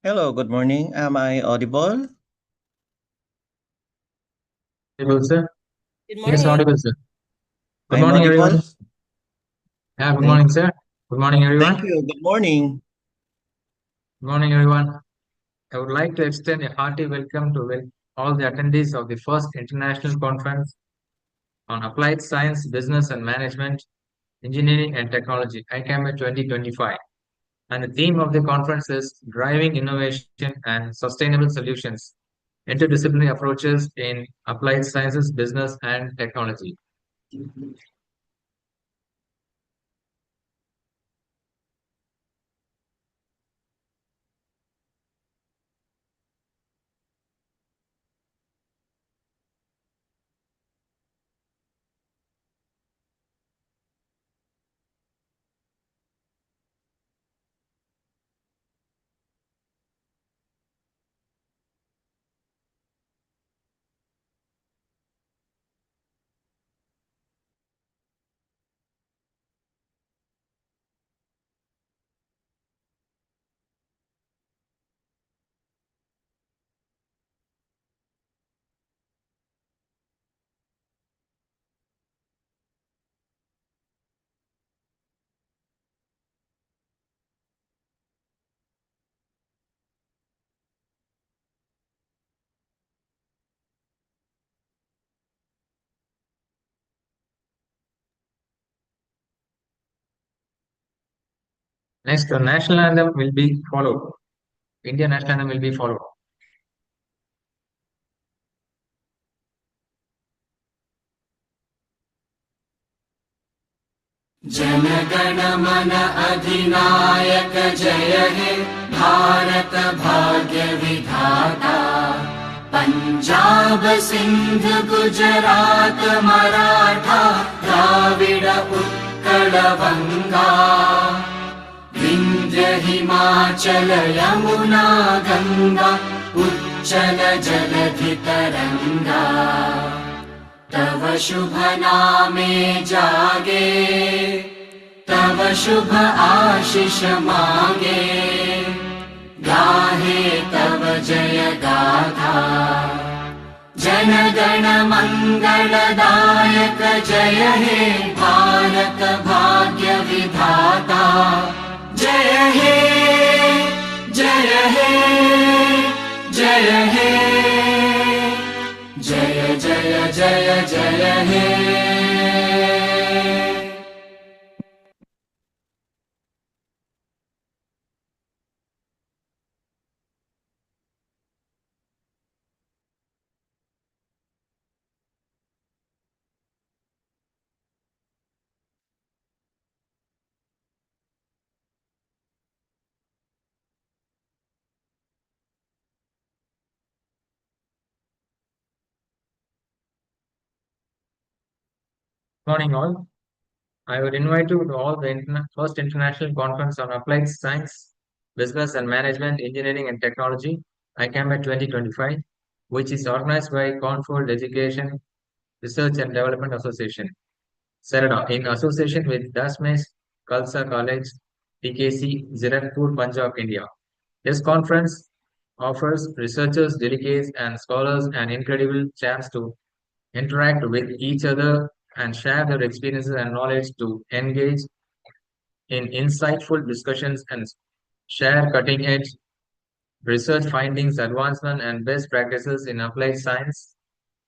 Hello, good morning. Am I audible? Audible, sir? Good Yes, morning. audible, sir. Good I'm morning, audible? everyone. Yeah, good Thank, morning, sir. Good morning, thank everyone. you. Good morning. Good morning, everyone. I would like to extend a hearty welcome to all the attendees of the first international conference on applied science, business and management, engineering and technology, ICAMET 2025. And the theme of the conference is driving innovation and sustainable solutions, interdisciplinary approaches in applied sciences, business and technology. Next, the national anthem will be followed. Indian national anthem will be followed. जनगण मन अधिनायक जय हे भारत भाग्य विधाता। पंजाब सिंध गुजरात मराठा द्राविड उत्कल बंगा विंध्य हिमाचल यमुना गंगा उच्चल जलधि तरंगा। तव शुभ नामे जागे तव शुभ आशीष मागे गाहे तव जय गाथा। जन गण मंगलदायक जय हे भारत भाग्य विधाता। जय हे जय हे जय हे जय जय जय जय हे। Morning, all. I would invite you to all the first international conference on applied science, business and management, engineering and technology, ICAMET 2025, which is organized by Confold Education Research and Development Association, CERDA, in association with Dasmes Khalsa College, TKC, Zirakpur, Punjab, India. This conference offers researchers, delegates, and scholars an incredible chance to interact with each other and share their experiences and knowledge to engage in insightful discussions and share cutting edge research findings, advancement, and best practices in applied science,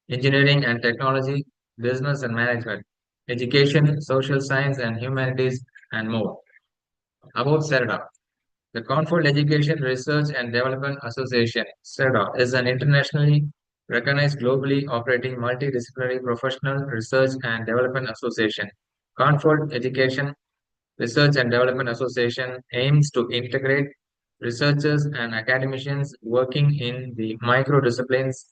engineering and technology, business and management, education, social science and humanities, and more. About CERDA. The Confold Education Research and Development Association, CERDA, is an internationally recognized globally operating multidisciplinary professional research and development association. Confold Education Research and Development Association aims to integrate researchers and academicians working in the microdisciplines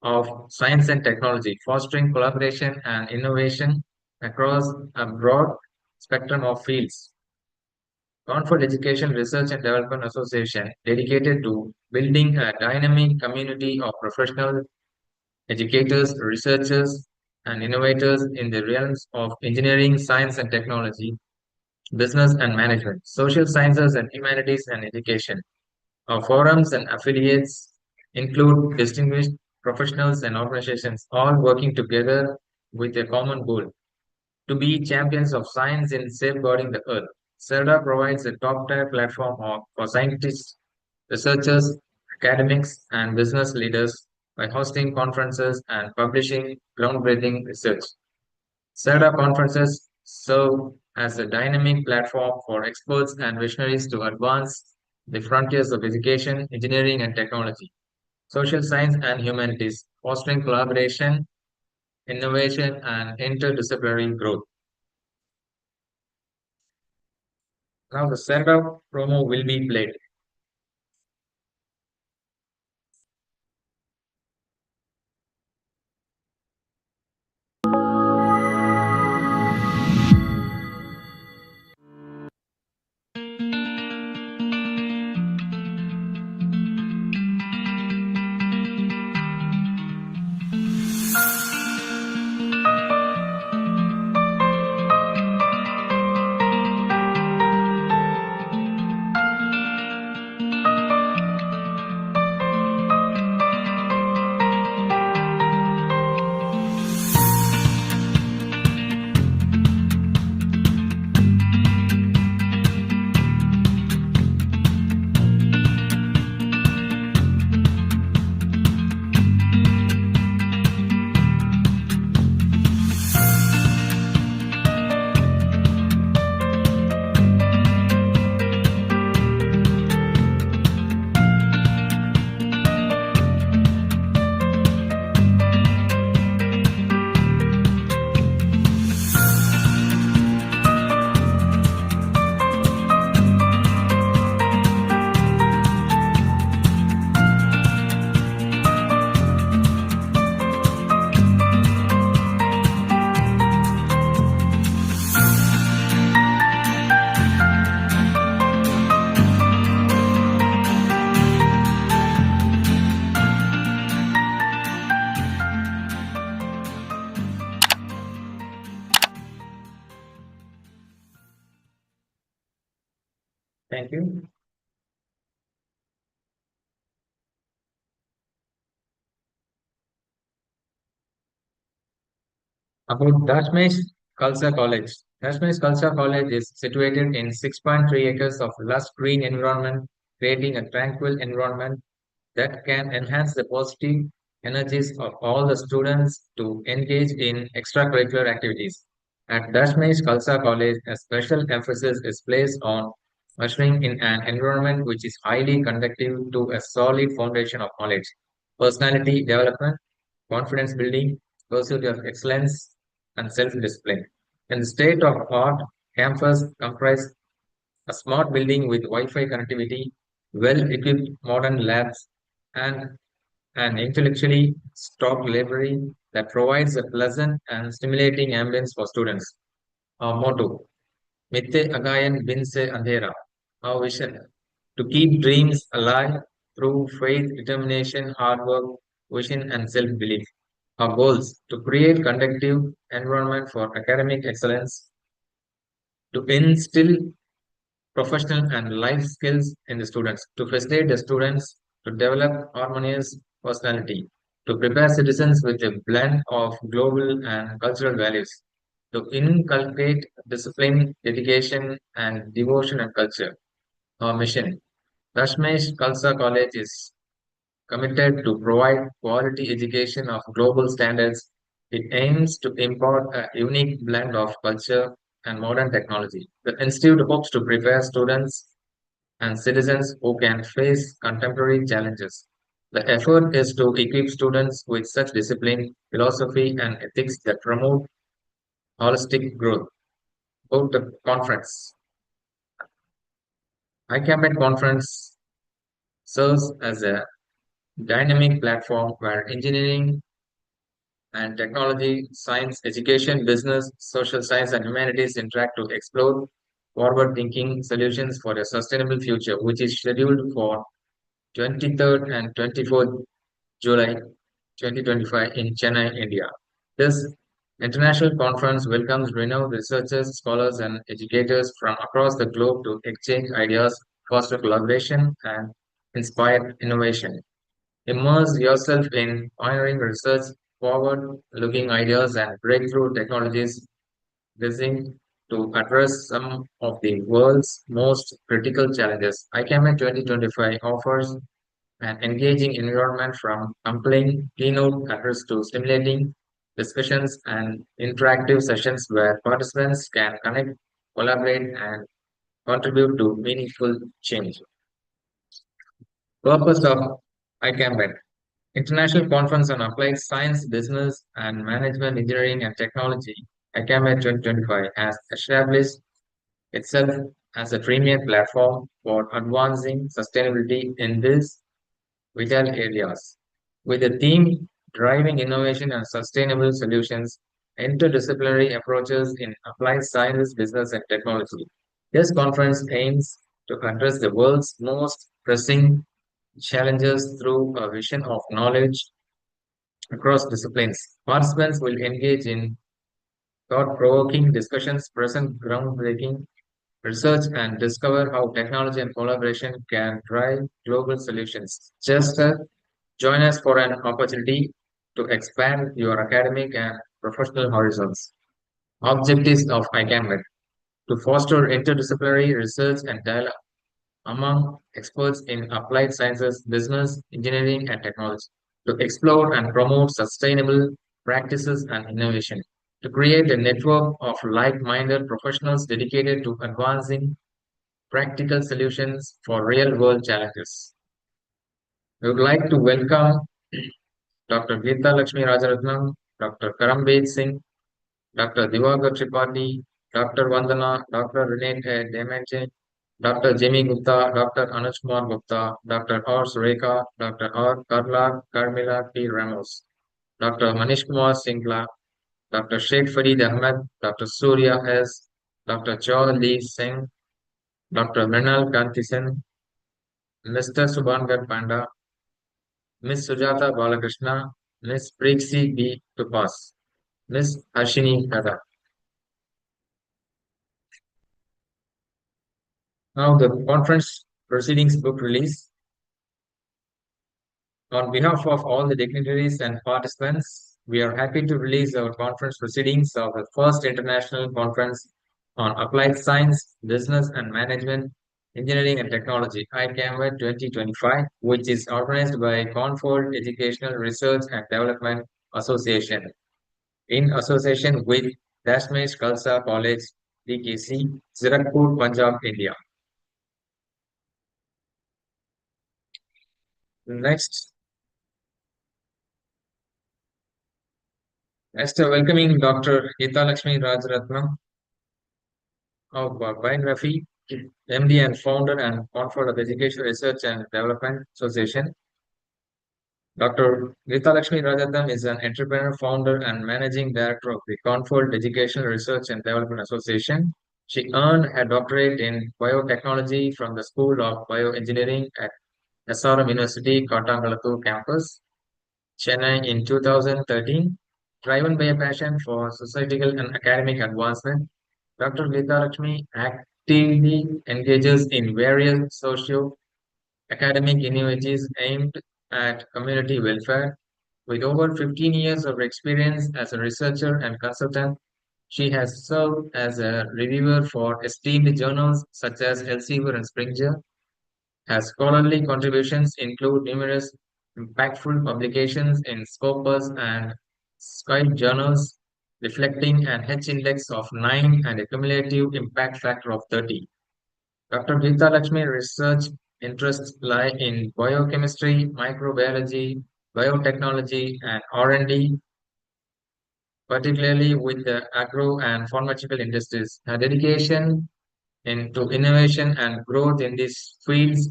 of science and technology, fostering collaboration and innovation across a broad spectrum of fields. Concord Education Research and Development Association, dedicated to building a dynamic community of professional educators, researchers, and innovators in the realms of engineering, science and technology, business and management, social sciences and humanities and education. Our forums and affiliates include distinguished professionals and organizations all working together with a common goal to be champions of science in safeguarding the earth. CERDA provides a top-tier platform for scientists, researchers, academics, and business leaders by hosting conferences and publishing groundbreaking research. CERDA conferences serve as a dynamic platform for experts and visionaries to advance the frontiers of education, engineering, and technology, social science, and humanities, fostering collaboration, innovation, and interdisciplinary growth. Now the CERDA promo will be played. Thank you. About Dashmesh Khalsa College. Dashmesh Khalsa College is situated in 6.3 acres of lush green environment, creating a tranquil environment that can enhance the positive energies of all the students to engage in extracurricular activites. At Dashmesh Khalsa College, a special emphasis is placed on ushering in an environment which is highly conducive to a solid foundation of knowledge, personality development, confidence building, pursuit of excellence, and self-discipline. In the state-of-art campus comprise a smart building with Wi-Fi connectivity, well-equipped modern labs, and an intellectually stocked library that provides a pleasant and stimulating ambience for students. Our motto, Mitte Agayan Binse Andhera, our vision, to keep dreams alive through faith, determination, hard work, vision, and self-belief. Our goals, to create conducive environment for academic excellence, to instill professional and life skills in the students, to facilitate the students to develop harmonious personality, to prepare citizens with a blend of global and cultural values, to inculcate discipline, dedication, and devotion and culture. Our mission. Dashmesh Khalsa College is committed to provide quality education of global standards. It aims to impart a unique blend of culture and modern technology. The institute hopes to prepare students and citizens who can face contemporary challenges. The effort is to equip students with such discipline, philosophy, and ethics that promote holistic growth. About the conference, ICABMET conference serves as a dynamic platform where engineering and technology, science, education, business, social science, and humanities interact to explore forward-thinking solutions for a sustainable future, which is scheduled for 23rd and 24th July 2025 in Chennai, India. This international conference welcomes renowned researchers, scholars, and educators from across the globe to exchange ideas, foster collaboration, and inspire innovation. Immerse yourself in pioneering research, forward-looking ideas, and breakthrough technologies designed to address some of the world's most critical challenges. ICAMET 2025 offers an engaging environment from compelling keynote address to stimulating discussions and interactive sessions where participants can connect, collaborate, and contribute to meaningful change. Purpose of ICAMBET International Conference on Applied Science, Business, and Management, Engineering, and Technology, ICAMBET 2025, has established itself as a premier platform for advancing sustainability in these vital areas. With the theme driving innovation and sustainable solutions, interdisciplinary approaches in applied sciences, business, and technology. This conference aims to address the world's most pressing challenges through a vision of knowledge across disciplines. Participants will engage in thought provoking discussions, present groundbreaking research, and discover how technology and collaboration can drive global solutions. Just join us for an opportunity to expand your academic and professional horizons. Objectives of ICANMET to foster interdisciplinary research and dialogue among experts in applied sciences, business, engineering, and technology, to explore and promote sustainable practices and innovation, to create a network of like minded professionals dedicated to advancing practical solutions for real world challenges. We would like to welcome Dr. Geeta Lakshmi Rajaratnam, Dr. Karambir Singh, Dr. Diwakar Tripathi, Dr. Vandana, Dr. Renate Demeche, Dr. Jimmy Gupta, Dr. Anuj Kumar Gupta, Dr. R. Sureka, Dr. R. Karla Carmila P. Ramos, Dr. Manish Kumar Singla, Dr. Sheikh Farid Ahmed, Dr. Surya S., Dr. Chow Lee Singh, Dr. Mrinal Kantisen, Mr. Subhankar Panda, Ms. Sujata Balakrishna, Ms. Prixie B. Tupas, Ms. Harshini Kada. Now the conference proceedings book release. On behalf of all the dignitaries and participants, we are happy to release our conference proceedings of the first international conference on applied science, business and management, engineering and technology, ICAMET 2025, which is organized by Concord Educational Research and Development Association in association with Dashmesh Khalsa College, DKC, Zirakpur, Punjab, India. Next, welcoming Dr. Geeta Lakshmi Rajaratnam of Biography, MD and founder and conferred of Education Research and Development Association. Dr. Geeta Lakshmi Rajaratnam is an entrepreneur, founder, and managing director of the Concord Educational Research and Development Association. She earned a doctorate in biotechnology from the School of Bioengineering at SRM University, Kattangalattu campus, Chennai in 2013. Driven by a passion for societal and academic advancement, Dr. Geeta Lakshmi actively engages in various socio-academic initiatives aimed at community welfare. With over 15 years of experience as a researcher and consultant, she has served as a reviewer for esteemed journals such as Elsevier and Springer. Her scholarly contributions include numerous impactful publications in Scopus and Scribe journals, reflecting an H-index of 9 and a cumulative impact factor of 30. Dr. Geeta Lakshmi research interests lie in biochemistry, microbiology, biotechnology, and R&D, particularly with the agro and pharmaceutical industries. Her dedication into innovation and growth in these fields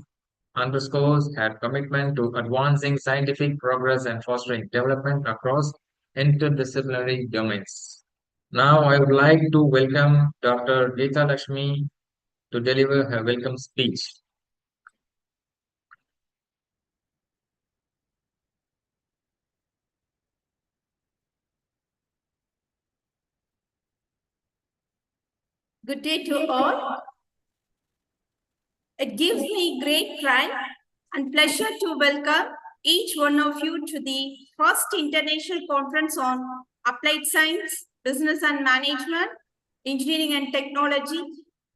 underscores her commitment to advancing scientific progress and fostering development across interdisciplinary domains. Now, I would like to welcome Dr. Geeta Lakshmi to deliver her welcome speech. Good day to all. It gives me great pride and pleasure to welcome each one of you to the first international conference on applied science, business and management, engineering and technology,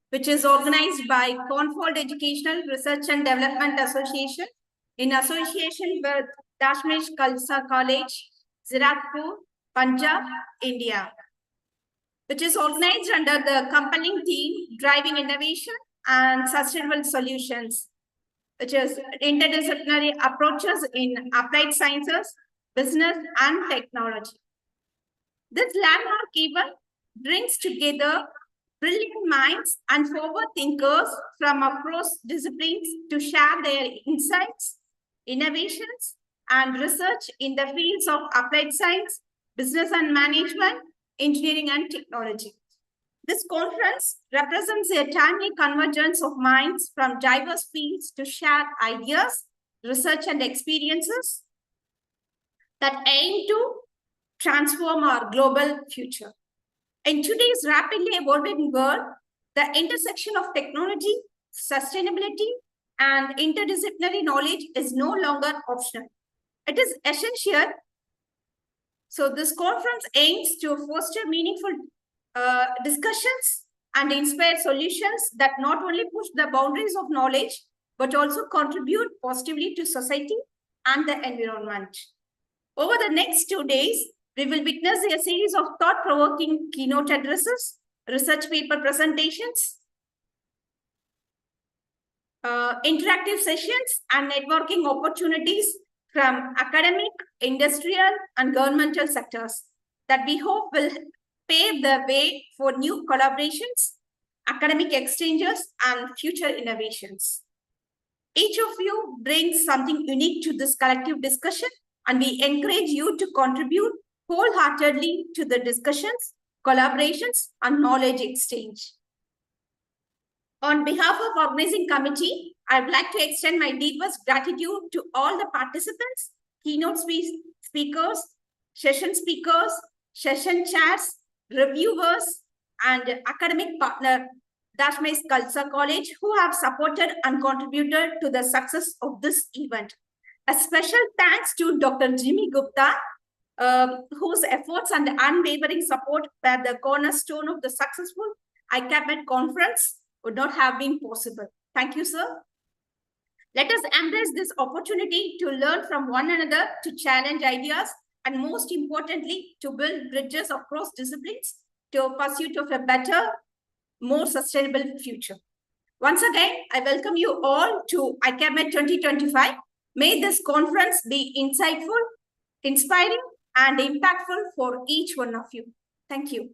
which is organized by Confold Educational Research and Development Association in association with Dashmesh Khalsa College, Ziratpur, Punjab, India, which is organized under the compelling theme Driving Innovation and Sustainable Solutions, which is interdisciplinary approaches in applied sciences, business, and technology. This landmark event brings together brilliant minds and forward thinkers from across disciplines to share their insights, innovations, and research in the fields of applied science, business and management, engineering, and technology. This conference represents a timely convergence of minds from diverse fields to share ideas, research, and experiences that aim to transform our global future. In today's rapidly evolving world, the intersection of technology, sustainability, and interdisciplinary knowledge is no longer optional. It is essential. So this conference aims to foster meaningful discussions and inspire solutions that not only push the boundaries of knowledge, but also contribute positively to society and the environment. Over the next 2 days, we will witness a series of thought-provoking keynote addresses, research paper presentations, interactive sessions, and networking opportunities from academic, industrial, and governmental sectors that we hope will pave the way for new collaborations, academic exchanges, and future innovations. Each of you brings something unique to this collective discussion, and we encourage you to contribute wholeheartedly to the discussions, collaborations, and knowledge exchange. On behalf of organizing committee, I would like to extend my deepest gratitude to all the participants, keynote speakers, session chairs, reviewers, and academic partner, Dashmesh Khalsa College, who have supported and contributed to the success of this event. A special thanks to Dr. Jimmy Gupta, whose efforts and unwavering support were the cornerstone of the successful ICABMET conference would not have been possible. Thank you, sir. Let us embrace this opportunity to learn from one another, to challenge ideas, and most importantly, to build bridges across disciplines to pursuit of a better, more sustainable future. Once again, I welcome you all to ICABMET 2025. May this conference be insightful, inspiring, and impactful for each one of you. Thank you.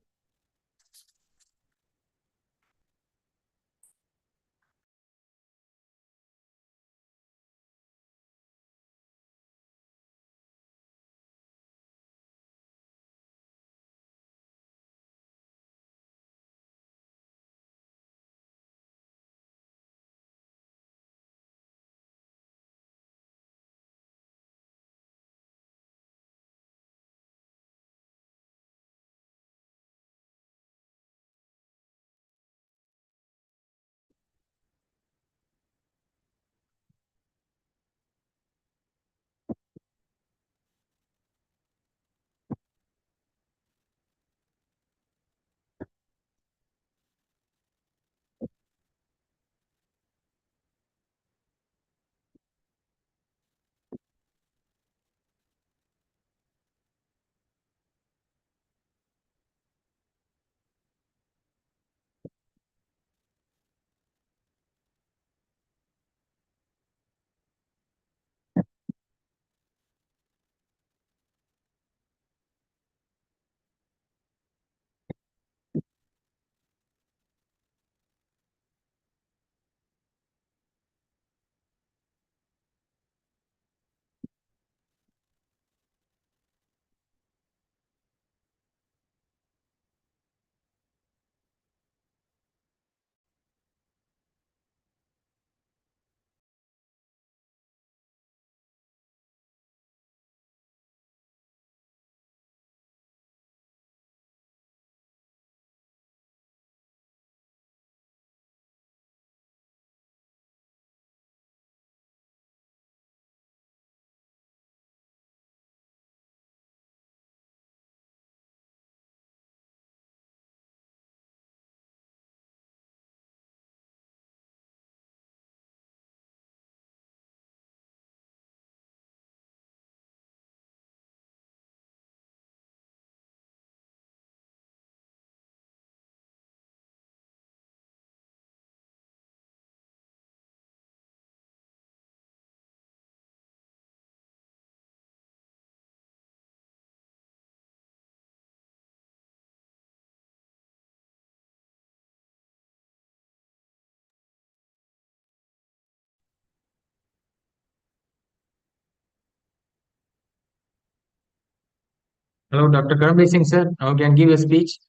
Hello, Dr. Karambir Singh, sir. Now you can give a speech.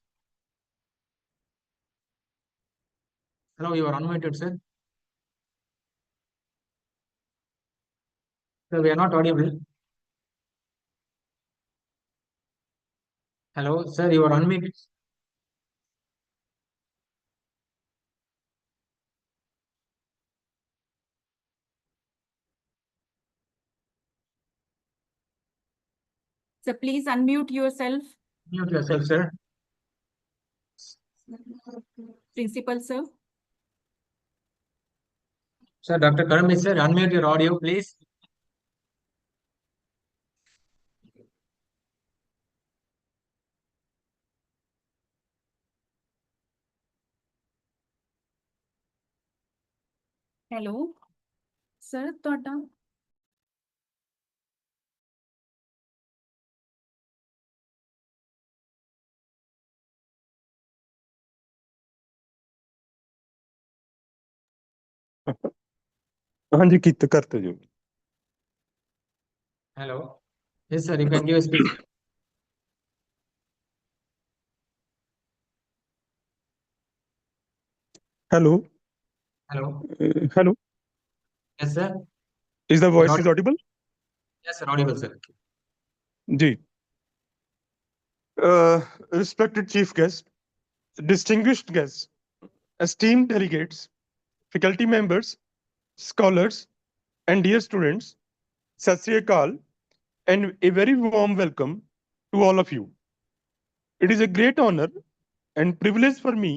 Hello, you are unmuted, sir. Sir, we are not audible. Hello, sir, you are unmuted. So please unmute yourself, Mute yourself, sir. Principal sir. Sir, Dr. Karambir, sir, unmute your audio, please. Hello, sir, ਤੁਹਾਡਾ ਹਾਂਜੀ ਕੀਤਾ ਕਰਤੇ ਜੋ Hello. Yes, sir, you can give a speech. hello Hello. hello Yes, sir. is the You're voice is audible Yes, sir, audible, sir. ji respected chief guest, distinguished guests, esteemed delegates, faculty members, scholars, and dear students, sat sri akal, and a very warm welcome to all of you. It is a great honor and privilege for me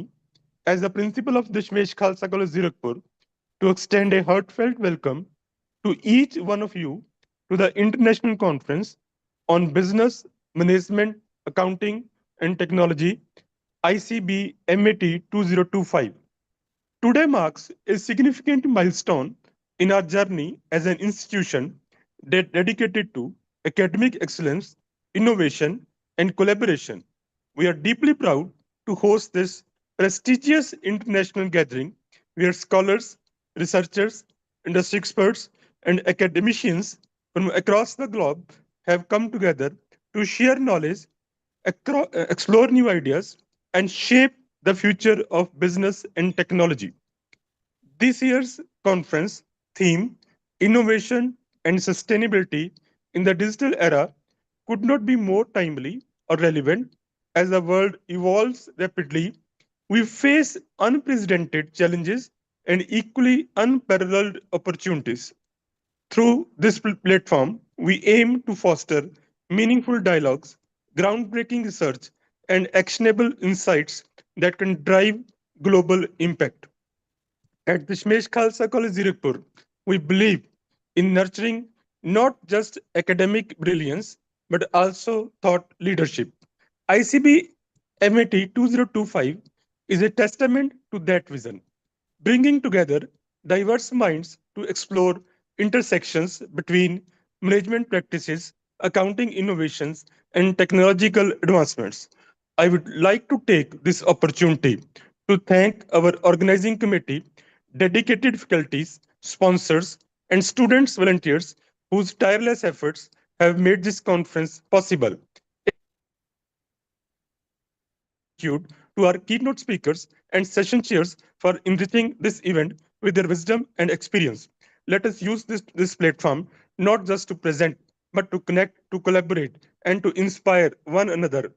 as the principal of Dashmesh Khalsa College Zirakpur to extend a heartfelt welcome to each one of you to the International Conference on Business, Management, Accounting, and Technology, ICB-MAT 2025. Today marks a significant milestone in our journey as an institution dedicated to academic excellence, innovation, and collaboration. We are deeply proud to host this prestigious international gathering where scholars, researchers, industry experts, and academicians from across the globe have come together to share knowledge, explore new ideas, and shape the future of business and technology. This year's conference theme, Innovation and Sustainability in the Digital Era, could not be more timely or relevant as the world evolves rapidly. We face unprecedented challenges and equally unparalleled opportunities. Through this platform, we aim to foster meaningful dialogues, groundbreaking research, and actionable insights that can drive global impact. At the Shmesh Khalsa College, Zirakpur, we believe in nurturing not just academic brilliance, but also thought leadership. ICB MET 2025 is a testament to that vision, bringing together diverse minds to explore intersections between management practices, accounting innovations, and technological advancements. I would like to take this opportunity to thank our organizing committee, dedicated faculties, sponsors, and students volunteers whose tireless efforts have made this conference possible. Gratitude to our keynote speakers and session chairs for enriching this event with their wisdom and experience. Let us use this platform not just to present, but to connect, to collaborate, and to inspire one another.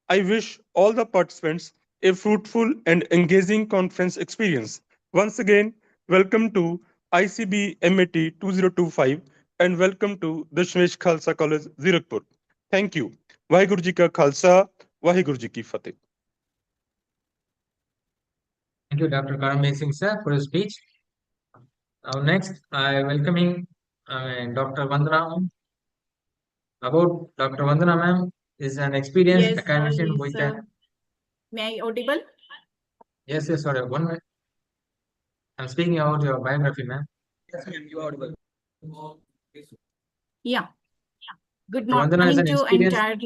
I wish all the participants a fruitful and engaging conference experience. Once again, welcome to ICB MET 2025 and welcome to Dashmesh Khalsa College, Zirakpur. Thank you. Vaheguru Ji Ka Khalsa, Vaheguru Ji Ki Fateh. Thank you, Dr. Karambir Singh, sir, for your speech. Now, next, I welcoming Dr. Vandana ma'am. About Dr. Vandana ma'am is an experienced Yes, academician yes, with sir. an May I audible? yes, sorry, 1 minute. I'm speaking about your biography, ma'am. Yeah. Good Dr. Vandana is morning an to experienced entire.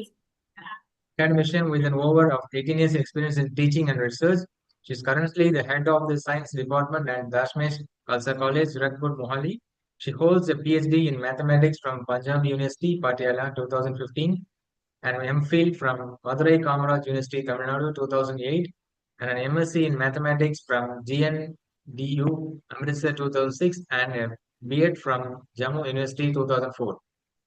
academician with an over of 18 years experience in teaching and research. She is currently the head of the science department at Dashmesh Khalsa College, Zirakpur, Mohali. She holds a PhD in mathematics from Punjab University, Patiala, 2015, and an MPhil from Madurai Kamaraj University, Tamil Nadu, 2008, and an MSc in Mathematics from GNDU, Amritsar, 2006, and a B.Ed from Jammu University, 2004.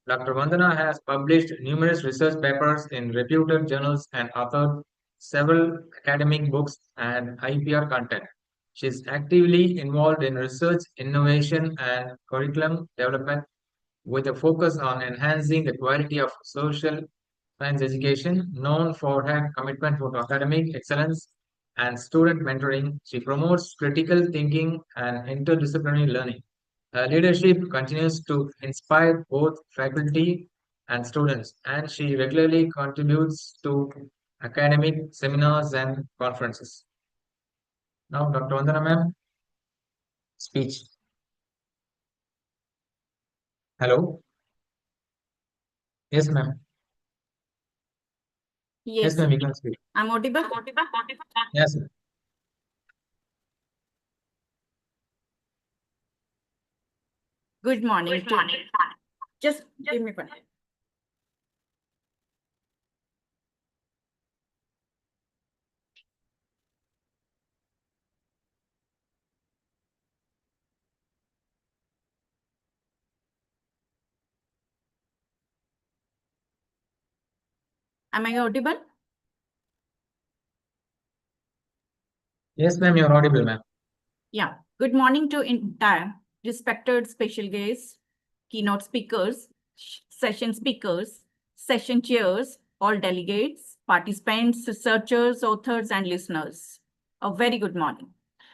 Dr. Vandana has published numerous research papers in reputed journals and authored several academic books and IPR content. She is actively involved in research, innovation, and curriculum development with a focus on enhancing the quality of social science education. Known for her commitment to academic excellence and student mentoring, she promotes critical thinking and interdisciplinary learning. Her leadership continues to inspire both faculty and students, and she regularly contributes to academic seminars and conferences. Now, Dr. Vandana ma'am, speech. Hello? Yes, ma'am. Yes, Yes, ma'am, you can speak. I'm audible. Yes, sir. Good morning. Just give me one. Am I audible? Yes, ma'am, you're audible, ma'am. Yeah. Good morning to entire respected special guests, keynote speakers, session speakers, session chairs, all delegates, participants, researchers, authors, and listeners. A very good morning.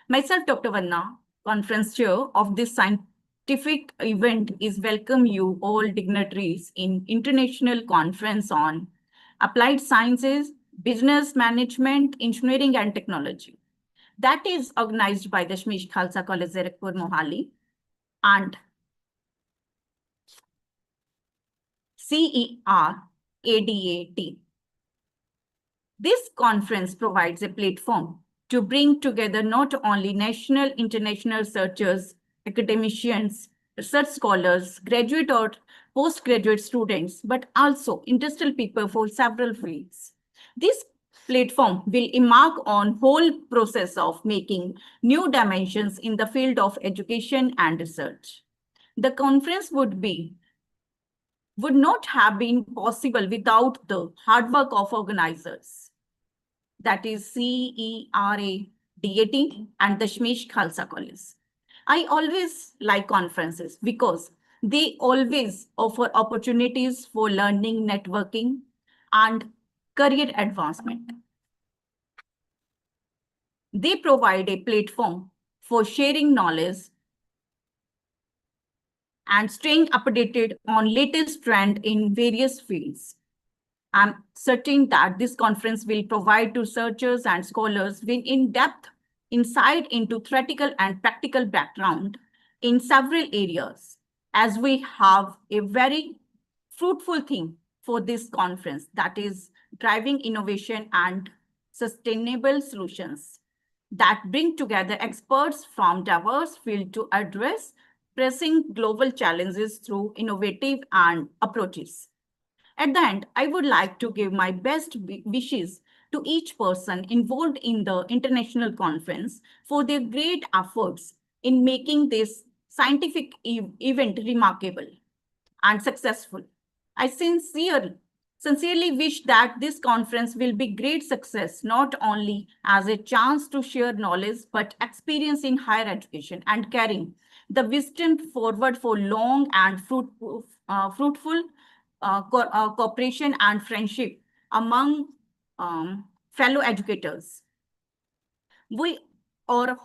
Myself, Dr. Vanna, conference chair of this scientific event, is welcome you all dignitaries in international conference on applied sciences, business management, engineering, and technology. That is organized by the Shmish Khalsa College, Zirakpur, Mohali, and CERADAT. This conference provides a platform to bring together not only national, international researchers, academicians, research scholars, graduate or postgraduate students, but also industrial people for several fields. This platform will embark on whole process of making new dimensions in the field of education and research. The conference would not have been possible without the hard work of organizers, that is CERADAT and the Shmish Khalsa College. I always like conferences because they always offer opportunities for learning, networking, and career advancement. They provide a platform for sharing knowledge and staying updated on latest trend in various fields. I'm certain that this conference will provide to researchers and scholars with in-depth insight into theoretical and practical background in several areas, as we have a very fruitful theme for this conference, that is driving innovation and sustainable solutions that bring together experts from diverse fields to address pressing global challenges through innovative and approaches. At the end, I would like to give my best wishes to each person involved in the international conference for their great efforts in making this scientific event remarkable and successful. I sincerely wish that this conference will be great success, not only as a chance to share knowledge, but experience in higher education and carrying the wisdom forward for long and fruitful cooperation and friendship among fellow educators. We are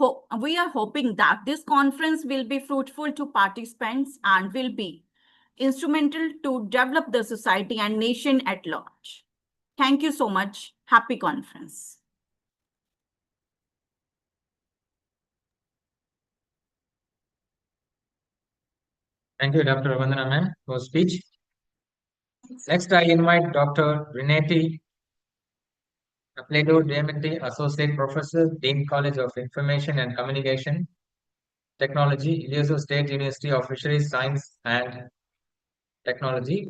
hoping that this conference will be fruitful to participants and will be instrumental to develop the society and nation at large. Thank you so much. Happy conference. Thank you, Dr. Vandana ma'am, for speech. Next, I invite Dr. Renati Apledo Diamante, Associate Professor, Dean College of Information and Communication Technology, Ilioso State University of Fisheries Science and Technology.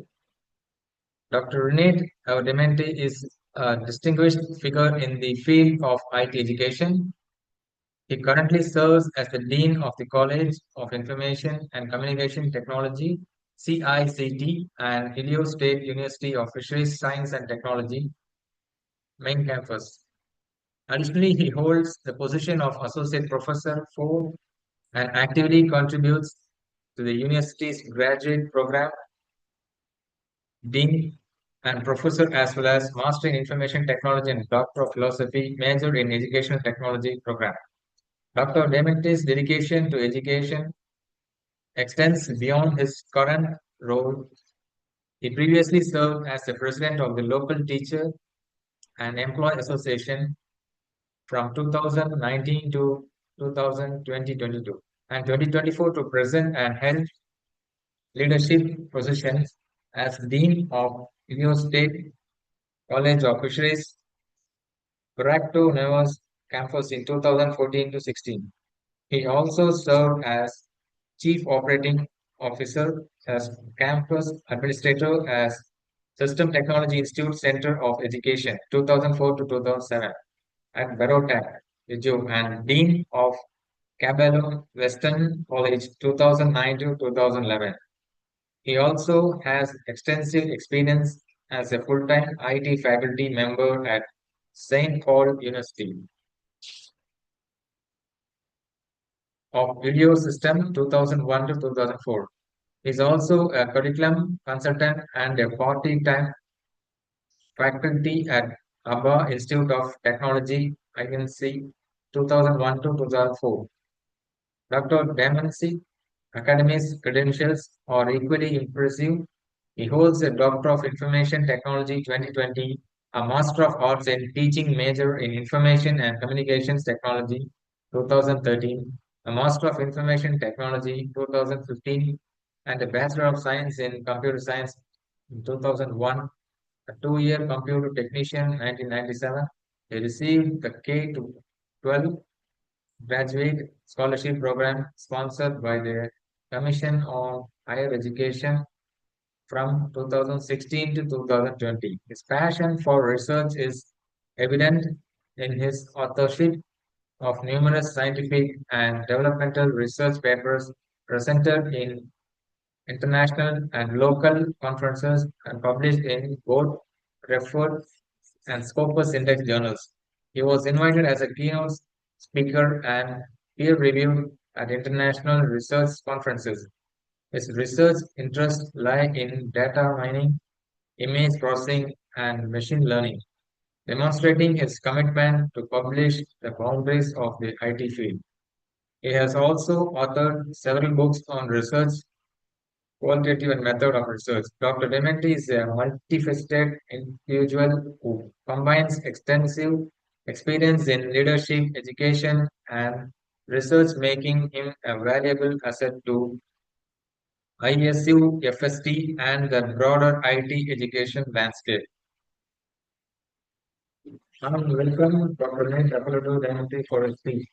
Dr. Renate Dementi is a distinguished figure in the field of IT education. He currently serves as the Dean of the College of Information and Communication Technology, CICT, and Helios State University of Fisheries Science and Technology, main campus. Additionally, he holds the position of Associate Professor for and actively contributes to the university's graduate program, Dean and Professor, as well as Master in Information Technology and Doctor of Philosophy, major in Educational Technology program. Dr. Dementi's dedication to education extends beyond his current role. He previously served as the president of the local teacher and employee association from 2019 to 2022 and 2024 to present and held leadership positions as Dean of Helios State College of Fisheries, Puerto Nuevos campus in 2014 to 16. He also served as Chief Operating Officer, as Campus Administrator, as System Technology Institute Center of Education 2004 to 2007 at Barotac, Viju, and Dean of Cabello Western College 2009 to 2011. He also has extensive experience as a full-time IT faculty member at St. Paul University of Video System 2001 to 2004. He is also a curriculum consultant and a part-time faculty at ABBA Institute of Technology, INC 2001 to 2004. Dr. Damancy academy's credentials are equally impressive. He holds a Doctor of Information Technology 2020, a Master of Arts in Teaching major in Information and Communications Technology 2013, a Master of Information Technology 2015, and a Bachelor of Science in Computer Science in 2001, a two-year computer technician 1997. He received the K-12 graduate scholarship program sponsored by the Commission on Higher Education from 2016 to 2020. His passion for research is evident in his authorship of numerous scientific and developmental research papers presented in international and local conferences and published in both referred and Scopus Index journals. He was invited as a keynote speaker and peer-reviewed at international research conferences. His research interests lie in data mining, image processing, and machine learning, demonstrating his commitment to publish the boundaries of the IT field. He has also authored several books on research, qualitative and method of research. Dr. Dementi is a multifaceted individual who combines extensive experience in leadership, education, and research, making him a valuable asset to ISU, FST, and the broader IT education landscape. Welcome Dr. Nate Apollo Dementi for his speech.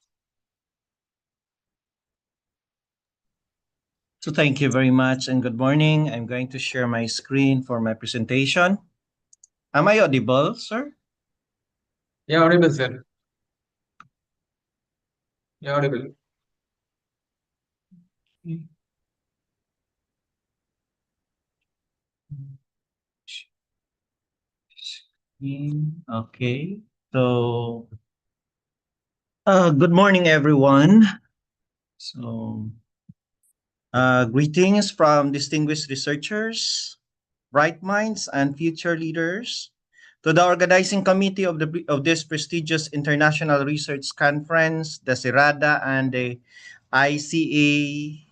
So thank you very much and good morning. I'm going to share my screen for my presentation. Am I audible, sir? Yeah, audible, sir. Yeah, audible. Okay. So, good morning, everyone. So, greetings from distinguished researchers, bright minds, and future leaders to the organizing committee of this prestigious international research conference, the CIRADA and the ICABMET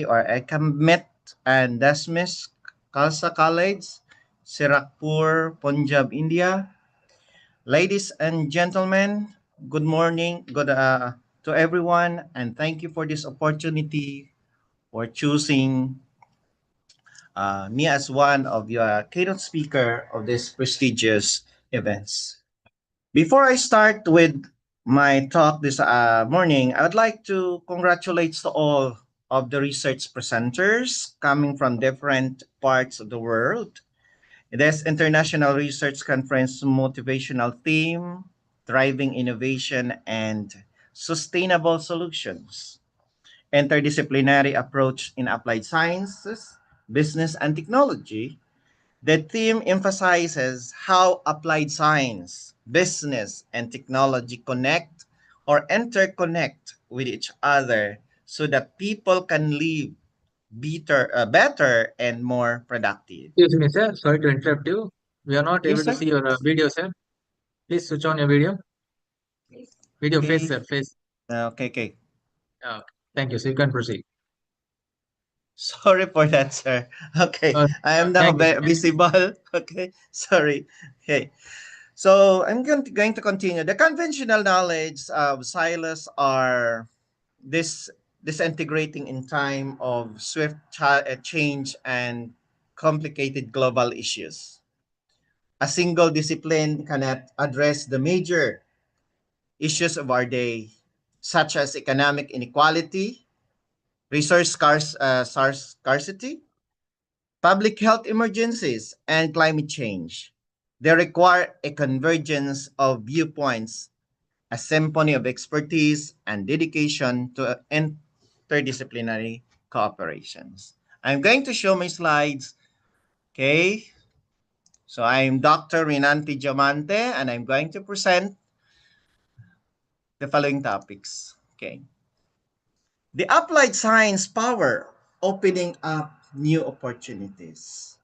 or ICABMET and DASMIS Khalsa College, Sirapur, Punjab, India. Ladies and gentlemen, good morning, good to everyone, and thank you for this opportunity for choosing me as one of your keynote speaker of this prestigious events. Before I start with my talk this morning, I would like to congratulate to all of the research presenters coming from different parts of the world. This international research conference motivational theme, driving innovation and sustainable solutions. Interdisciplinary approach in applied sciences, business, and technology. The theme emphasizes how applied science, business, and technology connect or interconnect with each other so that people can live better and more productive. Excuse me, sir. Sorry to interrupt you. We are not able Yes, to sir. see your video, sir. Please switch on your video. Video face, Okay. sir. Face. Okay. Okay. Thank you. So you can proceed. Sorry for that, sir. Okay. Uh, I am now Thank you, sir. visible. Okay. Sorry. Okay. So I'm going to continue. The conventional knowledge of silos are this disintegrating in time of swift change and complicated global issues. A single discipline cannot address the major issues of our day, such as economic inequality, scarcity, public health emergencies, and climate change. They require a convergence of viewpoints, a symphony of expertise, and dedication to interdisciplinary cooperations. I'm going to show my slides. Okay. So I'm Dr. Rinanti Diamante, and I'm going to present the following topics. Okay. The applied science power opening up new opportunities.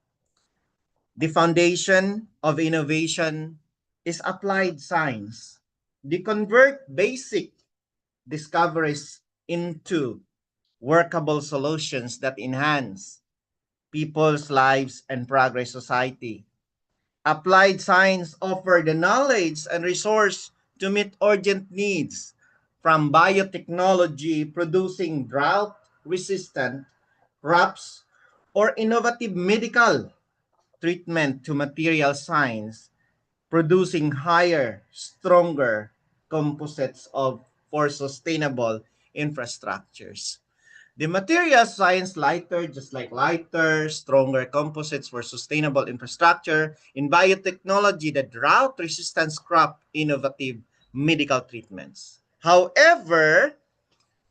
The foundation of innovation is applied science. They convert basic discoveries into workable solutions that enhance people's lives and progress society. Applied science offer the knowledge and resource to meet urgent needs, from biotechnology producing drought-resistant crops or innovative medical treatment to material science producing higher, stronger composites of for sustainable infrastructures. The material science lighter, just like lighter, stronger composites for sustainable infrastructure. In biotechnology, the drought resistance crop innovative medical treatments. However,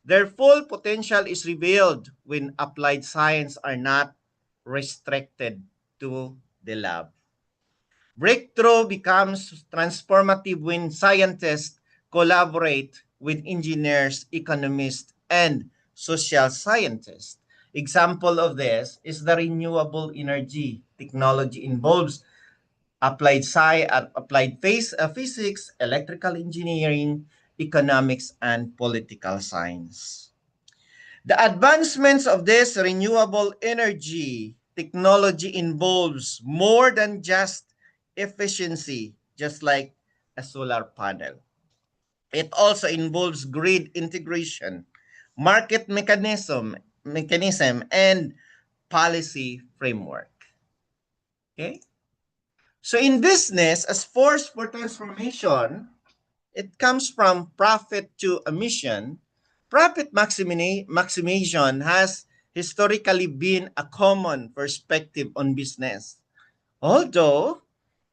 their full potential is revealed when applied science are not restricted to the lab. Breakthrough becomes transformative when scientists collaborate with engineers, economists, and social scientists. Example of this is the renewable energy technology involves physics, electrical engineering, economics, and political science. The advancements of this renewable energy technology involves more than just efficiency, just like a solar panel. It also involves grid integration, market mechanism and policy framework. Okay? So in business, as force for transformation, it comes from profit to emission. Profit maximization has historically been a common perspective on business. Although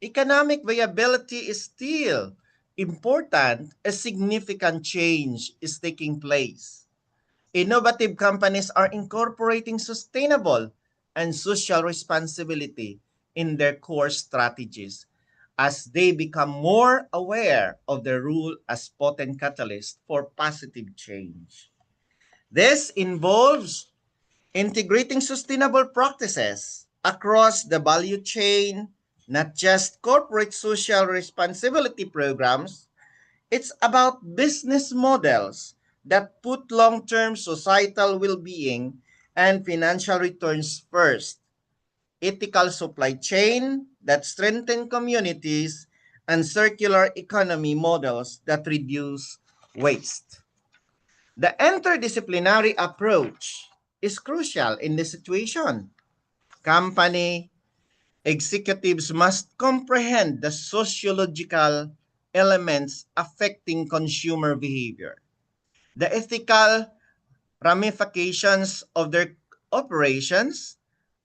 economic viability is still important, a significant change is taking place. Innovative companies are incorporating sustainable and social responsibility in their core strategies as they become more aware of their role as potent catalyst for positive change. This involves integrating sustainable practices across the value chain, not just corporate social responsibility programs. It's about business models that put long-term societal well-being and financial returns first, ethical supply chain that strengthen communities, and circular economy models that reduce waste. The interdisciplinary approach is crucial in this situation. Company executives must comprehend the sociological elements affecting consumer behavior, the ethical ramifications of their operations,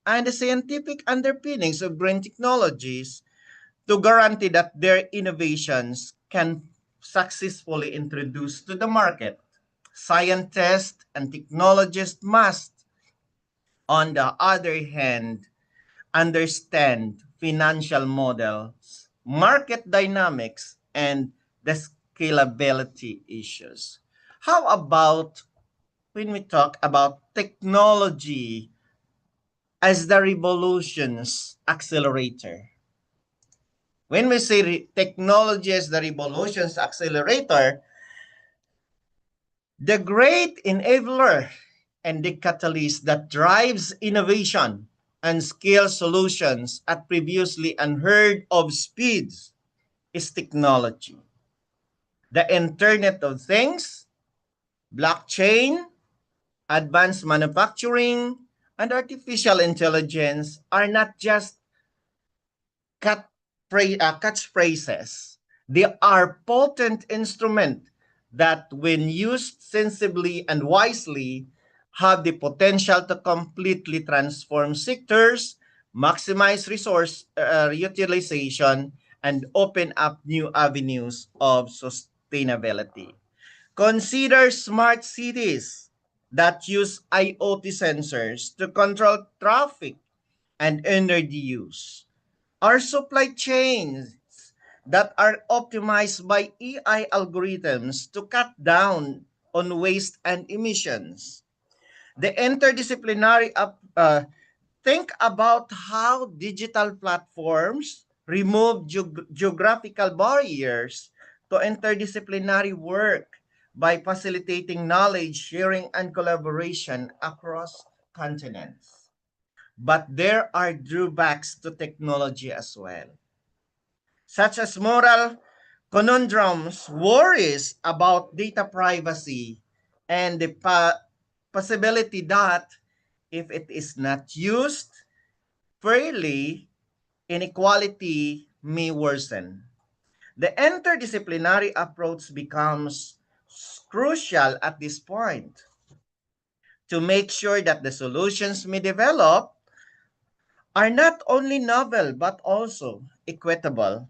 and the scientific underpinnings of green technologies to guarantee that their innovations can successfully introduce to the market. Scientists and technologists must, on the other hand, understand financial models, market dynamics, and the scalability issues. How about when we talk about technology as the revolution's accelerator? When we say technology as the revolution's accelerator, the great enabler and the catalyst that drives innovation and scale solutions at previously unheard of speeds is technology. The Internet of Things, blockchain, advanced manufacturing, and artificial intelligence are not just catchphrases. They are potent instruments that, when used sensibly and wisely, have the potential to completely transform sectors, maximize resource utilization, and open up new avenues of sustainability. Consider smart cities that use IoT sensors to control traffic and energy use. Our supply chains that are optimized by AI algorithms to cut down on waste and emissions. The interdisciplinary think about how digital platforms remove geographical barriers to interdisciplinary work by facilitating knowledge sharing and collaboration across continents. But there are drawbacks to technology as well, such as moral conundrums, worries about data privacy, and the possibility that if it is not used fairly, inequality may worsen. The interdisciplinary approach becomes crucial at this point to make sure that the solutions we develop are not only novel but also equitable,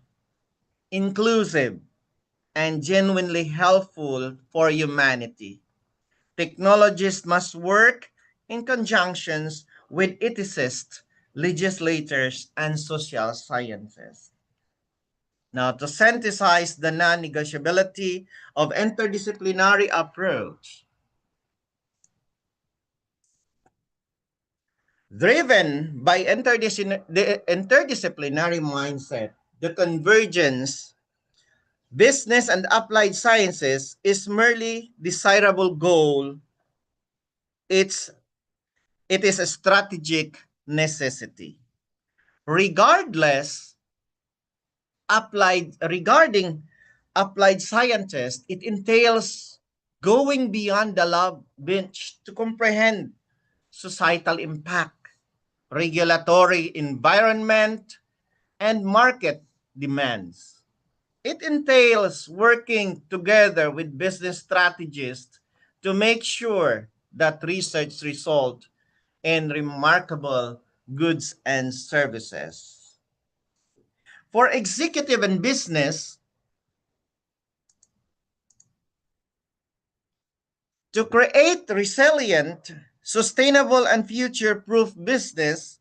inclusive, and genuinely helpful for humanity. Technologists must work in conjunctions with ethicists, legislators, and social sciences. Now, to synthesize the non-negotiability of interdisciplinary approach, driven by the interdisciplinary mindset, the convergence, business and applied sciences is merely desirable goal. It's it is a strategic necessity. Regardless, regarding applied scientists, it entails going beyond the lab bench to comprehend societal impact, regulatory environment, and market demands. It entails working together with business strategists to make sure that research result in remarkable goods and services. For executive and business, to create resilient, sustainable, and future-proof business,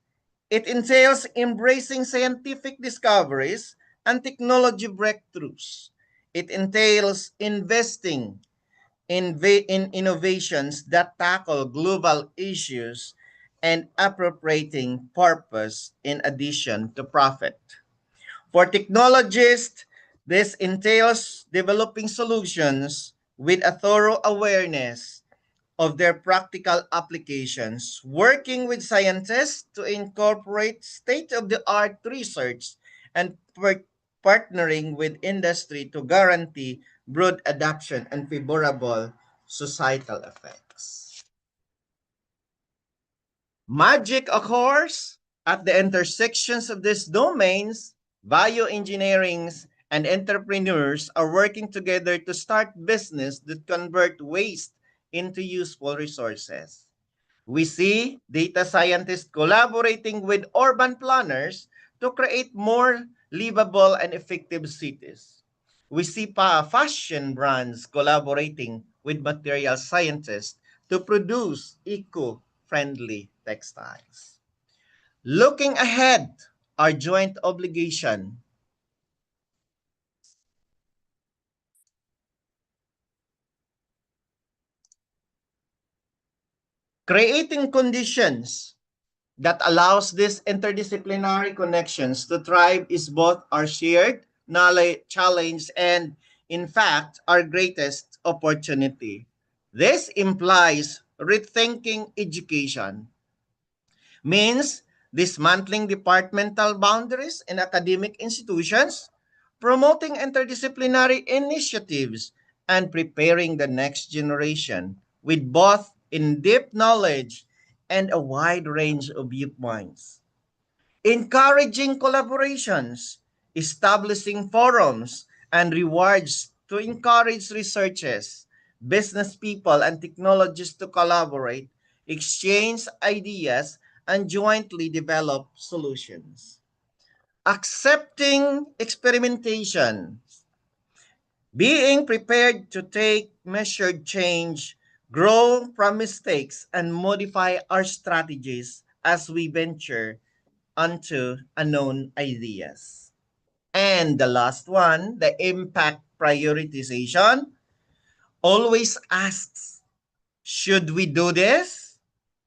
it entails embracing scientific discoveries and technology breakthroughs. It entails investing in innovations that tackle global issues and appropriating purpose in addition to profit. For technologists, this entails developing solutions with a thorough awareness of their practical applications, working with scientists to incorporate state-of-the-art research, and partnering with industry to guarantee broad adoption and favorable societal effects. Magic occurs at the intersections of these domains. Bioengineering and entrepreneurs are working together to start business that convert waste into useful resources. We see data scientists collaborating with urban planners to create more livable and effective cities. We see fashion brands collaborating with material scientists to produce eco-friendly textiles. Looking ahead, our joint obligation creating conditions that allows these interdisciplinary connections to thrive is both our shared knowledge challenge and, in fact, our greatest opportunity. This implies rethinking education, means dismantling departmental boundaries in academic institutions, promoting interdisciplinary initiatives, and preparing the next generation with both in-depth knowledge and a wide range of viewpoints. Encouraging collaborations, establishing forums and rewards to encourage researchers, business people, and technologists to collaborate, exchange ideas, and jointly develop solutions. Accepting experimentation, being prepared to take measured change, grow from mistakes, and modify our strategies as we venture onto unknown ideas. And the last one, the impact prioritization, always asks, should we do this?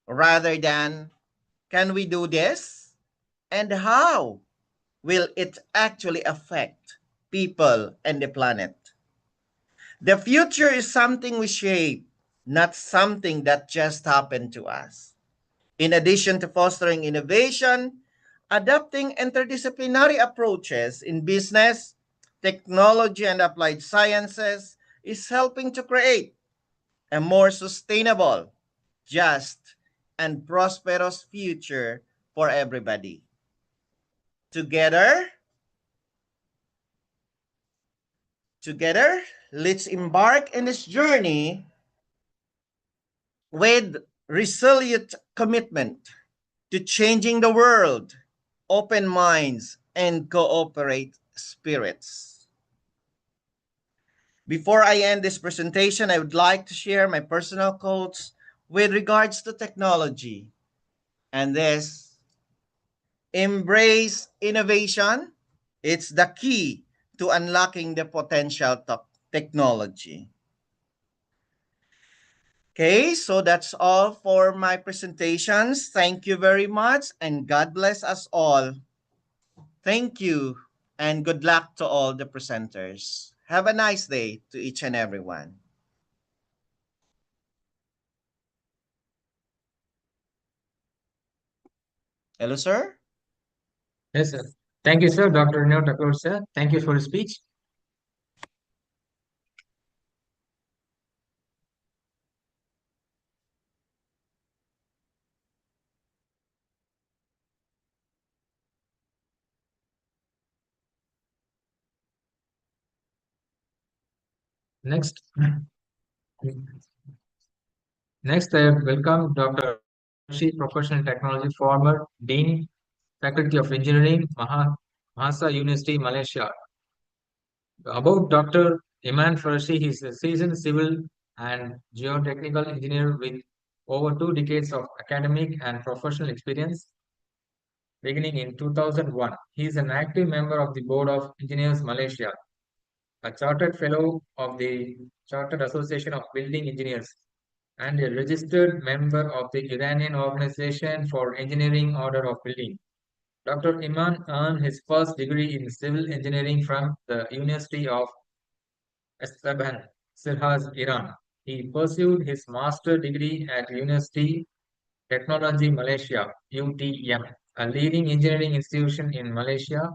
Rather than, can we do this? And how will it actually affect people and the planet? The future is something we shape, not something that just happened to us. In addition to fostering innovation, adopting interdisciplinary approaches in business, technology, and applied sciences is helping to create a more sustainable, just, and prosperous future for everybody. Together, together, let's embark in this journey with resilient commitment to changing the world, open minds, and cooperate spirits. Before I end this presentation, I would like to share my personal quotes with regards to technology. And this, embrace innovation. It's the key to unlocking the potential of technology. Okay, so that's all for my presentations. Thank you very much, and God bless us all. Thank you, and good luck to all the presenters. Have a nice day to each and everyone. Hello, sir. Yes, sir. Thank you, sir, Dr. Rino Thakur, sir. Thank you for your speech. Next, next, I welcome Dr. Farshi, Professional Technology, former Dean, Faculty of Engineering, Mahasa University, Malaysia. About Dr. Iman Farshi, he is a seasoned civil and geotechnical engineer with over 2 decades of academic and professional experience. Beginning in 2001, he is an active member of the Board of Engineers Malaysia, a chartered fellow of the Chartered Association of Building Engineers, and a registered member of the Iranian Organization for Engineering Order of Building. Dr. Iman earned his first degree in civil engineering from the University of Esteban, Sirhaz, Iran. He pursued his master degree at University Technology Malaysia, UTM, a leading engineering institution in Malaysia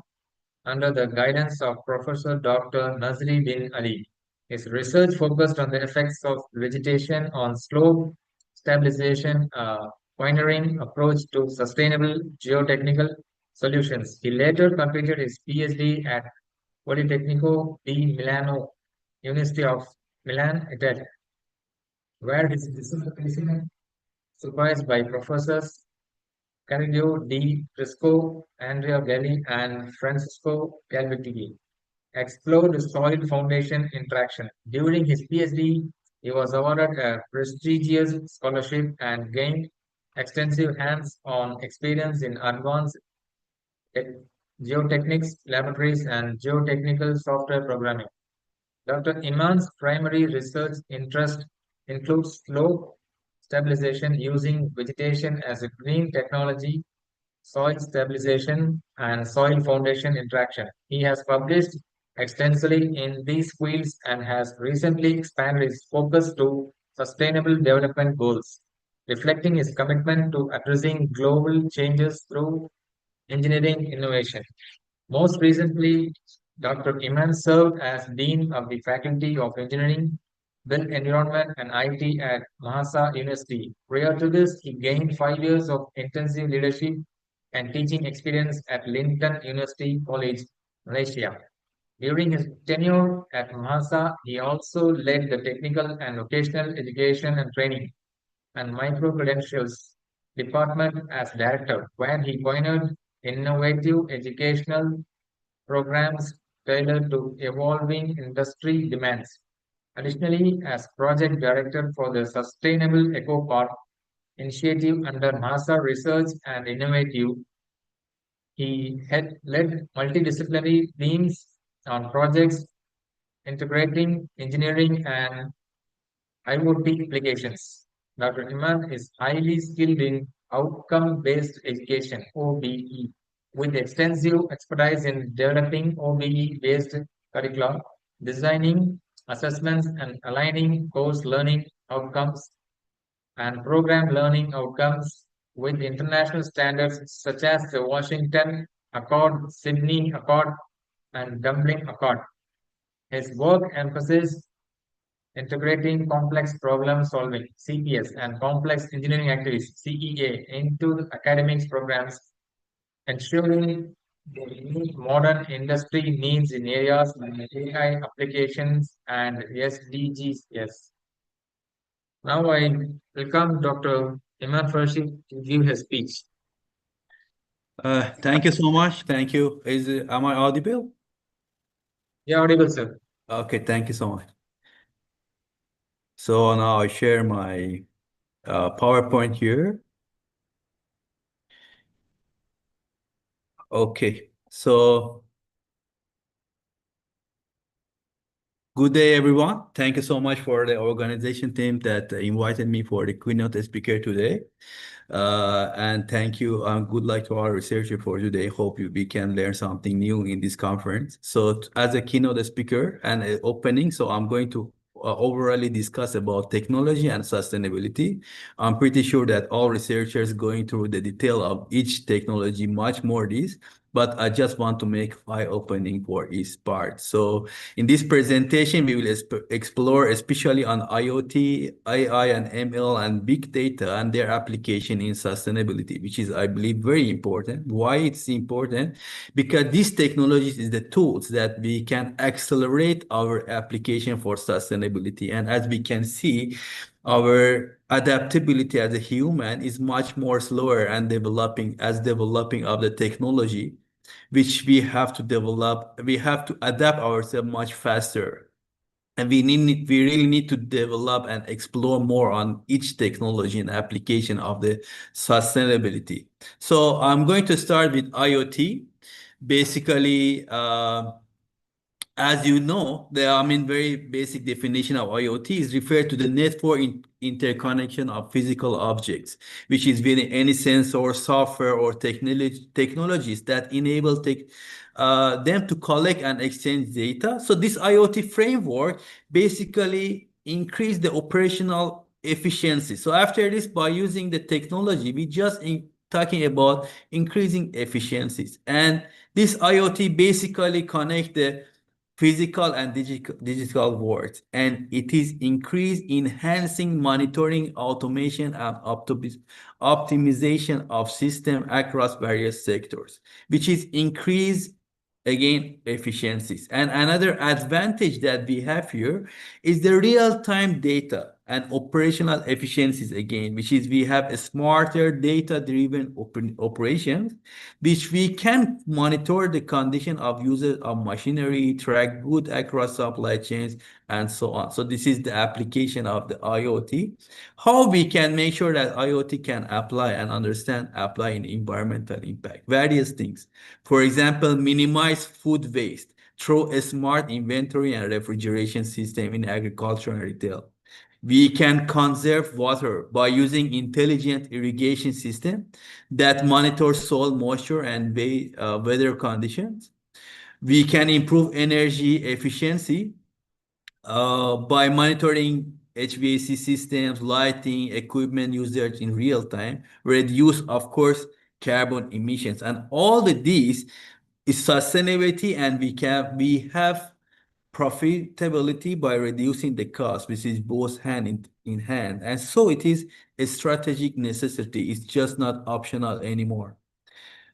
under the guidance of Professor Dr. Nazri bin Ali. His research focused on the effects of vegetation on slope stabilization, a pioneering approach to sustainable geotechnical solutions. He later completed his PhD at Politecnico di Milano, University of Milan, Italy, where his dissertation, supervised by Professors Candido D. Frisco, Andrea Gelli, and Francisco Calvetti, explored soil foundation interaction. During his PhD, he was awarded a prestigious scholarship and gained extensive hands-on experience in advanced tech- geotechnics laboratories and geotechnical software programming. Dr. Iman's primary research interest includes slope stabilization using vegetation as a green technology, soil stabilization, and soil foundation interaction. He has published extensively in these fields and has recently expanded his focus to sustainable development goals, reflecting his commitment to addressing global changes through engineering innovation. Most recently, Dr. Iman served as Dean of the Faculty of Engineering, Built Environment and IT at Mahasa University. Prior to this, he gained 5 years of intensive leadership and teaching experience at Linton University College, Malaysia. During his tenure at Mahasa, he also led the technical and vocational education and training and micro-credentials department as director, where he pioneered innovative educational programs tailored to evolving industry demands. Additionally, as project director for the Sustainable Eco Park initiative under NASA Research and Innovative, he had led multidisciplinary teams on projects integrating engineering and IoT applications. Dr. Iman is highly skilled in outcome-based education, OBE, with extensive expertise in developing OBE-based curricula, designing assessments and aligning course learning outcomes and program learning outcomes with international standards such as the Washington Accord, Sydney Accord, and Dublin Accord. His work emphasizes integrating complex problem solving CPS and complex engineering activities CEA into the academics programs, ensuring they meet modern industry needs in areas like AI applications and SDGs. Yes. Now I welcome Dr. Iman Farshid to give his speech. Thank you so much. Thank you. Am I audible? Yeah, audible, sir. Okay, thank you so much. So now I share my PowerPoint here. Okay, so good day, everyone. Thank you so much for the organization team that invited me for the keynote speaker today. And thank you and good luck to our researcher for today. Hope we can learn something new in this conference. So as a keynote speaker and opening, so I'm going to overall discuss about technology and sustainability. I'm pretty sure that all researchers going through the detail of each technology much more this, but I just want to make 5 opening for each part. So in this presentation, we will explore especially on IoT, AI and ML and big data and their application in sustainability, which is, I believe, very important. Why it's important? Because these technologies is the tools that we can accelerate our application for sustainability. And as we can see, our adaptability as a human is much more slower and developing of the technology, which we have to develop. We have to adapt ourselves much faster. And we really need to develop and explore more on each technology and application of the sustainability. So I'm going to start with IoT. Basically, as you know, very basic definition of IoT is referred to the network interconnection of physical objects, which is within any sensor, software, or technologies that enable them to collect and exchange data. So this IoT framework basically increase the operational efficiency. So after this, by using the technology, we just talking about increasing efficiencies. And this IoT basically connect the physical and digital worlds, and it is enhancing monitoring, automation, and optimization of system across various sectors, which is increase again efficiencies. And another advantage that we have here is the real-time data. and operational efficiencies again, which is we have a smarter data-driven operations, which we can monitor the condition of users of machinery, track good across supply chains, and so on. So this is the application of the IoT. How we can make sure that IoT can apply and apply in environmental impact, various things. For example, minimize food waste through a smart inventory and refrigeration system in agriculture and retail. We can conserve water by using intelligent irrigation system that monitors soil moisture and weather conditions. We can improve energy efficiency by monitoring HVAC systems, lighting, equipment usage in real time, reduce, of course, carbon emissions. And all of these is sustainability, and we have profitability by reducing the cost, which is both hand in hand. And so it is a strategic necessity. It's just not optional anymore.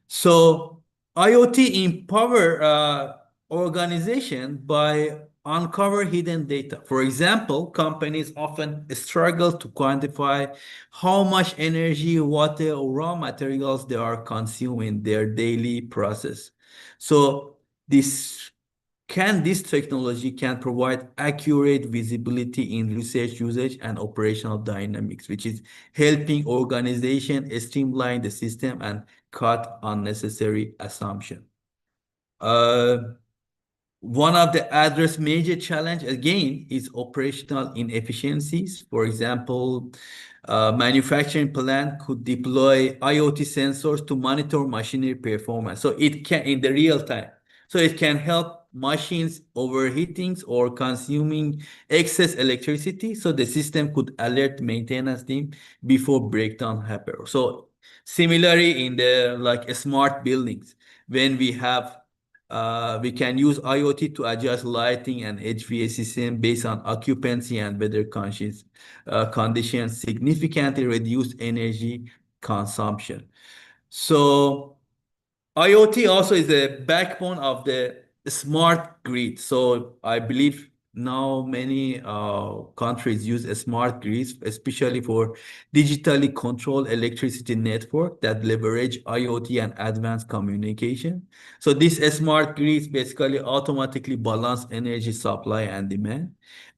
So IoT empower organization by uncover hidden data. For example, companies often struggle to quantify how much energy, water, or raw materials they are consuming in their daily process. So this technology can provide accurate visibility in research usage and operational dynamics, which is helping organization streamline the system and cut unnecessary assumption. One of the address major challenge again is operational inefficiencies. For example, manufacturing plant could deploy IoT sensors to monitor machinery performance. So it can in the real time. So it can help machines overheating or consuming excess electricity. So the system could alert maintenance team before breakdown happen. So similarly in the like smart buildings, when we can use IoT to adjust lighting and HVAC system based on occupancy and weather conditions, significantly reduce energy consumption. So IoT also is the backbone of the smart grid. So I believe now many countries use a smart grids, especially for digitally controlled electricity network that leverage IoT and advanced communication. So these smart grids basically automatically balance energy supply and demand,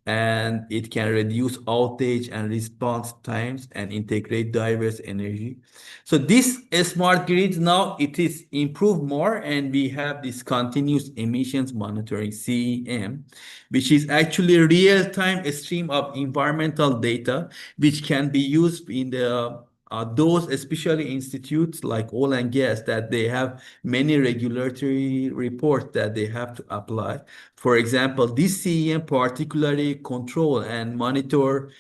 and it can reduce outage and response times and integrate diverse energy. So this smart grids now it is improved more, and we have this continuous emissions monitoring CEM, which is actually real-time stream of environmental data, which can be used in the those especially institutes like oil and gas that they have many regulatory reports that they have to apply. For example, this CEM particularly control and monitor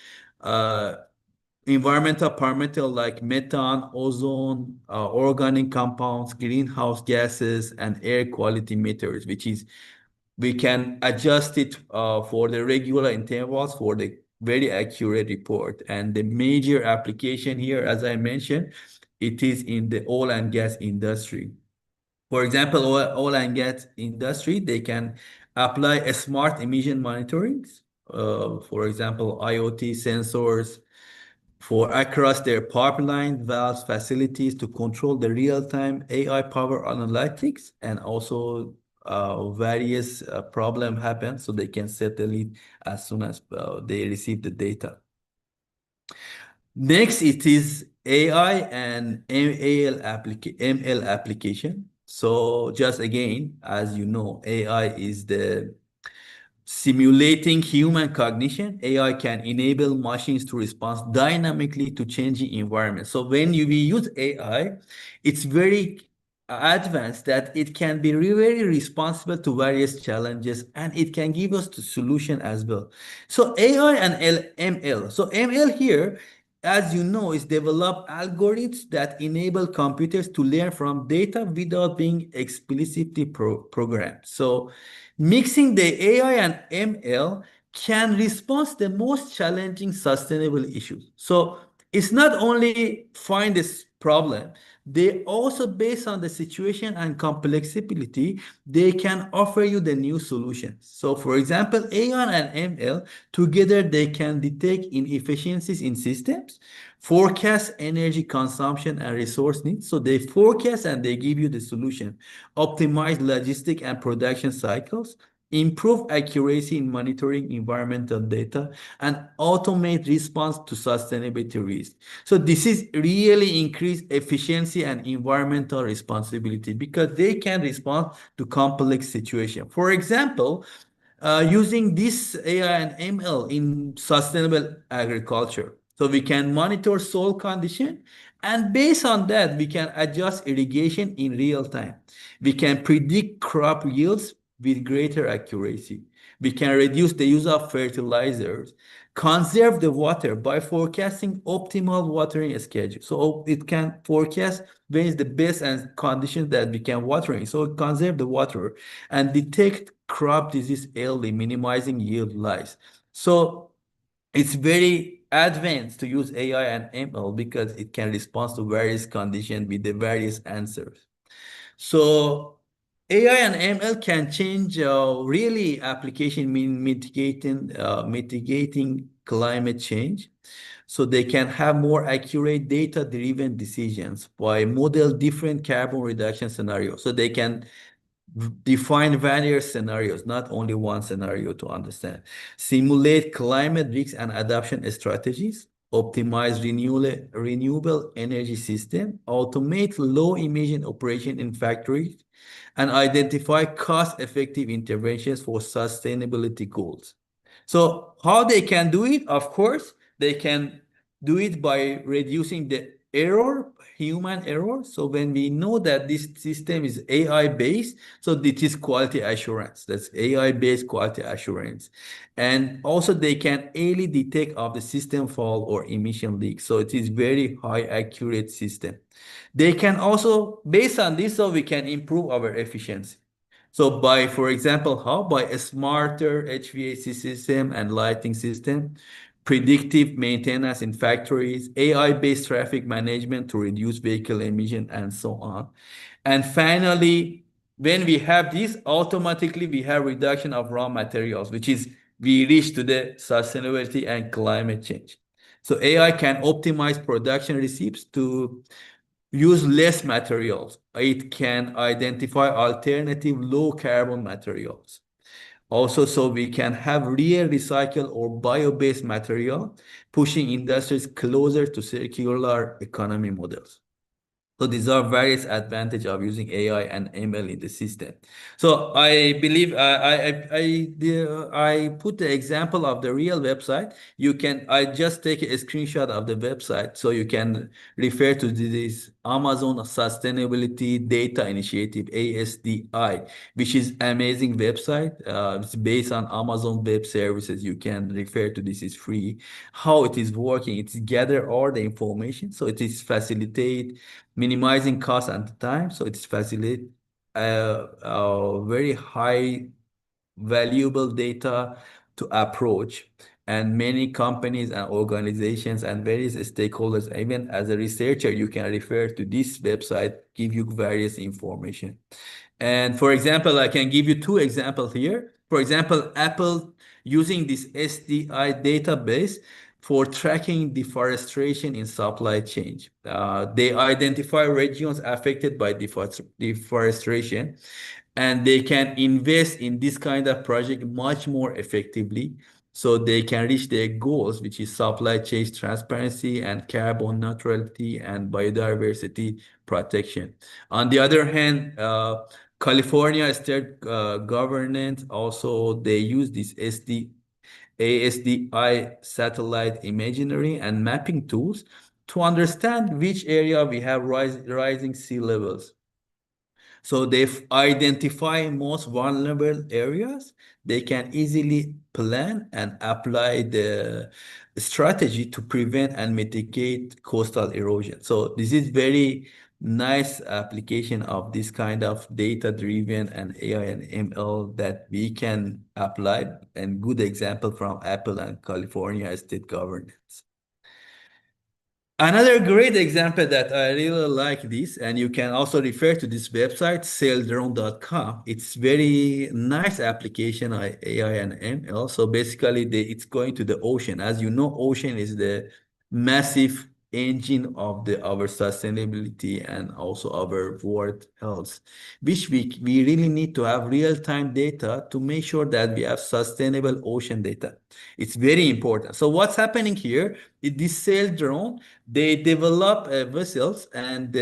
environmental parameters like methane, ozone, organic compounds, greenhouse gases, and air quality meters, which is we can adjust it for the regular intervals for the very accurate report. And the major application here, as I mentioned, it is in the oil and gas industry. For example, oil and gas industry, they can apply a smart emission monitoring. For example, IoT sensors for across their pipeline valves facilities to control the real-time AI power analytics, and also various problem happen so they can settle it as soon as they receive the data. Next, it is AI and ML application. So just again, as you know, AI is the simulating human cognition. AI can enable machines to respond dynamically to changing environments. So when we use AI, it's very advanced that it can be very responsible to various challenges, and it can give us the solution as well. So AI and ML. So ML here, as you know, is develop algorithms that enable computers to learn from data without being explicitly programmed. So mixing the AI and ML can respond to the most challenging sustainable issues. So it's not only find this problem, They also, based on the situation and complexity, they can offer you the new solutions. So for example, AI and ML together, they can detect inefficiencies in systems, forecast energy consumption and resource needs. So they forecast and they give you the solution, optimize logistic and production cycles, improve accuracy in monitoring environmental data, and automate response to sustainability risks. So this is really increase efficiency and environmental responsibility because they can respond to complex situation. For example, using this AI and ML in sustainable agriculture. So we can monitor soil condition, and based on that, we can adjust irrigation in real time. We can predict crop yields with greater accuracy. We can reduce the use of fertilizers, conserve the water by forecasting optimal watering schedule. So it can forecast when is the best and conditions that we can watering. So conserve the water and detect crop disease early, minimizing yield loss. So it's very advanced to use AI and ML because it can respond to various conditions with the various answers. So AI and ML can change really application mean mitigating climate change. So they can have more accurate data-driven decisions by model different carbon reduction scenarios. So they can define various scenarios, not only one scenario to understand. Simulate climate risks and adaptation strategies, optimize renewable energy system, automate low emission operation in factories, and identify cost-effective interventions for sustainability goals. So how they can do it? Of course, they can do it by reducing the error, human error. So when we know that this system is AI based, so it is quality assurance. That's AI based quality assurance. And also they can early detect of the system fault or emission leak. So it is very high accurate system. They can also, based on this, so we can improve our efficiency. So by, for example, how? By a smarter HVAC system and lighting system, predictive maintenance in factories, AI-based traffic management to reduce vehicle emission, and so on. And finally, when we have this, automatically we have reduction of raw materials, which is we reach to the sustainability and climate change. So AI can optimize production receipts to use less materials. It can identify alternative low carbon materials. Also, so we can have real recycle or bio-based material, pushing industries closer to circular economy models. So these are various advantages of using AI and ML in the system. So I believe I put the example of the real website. I just take a screenshot of the website so you can refer to this Amazon Sustainability Data Initiative, ASDI, which is amazing website. It's based on Amazon Web Services. You can refer to this. It's free. How it is working, it's gather all the information. So it is facilitate minimizing cost and time. So it's facilitate very high valuable data to approach. And many companies and organizations and various stakeholders, even as a researcher, you can refer to this website, give you various information. And for example, I can give you two examples here. For example, Apple using this SDI database for tracking deforestation in supply chain. They identify regions affected by deforestation, and they can invest in this kind of project much more effectively so they can reach their goals, which is supply chain transparency and carbon neutrality and biodiversity protection. On the other hand, California state government also, they use this ASDI satellite imagery and mapping tools to understand which area we have rising sea levels. So they identify most vulnerable areas. They can easily plan and apply the strategy to prevent and mitigate coastal erosion. So this is very nice application of this kind of data-driven and AI and ML that we can apply, and good example from Apple and California state governance. Another great example that I really like this, and you can also refer to this website, saildrone.com. It's very nice application, AI and ML. So basically, it's going to the ocean. As you know, ocean is the massive engine of our sustainability and also our world health, which we really need to have real-time data to make sure that we have sustainable ocean data. It's very important. So what's happening here is this sail drone, they develop vessels and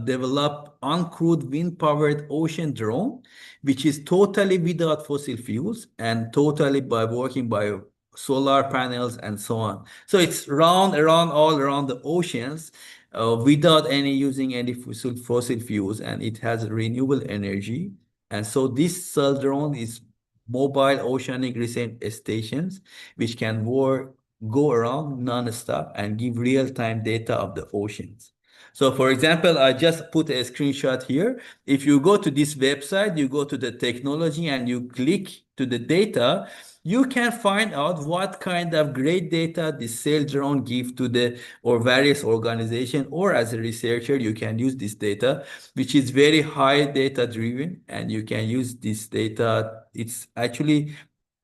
develop uncrewed wind-powered ocean drone, which is totally without fossil fuels and totally by working by solar panels and so on. So it's all around the oceans without any using any fossil fuels, and it has renewable energy. And so this cell drone is mobile oceanic research stations which can go around non-stop and give real-time data of the oceans. So for example, I just put a screenshot here. If you go to this website, you go to the technology and you click to the data, you can find out what kind of great data the sail drone give to the or various organization, or as a researcher, you can use this data, which is very high data driven, and you can use this data. It's actually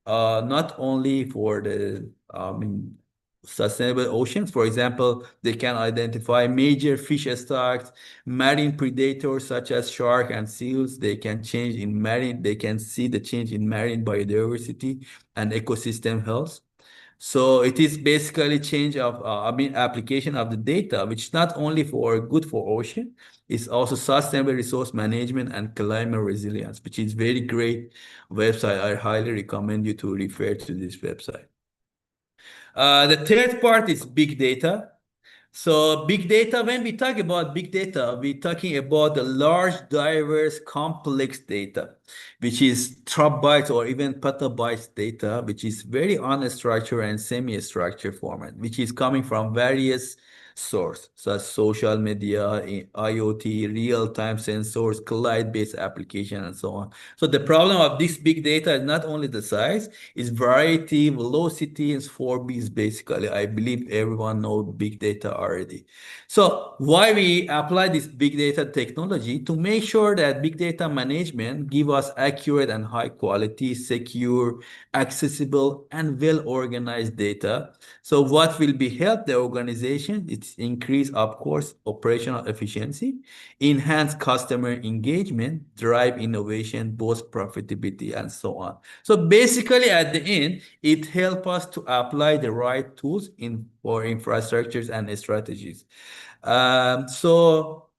not only for the sustainable oceans. For example, they can identify major fish stocks, marine predators such as shark and seals. They can see the change in marine biodiversity and ecosystem health. So it is basically change of, application of the data, which is not only for good for ocean, it's also sustainable resource management and climate resilience, which is very great website. I highly recommend you to refer to this website. The third part is big data. So big data, when we talk about big data, we're talking about the large, diverse, complex data, which is terabytes or even petabytes data, which is very unstructured and semi-structured format, which is coming from various sources, such as social media, IoT, real-time sensors, cloud-based application, and so on. So the problem of this big data is not only the size, it's variety, velocity, and 4Bs basically. I believe everyone knows big data already. So why we apply this big data technology? To make sure that big data management give us accurate and high quality, secure, accessible, and well-organized data. So what will be help the organization? It's increase, of course, operational efficiency, enhance customer engagement, drive innovation, boost profitability, and so on. So basically, at the end, it helps us to apply the right tools for infrastructures and strategies. So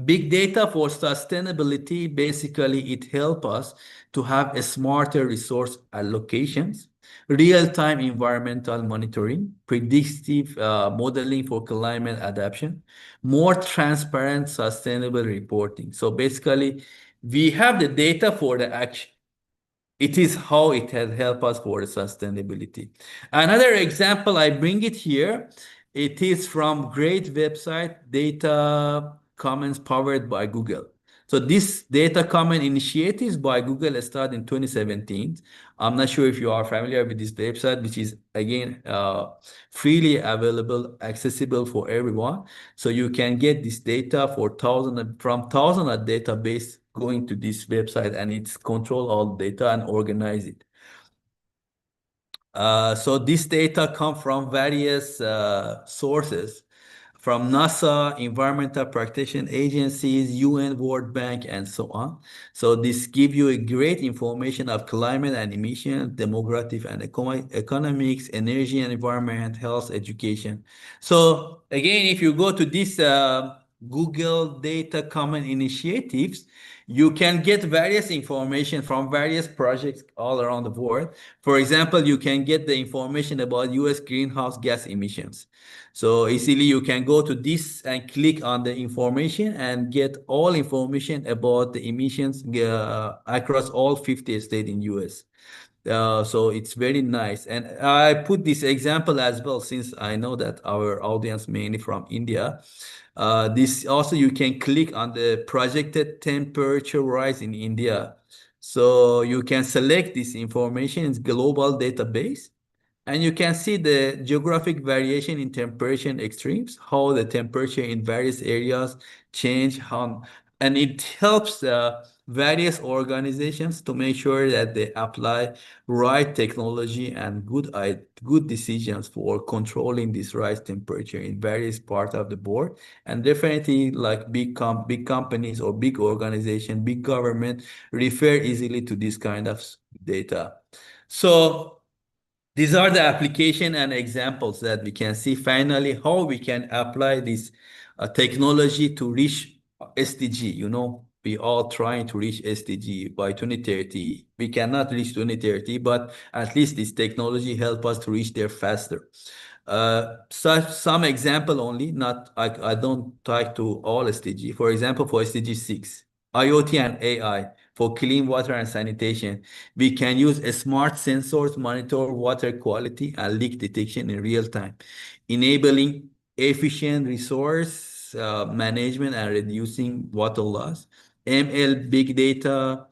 big data for sustainability, basically, it helps us to have a smarter resource allocations, real-time environmental monitoring, predictive modeling for climate adaptation, more transparent, sustainable reporting. So basically, we have the data for the action. It is how it has helped us for sustainability. Another example, I bring it here. It is from great website, Data Commons powered by Google. So this Data Common initiatives by Google started in 2017. I'm not sure if you are familiar with this website, which is again freely available, accessible for everyone. So you can get this data from thousands of database going to this website, and it's control all data and organize it. So this data come from various sources, from NASA, environmental protection agencies, UN, World Bank, and so on. So this give you a great information of climate and emission, demographic and economics, energy and environment, health, education. So again, if you go to this Google Data Common initiatives, you can get various information from various projects all around the world. For example, you can get the information about US greenhouse gas emissions. So easily you can go to this and click on the information and get all information about the emissions across all 50 states in US. So it's very nice. And I put this example as well, since I know that our audience mainly from India. This also, you can click on the projected temperature rise in India. So you can select this information in global database And you can see the geographic variation in temperature extremes, how the temperature in various areas change, and it helps various organizations to make sure that they apply right technology and good decisions for controlling this rise temperature in various parts of the board. And definitely, like big companies or big organization, big government refer easily to this kind of data. So these are the application and examples that we can see finally how we can apply this technology to reach SDG. You know, we all trying to reach SDG by 2030. We cannot reach 2030, but at least this technology help us to reach there faster. Some example only, not I don't talk to all SDG. For example, for SDG 6, IoT and AI for clean water and sanitation. We can use a smart sensors monitor water quality and leak detection in real time, enabling efficient resource management and reducing water loss. ML big data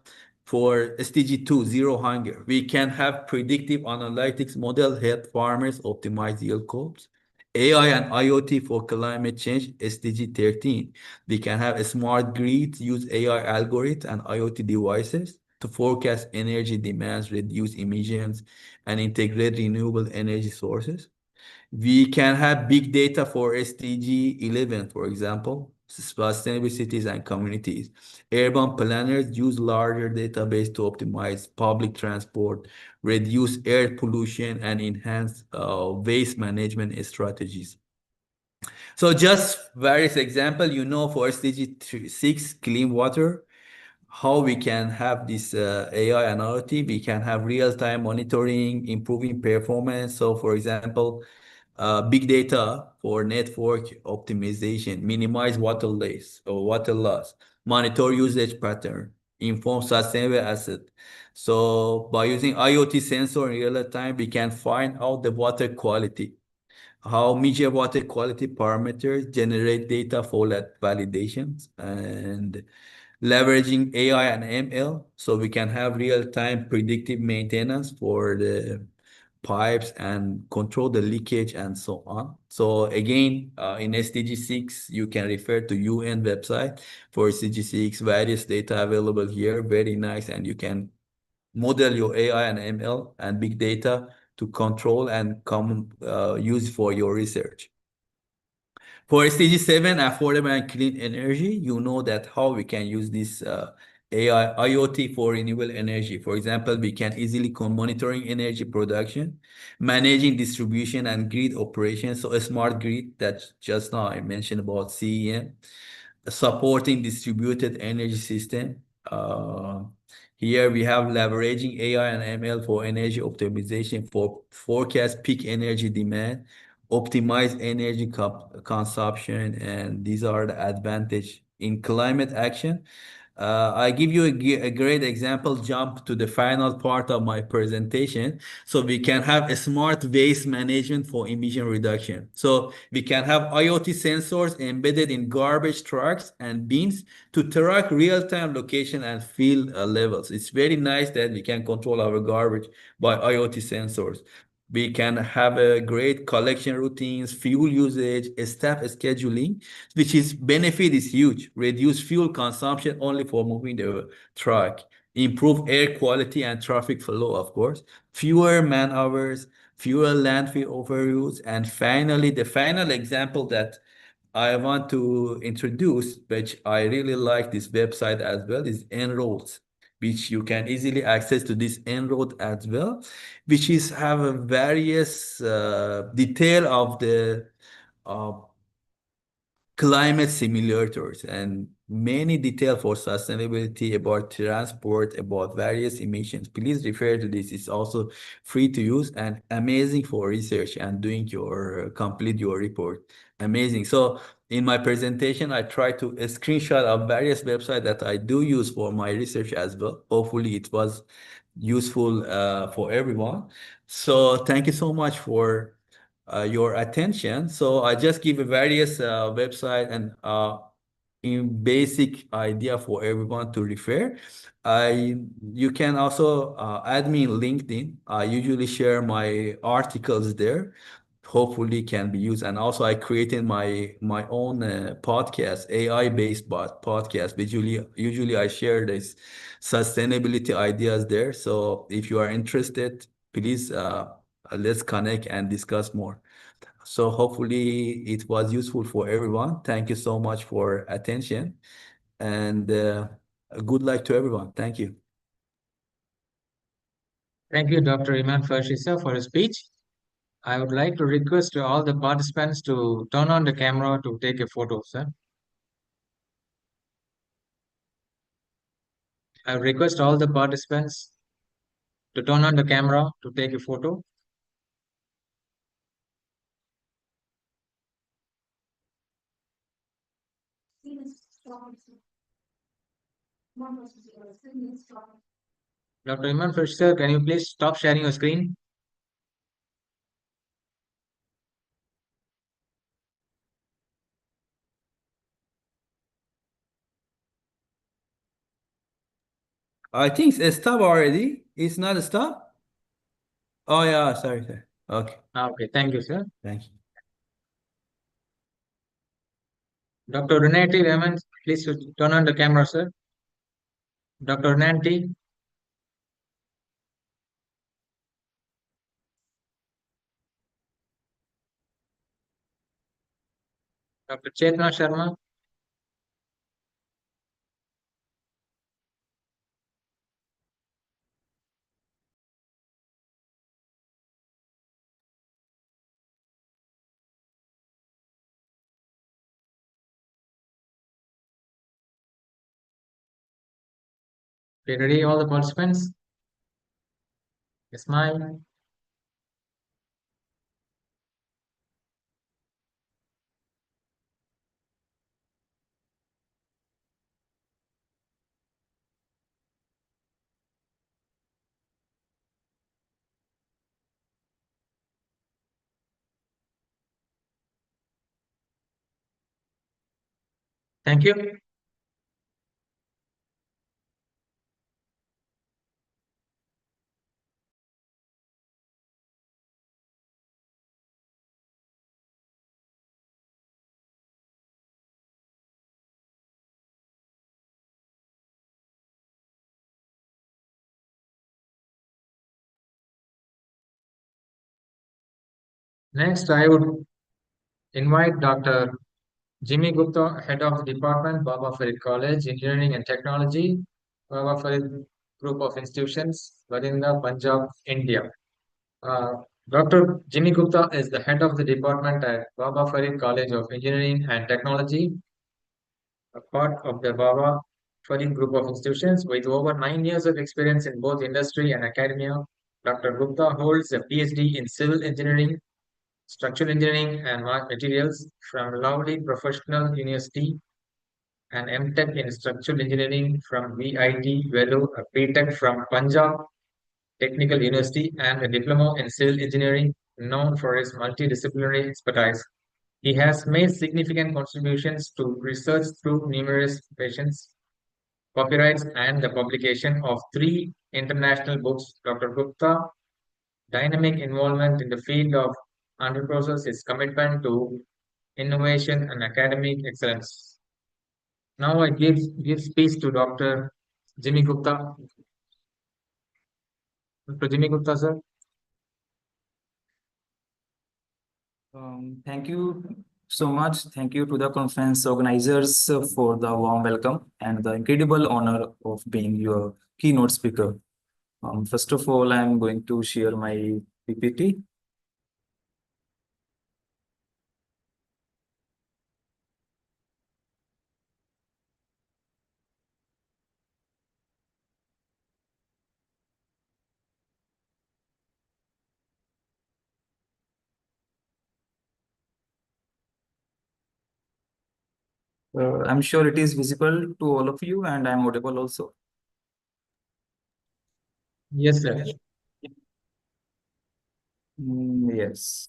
for SDG 2, zero hunger. We can have predictive analytics model help farmers optimize yield crops. AI and IoT for climate change, SDG 13. We can have a smart grid, use AI algorithms and IoT devices to forecast energy demands, reduce emissions, and integrate renewable energy sources. We can have big data for SDG 11, for example, sustainable cities and communities. Urban planners use larger database to optimize public transport, reduce air pollution, and enhance waste management strategies. So just various example, you know, for SDG 6, clean water, how we can have this AI and IoT, we can have real-time monitoring, improving performance. So for example, big data for network optimization, minimize water loss or water loss, monitor usage pattern, inform sustainable asset. So by using IoT sensor in real time, we can find out the water quality, how measure water quality parameters, generate data for that validations, and leveraging AI and ML so we can have real-time predictive maintenance for the pipes and control the leakage and so on. So again, in SDG 6, you can refer to UN website for SDG 6, various data available here, very nice, and you can model your AI and ML and big data to control and use for your research. For SDG 7, affordable and clean energy, you know that how we can use this AI, IoT for renewable energy. For example, we can easily monitoring energy production, managing distribution and grid operation. So a smart grid that just now I mentioned about CEM, supporting distributed energy system. Here we have leveraging AI and ML for energy optimization for forecast peak energy demand, optimize energy consumption, and these are the advantage in climate action. I give you a great example, jump to the final part of my presentation. So we can have a smart waste management for emission reduction. So we can have IoT sensors embedded in garbage trucks and bins to track real-time location and field levels. It's very nice that we can control our garbage by IoT sensors. We can have a great collection routines, fuel usage, staff scheduling, which is benefit is huge. Reduce fuel consumption only for moving the truck. Improve air quality and traffic flow, of course. Fewer man hours, fewer landfill overuse, and finally, the final example that I want to introduce, which I really like this website as well, is Enrolled, which you can easily access to this Enrolled as well, which is have a various detail of the uh, climate simulators and many detail for sustainability about transport, about various emissions. Please refer to this. It's also free to use and amazing for research and doing your complete your report. Amazing. So in my presentation, I try to a screenshot of various websites that I do use for my research as well. Hopefully it was useful for everyone. So thank you so much for your attention. So I just give a various website and in basic idea for everyone to refer. You can also add me in LinkedIn. I usually share my articles there. Hopefully can be used. And also I created my own podcast, AI based podcast. Usually I share this sustainability ideas there. So if you are interested, please let's connect and discuss more. So hopefully it was useful for everyone. Thank you so much for attention, and good luck to everyone. Thank you. Thank you, Dr. Iman Farshi, sir, for his speech. I would like to request all the participants to turn on the camera to take a photo, sir. I would request all the participants to turn on the camera to take a photo. Dr. Iman Farshi, sir, can you please stop sharing your screen? I think it's stop already. It's not a stop. Oh yeah, sorry, sorry. Okay, Okay, thank you, sir. thank you. Dr. Renati Raman, please turn on the camera, sir. Dr. Renati, Dr. Chetna Sharma, okay, ready, all the participants? Smile. Thank you. Next, I would invite Dr. Jimmy Gupta, Head of the Department, Baba Farid College, Engineering and Technology, Baba Farid Group of Institutions, Vadinda, Punjab, India. Uh, Dr. Jimmy Gupta is the head of the department at Baba Farid College of Engineering and Technology, a part of the Baba Farid Group of Institutions. With over 9 years of experience in both industry and academia, Dr. Gupta holds a PhD in Civil Engineering, Structural Engineering and Materials from Lovely Professional University, an MTech in Structural Engineering from VIT Velu, a BTech from Punjab Technical University, and a diploma in Civil Engineering, known for his multidisciplinary expertise. He has made significant contributions to research through numerous patents, copyrights, and the publication of 3 international books. Dr. Gupta dynamic involvement in the field of underprocess is commitment to innovation and academic excellence. Now I give speech to Dr. Jimmy Gupta. Dr. Jimmy Gupta, sir. Thank you so much. Thank you to the conference organizers for the warm welcome and the incredible honor of being your keynote speaker. First of all, I'm going to share my PPT. I'm sure it is visible to all of you and I'm audible also. Yes, sir. Yes.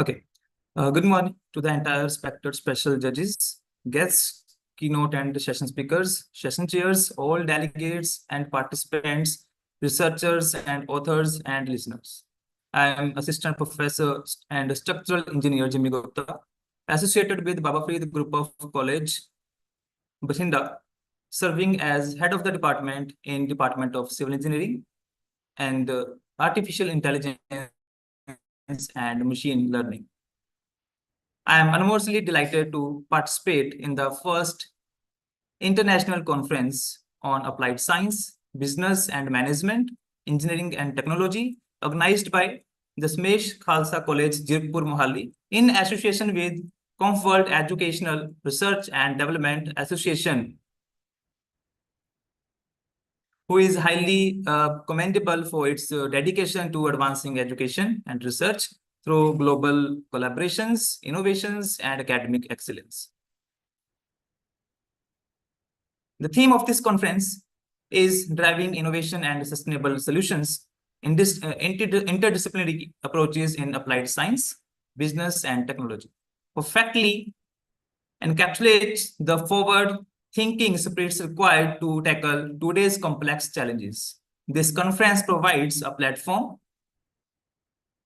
Okay. Good morning to the entire spectator special judges, guests, keynote and session speakers, session chairs, all delegates and participants, researchers and authors and listeners. I am Assistant Professor and Structural Engineer Jimmy Gupta, associated with Baba Farid Group of College, Bathinda, serving as head of the department in Department of Civil Engineering and Artificial Intelligence and Machine Learning. I am enormously delighted to participate in the first international conference on applied science, business and management, engineering and technology, organized by the Smesh Khalsa College, Jirpur, Mohali, in association with Comfort Educational Research and Development Association, who is highly commendable for its dedication to advancing education and research through global collaborations, innovations, and academic excellence. The theme of this conference is driving innovation and sustainable solutions in this interdisciplinary approaches in applied science, business, and technology. Perfectly encapsulates the forward-thinking spirits required to tackle today's complex challenges. This conference provides a platform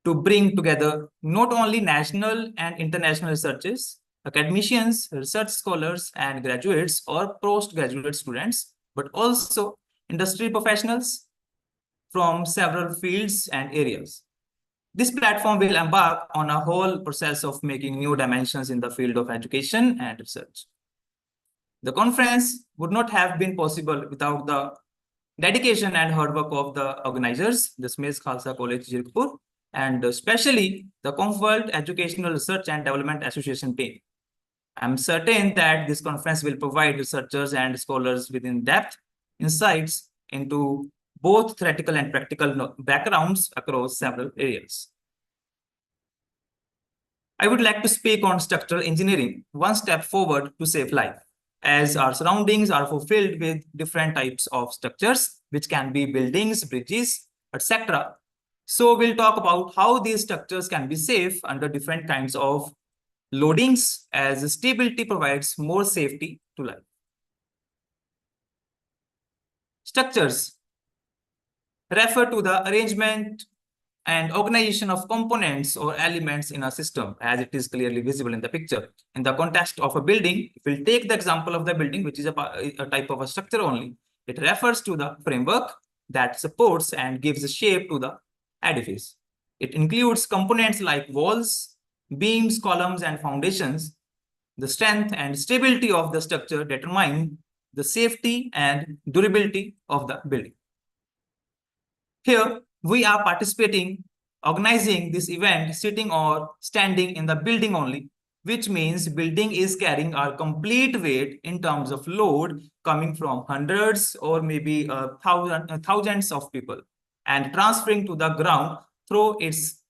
to bring together not only national and international researchers, academicians, research scholars, and graduates or postgraduate students, but also industry professionals from several fields and areas. This platform will embark on a whole process of making new dimensions in the field of education and research. The conference would not have been possible without the dedication and hard work of the organizers, the Smesh Khalsa College, Jirpur, and especially the Comfort Educational Research and Development Association team. I'm certain that this conference will provide researchers and scholars with in-depth insights into both theoretical and practical backgrounds across several areas. I would like to speak on structural engineering, one step forward to save life, as our surroundings are fulfilled with different types of structures, which can be buildings, bridges, etc. So we'll talk about how these structures can be safe under different kinds of loadings, as stability provides more safety to life. Structures refer to the arrangement and organization of components or elements in a system, as it is clearly visible in the picture. In the context of a building, if we'll take the example of the building, which is a type of a structure only, it refers to the framework that supports and gives shape to the edifice. It includes components like walls, beams, columns, and foundations. The strength and stability of the structure determine the safety and durability of the building. Here, we are participating, organizing this event, sitting or standing in the building only, which means building is carrying our complete weight in terms of load coming from hundreds or maybe thousands of people and transferring to the ground through its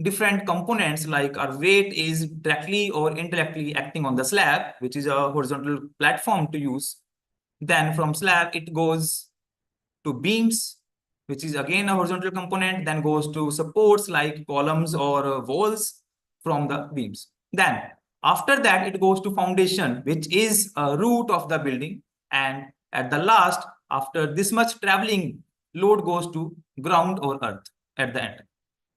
different components, like our weight is directly or indirectly acting on the slab, which is a horizontal platform to use. Then from slab, it goes to beams, which is again a horizontal component, then goes to supports like columns or walls from the beams. Then after that, it goes to foundation, which is a root of the building. And at the last, after this much traveling, load goes to ground or earth at the end.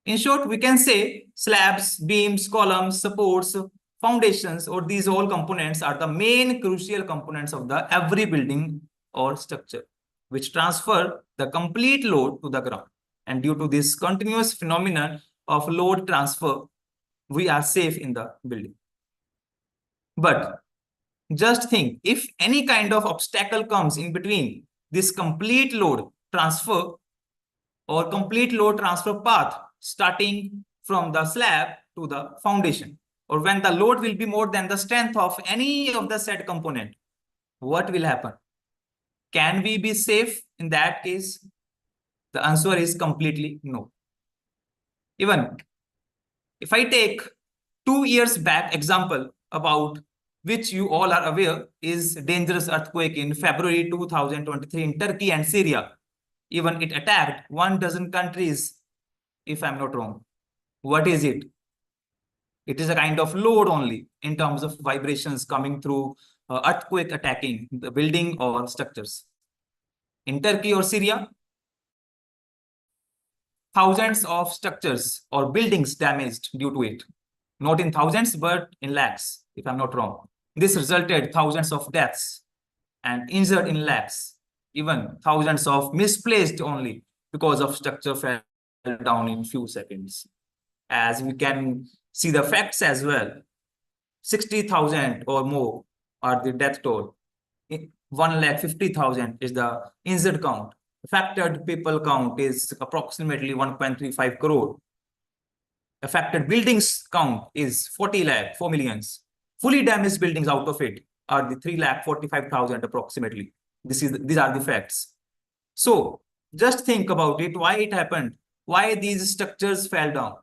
In short, we can say slabs, beams, columns, supports, foundations, or these all components are the main crucial components of the every building or structure, which transfer the complete load to the ground. And due to this continuous phenomenon of load transfer, we are safe in the building. But just think, if any kind of obstacle comes in between this complete load transfer or complete load transfer path starting from the slab to the foundation, or when the load will be more than the strength of any of the said component, what will happen? Can we be safe in that case? The answer is completely no. Even if I take 2 years back example about which you all are aware is dangerous earthquake in February 2023 in Turkey and Syria. Even it attacked 12 countries, if I'm not wrong. What is it? It is a kind of load only in terms of vibrations coming through earthquake attacking the building or structures. In Turkey or Syria, thousands of structures or buildings damaged due to it. Not in thousands, but in lakhs, if I'm not wrong. This resulted thousands of deaths and injured in lakhs, even thousands of misplaced only because of structure fell down in few seconds. As we can see the facts as well, 60,000 or more are the death toll. 1,50,000 is the injured count. Affected people count is approximately 1.35 crore. Affected buildings count is 40 lakh, 4 millions. Fully damaged buildings out of it are the 3,45,000 approximately. These are the facts. So just think about it, why it happened, why these structures fell down.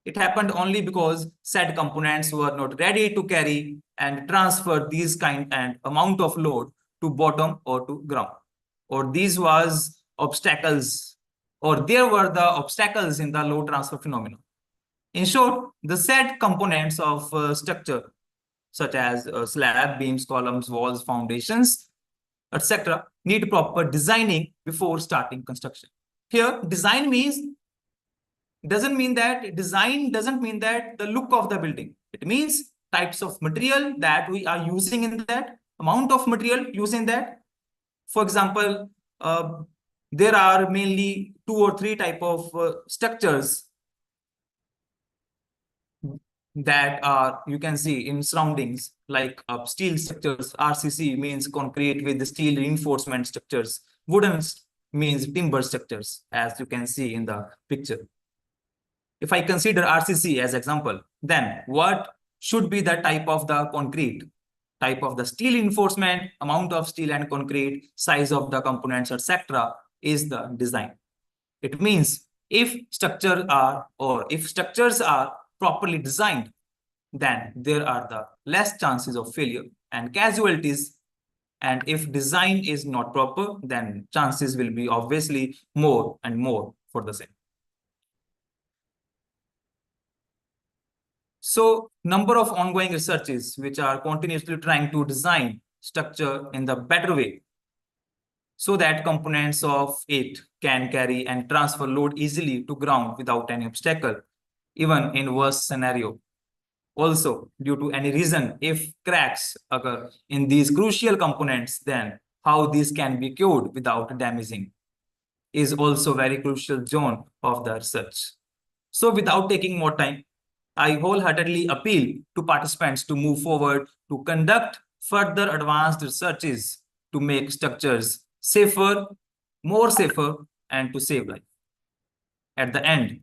It happened only because said components were not ready to carry and transfer these kind and amount of load to bottom or to ground. Or these was obstacles, or there were the obstacles in the load transfer phenomenon. In short, the said components of structure, such as slab, beams, columns, walls, foundations, etc., need proper designing before starting construction. Here, design doesn't mean that the look of the building. It means types of material that we are using in that, amount of material used in that. For example, there are mainly 2 or 3 type of structures that are you can see in surroundings, like steel structures. RCC means concrete with the steel reinforcement structures. Wooden means timber structures, as you can see in the picture. If I consider RCC as example, then what should be the type of the concrete, type of the steel reinforcement, amount of steel and concrete, size of the components, etc., is the design. It means if structures are properly designed, then there are the less chances of failure and casualties. And if design is not proper, then chances will be obviously more and more for the same. So number of ongoing researches which are continuously trying to design structure in the better way so that components of it can carry and transfer load easily to ground without any obstacle, even in worst scenario. Also, due to any reason, if cracks occur in these crucial components, then how these can be cured without damaging is also very crucial zone of the research. So without taking more time, I wholeheartedly appeal to participants to move forward to conduct further advanced researches to make structures safer, more safer, and to save life. At the end,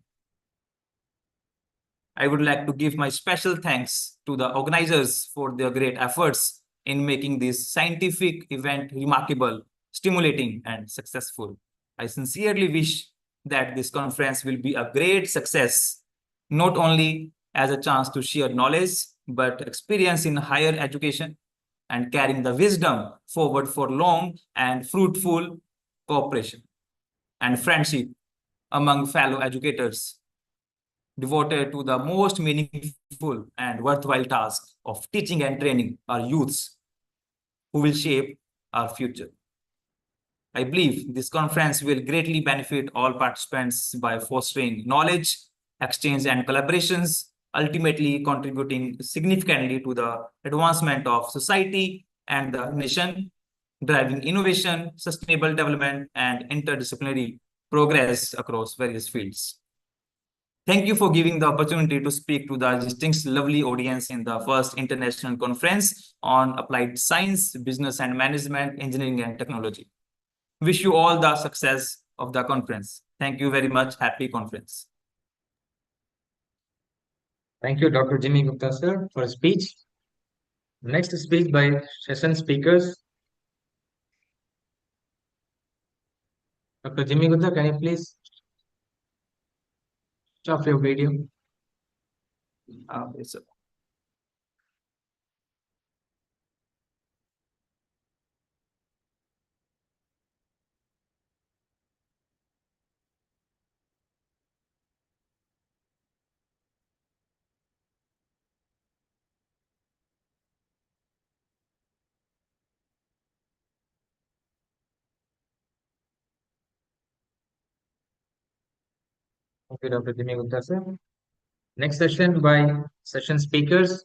I would like to give my special thanks to the organizers for their great efforts in making this scientific event remarkable, stimulating, and successful. I sincerely wish that this conference will be a great success, not only as a chance to share knowledge, but experience in higher education and carrying the wisdom forward for long and fruitful cooperation and friendship among fellow educators devoted to the most meaningful and worthwhile task of teaching and training our youths who will shape our future. I believe this conference will greatly benefit all participants by fostering knowledge, exchange, and collaborations, ultimately contributing significantly to the advancement of society and the nation, driving innovation, sustainable development, and interdisciplinary progress across various fields. Thank you for giving the opportunity to speak to the distinct, lovely audience in the first international conference on applied science, business and management, engineering and technology. Wish you all the success of the conference. Thank you very much. Happy conference. Thank you, Dr. Jimmy Gupta, sir, for a speech. Next speech by session speakers. Dr. Jimmy Gupta, can you please stop your video? Yes, sir. Thank you, Dr. Jimmy Gupta, sir. Next session by session speakers.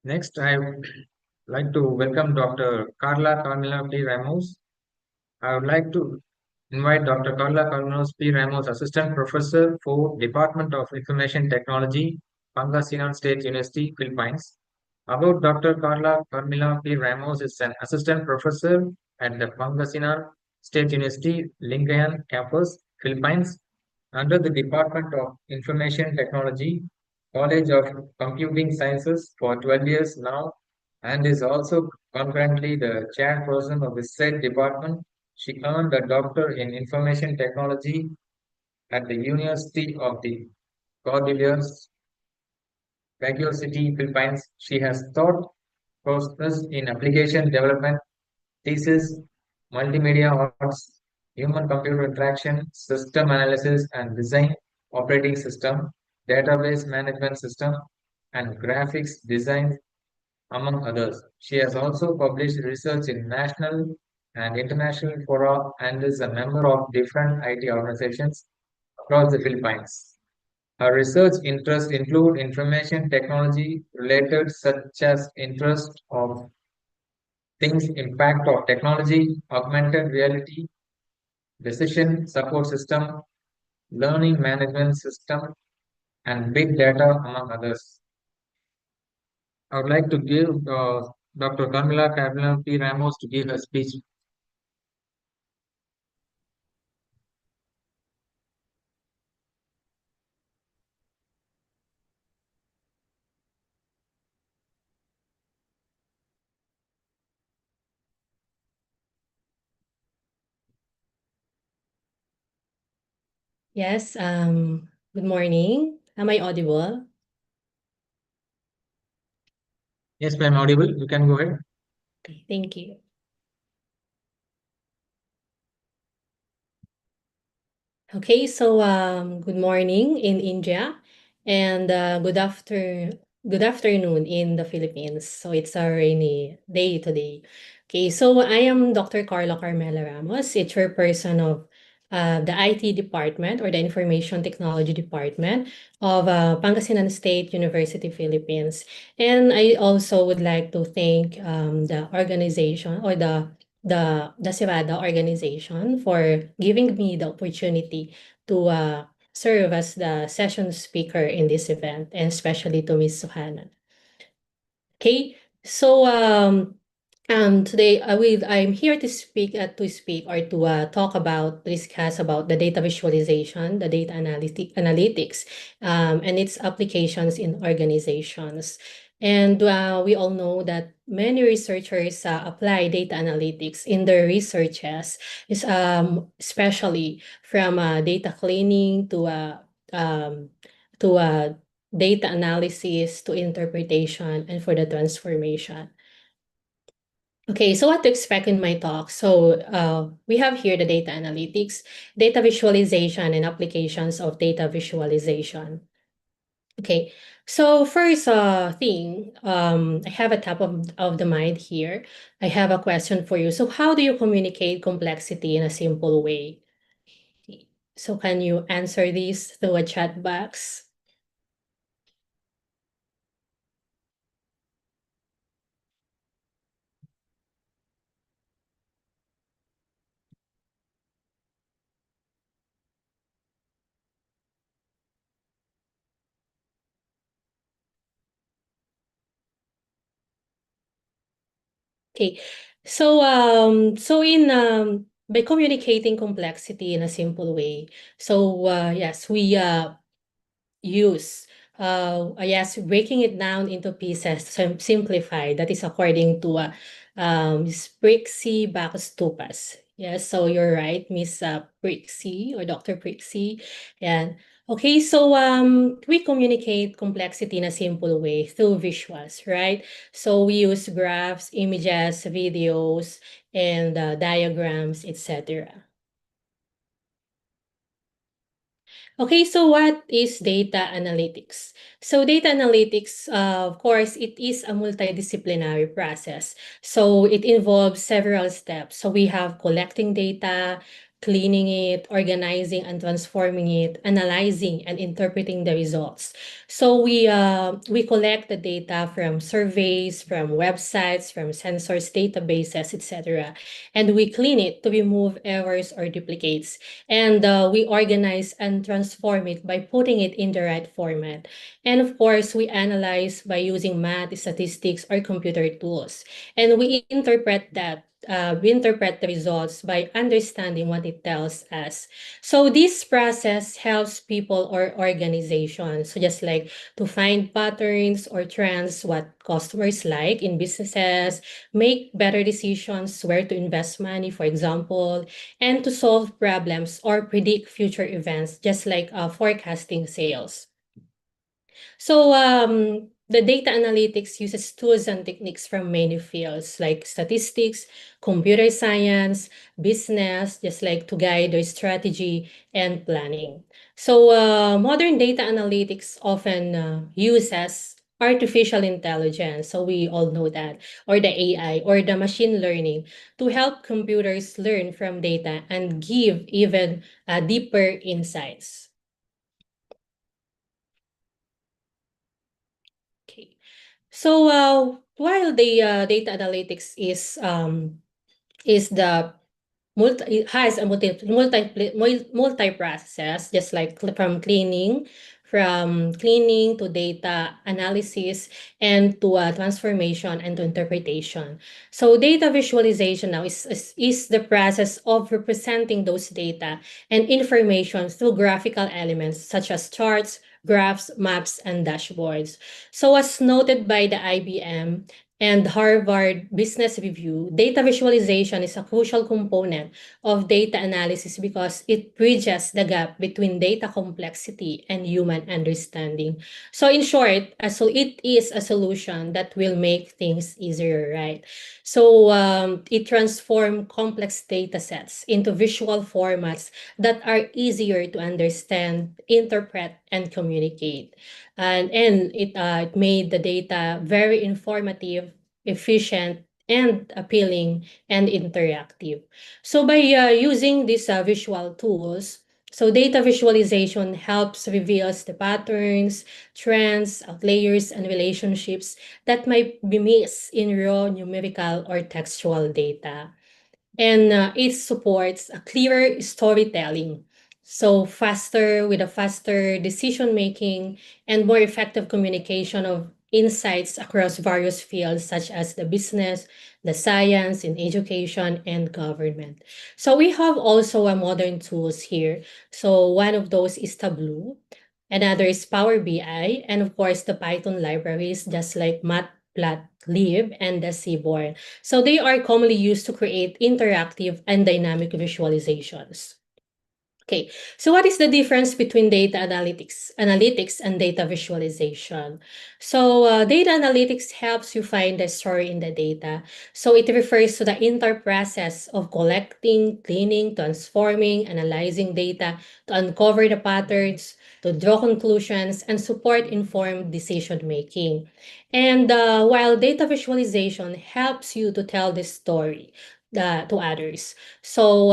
Next, I would like to welcome Dr. Carla Carmela P. Ramos. I would like to invite Dr. Carla Carmelos P. Ramos, Assistant Professor for Department of Information Technology, Pangasinan State University, Philippines. About Dr. Carla Carmela P. Ramos is an Assistant Professor at the Pangasinan State University, Lingayen campus, Philippines, under the Department of Information Technology, College of Computing Sciences for 12 years now, and is also concurrently the chairperson of the said department. She earned a doctor in information technology at the University of the Cordilleras, Baguio City, Philippines. She has taught courses in application development, thesis, multimedia arts, human-computer interaction, system analysis and design, operating system, database management system, and graphics design, among others. She has also published research in national and international fora and is a member of different IT organizations across the Philippines. Her research interests include information technology related such as interest of things, impact of technology, augmented reality, decision support system, learning management system, and big data, among others. I would like to give Dr. Carmela Carmela P. Ramos to give a speech. Yes, good morning. Am I audible? Yes, ma'am, audible. You can go ahead. Okay, thank you. Okay, so good morning in India and good afternoon in the Philippines. So it's a rainy day today. Okay, so I am Dr. Carla Carmela Ramos, a chairperson of the IT department or the Information Technology Department of Pangasinan State University, Philippines. And I also would like to thank the organization or the Civada organization for giving me the opportunity to serve as the session speaker in this event, and especially to Ms. Suhana. Okay, so today I'm here to speak or to talk about discuss about the data visualization, the data analytics, and its applications in organizations. And we all know that many researchers apply data analytics in their researches, especially from data cleaning to data analysis to interpretation and for the transformation. Okay, so what to expect in my talk? So we have here the data analytics, data visualization, and applications of data visualization. Okay, so first thing, I have a top of the mind here. I have a question for you. So how do you communicate complexity in a simple way? So can you answer this through a chat box? Okay, so by communicating complexity in a simple way, so yes, we use yes, breaking it down into pieces, simplify. That is according to Miss Prixie Bacchus. Yes, so you're right, Miss Prixie or Dr. Prixie. And okay, so we communicate complexity in a simple way through visuals, right? So we use graphs, images, videos, and diagrams, etc. Okay, so what is data analytics? So data analytics, of course, it is a multidisciplinary process. So it involves several steps. So we have collecting data, cleaning it, organizing and transforming it, analyzing and interpreting the results. So we collect the data from surveys, from websites, from sensors, databases, etc., and we clean it to remove errors or duplicates. And we organize and transform it by putting it in the right format. And of course, we analyze by using math, statistics, or computer tools. And we interpret the results by understanding what it tells us. So this process helps people or organizations, so just like to find patterns or trends, what customers like in businesses, make better decisions where to invest money, for example, and to solve problems or predict future events, just like forecasting sales. So the data analytics uses tools and techniques from many fields like statistics, computer science, business, just like to guide their strategy and planning. So modern data analytics often uses artificial intelligence, so we all know that, or the AI or the machine learning to help computers learn from data and give even deeper insights. Okay. So while the data analytics is the it has a multi process, just like from cleaning to data analysis and to transformation and to interpretation. So data visualization now is the process of representing those data and information through graphical elements such as charts, graphs, maps, and dashboards. So as noted by the IBM and Harvard Business Review, data visualization is a crucial component of data analysis because it bridges the gap between data complexity and human understanding. So in short, so it is a solution that will make things easier, right? So it transforms complex data sets into visual formats that are easier to understand, interpret, and communicate. And it made the data very informative, efficient, and appealing and interactive. So by using these visual tools, so data visualization helps reveals the patterns, trends, outliers, and relationships that might be missed in raw numerical or textual data. And it supports a clearer storytelling. So with a faster decision making and more effective communication of insights across various fields such as the business, the science, in education, and government. So we have also a modern tools here. So one of those is Tableau, another is Power BI, and of course the Python libraries just like Matplotlib and the Seaborn. So they are commonly used to create interactive and dynamic visualizations. Okay, so what is the difference between data analytics and data visualization? So data analytics helps you find the story in the data. So it refers to the entire process of collecting, cleaning, transforming, analyzing data to uncover the patterns, to draw conclusions, and support informed decision making. And while data visualization helps you to tell the story to others. So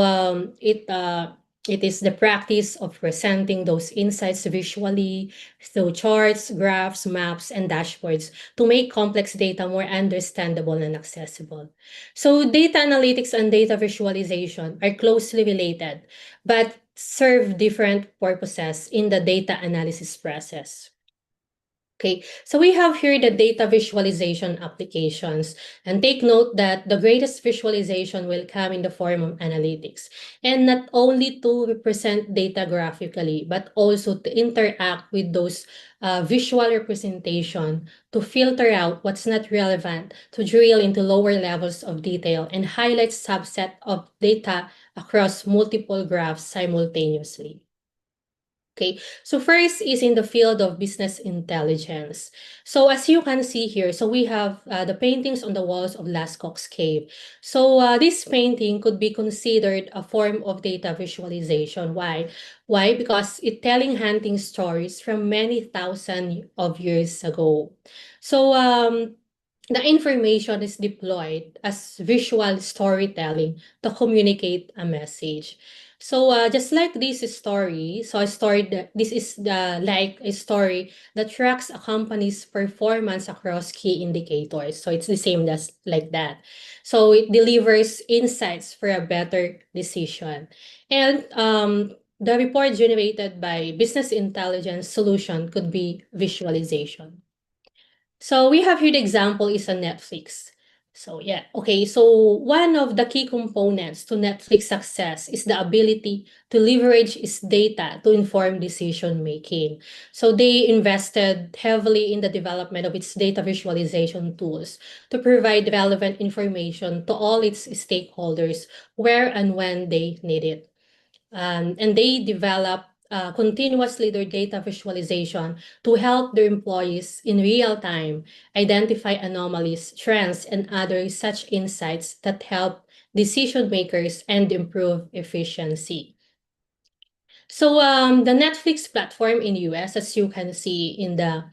it is the practice of presenting those insights visually through charts, graphs, maps, and dashboards to make complex data more understandable and accessible. So data analytics and data visualization are closely related, but serve different purposes in the data analysis process. Okay, so we have here the data visualization applications. And take note that the greatest visualization will come in the form of analytics. And not only to represent data graphically, but also to interact with those visual representation to filter out what's not relevant, to drill into lower levels of detail and highlight subset of data across multiple graphs simultaneously. Okay, so first is in the field of business intelligence. So as you can see here, so we have the paintings on the walls of Lascaux Cave. So this painting could be considered a form of data visualization. Why? Why? Because it's telling hunting stories from many thousands of years ago. So the information is deployed as visual storytelling to communicate a message. So just like this story, so a story that this is the like a story that tracks a company's performance across key indicators. So it's the same as like that. So it delivers insights for a better decision. And the report generated by business intelligence solution could be visualization. So we have here the example is a Netflix. So yeah, okay. So one of the key components to Netflix success is the ability to leverage its data to inform decision making. So they invested heavily in the development of its data visualization tools to provide relevant information to all its stakeholders where and when they need it. And they develop continuously their data visualization to help their employees in real time identify anomalies, trends, and other such insights that help decision makers and improve efficiency. So the Netflix platform in US, as you can see in the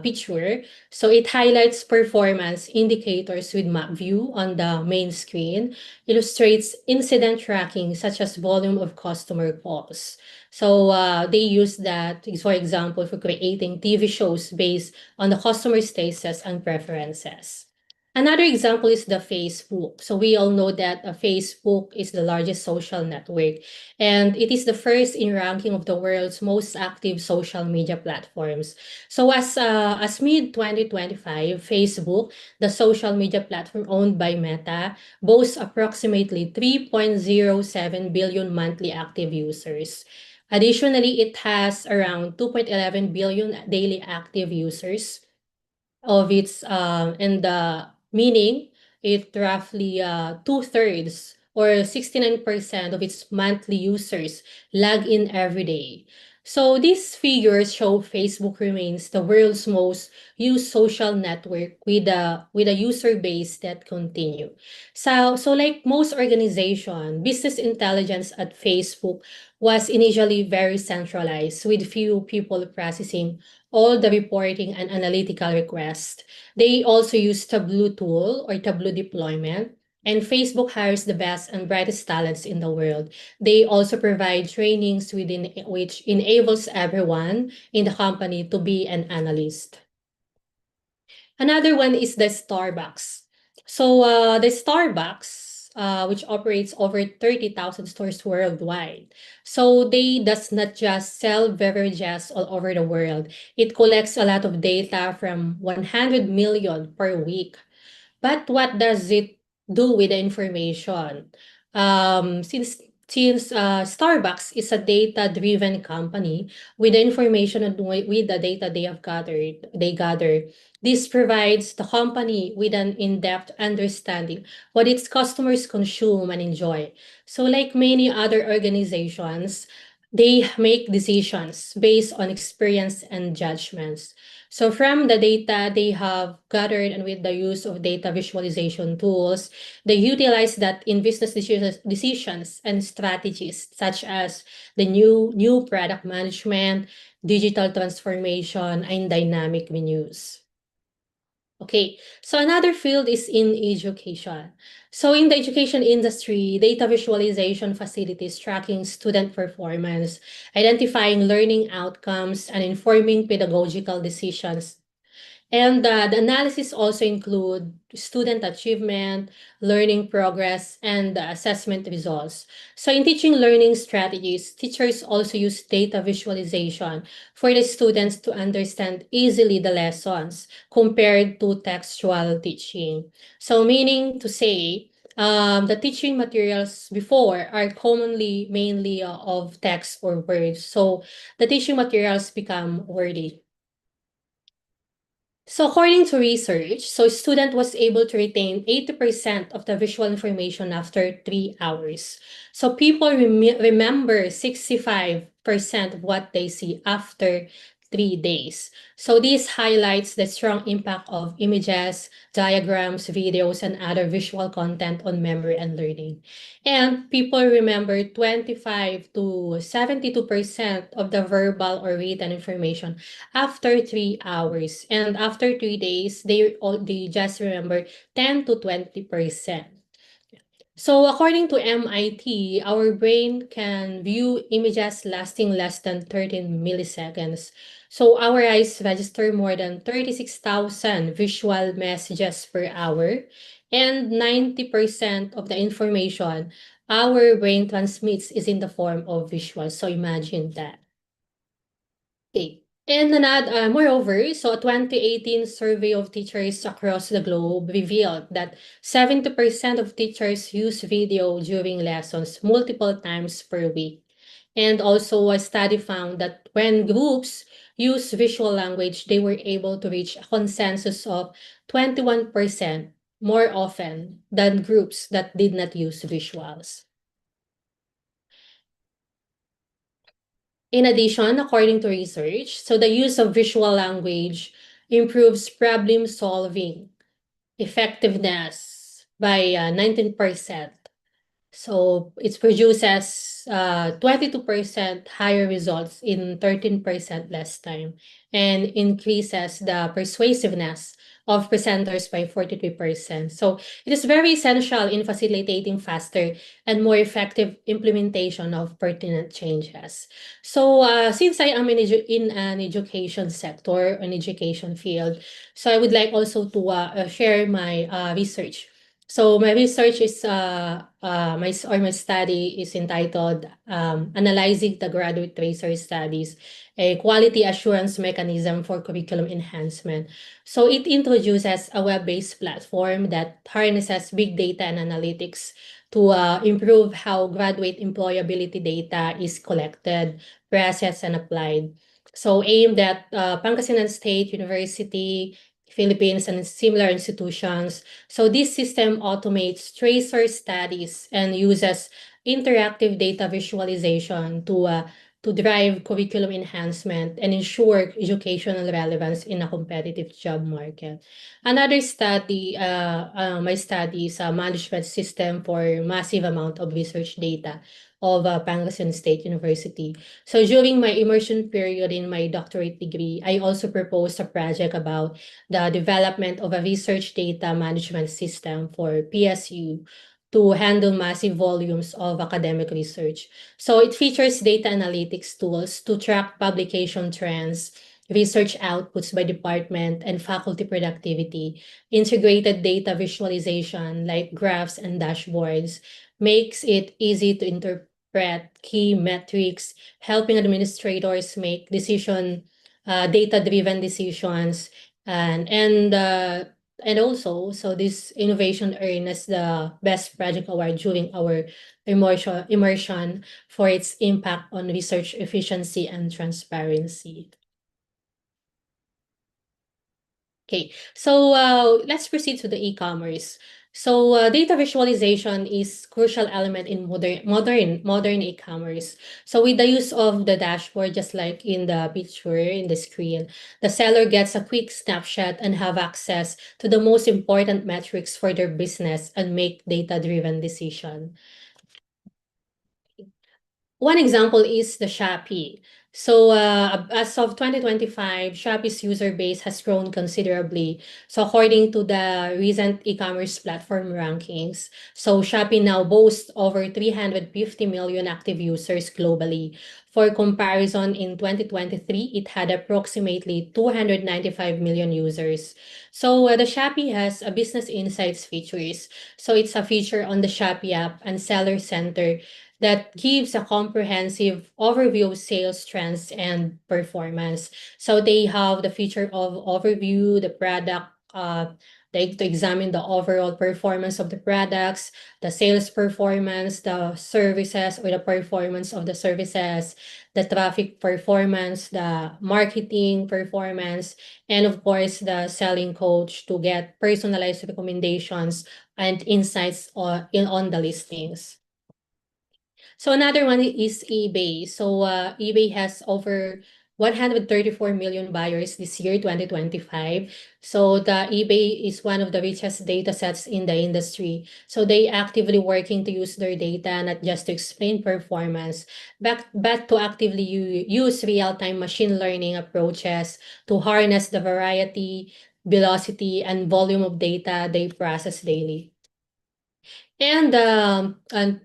picture, so it highlights performance indicators with map view on the main screen, illustrates incident tracking such as volume of customer calls. So they use that, for example, for creating TV shows based on the customer's tastes and preferences. Another example is the Facebook. So we all know that Facebook is the largest social network, and it is the first in ranking of the world's most active social media platforms. So as mid 2025, Facebook, the social media platform owned by Meta, boasts approximately 3.07 billion monthly active users. Additionally, it has around 2.11 billion daily active users of its and the meaning it roughly two-thirds or 69% of its monthly users log in every day. So these figures show Facebook remains the world's most used social network with a user base that continue. So like most organization, business intelligence at Facebook was initially very centralized with few people processing all the reporting and analytical requests. They also use Tableau tool or Tableau deployment. And Facebook hires the best and brightest talents in the world. They also provide trainings within which enables everyone in the company to be an analyst. Another one is the Starbucks. So the Starbucks, which operates over 30,000 stores worldwide. So they does not just sell beverages all over the world. It collects a lot of data from 100 million per week. But what does it do with the information? Since Starbucks is a data-driven company with the information and with the data they gather. This provides the company with an in-depth understanding what its customers consume and enjoy. So, like many other organizations, they make decisions based on experience and judgments. So from the data they have gathered and with the use of data visualization tools, they utilize that in business decisions and strategies such as the new product management, digital transformation, and dynamic menus. Okay, so another field is in education. So in the education industry, data visualization facilities tracking student performance, identifying learning outcomes, and informing pedagogical decisions. And the analysis also include student achievement, learning progress, and the assessment results. So in teaching learning strategies, teachers also use data visualization for the students to understand easily the lessons compared to textual teaching. So meaning to say, the teaching materials before are commonly mainly of text or words. So the teaching materials become wordy. So according to research, so student was able to retain 80% of the visual information after 3 hours. So people remember 65% of what they see after 3 days. So this highlights the strong impact of images, diagrams, videos, and other visual content on memory and learning. And people remember 25 to 72% of the verbal or written information after 3 hours. And after 3 days, they just remember 10 to 20%. So according to MIT, our brain can view images lasting less than 13 milliseconds. So our eyes register more than 36,000 visual messages per hour, and 90% of the information our brain transmits is in the form of visuals. So imagine that. Okay. And moreover, so a 2018 survey of teachers across the globe revealed that 70% of teachers use video during lessons multiple times per week. And also a study found that when groups use visual language, they were able to reach a consensus of 21% more often than groups that did not use visuals. In addition, according to research, so the use of visual language improves problem solving effectiveness by 19%. So it produces 22% higher results in 13% less time, and increases the persuasiveness of presenters by 43%. So it is very essential in facilitating faster and more effective implementation of pertinent changes. So since I am in an education sector, an education field, so I would like also to share my research. So my research is my study is entitled Analyzing the Graduate Tracer Studies, a quality assurance mechanism for curriculum enhancement. So it introduces a web-based platform that harnesses big data and analytics to improve how graduate employability data is collected, processed, and applied. So aimed at Pangasinan State University, Philippines, and similar institutions. So this system automates tracer studies and uses interactive data visualization to drive curriculum enhancement and ensure educational relevance in a competitive job market. Another study, my study is a management system for massive amount of research data of Pangasinan State University. So during my immersion period in my doctorate degree, I also proposed a project about the development of a research data management system for PSU to handle massive volumes of academic research. So it features data analytics tools to track publication trends, research outputs by department, and faculty productivity. Integrated data visualization like graphs and dashboards makes it easy to interpret key metrics, helping administrators make data-driven decisions. And also, so this innovation earned us the Best Project Award during our immersion for its impact on research efficiency and transparency. Okay, so let's proceed to the e-commerce. So data visualization is crucial element in modern e-commerce. So with the use of the dashboard, just like in the picture in the screen, the seller gets a quick snapshot and have access to the most important metrics for their business and make data-driven decision. One example is the Shopee. So as of 2025, Shopee's user base has grown considerably. So according to the recent e-commerce platform rankings, so Shopee now boasts over 350 million active users globally. For comparison, in 2023, it had approximately 295 million users. So the Shopee has a business insights features. So it's a feature on the Shopee app and Seller Center that gives a comprehensive overview of sales trends and performance. So they have the feature of overview, the product like to examine the overall performance of the products, the sales performance, the services or the performance of the services, the traffic performance, the marketing performance, and of course the selling coach to get personalized recommendations and insights on the listings. So another one is eBay. So eBay has over 134 million buyers this year, 2025. So the eBay is one of the richest data sets in the industry. So they actively working to use their data, not just to explain performance, but to actively use real-time machine learning approaches to harness the variety, velocity, and volume of data they process daily. And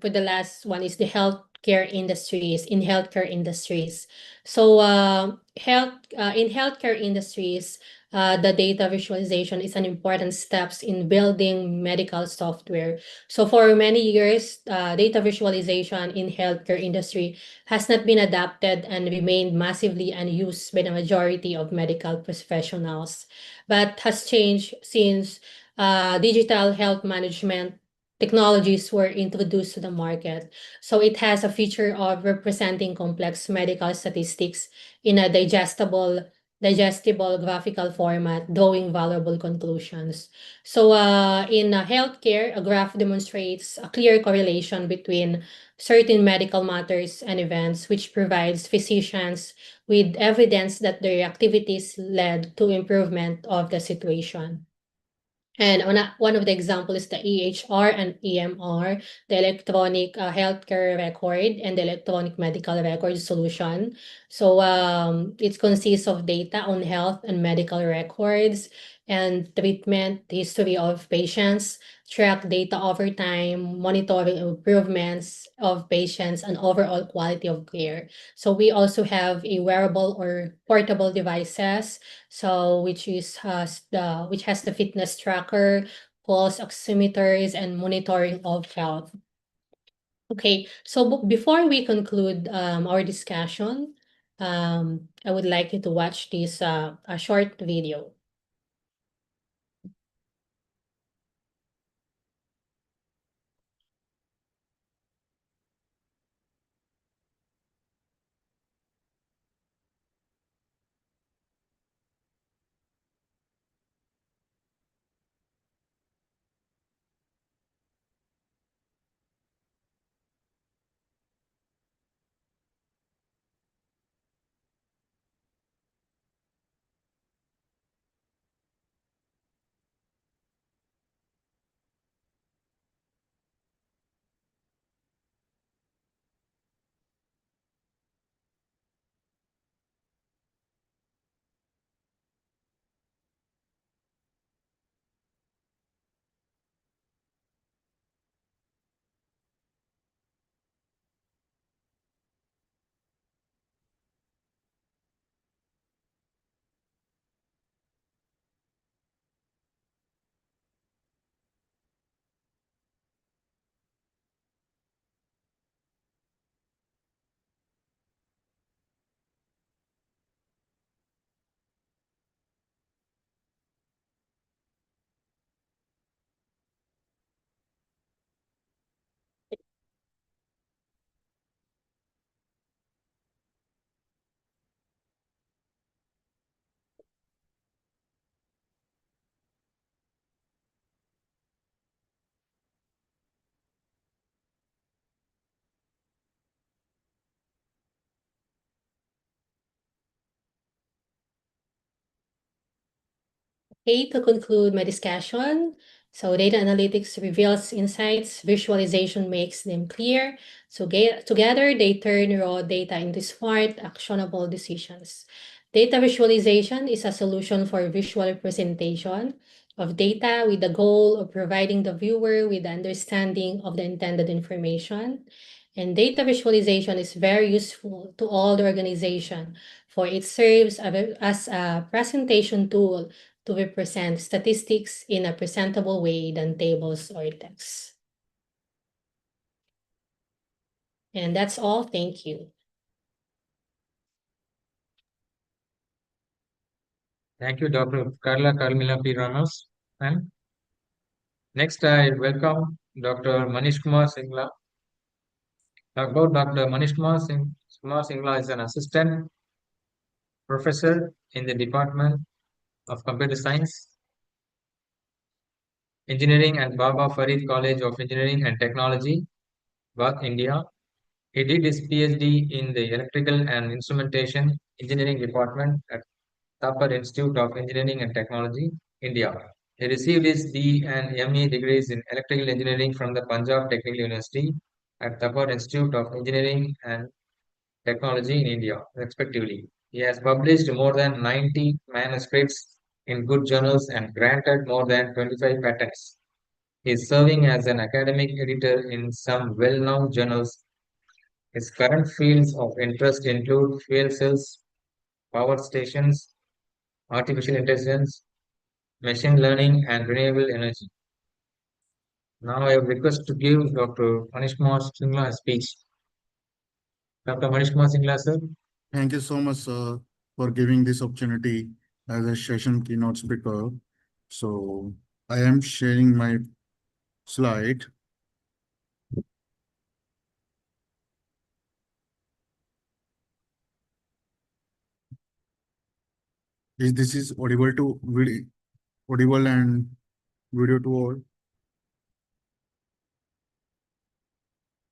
for the last one is the healthcare industries, in healthcare industries. So in healthcare industries, the data visualization is an important steps in building medical software. So for many years, data visualization in healthcare industry has not been adapted and remained massively unused by the majority of medical professionals, but has changed since digital health management technologies were introduced to the market. So it has a feature of representing complex medical statistics in a digestible graphical format, drawing valuable conclusions. So in healthcare, a graph demonstrates a clear correlation between certain medical matters and events, which provides physicians with evidence that their activities led to improvement of the situation. And one of the examples is the EHR and EMR, the electronic healthcare record and the electronic medical record solution. So it consists of data on health and medical records and treatment history of patients, track data over time, monitoring improvements of patients, and overall quality of care. So we also have a wearable or portable devices, so which has the fitness tracker, pulse oximeters, and monitoring of health. Okay, so before we conclude our discussion, I would like you to watch this a short video. Okay, to conclude my discussion, so data analytics reveals insights, visualization makes them clear. So together, they turn raw data into smart, actionable decisions. Data visualization is a solution for visual representation of data with the goal of providing the viewer with understanding of the intended information. And data visualization is very useful to all the organization, for it serves as a presentation tool to represent statistics in a presentable way than tables or text. And that's all. Thank you. Thank you, Dr. Carla Carmela P. Ramos. And next, I welcome Dr. Manish Kumar Singla. About Dr. Kumar Singla is an assistant professor in the Department of Computer Science, Engineering at Baba Farid College of Engineering and Technology, Bath, India. He did his PhD in the Electrical and Instrumentation Engineering Department at Thapar Institute of Engineering and Technology, India. He received his D and ME degrees in Electrical Engineering from the Punjab Technical University at Thapar Institute of Engineering and Technology in India, respectively. He has published more than 90 manuscripts in good journals and granted more than 25 patents. He is serving as an academic editor in some well-known journals. His current fields of interest include fuel cells, power stations, artificial intelligence, machine learning, and renewable energy. Now I request to give Dr. Manish Kumar Singla a speech. Dr. Manish Kumar Singla, sir. Thank you so much, for giving this opportunity as a session keynote speaker. So I am sharing my slide. Is this is audible to video, audible and video to all?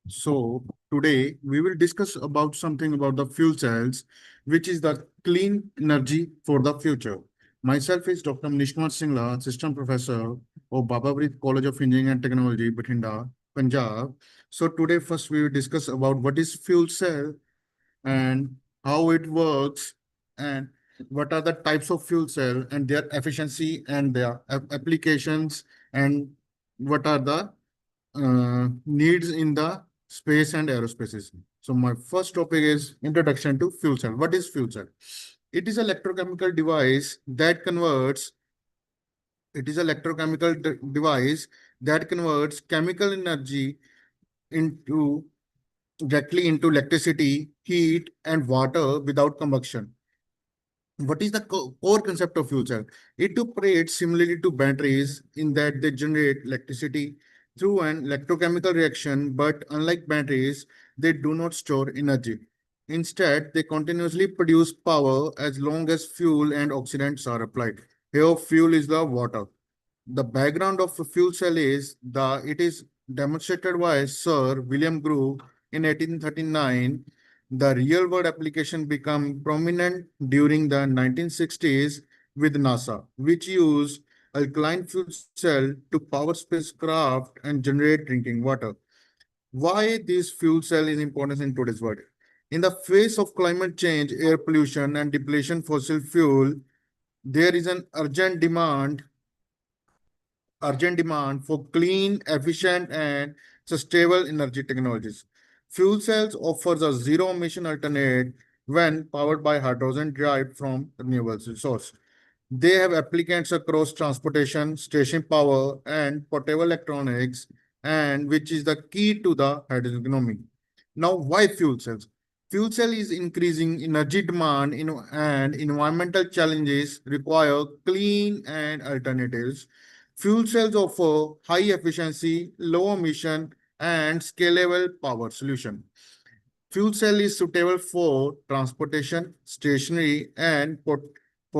So today we will discuss about something about the fuel cells, which is the clean energy for the future. Myself is Dr. Manish Kumar Singla, Assistant Professor of Baba Farid College of Engineering and Technology, Bathinda, Punjab. So today first we will discuss about what is fuel cell and how it works and what are the types of fuel cell and their efficiency and their applications and what are the needs in the space and aerospaces. So my first topic is introduction to fuel cell. What is fuel cell? It is an electrochemical device that converts chemical energy into directly into electricity, heat, and water without combustion. What is the core concept of fuel cell? It operates similarly to batteries in that they generate electricity through an electrochemical reaction, but unlike batteries, they do not store energy. Instead, they continuously produce power as long as fuel and oxidants are applied. Here, fuel is the water. The background of a fuel cell is it is demonstrated by Sir William Groove in 1839. The real world application became prominent during the 1960s with NASA, which used alkaline fuel cell to power spacecraft and generate drinking water. Why this fuel cell is important in today's world? In the face of climate change, air pollution, and depletion fossil fuel, there is an urgent demand for clean, efficient, and sustainable energy technologies. Fuel cells offers a zero-emission alternate when powered by hydrogen derived from renewable source. They have applicants across transportation, station power, and portable electronics, and which is the key to the hydrogen economy. Now, why fuel cells? Fuel cell is increasing energy demand and environmental challenges require clean and alternatives. Fuel cells offer high efficiency, low emission, and scalable power solution. Fuel cell is suitable for transportation, stationary, and for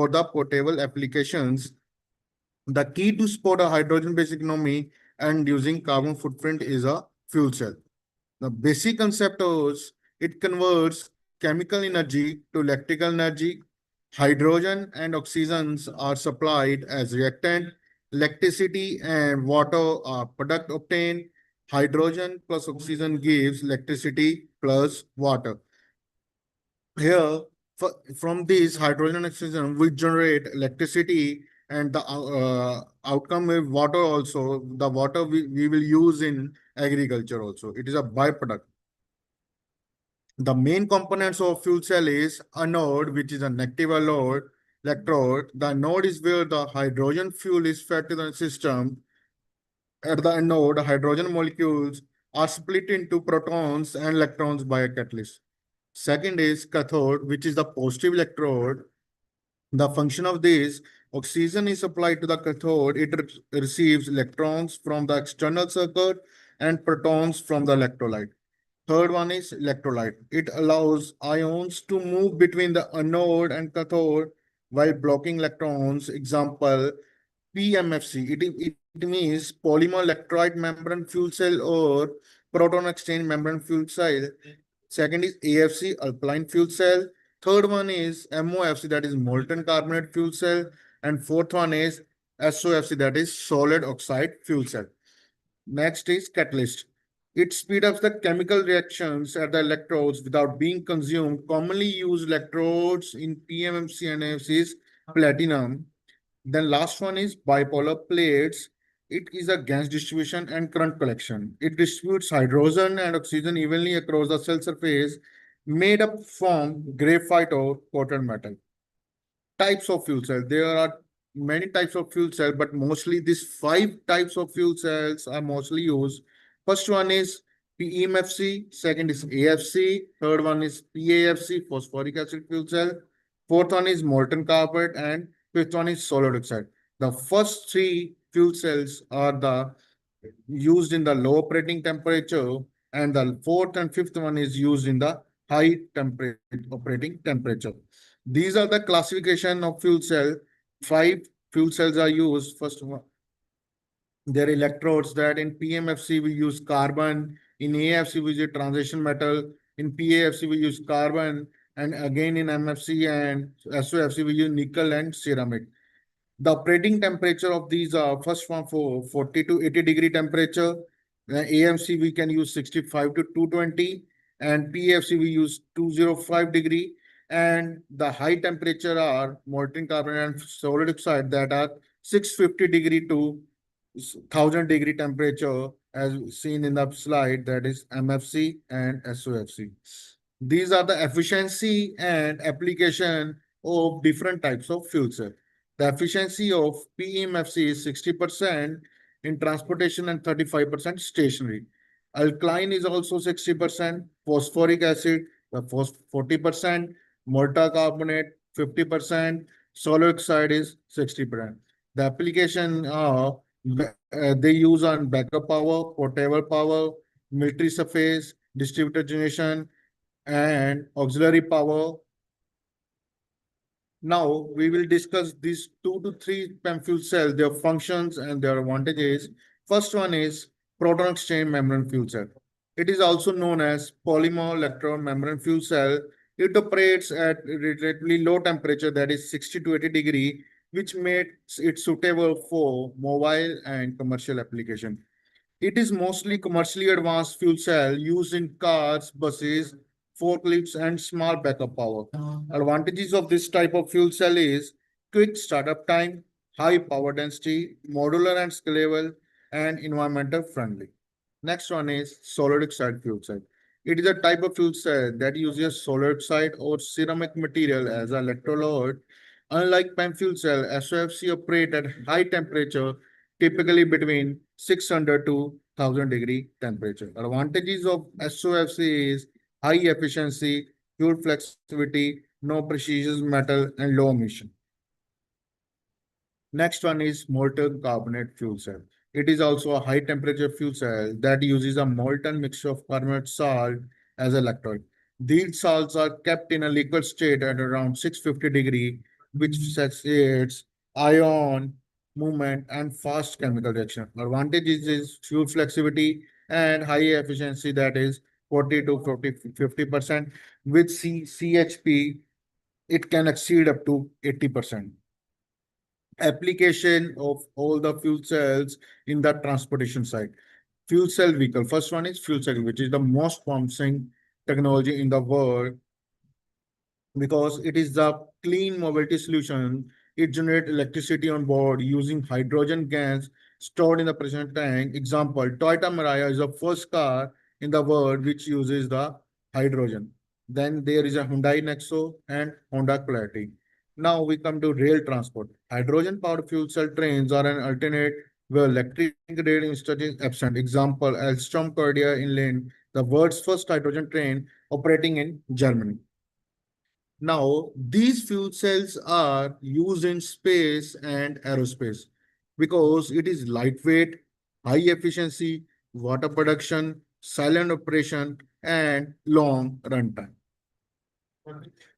the portable applications. The key to support a hydrogen-based economy and using carbon footprint is a fuel cell. The basic concept is it converts chemical energy to electrical energy. Hydrogen and oxygens are supplied as reactant. Electricity and water are product obtained. Hydrogen plus oxygen gives electricity plus water. Here, from this hydrogen and oxygen, we generate electricity and the outcome is water also. The water we will use in agriculture also. It is a byproduct. The main components of fuel cell is anode, which is a negative electrode. The anode is where the hydrogen fuel is fed to the system. At the anode, hydrogen molecules are split into protons and electrons by a catalyst. Second is cathode, which is the positive electrode. The function of this Oxygen is applied to the cathode. It receives electrons from the external circuit and protons from the electrolyte. Third one is electrolyte. It allows ions to move between the anode and cathode while blocking electrons. Example, PMFC. It means polymer electrolyte membrane fuel cell or proton exchange membrane fuel cell. Second is AFC, alkaline fuel cell. Third one is MOFC, that is molten carbonate fuel cell. And fourth one is SOFC, that is solid oxide fuel cell. Next is catalyst. It speeds up the chemical reactions at the electrodes without being consumed. Commonly used electrodes in PMMC and AFC is platinum. Then last one is bipolar plates. It is a gas distribution and current collection. It distributes hydrogen and oxygen evenly across the cell surface, made up from graphite or coated metal. Types of fuel cell. There are many types of fuel cell, but mostly these 5 types of fuel cells are mostly used. First one is PEMFC, second is AFC, third one is PAFC, phosphoric acid fuel cell, fourth one is molten carbonate, and fifth one is solid oxide. The first 3 fuel cells are the used in the low operating temperature, and the fourth and fifth one is used in the high temperature operating temperature. These are the classification of fuel cell. 5 fuel cells are used. First one, there are electrodes that in PMFC we use carbon, in AFC we use transition metal, in PAFC we use carbon, and again in MFC and SOFC we use nickel and ceramic. The operating temperature of these are first one for 40 to 80 degree temperature. AMC we can use 65 to 220, and PFC we use 205 degree. And the high temperature are molten carbonate and solid oxide that are 650 degree to 1000 degree temperature, as seen in the slide, that is MFC and SOFC. These are the efficiency and application of different types of fuel cell. The efficiency of PEMFC is 60% in transportation and 35% stationary. Alkaline is also 60%, phosphoric acid 40%, molten carbonate 50%, solid oxide is 60%. The application they use on backup power, portable power, military surface, distributed generation, and auxiliary power. Now we will discuss these 2 to 3 PEM fuel cells, their functions and their advantages. First one is proton exchange membrane fuel cell. It is also known as polymer electron membrane fuel cell. It operates at relatively low temperature, that is 60 to 80 degree, which makes it suitable for mobile and commercial application. It is mostly commercially advanced fuel cell used in cars, buses, forklifts, and small backup power. Advantages of this type of fuel cell is quick startup time, high power density, modular and scalable, and environmental friendly. Next one is solid oxide fuel cell. It is a type of fuel cell that uses solid oxide or ceramic material as an electrolyte. Unlike PEM fuel cell, SOFC operate at high temperature, typically between 600 to 1000 degree temperature. Advantages of SOFC is high efficiency, fuel flexibility, no precious metal, and low emission. Next one is molten carbonate fuel cell. It is also a high temperature fuel cell that uses a molten mixture of carbonate salt as electrolyte. These salts are kept in a liquid state at around 650 degree, which facilitates ion movement and fast chemical reaction. Advantages is fuel flexibility and high efficiency, that is 40 to 50%. With CHP, it can exceed up to 80%. Application of all the fuel cells in the transportation side. Fuel cell vehicle. First one is fuel cell, which is the most promising technology in the world because it is the clean mobility solution. It generates electricity on board using hydrogen gas stored in the pressure tank. Example, Toyota Mirai is the first car in the world which uses the hydrogen. Then there is a Hyundai Nexo and Honda Clarity. Now we come to rail transport. Hydrogen powered fuel cell trains are an alternate where electric rail infrastructure is absent. Example, Alstom Cordia in Lane, the world's first hydrogen train operating in Germany. Now, these fuel cells are used in space and aerospace because it is lightweight, high efficiency, water production, silent operation, and long runtime.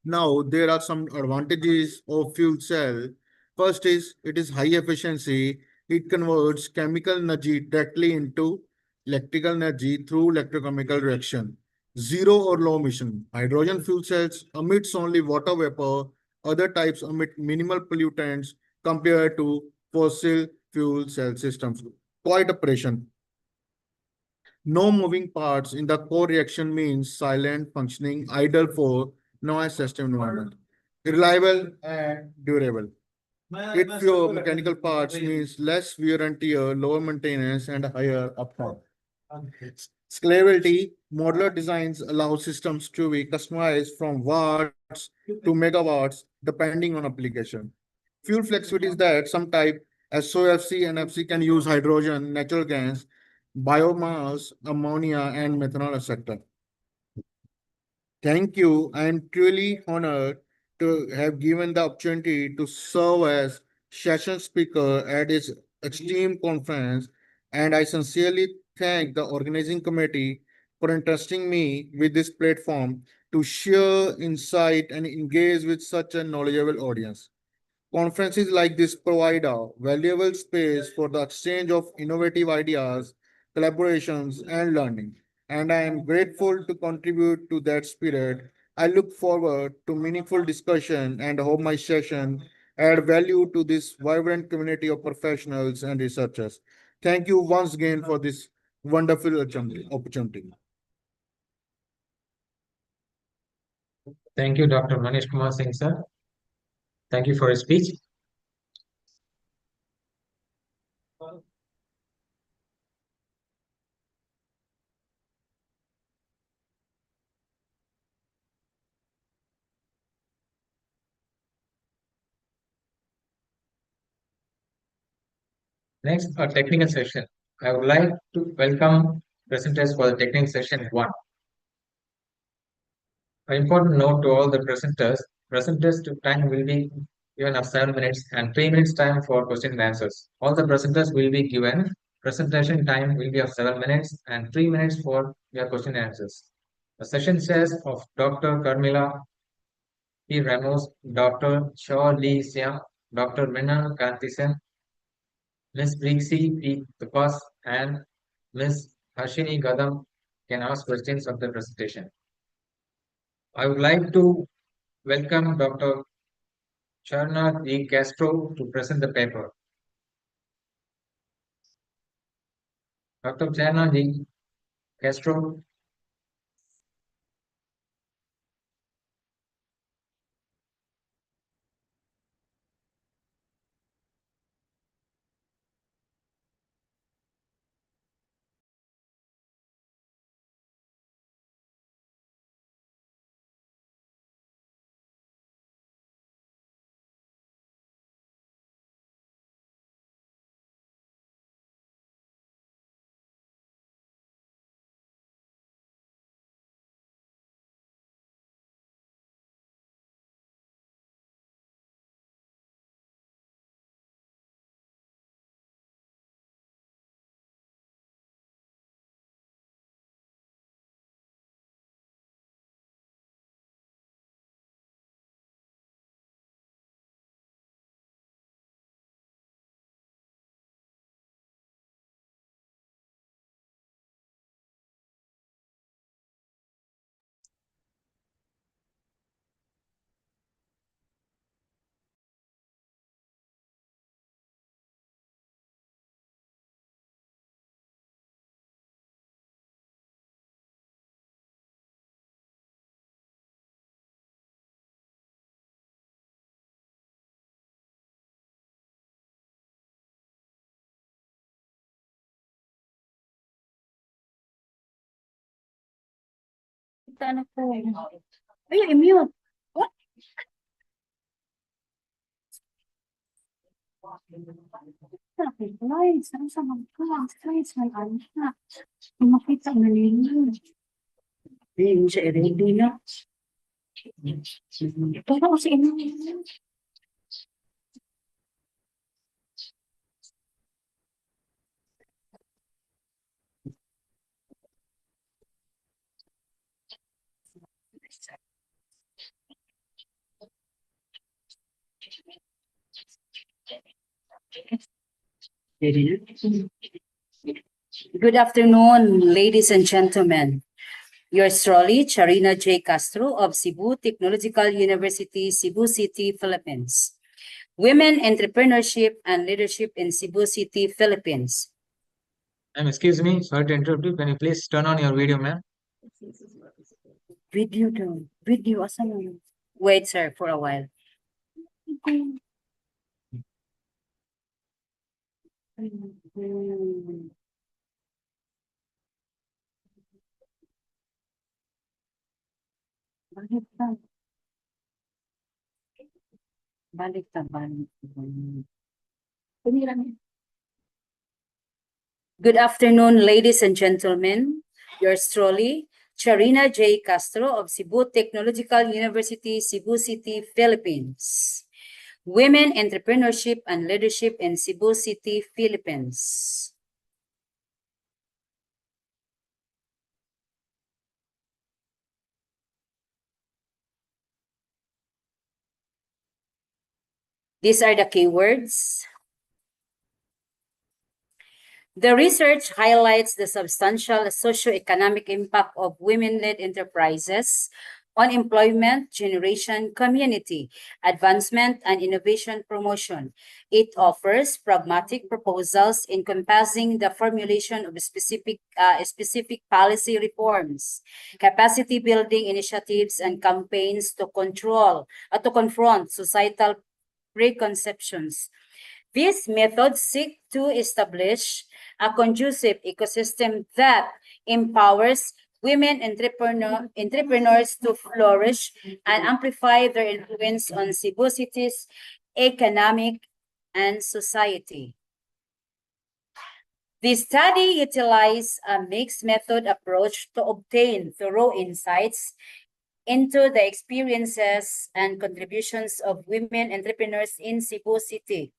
Now, there are some advantages of fuel cell. First is it is high efficiency. It converts chemical energy directly into electrical energy through electrochemical reaction. Zero or low emission. Hydrogen fuel cells emits only water vapor. Other types emit minimal pollutants compared to fossil fuel cell systems. Quiet operation. No moving parts in the core reaction means silent functioning, idle for noise system environment. Reliable and durable. It fewer mechanical parts means less wear and tear, lower maintenance, and higher uptime. Scalability, modular designs allow systems to be customized from watts to megawatts depending on application. Fuel flexibility is that some type SOFC and FC can use hydrogen, natural gas, biomass, ammonia, and methanol, etc. Thank you. I am truly honored to have given the opportunity to serve as session speaker at this extreme conference, and I sincerely thank the organizing committee for entrusting me with this platform to share insight and engage with such a knowledgeable audience. Conferences like this provide a valuable space for the exchange of innovative ideas, collaborations, and learning. And I am grateful to contribute to that spirit. I look forward to meaningful discussion and hope my session add value to this vibrant community of professionals and researchers. Thank you once again for this wonderful opportunity. Thank you, Dr. Manish Kumar Singh, sir. Thank you for your speech. Next, a technical session. I would like to welcome presenters for the technical session 1. An important note to all the presenters to time will be given of 7 minutes and 3 minutes time for question and answers. All the presenters will be given presentation time will be of 7 minutes and 3 minutes for your question and answers. The session says of Dr. Carmela P. Ramos, Dr. Shaw Lee Siam, Dr. Menon Kantisen, Ms. Brixie P. Tupas, and Ms. Hashini Gadam can ask questions of the presentation. I would like to welcome Dr. Charna D. Castro to present the paper. Dr. Charna D. Castro. Good afternoon, ladies and gentlemen. Yours truly, Charina J. Castro of Cebu Technological University, Cebu City, Philippines. Women Entrepreneurship and Leadership in Cebu City, Philippines. Excuse me, sorry to interrupt you. Can you please turn on your video, ma'am? Video, asan mo? Wait, sir, for a while. Balik. Good afternoon, ladies and gentlemen. Yours truly, Charina J. Castro of Cebu Technological University, Cebu City, Philippines. Women Entrepreneurship and Leadership in Cebu City, Philippines. These are the keywords. The research highlights the substantial socioeconomic impact of women-led enterprises on employment generation, community advancement, and innovation promotion. It offers pragmatic proposals encompassing the formulation of specific policy reforms, capacity building initiatives, and campaigns to confront societal preconceptions. These methods seek to establish a conducive ecosystem that empowers women entrepreneurs to flourish and amplify their influence on Cebu City's economic and society. The study utilized a mixed method approach to obtain thorough insights into the experiences and contributions of women entrepreneurs in Cebu City.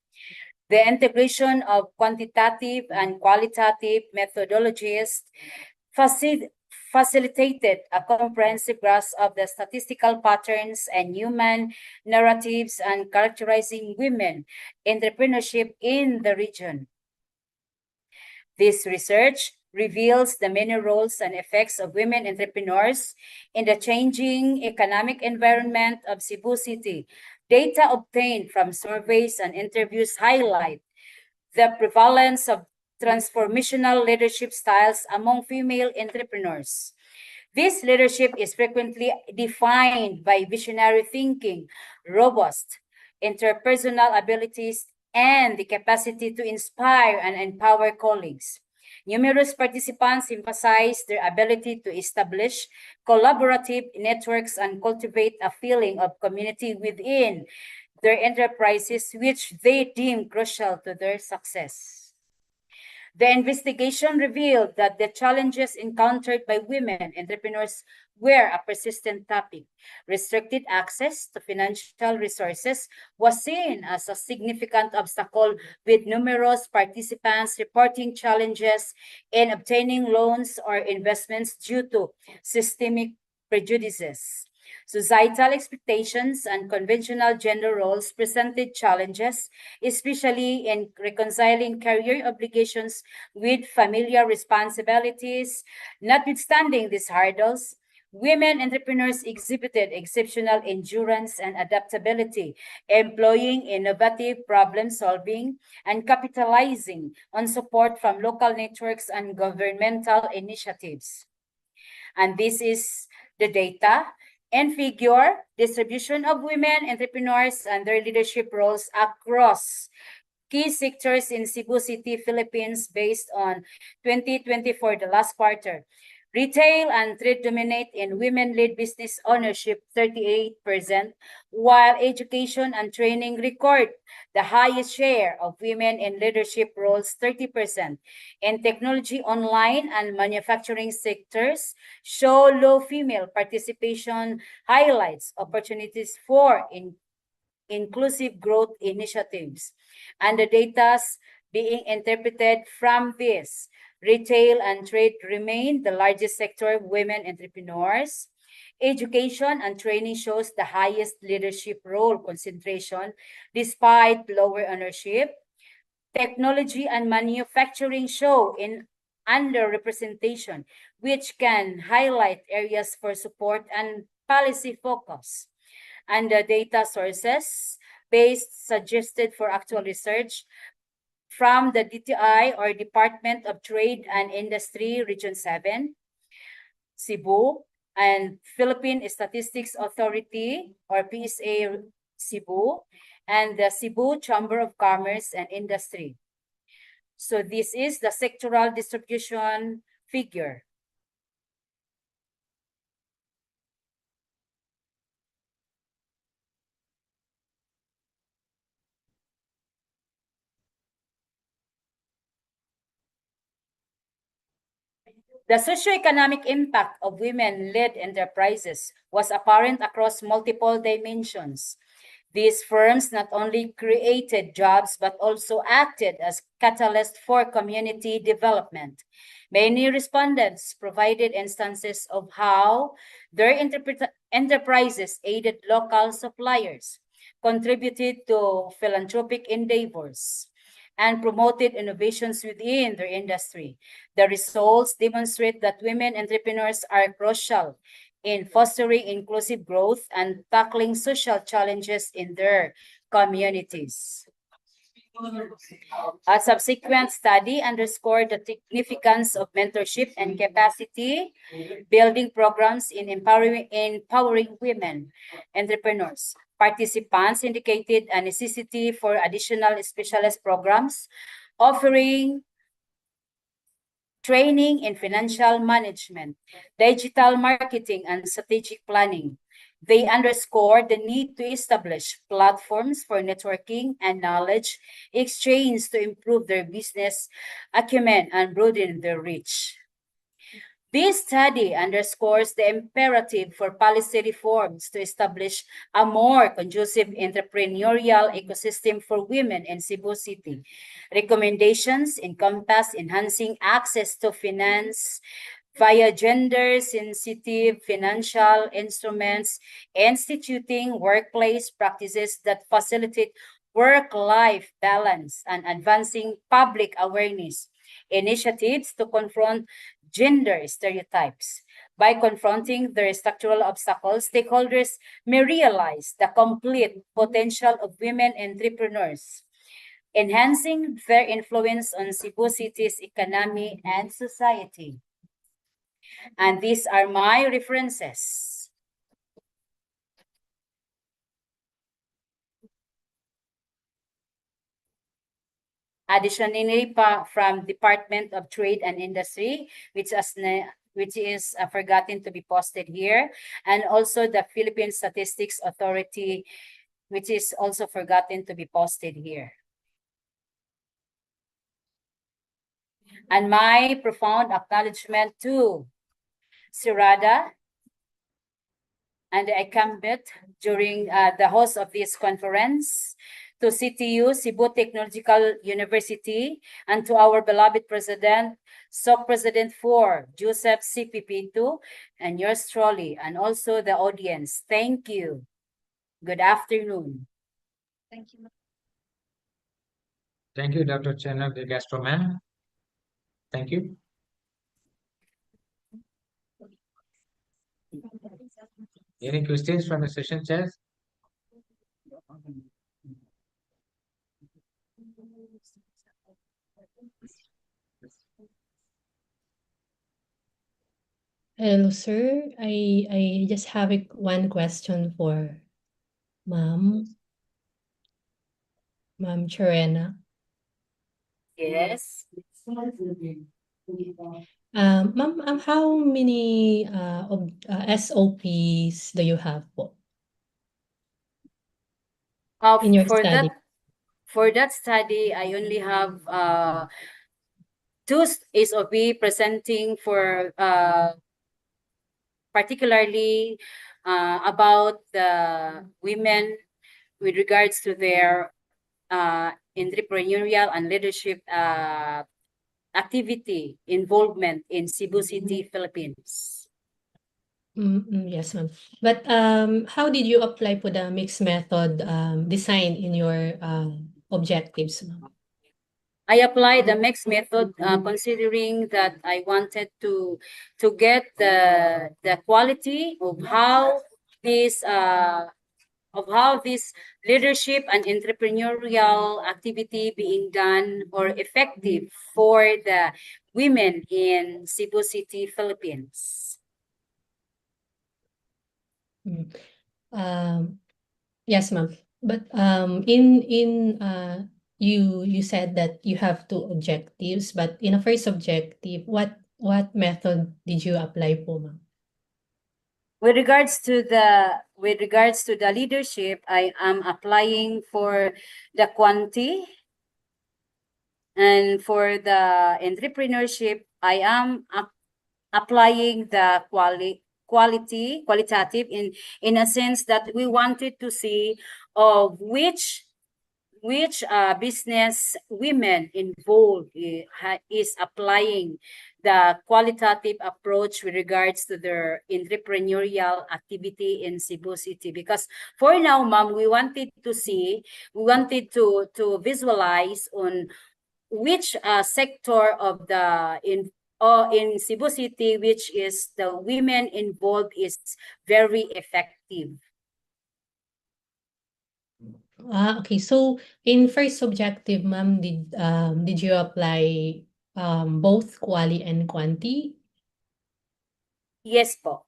The integration of quantitative and qualitative methodologies facilitated a comprehensive grasp of the statistical patterns and human narratives and characterizing women entrepreneurship in the region. This research reveals the many roles and effects of women entrepreneurs in the changing economic environment of Cebu City. Data obtained from surveys and interviews highlight the prevalence of transformational leadership styles among female entrepreneurs. This leadership is frequently defined by visionary thinking, robust interpersonal abilities, and the capacity to inspire and empower colleagues. Numerous participants emphasize their ability to establish collaborative networks and cultivate a feeling of community within their enterprises, which they deem crucial to their success. The investigation revealed that the challenges encountered by women entrepreneurs were a persistent topic. Restricted access to financial resources was seen as a significant obstacle, with numerous participants reporting challenges in obtaining loans or investments due to systemic prejudices. Societal expectations and conventional gender roles presented challenges, especially in reconciling career obligations with familiar responsibilities. Notwithstanding these hurdles, women entrepreneurs exhibited exceptional endurance and adaptability, employing innovative problem solving and capitalizing on support from local networks and governmental initiatives. And this is the data and figure distribution of women entrepreneurs and their leadership roles across key sectors in Cebu City, Philippines, based on 2024, the last quarter. Retail and trade dominate in women-led business ownership 38%, while education and training record the highest share of women in leadership roles 30%. In technology, online, and manufacturing sectors show low female participation, highlights opportunities for inclusive growth initiatives. And the data being interpreted from this, retail and trade remain the largest sector of women entrepreneurs. Education and training shows the highest leadership role concentration despite lower ownership. Technology and manufacturing show in underrepresentation, which can highlight areas for support and policy focus. And the data sources based suggested for actual research from the DTI or Department of Trade and Industry Region 7, Cebu, and Philippine Statistics Authority or PSA Cebu, and the Cebu Chamber of Commerce and Industry. So this is the sectoral distribution figure. The socioeconomic impact of women-led enterprises was apparent across multiple dimensions. These firms not only created jobs but also acted as catalysts for community development. Many respondents provided instances of how their enterprises aided local suppliers, contributed to philanthropic endeavors, and promoted innovations within their industry. The results demonstrate that women entrepreneurs are crucial in fostering inclusive growth and tackling social challenges in their communities. A subsequent study underscored the significance of mentorship and capacity building programs in empowering women entrepreneurs. Participants indicated a necessity for additional specialist programs offering training in financial management, digital marketing, and strategic planning. They underscored the need to establish platforms for networking and knowledge exchange to improve their business acumen and broaden their reach. This study underscores the imperative for policy reforms to establish a more conducive entrepreneurial ecosystem for women in Cebu City. Recommendations encompass enhancing access to finance via gender-sensitive financial instruments, instituting workplace practices that facilitate work-life balance, and advancing public awareness initiatives to confront gender stereotypes. By confronting their structural obstacles, stakeholders may realize the complete potential of women entrepreneurs, enhancing their influence on Cebu City's economy and society. And these are my references. Additionally, from Department of Trade and Industry, which is forgotten to be posted here, and also the Philippine Statistics Authority, which is also forgotten to be posted here. And my profound acknowledgement to Sirada and the ICABMET during the host of this conference, to CTU, Cebu Technological University, and to our beloved President, SOC President 4, Joseph CPP2, and yours truly, and also the audience. Thank you. Good afternoon. Thank you. Thank you, Dr. Chenna de Gastroman. Thank you. Any questions from the session chairs? Hello, sir. I just have one question for Ma'am Chirena. Yes. Ma'am, how many SOPs do you have po in your study? For that study, I only have two SOP presenting for particularly about the women with regards to their entrepreneurial and leadership activity involvement in Cebu City, Philippines. Yes, ma'am. But how did you apply for the mixed method design in your objectives, ma'am? I applied the mixed method considering that I wanted to get the quality this of how this leadership and entrepreneurial activity being done or effective for the women in Cebu City, Philippines. Yes, ma'am. But you said that you have two objectives, but in a first objective, what method did you apply for, ma'am? With regards to the leadership, I am applying for the quantity, and for the entrepreneurship, I am applying the qualitative in a sense that we wanted to see of which business women involved is applying the qualitative approach with regards to their entrepreneurial activity in Cebu City. Because for now, ma'am, we wanted to visualize on which sector of the in Cebu City, which is the women involved, is very effective. Okay. So in first objective, ma'am, did you apply both quali and quanti? Yes po.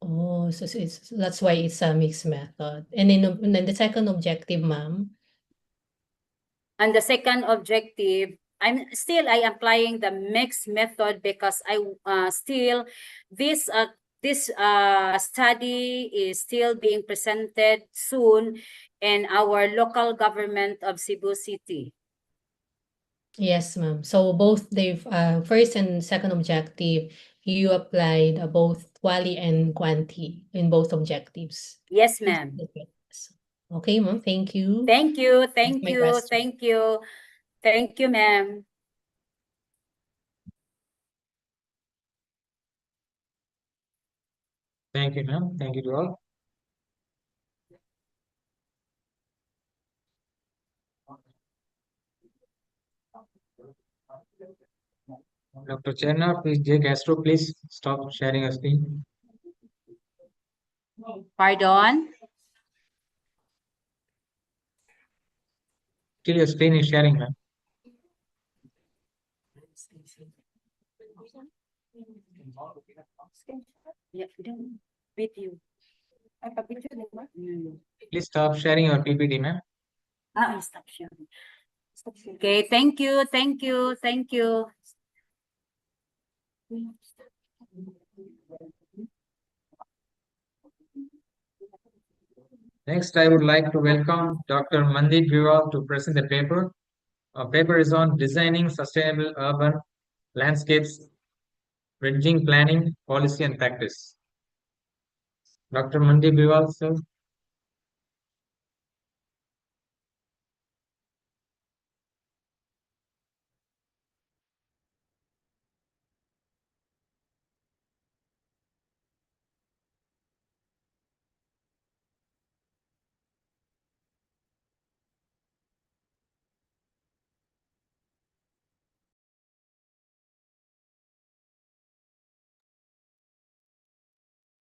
Oh, so that's why it's a mixed method. And then the second objective, ma'am. And the second objective, I am applying the mixed method because I still this study is still being presented soon in our local government of Cebu City. Yes, ma'am. So both the first and second objective, you applied both quali and quanti in both objectives. Yes, ma'am. Okay, ma'am. Thank you. Thank you. That's Thank my you. question. Thank you. Thank you, ma'am. Thank you, ma'am. Thank you to all. Dr. Cherna, please, J. Castro, please stop sharing your screen. Pardon? Still your screen is sharing, ma'am. Yeah, video. Please stop sharing your PPT, ma'am. Stop sharing. Okay, thank you, thank you, thank you. Next, I would like to welcome Dr. Mandip Viral to present the paper. Our paper is on designing sustainable urban landscapes, bridging planning, policy, and practice. Dr. Mandip Viral, sir.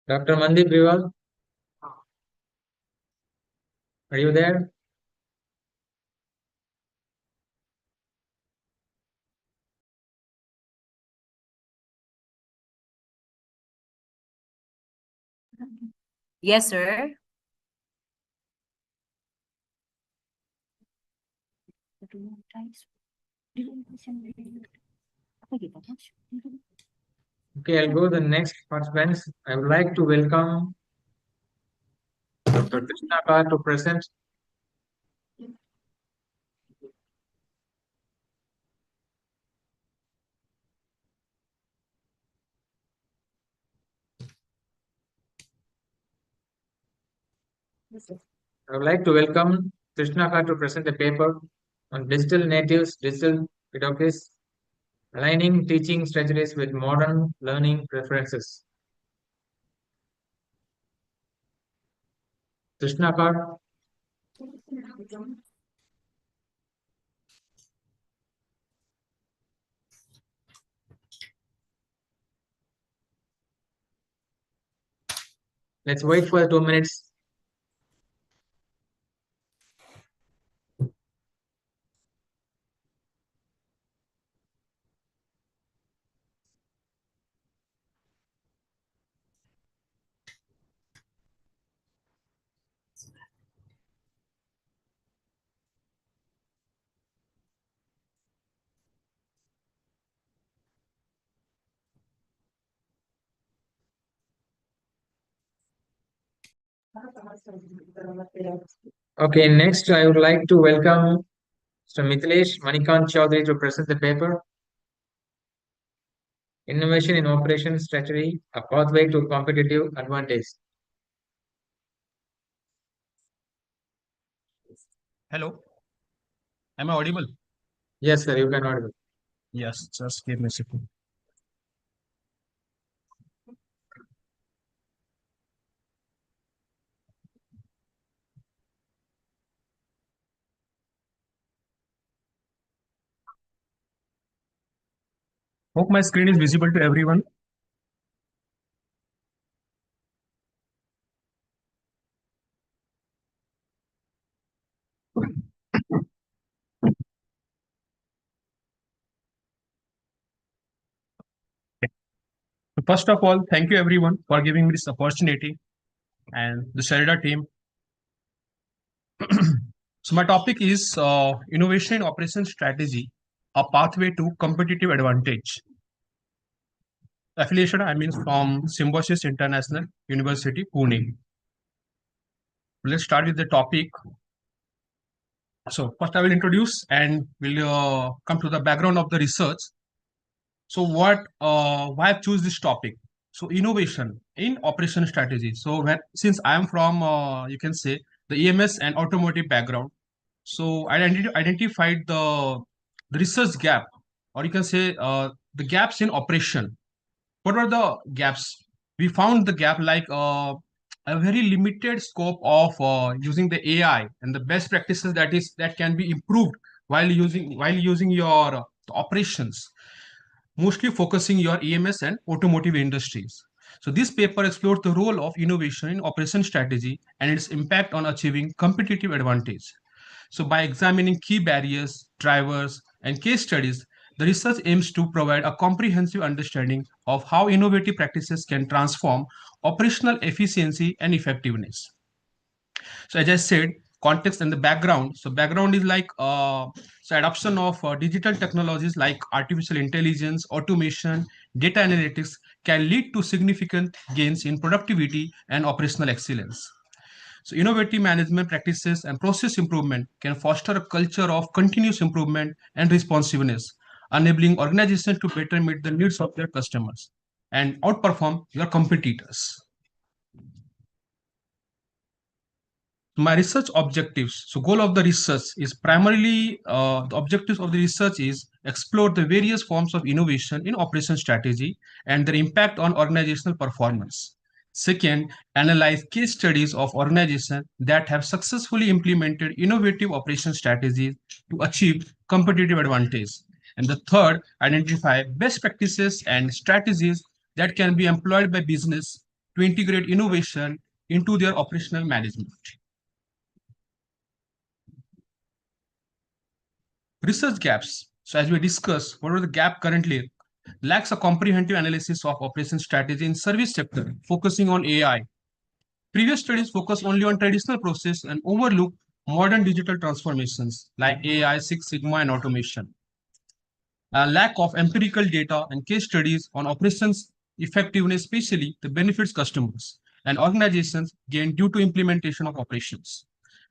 Dr. Mandip Viral, are you there? Yes, sir. Okay, I'll go to the next participants. I would like to welcome Dr. Krishnakar to present. I would like to welcome Krishnakar to present a paper on digital natives, digital pedagogies, aligning teaching strategies with modern learning preferences. Krishnakar. Let's wait for 2 minutes. Okay, next I would like to welcome Mr. Mithilesh Manikant Chaudhary to present the paper Innovation in Operations Strategy, a Pathway to Competitive Advantage. Hello, am I audible? Yes, sir, you can audible. Yes, just give me a second. Hope my screen is visible to everyone. Okay. So first of all, thank you everyone for giving me this opportunity and the Sherida team. So my topic is Innovation in Operation Strategy, a Pathway to Competitive Advantage. Affiliation, I mean from Symbiosis International University, Pune. Let's start with the topic. So first I will introduce and will come to the background of the research. So why I choose this topic? So innovation in operation strategy. So since I am from, you can say the EMS and automotive background, so I identified the research gap, or you can say the gaps in operation. What were the gaps? We found the gap like a very limited scope of using the AI and the best practices that can be improved while using your operations, mostly focusing your EMS and automotive industries. So this paper explores the role of innovation in operation strategy and its impact on achieving competitive advantage. So by examining key barriers, drivers, and case studies, the research aims to provide a comprehensive understanding of how innovative practices can transform operational efficiency and effectiveness. So as I said, context and the background. So background is like adoption of digital technologies like artificial intelligence, automation, data analytics can lead to significant gains in productivity and operational excellence. So innovative management practices and process improvement can foster a culture of continuous improvement and responsiveness, enabling organizations to better meet the needs of their customers and outperform your competitors. My research objectives. So goal of the research is primarily, the objectives of the research is explore the various forms of innovation in operation strategy and their impact on organizational performance. Second, analyze case studies of organizations that have successfully implemented innovative operation strategies to achieve competitive advantage. And the third, identify best practices and strategies that can be employed by business to integrate innovation into their operational management. Research gaps. So as we discussed, what are the gap currently? Lacks a comprehensive analysis of operation strategy in service sector, focusing on AI. Previous studies focus only on traditional process and overlook modern digital transformations like AI, Six Sigma, and automation. A lack of empirical data and case studies on operations effectiveness, especially the benefits customers and organizations gain due to implementation of operations.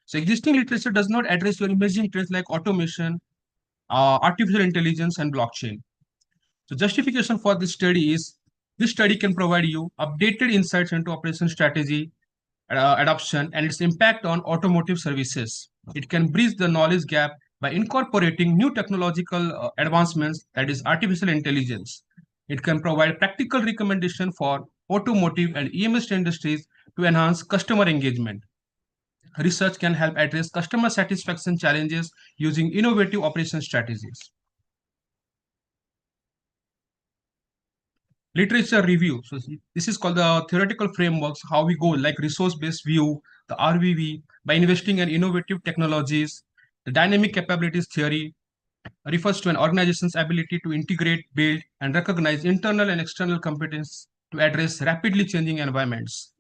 So existing literature does not address your emerging trends like automation, artificial intelligence, and blockchain. So justification for this study is this study can provide you updated insights into operation strategy, adoption, and its impact on automotive services. It can bridge the knowledge gap by incorporating new technological advancements, that is artificial intelligence. It can provide practical recommendation for automotive and EMS industries to enhance customer engagement. Research can help address customer satisfaction challenges using innovative operation strategies. Literature review. So this is called the theoretical frameworks, how we go like resource-based view, the RVV, by investing in innovative technologies. The dynamic capabilities theory refers to an organization's ability to integrate, build, and recognize internal and external competence to address rapidly changing environments.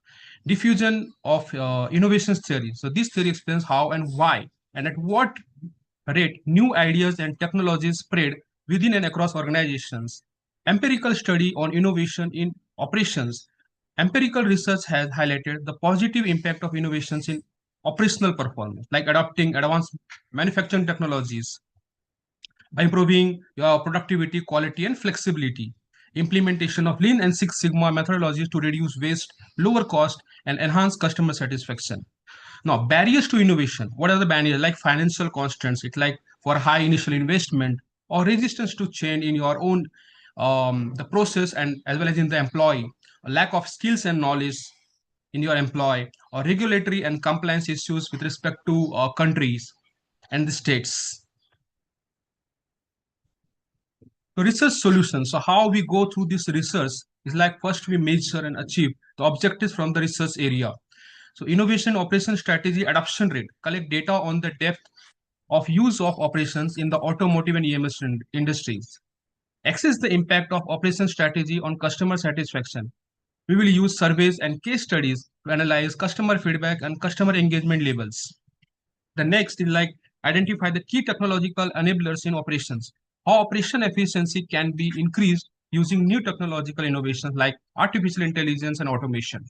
Diffusion of innovations theory. So this theory explains how and why and at what rate new ideas and technologies spread within and across organizations. Empirical study on innovation in operations. Empirical research has highlighted the positive impact of innovations in operational performance, like adopting advanced manufacturing technologies, by improving your productivity, quality, and flexibility. Implementation of Lean and Six Sigma methodologies to reduce waste, lower cost, and enhance customer satisfaction. Now, barriers to innovation. What are the barriers? Like financial constraints, it's like for high initial investment or resistance to change in your own the process and as well as in the employee, a lack of skills and knowledge in your employee, or regulatory and compliance issues with respect to countries and the states. So research solutions. So how we go through this research is like first we measure and achieve the objectives from the research area. So innovation operation strategy adoption rate, collect data on the depth of use of operations in the automotive and EMS industries. Assess the impact of operation strategy on customer satisfaction. We will use surveys and case studies to analyze customer feedback and customer engagement levels. The next is like identify the key technological enablers in operations. How operation efficiency can be increased using new technological innovations like artificial intelligence and automation.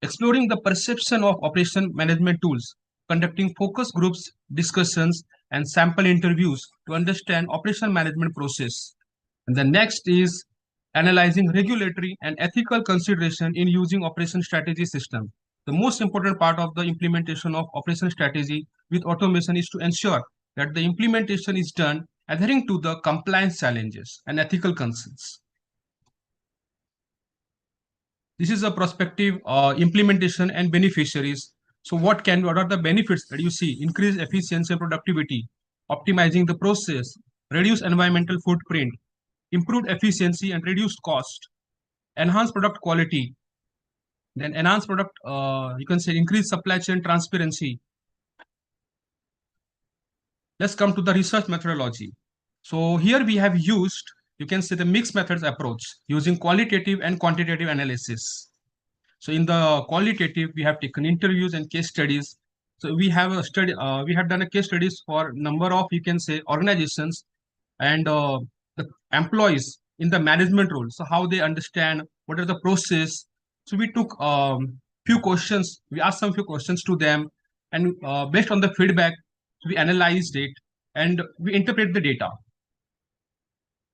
Exploring the perception of operation management tools, conducting focus groups, discussions, and sample interviews to understand operation management process. And the next is analyzing regulatory and ethical consideration in using operation strategy system. The most important part of the implementation of operation strategy with automation is to ensure that the implementation is done adhering to the compliance challenges and ethical concerns. This is a prospective implementation and beneficiaries. So what are the benefits that you see? Increase efficiency and productivity, optimizing the process, reduce environmental footprint, improved efficiency and reduced cost, enhance product quality, then enhance product, you can say increase supply chain transparency. Let's come to the research methodology. So here we have used, you can say the mixed methods approach using qualitative and quantitative analysis. So in the qualitative, we have taken interviews and case studies. So we have a study, we have done a case studies for number of, you can say, organizations and the employees in the management role. So how they understand what are the process. So we took few questions, we asked some few questions to them, and based on the feedback, we analyzed it and we interpret the data.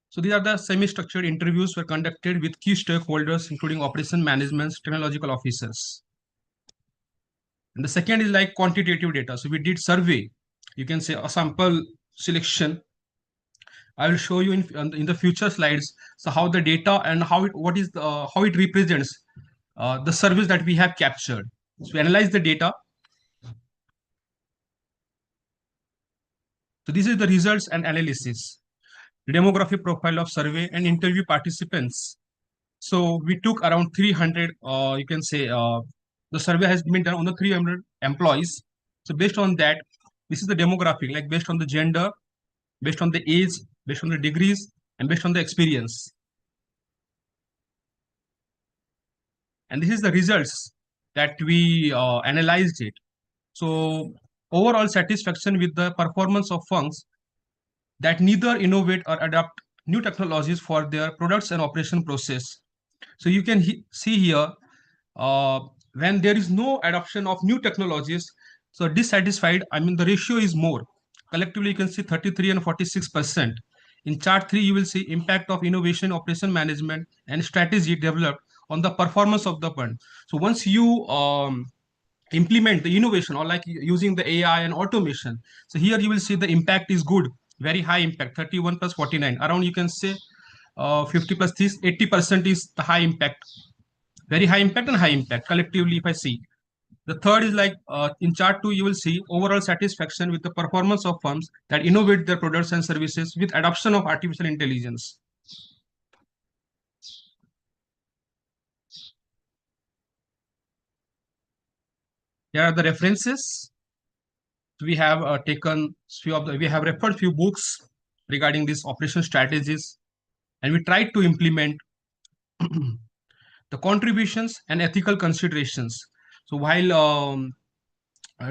So these are the semi-structured interviews were conducted with key stakeholders, including operation management, technological officers. And the second is like quantitative data. So we did survey, you can say a sample selection. I will show you in the future slides. So how the data and how it represents the service that we have captured. So we analyze the data. So this is the results and analysis. The demographic profile of survey and interview participants. So we took around 300, you can say the survey has been done on the 300 employees. So based on that, this is the demographic, like based on the gender, based on the age, based on the degrees, and based on the experience. And this is the results that we analyzed it. So overall satisfaction with the performance of firms that neither innovate or adopt new technologies for their products and operation process So you can see here, when there is no adoption of new technologies, so dissatisfied, I mean the ratio is more. Collectively, you can see 33 and 46%. In chart 3, you will see impact of innovation, operation management, and strategy developed on the performance of the fund. So once you implement the innovation, or like using the AI and automation, so here you will see the impact is good, very high impact, 31 plus 49. Around you can say 50 plus 80% is the high impact, very high impact and high impact collectively if I see. The third is like in chart 2, you will see overall satisfaction with the performance of firms that innovate their products and services with adoption of artificial intelligence. Here are the references. We have we have referred few books regarding these operation strategies, and we tried to implement the contributions and ethical considerations. So while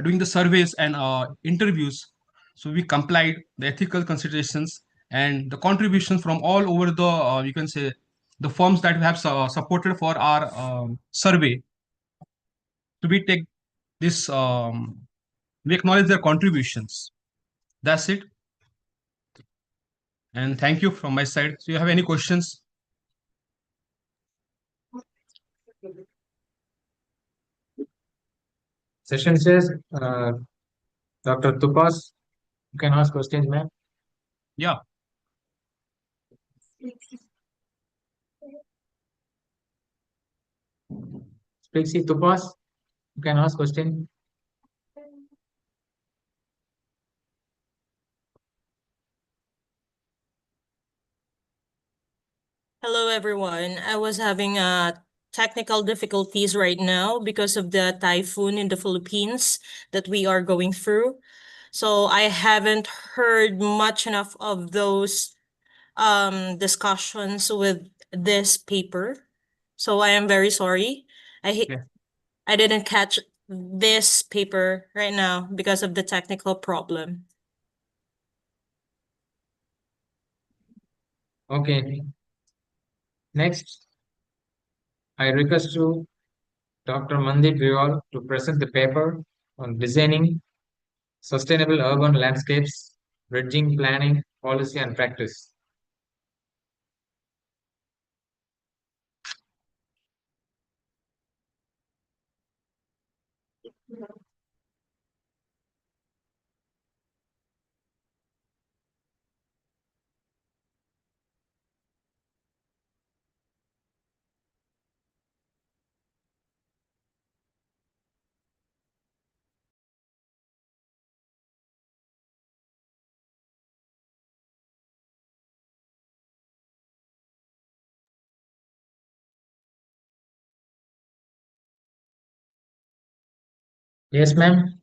doing the surveys and interviews, so we complied the ethical considerations and the contributions from all over the you can say the firms that we have supported for our survey. So we take this, we acknowledge their contributions. That's it. And thank you from my side. So you have any questions? Session says, Dr. Tupas, you can ask questions, ma'am. Yeah. Trixie Tupas, you can ask question. Hello, everyone. I was having technical difficulties right now because of the typhoon in the Philippines that we are going through. So I haven't heard much enough of those discussions with this paper. So I am very sorry. I didn't catch this paper right now because of the technical problem. Okay. Next, I request to Dr. Mandip Riol to present the paper on designing sustainable urban landscapes, bridging planning, policy and practice. Yes, ma'am.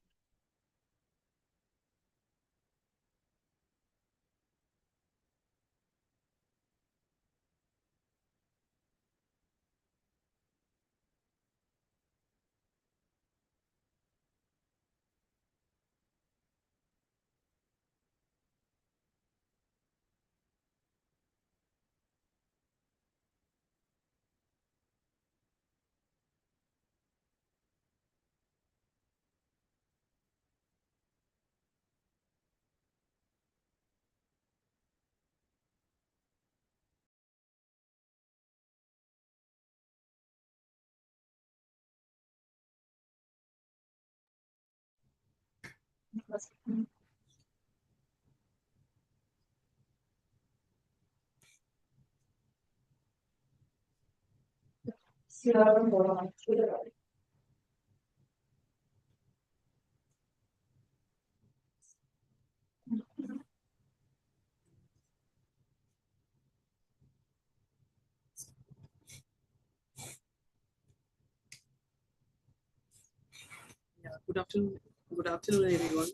Good afternoon. Good afternoon, everyone.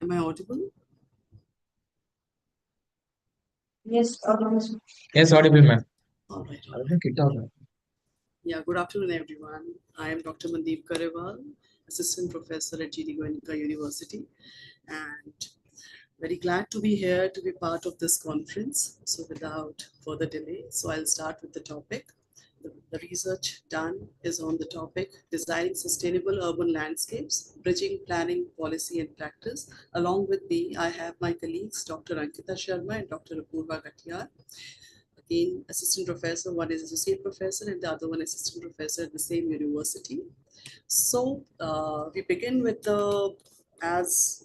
Am I audible? Yes, audible, ma'am. All right. Yeah, good afternoon, everyone. I am Dr. Mandeep Karewal, Assistant Professor at GD Goenka University. And Very glad to be here to be part of this conference. So without further delay, so I'll start with the topic. The research done is on the topic, designing sustainable urban landscapes, bridging planning, policy and practice. Along with me, I have my colleagues, Dr. Ankita Sharma and Dr. Apurva Gatiyar. Again, assistant professor, one is associate professor and the other one assistant professor at the same university. So we begin with the, as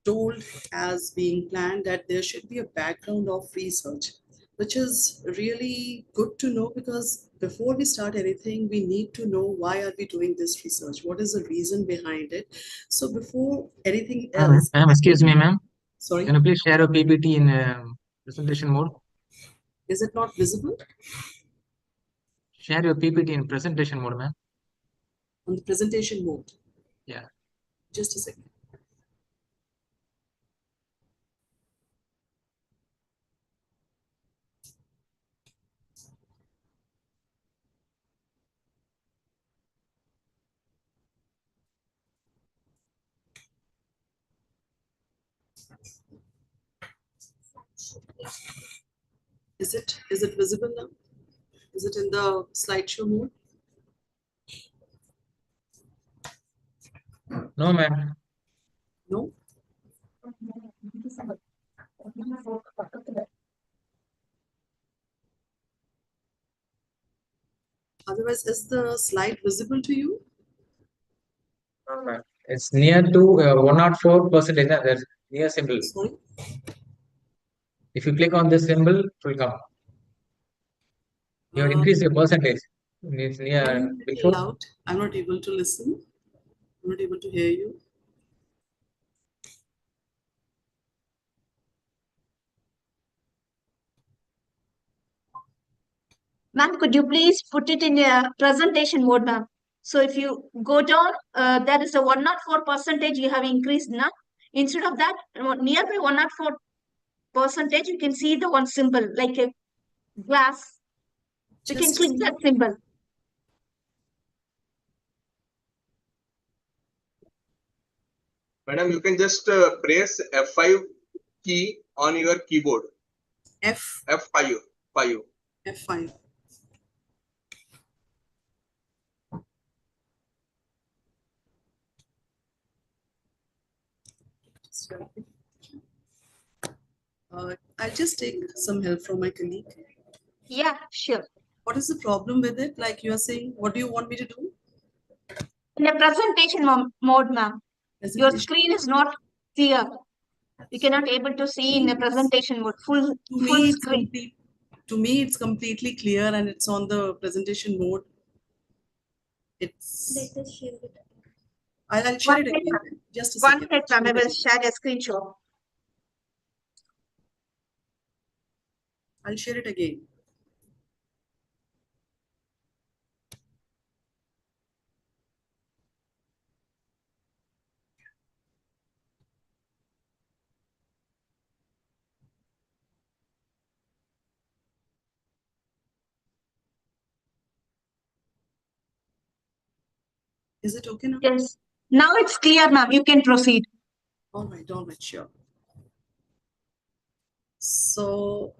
told, as being planned, that there should be a background of research, which is really good to know, because before we start anything, we need to know why are we doing this research? What is the reason behind it? So before anything else. Ma'am, excuse me, ma'am. Sorry? Can you please share your PPT in presentation mode? Is it not visible? Share your PPT in presentation mode, ma'am. On the presentation mode? Yeah. Just a second. Is it visible now? Is it in the slideshow mode? No, ma'am. No? Otherwise, is the slide visible to you? No, ma'am. It's near to 104%. There's near symbol. Sorry? If you click on this symbol, it will come. You have increased your percentage. It's near before. Loud. I'm not able to listen. I'm not able to hear you. Ma'am, could you please put it in a presentation mode, ma'am? So if you go down, there is a 104% you have increased now. Instead of that, nearby 104%, you can see the one symbol, like a glass. You can click that symbol. Madam, you can just press F5 key on your keyboard. F5. F5. I'll just take some help from my colleague. Yeah, sure. What is the problem with it? Like you are saying, what do you want me to do? In a presentation mode, ma'am. Your screen is not clear. You cannot able to see in a presentation mode, full screen. To me, it's completely clear and it's on the presentation mode. It's. Let us share it. I'll share it again. Just a second. One second, I will share a screenshot. I'll share it again. Is it okay now? Yes. Now it's clear, ma'am. You can proceed. All right, sure. So,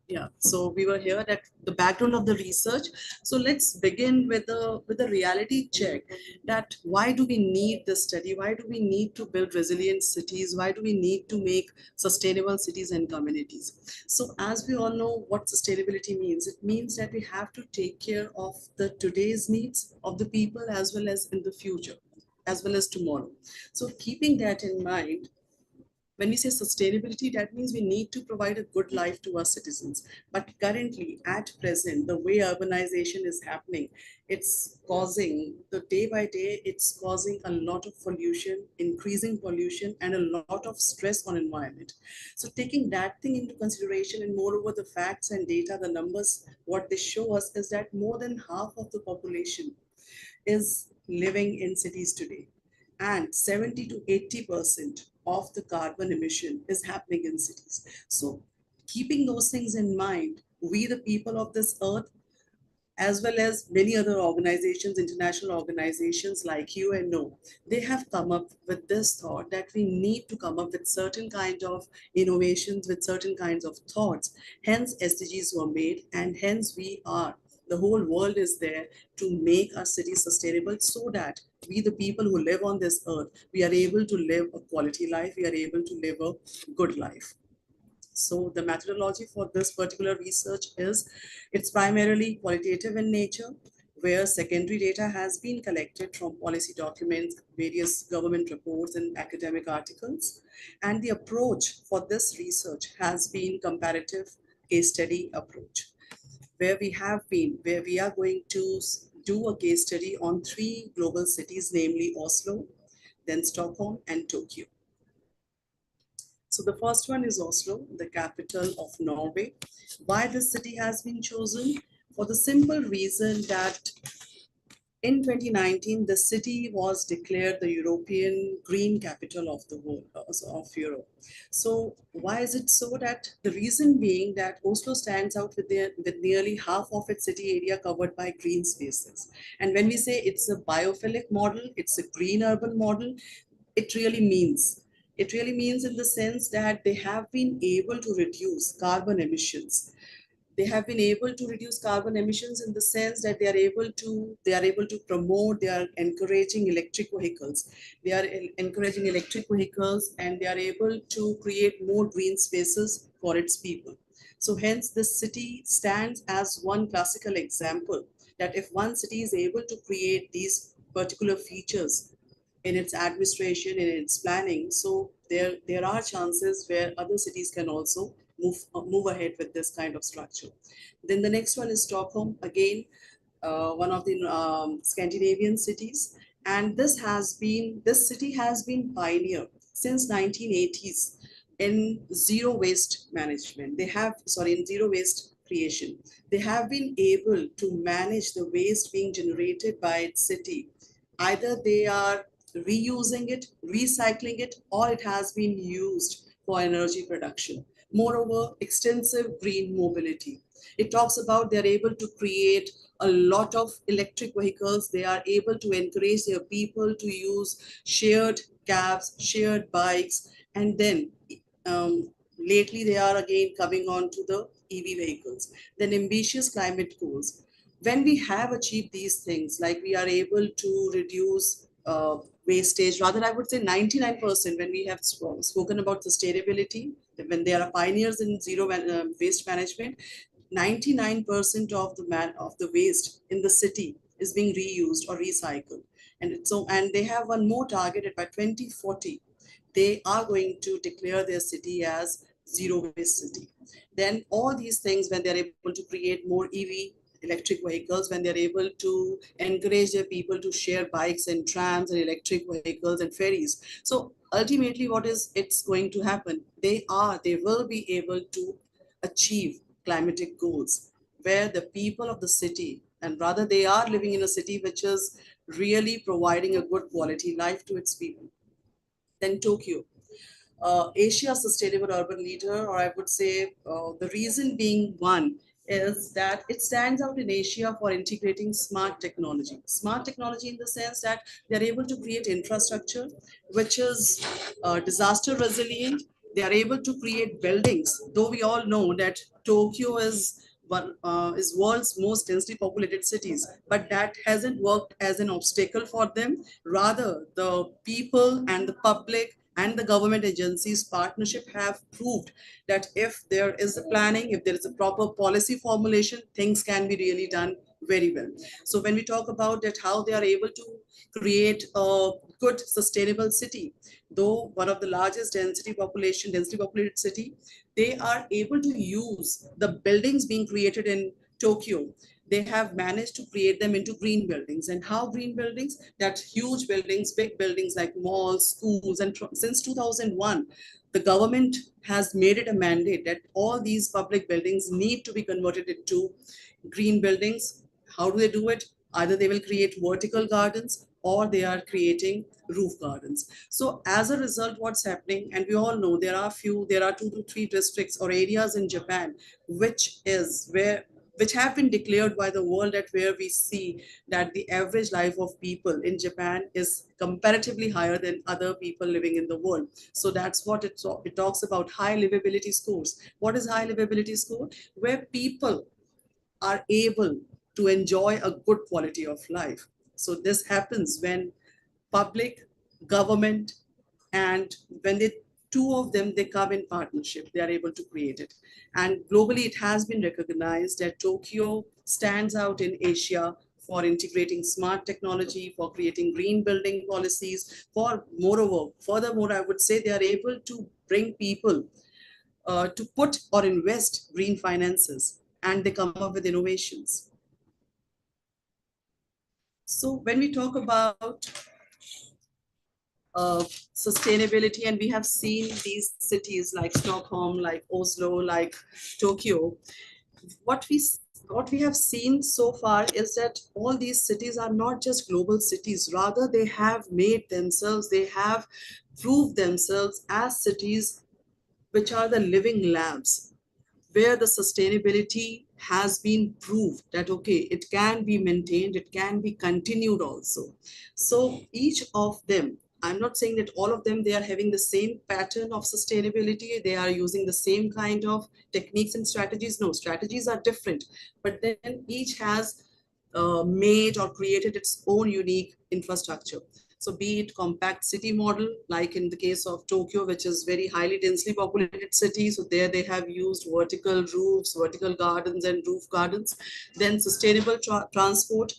yeah, so we were here at the background of the research. So let's begin with the reality check, that why do we need this study? Why do we need to build resilient cities? Why do we need to make sustainable cities and communities? So as we all know what sustainability means, it means that we have to take care of the today's needs of the people as well as in the future, as well as tomorrow. So keeping that in mind, when we say sustainability, that means we need to provide a good life to our citizens. But currently, at present, the way urbanization is happening, it's causing, the day by day, it's causing a lot of pollution, increasing pollution, and a lot of stress on environment. So taking that thing into consideration, and moreover, the facts and data, the numbers, what they show us is that more than half of the population is living in cities today. And 70 to 80% of the carbon emission is happening in cities. So keeping those things in mind, we the people of this earth, as well as many other organizations, international organizations like UNO, they have come up with this thought that we need to come up with certain kind of innovations, with certain kinds of thoughts. Hence, SDGs were made, and hence the whole world is there to make our city sustainable so that we, the people who live on this earth, we are able to live a quality life, we are able to live a good life. So the methodology for this particular research is, it's primarily qualitative in nature, where secondary data has been collected from policy documents, various government reports and academic articles. And the approach for this research has been comparative case study approach, where we are going to do a case study on 3 global cities, namely Oslo, then Stockholm and Tokyo. So the first one is Oslo, the capital of Norway. Why this city has been chosen? For the simple reason that in 2019, the city was declared the European green capital of the world, of Europe. So why is it so? That the reason being that Oslo stands out with nearly half of its city area covered by green spaces. And when we say it's a biophilic model, it's a green urban model, it really means. It really means in the sense that they have been able to reduce carbon emissions. They have been able to reduce carbon emissions in the sense that they are able to promote, they are encouraging electric vehicles. They are encouraging electric vehicles, and they are able to create more green spaces for its people. So hence this city stands as one classical example that if one city is able to create these particular features in its administration, in its planning, so there are chances where other cities can also move ahead with this kind of structure. Then the next one is Stockholm, again one of the Scandinavian cities, and this city has been pioneer since 1980s in zero waste management. In zero waste creation. They have been able to manage the waste being generated by its city. Either they are reusing it, recycling it, or it has been used for energy production. Moreover, extensive green mobility. It talks about they're able to create a lot of electric vehicles. They are able to encourage their people to use shared cabs, shared bikes, and then lately they are again coming on to the EV vehicles. Then ambitious climate goals. When we have achieved these things, like we are able to reduce wastage, rather I would say 99%, when we have spoken about sustainability, when they are pioneers in zero waste management, 99% of the waste in the city is being reused or recycled. And they have one more target that by 2040, they are going to declare their city as zero waste city. Then all these things, when they're able to create more EV electric vehicles, when they're able to encourage their people to share bikes and trams and electric vehicles and ferries. So ultimately what is it's going to happen? They will be able to achieve climatic goals where the people of the city, and rather they are living in a city which is really providing a good quality life to its people. Then Tokyo, Asia's sustainable urban leader, or I would say the reason being one is that it stands out in Asia for integrating smart technology. Smart technology in the sense that they're able to create infrastructure which is disaster resilient. They are able to create buildings, though we all know that Tokyo is world's most densely populated cities, but that hasn't worked as an obstacle for them. Rather, the people and the public and the government agencies partnership have proved that if there is a planning, if there is a proper policy formulation, things can be really done very well. So when we talk about that, how they are able to create a good sustainable city, though one of the largest densely populated city, they are able to use the buildings being created in Tokyo. They have managed to create them into green buildings. And how green buildings? That huge buildings, big buildings like malls, schools, and since 2001, the government has made it a mandate that all these public buildings need to be converted into green buildings. How do they do it? Either they will create vertical gardens or they are creating roof gardens. So as a result, what's happening, and we all know there are 2 to 3 districts or areas in Japan, which is where which have been declared by the world, at where we see that the average life of people in Japan is comparatively higher than other people living in the world. So that's what it talks about, high livability scores. What is high livability score? Where people are able to enjoy a good quality of life. So this happens when public, government, and when they two of them, they come in partnership, they are able to create it. And globally, it has been recognized that Tokyo stands out in Asia for integrating smart technology, for creating green building policies, for furthermore, I would say they are able to bring people to put or invest green finances, and they come up with innovations. So when we talk about sustainability, and we have seen these cities like Stockholm, like Oslo, like Tokyo, what we have seen so far is that all these cities are not just global cities, rather they have made themselves, they have proved themselves as cities which are the living labs, where the sustainability has been proved that, okay, it can be maintained, it can be continued also. So each of them, I'm not saying that all of them, they are having the same pattern of sustainability, they are using the same kind of techniques and strategies. No, strategies are different, but then each has made or created its own unique infrastructure. So be it compact city model, like in the case of Tokyo, which is very highly densely populated city. So there they have used vertical roofs, vertical gardens and roof gardens. Then sustainable transport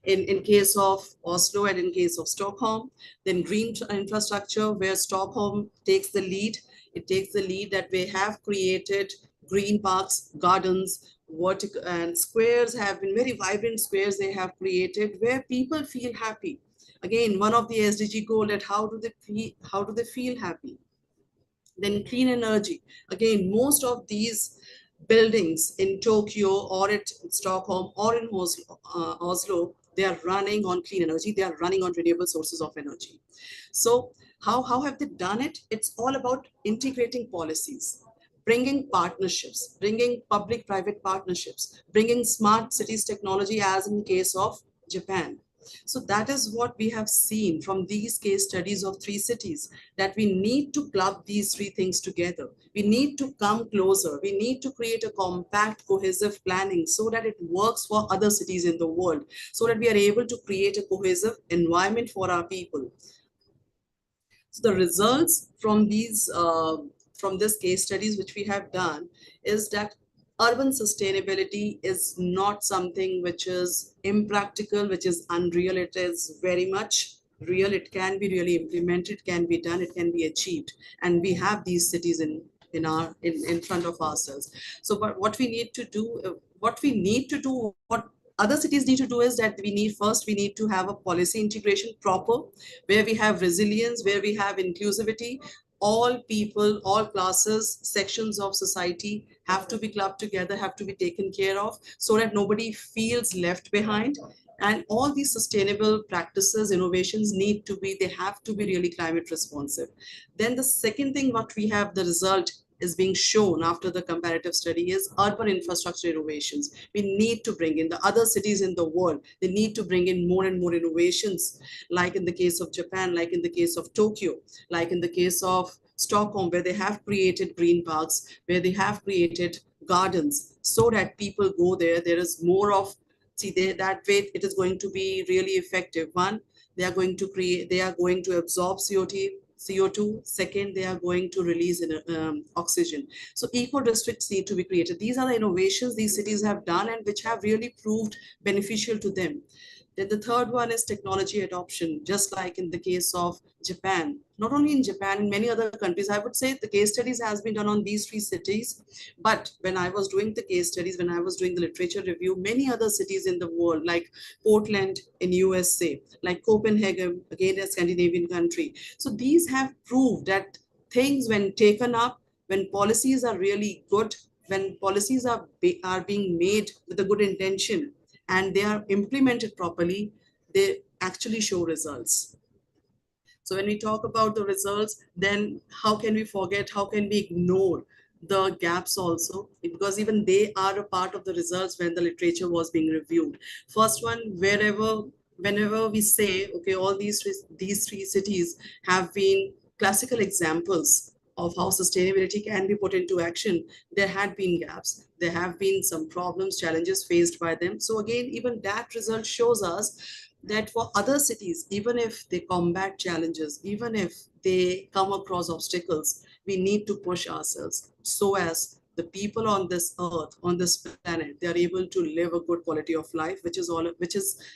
in case of Oslo and in case of Stockholm. Then green infrastructure, where Stockholm takes the lead. It takes the lead that they have created green parks, gardens, vertical and squares have been very vibrant squares they have created where people feel happy. Again, one of the SDG goal, that how do they feel happy. Then clean energy. Again, most of these buildings in Tokyo or at Stockholm or in Oslo, they are running on clean energy. They are running on renewable sources of energy. So how have they done it? It's all about integrating policies, bringing partnerships, bringing public-private partnerships, bringing smart cities technology, as in case of Japan. So that is what we have seen from these case studies of 3 cities, that we need to club these 3 things together. We need to come closer. We need to create a compact, cohesive planning so that it works for other cities in the world, so that we are able to create a cohesive environment for our people. So the results from this case studies which we have done is that urban sustainability is not something which is impractical, which is unreal. It is very much real. It can be really implemented, can be done, it can be achieved. And we have these cities in front of ourselves. So but what we need to do, what other cities need to do is that we need to have a policy integration proper, where we have resilience, where we have inclusivity. All people, all classes, sections of society have to be clubbed together, have to be taken care of, so that nobody feels left behind. And all these sustainable practices, innovations they have to be really climate responsive. Then the second thing, what we have, the result is being shown after the comparative study, is urban infrastructure innovations. We need to bring in the other cities in the world. They need to bring in more and more innovations, like in the case of Japan, like in the case of Tokyo, like in the case of Stockholm, where they have created green parks, where they have created gardens, so that people go there. There is more of, that way it is going to be really effective. One, they are going to absorb CO2. Second, they are going to release oxygen. So eco districts need to be created. These are the innovations these cities have done and which have really proved beneficial to them. Then the third one is technology adoption, just like in the case of Japan. Not only in Japan, in many other countries, I would say the case studies has been done on these 3 cities. But when I was doing the case studies, when I was doing the literature review, many other cities in the world, like Portland in USA, like Copenhagen, again a Scandinavian country. So these have proved that things, when taken up, when policies are really good, when policies are being made with a good intention, and they are implemented properly, they actually show results. So when we talk about the results, then how can we forget, how can we ignore the gaps also, because even they are a part of the results when the literature was being reviewed. First one, whenever we say, okay, all these three cities have been classical examples of how sustainability can be put into action, there had been gaps. There have been some problems, challenges faced by them. So again, even that result shows us that for other cities, even if they combat challenges, even if they come across obstacles, we need to push ourselves so as the people on this earth, on this planet, they are able to live a good quality of life, which is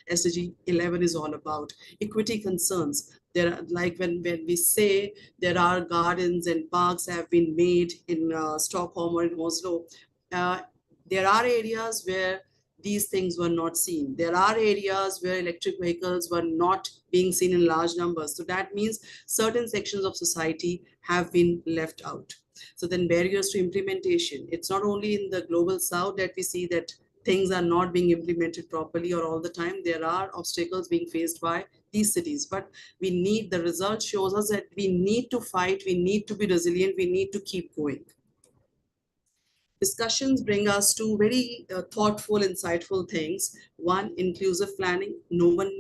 SDG 11 is all about. Equity concerns. There are, like when we say there are gardens and parks have been made in Stockholm or in Oslo, uh, there are areas where these things were not seen. There are areas where electric vehicles were not being seen in large numbers. So that means certain sections of society have been left out. So then barriers to implementation. It's not only in the global south that we see that things are not being implemented properly or all the time. There are obstacles being faced by these cities, but the result shows us that we need to fight, we need to be resilient, we need to keep going. Discussions bring us to very thoughtful, insightful things. One, inclusive planning. No one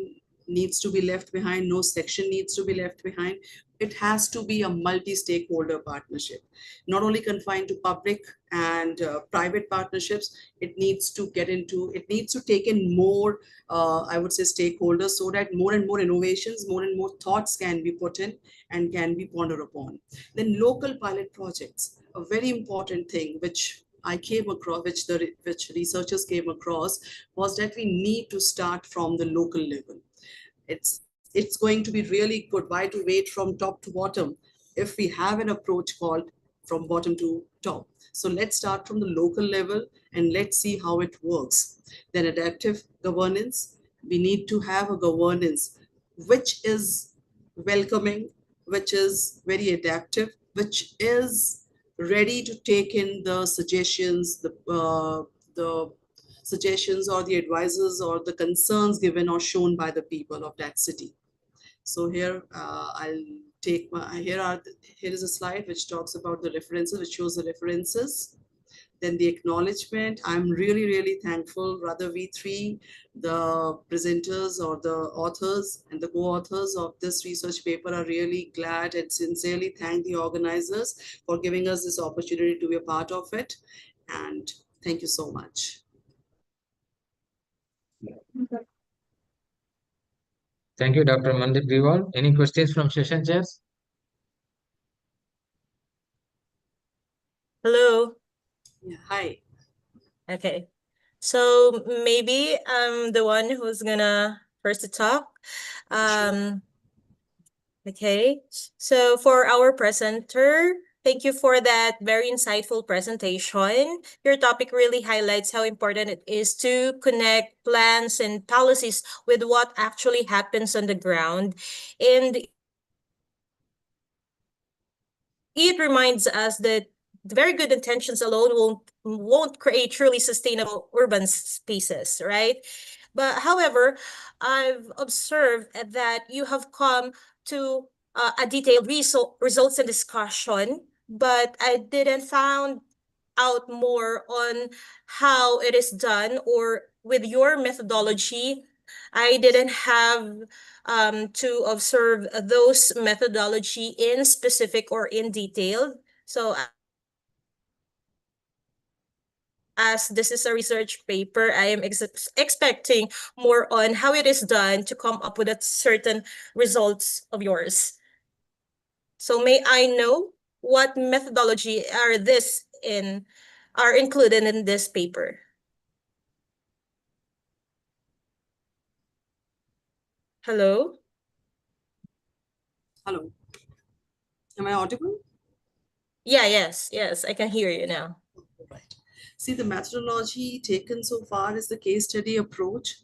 needs to be left behind. No section needs to be left behind. It has to be a multi-stakeholder partnership, not only confined to public and private partnerships. It needs to take in more, I would say, stakeholders, so that more and more innovations, more and more thoughts can be put in and can be pondered upon. Then local pilot projects, a very important thing which I came across, which researchers came across, was that we need to start from the local level. It's going to be really good. Why to wait from top to bottom if we have an approach called from bottom to top? So let's start from the local level and let's see how it works. Then adaptive governance. We need to have a governance which is welcoming, which is very adaptive, which is ready to take in the suggestions, the suggestions or the advices or the concerns given or shown by the people of that city. So here I'll take here is a slide which talks about the references, which shows the references. Then the acknowledgement. I'm really, really thankful. Rather, we three, the presenters or the authors and the co-authors of this research paper, are really glad and sincerely thank the organizers for giving us this opportunity to be a part of it. And thank you so much. Thank you, Dr. Mandip Riwal. Any questions from session chairs? Hello. Yeah, hi. Okay. So maybe I'm the one who's gonna first to talk. Okay. So for our presenter, thank you for that very insightful presentation. Your topic really highlights how important it is to connect plans and policies with what actually happens on the ground. And it reminds us that the very good intentions alone won't create truly sustainable urban spaces, right? But however, I've observed that you have come to a detailed results and discussion, but I didn't found out more on how it is done or with your methodology. I didn't have to observe those methodology in specific or in detail. So as this is a research paper, I am expecting more on how it is done to come up with a certain results of yours. So may I know what methodology are included in this paper? Hello? Hello. Am I audible? Yeah, yes, I can hear you now. Right. See, the methodology taken so far is the case study approach,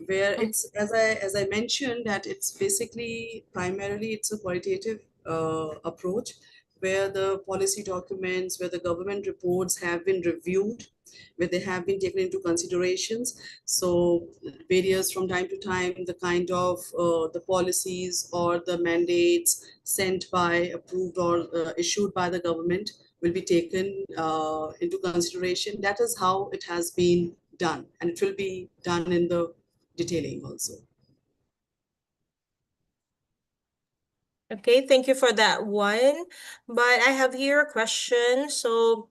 where it's, as I mentioned, that it's basically primarily it's a qualitative approach, where the policy documents, where the government reports have been reviewed, where they have been taken into considerations. So various from time to time, the kind of the policies or the mandates sent by, approved or issued by the government will be taken into consideration. That is how it has been done, and it will be done in the detailing also. Okay, thank you for that one. But I have here a question. So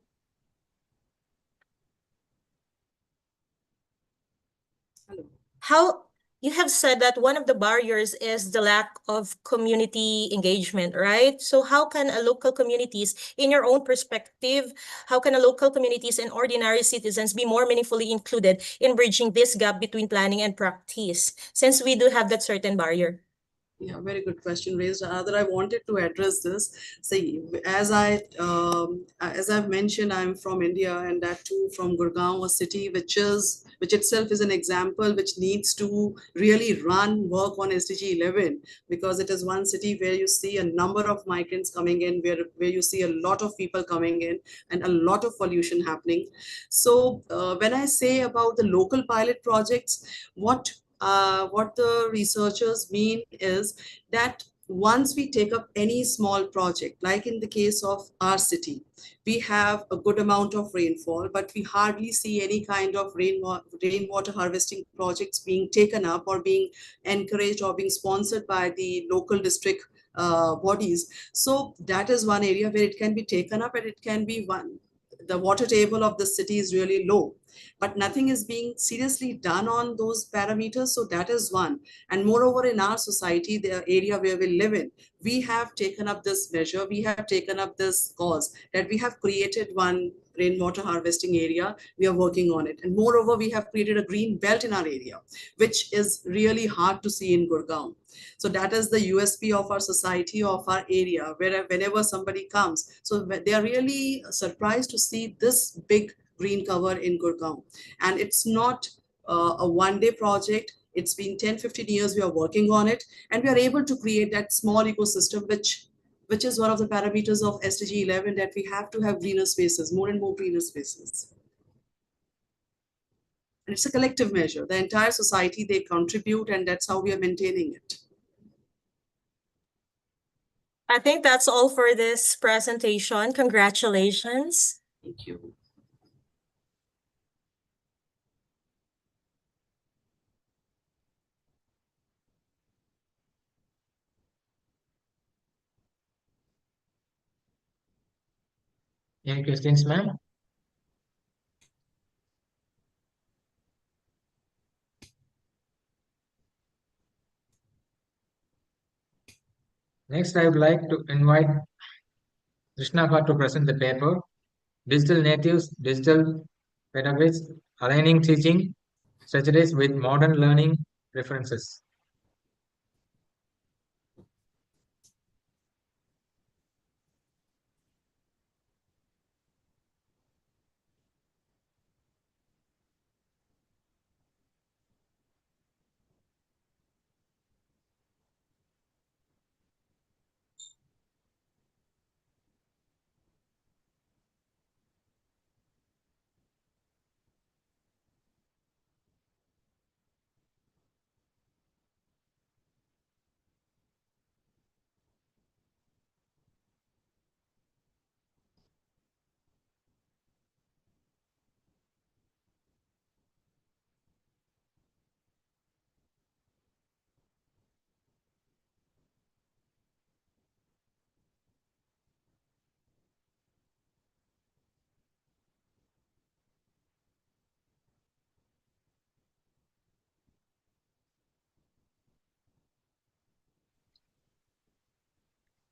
how you have said that one of the barriers is the lack of community engagement, right? So how can a local communities, in your own perspective, how can a local communities and ordinary citizens be more meaningfully included in bridging this gap between planning and practice, since we do have that certain barrier? Yeah, very good question raised. Rather, I wanted to address this. See, as I've mentioned, I'm from India, and that too from Gurgaon, a city which itself is an example which needs to really work on SDG 11, because it is one city where you see a number of migrants coming in, where you see a lot of people coming in, and a lot of pollution happening. So when I say about the local pilot projects, what the researchers mean is that once we take up any small project, like in the case of our city, we have a good amount of rainfall, but we hardly see any kind of rainwater harvesting projects being taken up or being encouraged or being sponsored by the local district bodies. So that is one area where it can be taken up, and it can be the water table of the city is really low, but nothing is being seriously done on those parameters. So that is one. And moreover, in our society, the area where we live in, we have taken up this measure, we have taken up this cause, that we have created one rainwater harvesting area. We are working on it, and moreover, we have created a green belt in our area, which is really hard to see in Gurgaon. So that is the USP of our society, of our area, where whenever somebody comes, so they are really surprised to see this big green cover in Gurgaon. And it's not a one-day project. It's been 10-15 years we are working on it, and we are able to create that small ecosystem, which is one of the parameters of SDG 11, that we have to have greener spaces, more and more greener spaces. And it's a collective measure. The entire society, they contribute, and that's how we are maintaining it. I think that's all for this presentation. Congratulations. Thank you. Any questions, ma'am? Next, I would like to invite Krishnapa to present the paper, Digital Natives, Digital Pedagogies, Aligning Teaching Strategies with Modern Learning Preferences.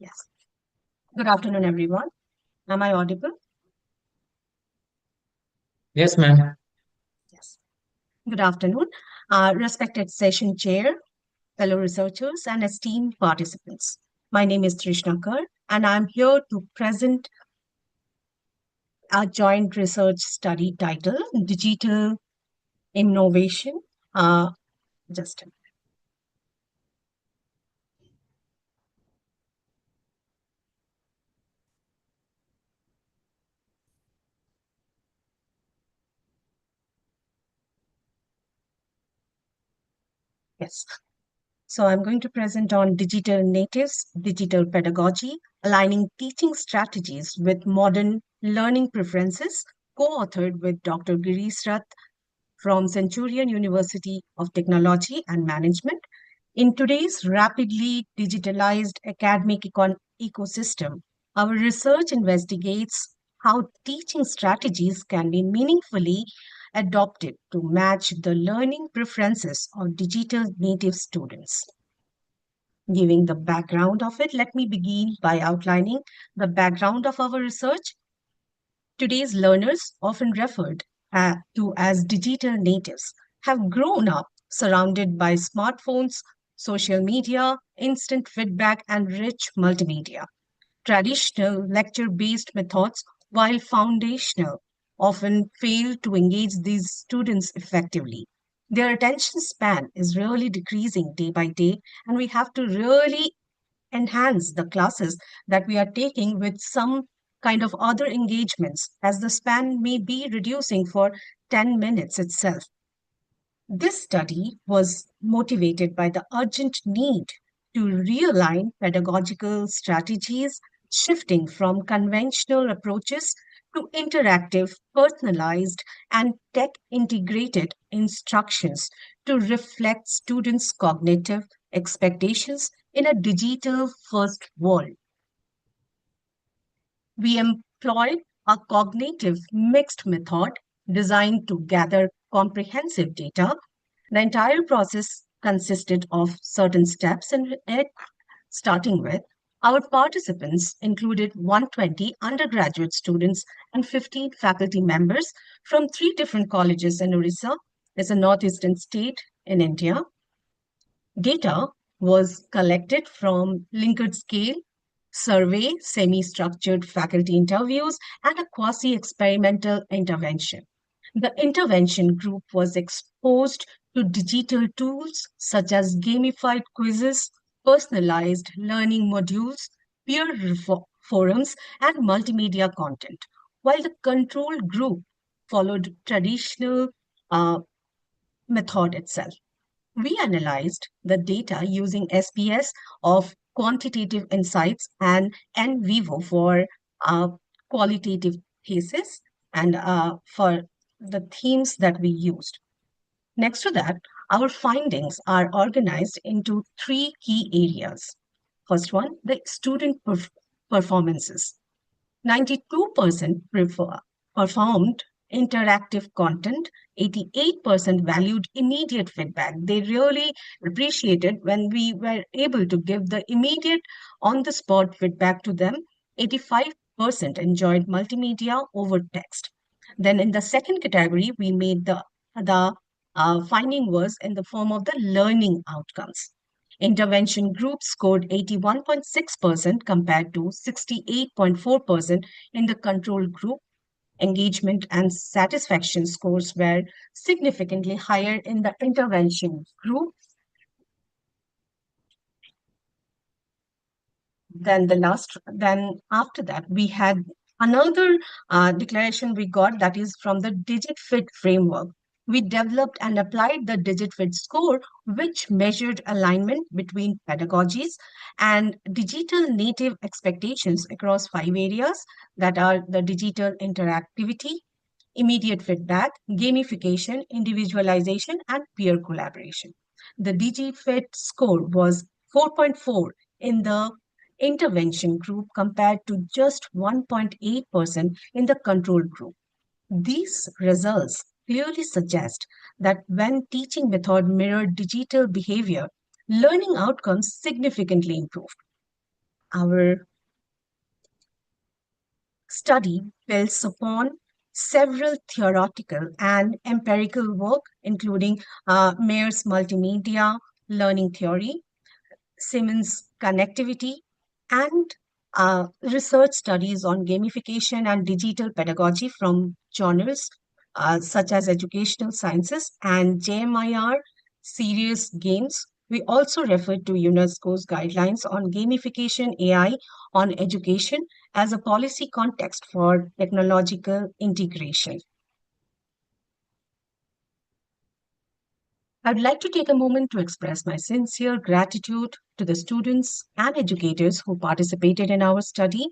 Yes. Good afternoon, everyone. Am I audible? Yes, ma'am. Yes. Good afternoon, respected session chair, fellow researchers, and esteemed participants. My name is Trishnakar, and I'm here to present our joint research study titled Digital Innovation. Just a minute. Yes. So I'm going to present on digital natives, digital pedagogy, aligning teaching strategies with modern Learning Preferences, co-authored with Dr. Girish Rath from Centurion University of Technology and Management. In today's rapidly digitalized academic ecosystem, our research investigates how teaching strategies can be meaningfully adopted to match the learning preferences of digital native students. Giving the background of it, let me begin by outlining the background of our research. Today's learners, often referred to as digital natives, have grown up surrounded by smartphones, social media, instant feedback, and rich multimedia. Traditional lecture-based methods, while foundational, often fail to engage these students effectively. Their attention span is really decreasing day by day, and we have to really enhance the classes that we are taking with some kind of other engagements, as the span may be reducing for 10 minutes itself. This study was motivated by the urgent need to realign pedagogical strategies, shifting from conventional approaches to interactive, personalized, and tech integrated instructions to reflect students' cognitive expectations in a digital first world. We employed a cognitive mixed method designed to gather comprehensive data. The entire process consisted of certain steps, and starting with our participants included 120 undergraduate students and 15 faculty members from 3 different colleges in Orissa. It's a northeastern state in India. Data was collected from Likert scale, survey, semi-structured faculty interviews, and a quasi-experimental intervention. The intervention group was exposed to digital tools such as gamified quizzes, personalized learning modules, peer forums, and multimedia content, while the control group followed traditional method itself. We analyzed the data using SPS of quantitative insights and NVivo for qualitative thesis and for the themes that we used. Next to that, our findings are organized into 3 key areas. First one, the student performances. 92% performed interactive content, 88% valued immediate feedback. They really appreciated when we were able to give the immediate on-the-spot feedback to them. 85% enjoyed multimedia over text. Then in the second category, we made the finding was in the form of the learning outcomes. Intervention group scored 81.6% compared to 68.4% in the control group. Engagement and satisfaction scores were significantly higher in the intervention group then after that, we had another declaration we got, that is from the DigitFit framework. We developed and applied the DigitFit score, which measured alignment between pedagogies and digital native expectations across 5 areas, that are the digital interactivity, immediate feedback, gamification, individualization, and peer collaboration. The DigiFit score was 4.4 in the intervention group compared to just 1.8% in the control group. These results clearly suggest that when teaching method mirrored digital behavior, learning outcomes significantly improved. Our study builds upon several theoretical and empirical work, including Mayer's multimedia learning theory, Siemens connectivity, and research studies on gamification and digital pedagogy from journals such as Educational Sciences and JMIR Serious Games. We also refer to UNESCO's guidelines on gamification AI on education as a policy context for technological integration. I'd like to take a moment to express my sincere gratitude to the students and educators who participated in our study.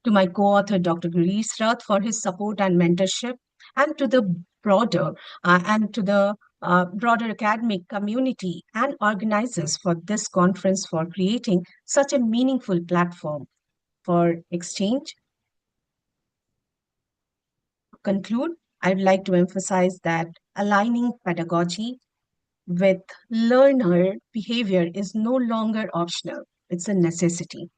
to my co-author, Dr. Girish Rath, for his support and mentorship, and to the broader broader academic community and organizers for this conference for creating such a meaningful platform for exchange. To conclude, I'd like to emphasize that aligning pedagogy with learner behavior is no longer optional, it's a necessity.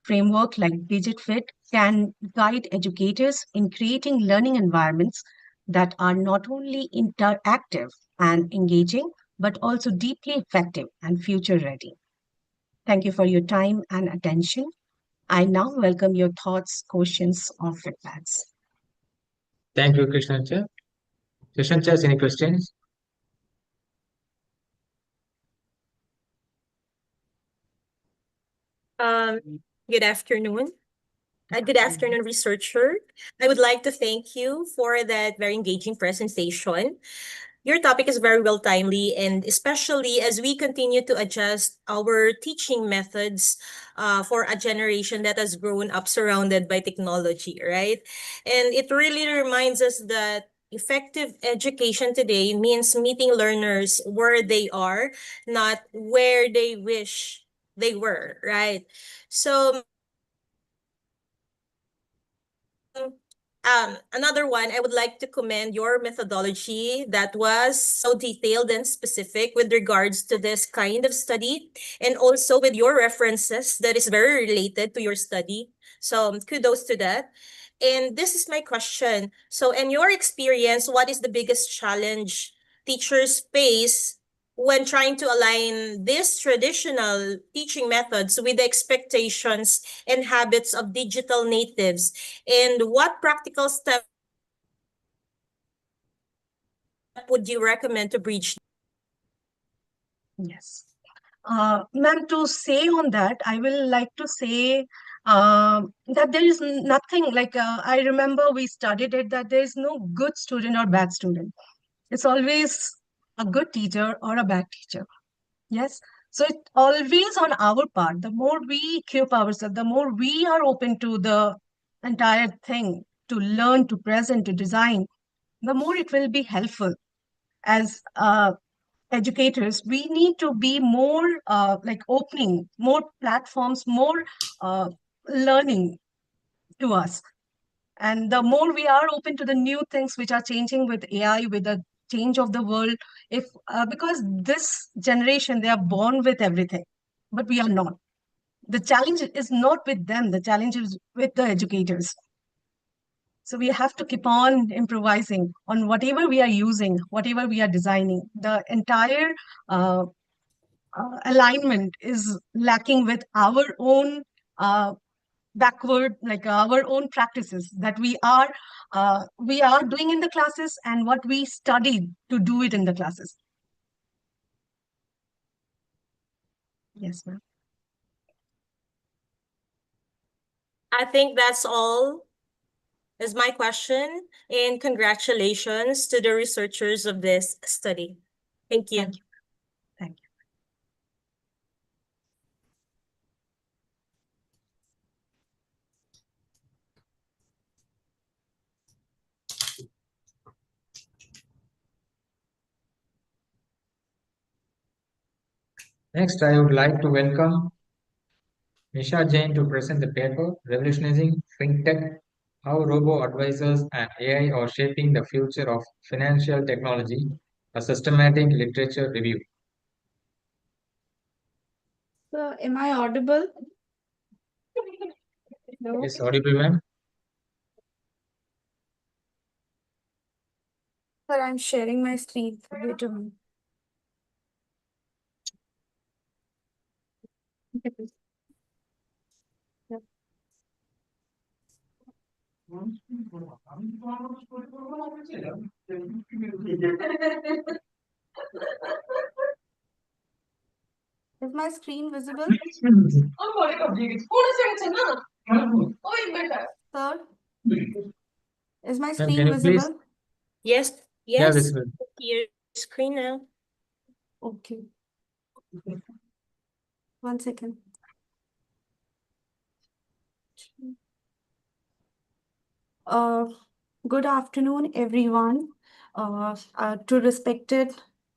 Framework like DigitFit can guide educators in creating learning environments that are not only interactive and engaging, but also deeply effective and future ready. Thank you for your time and attention. I now welcome your thoughts, questions, or feedbacks. Thank you, Krishna Cha. Krishna Cha, any questions? Good afternoon. Good afternoon, researcher. I would like to thank you for that very engaging presentation. Your topic is very well timely, and especially as we continue to adjust our teaching methods for a generation that has grown up surrounded by technology, right? And it really reminds us that effective education today means meeting learners where they are, not where they wish they were, right? So another one, I would like to commend your methodology that was so detailed and specific with regards to this kind of study, and also with your references that is very related to your study. So kudos to that. And this is my question. So in your experience, what is the biggest challenge teachers face when trying to align these traditional teaching methods with the expectations and habits of digital natives? And what practical step would you recommend to bridge? Yes. Ma'am, to say on that, I will like to say that there is nothing like I remember we studied it that there is no good student or bad student. It's always a good teacher or a bad teacher. Yes. So it always on our part. The more we equip ourselves, the more we are open to the entire thing to learn, to present, to design, the more it will be helpful as educators. We need to be more like opening more platforms, more learning to us, and the more we are open to the new things which are changing with AI, with the change of the world, if because this generation, they are born with everything, but we are not. The challenge is not with them, the challenge is with the educators. So we have to keep on improvising on whatever we are using, whatever we are designing. The entire alignment is lacking with our own backward, like our own practices that we are doing in the classes and what we studied to do it in the classes. Yes, ma'am. I think that's all is my question. And congratulations to the researchers of this study. Thank you. Thank you. Thank you. Next, I would like to welcome Nisha Jain to present the paper Revolutionizing FinTech, How Robo-Advisors and AI Are Shaping the Future of Financial Technology, a systematic literature review. Am I audible? No. Yes, audible, ma'am. Sir, I'm sharing my screen. Wait a minute. Is my screen visible? Sir, is my Ma'am, screen can you please? visible? Yes, Yeah, yes. visible. Your screen now. Okay. 1 second. Uh, Good afternoon, everyone. To respected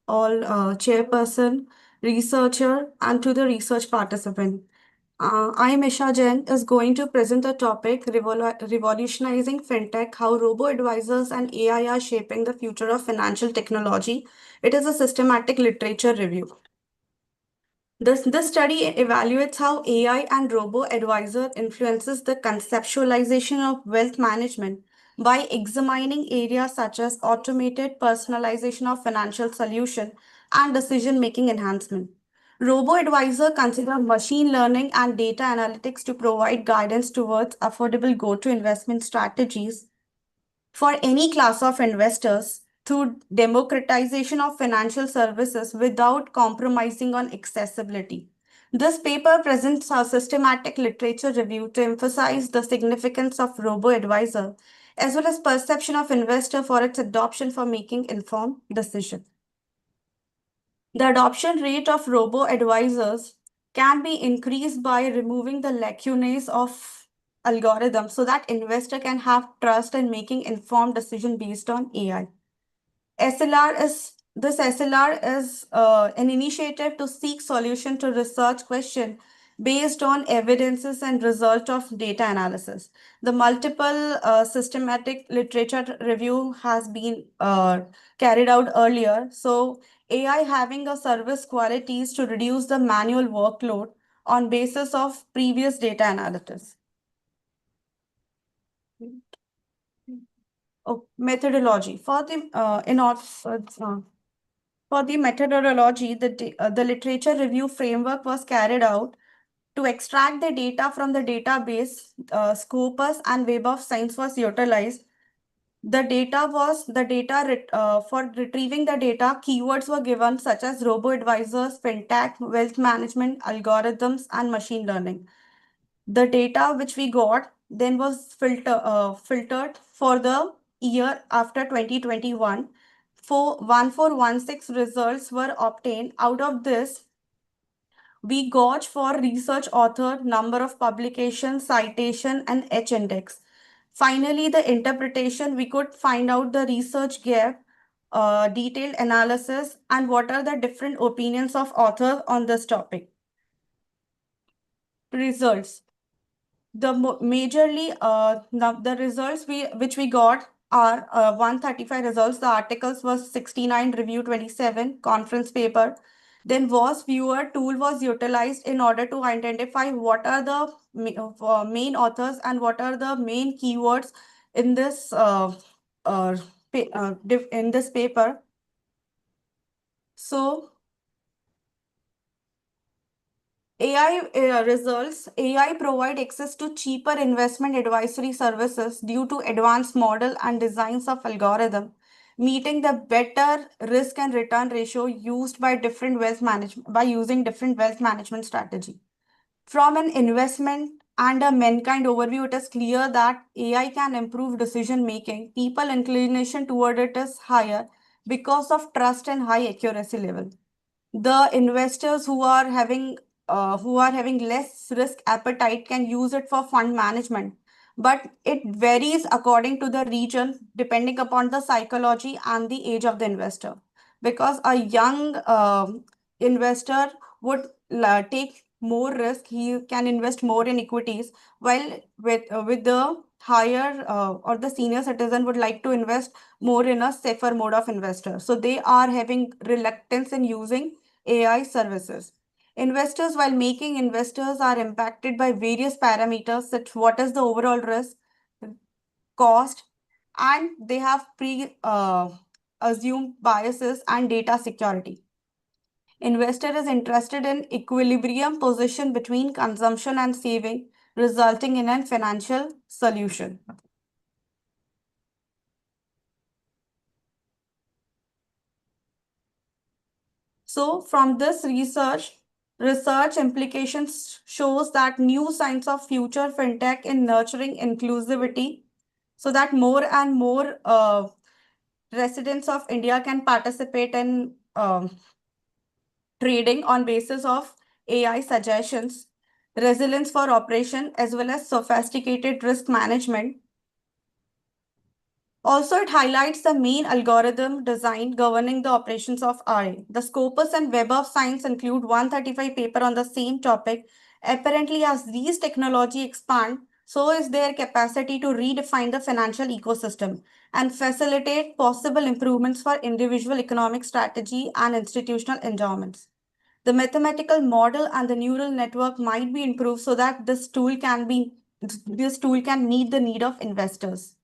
all chairperson, researcher, and to the research participant. I am Isha Jain is going to present the topic revolutionizing fintech, how robo-advisors and AI are shaping the future of financial technology. It is a systematic literature review. This study evaluates how AI and robo-advisor influences the conceptualization of wealth management by examining areas such as automated personalization of financial solution and decision-making enhancement. Robo-advisor consider machine learning and data analytics to provide guidance towards affordable go-to investment strategies for any class of investors through democratization of financial services without compromising on accessibility. This paper presents a systematic literature review to emphasize the significance of robo-advisor as well as perception of investor for its adoption for making informed decisions. The adoption rate of robo-advisors can be increased by removing the lacunae of algorithms so that investor can have trust in making informed decision based on AI. SLR is an initiative to seek solution to research question based on evidences and result of data analysis. The multiple systematic literature review has been carried out earlier. So AI having a service qualities to reduce the manual workload on basis of previous data analysis. Oh, methodology for the for the methodology, the literature review framework was carried out to extract the data from the database. Scopus and Web of Science was utilized. The data for retrieving the data, keywords were given such as robo-advisors, fintech, wealth management, algorithms, and machine learning. The data which we got then was filtered for the year after 2021. 1416 results were obtained. Out of this, we got for research author, number of publications, citation, and H index. Finally, the interpretation, we could find out the research gap, detailed analysis, and what are the different opinions of authors on this topic. Results. The results which we got are 135 results. The articles was 69, review 27, conference paper. Then was viewer tool was utilized in order to identify what are the main authors and what are the main keywords in this in this paper. So AI results, AI provide access to cheaper investment advisory services due to advanced model and designs of algorithm, meeting the better risk and return ratio used by using different wealth management strategy. From an investment and a mankind overview, it is clear that AI can improve decision making. People inclination toward it is higher because of trust and high accuracy level. The investors who are having less risk appetite can use it for fund management, but it varies according to the region depending upon the psychology and the age of the investor, because a young investor would take more risk. He can invest more in equities, while with the higher or the senior citizen would like to invest more in a safer mode of investor, so they are having reluctance in using AI services. Investors, while making investors, are impacted by various parameters, such what is the overall risk, cost, and they have assumed biases and data security. Investor is interested in equilibrium position between consumption and saving, resulting in a financial solution. So from this research implications shows that new signs of future fintech in nurturing inclusivity so that more and more residents of India can participate in trading on basis of AI suggestions, resilience for operation, as well as sophisticated risk management. Also, it highlights the main algorithm design governing the operations of RA. The Scopus and Web of Science include 135 paper on the same topic. Apparently, as these technology expand, so is their capacity to redefine the financial ecosystem and facilitate possible improvements for individual economic strategy and institutional endowments. The mathematical model and the neural network might be improved so that this tool can meet the need of investors.